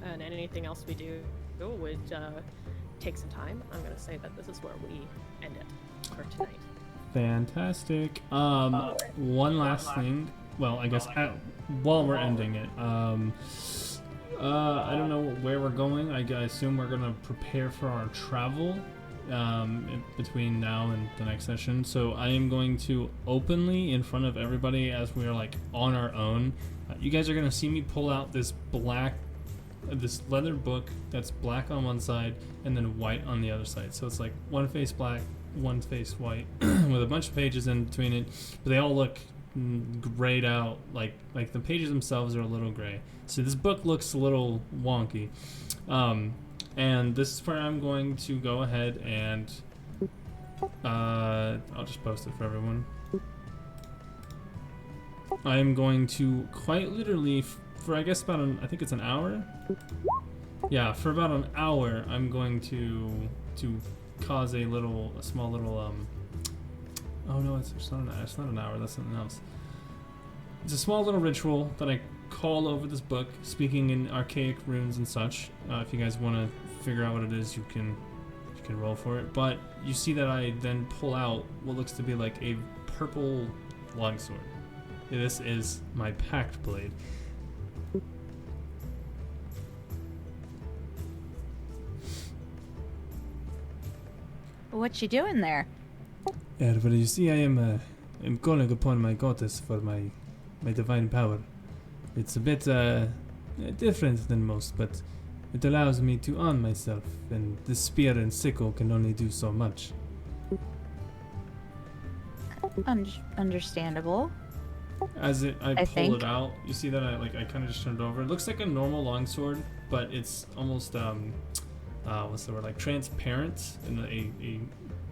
and anything else we do do would take some time. I'm gonna say that this is where we end it for tonight. Fantastic. One last thing. Well, I guess while we're ending it, I don't know where we're going. I assume we're gonna prepare for our travel between now and the next session. So I am going to openly, in front of everybody, as we are like on our own, you guys are gonna see me pull out this leather book that's black on one side and then white on the other side. So it's like one face black, one face white, with a bunch of pages in between it, but they all look grayed out, like the pages themselves are a little gray. So this book looks a little wonky. And this is where I'm going to go ahead and I'll just post it for everyone. I am going to quite literally, for I guess about I think it's an hour. Yeah, for about an hour, I'm going to cause a small little oh no, it's not an hour. That's something else. It's a small little ritual that I call over this book, speaking in archaic runes and such. If you guys want to figure out what it is, you can roll for it. But you see that I then pull out what looks to be like a purple longsword. This is my pact blade. What you doing there? Yeah, but you see, I am calling upon my goddess for my divine power. It's a bit different than most, but it allows me to arm myself, and the spear and sickle can only do so much. Understandable. As I pull think. it out, you see that I kind of just turned it over. It looks like a normal longsword, but it's almost what's the word, like transparent in a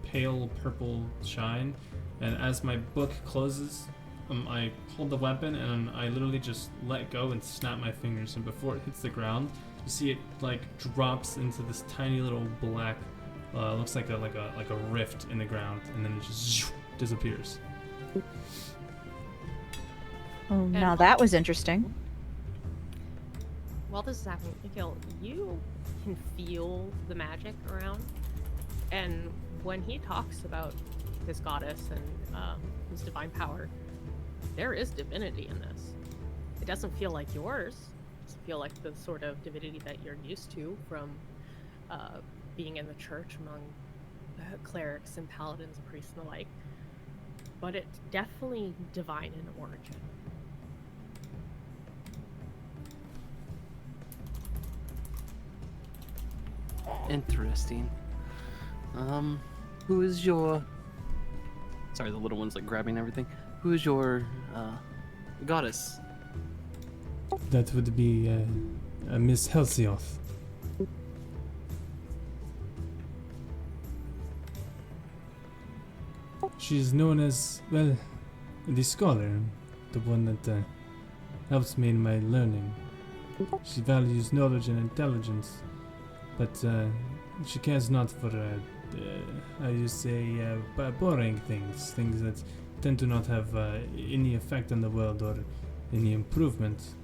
pale purple shine. And as my book closes, I hold the weapon and I literally just let go and snap my fingers, and before it hits the ground, you see it like drops into this tiny little black looks like a rift in the ground, and then it just disappears. Oh, now that was interesting. While this is happening, Mikhail, you can feel the magic around, and when he talks about his goddess and his divine power, there is divinity in this. It doesn't feel like yours. It doesn't feel like the sort of divinity that you're used to from being in the church among clerics and paladins and priests and the like. But it's definitely divine in origin. Interesting. Who is your... Sorry, the little one's like grabbing everything. Who is your goddess? That would be Miss Helsioth. She's known as, well, the scholar, the one that helps me in my learning. She values knowledge and intelligence, but she cares not for, how you say, boring things that tend to not have any effect on the world or any improvement.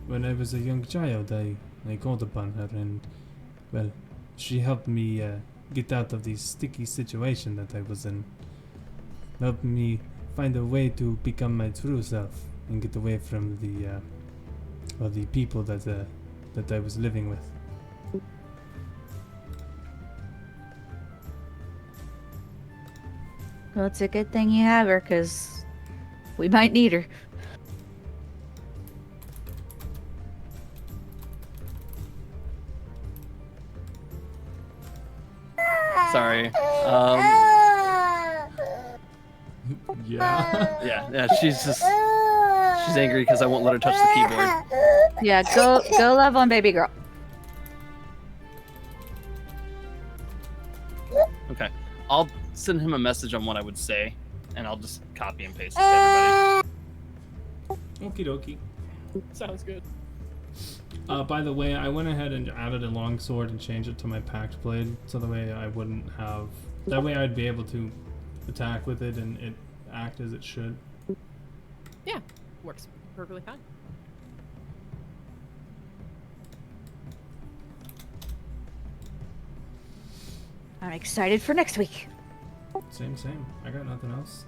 When I was a young child, I called upon her, and, well, she helped me get out of the sticky situation that I was in. Helped me find a way to become my true self and get away from the people that I was living with. Well, it's a good thing you have her, because we might need her. Sorry. Yeah. Yeah, she's angry because I won't let her touch the keyboard. Yeah, go love on baby girl. Okay. I'll send him a message on what I would say, and I'll just copy and paste it to everybody. Okie dokie. Sounds good. By the way, I went ahead and added a longsword and changed it to my pact blade, so the way I wouldn't have... That way I'd be able to attack with it and it act as it should. Yeah, works perfectly fine. I'm excited for next week. Same. I got nothing else.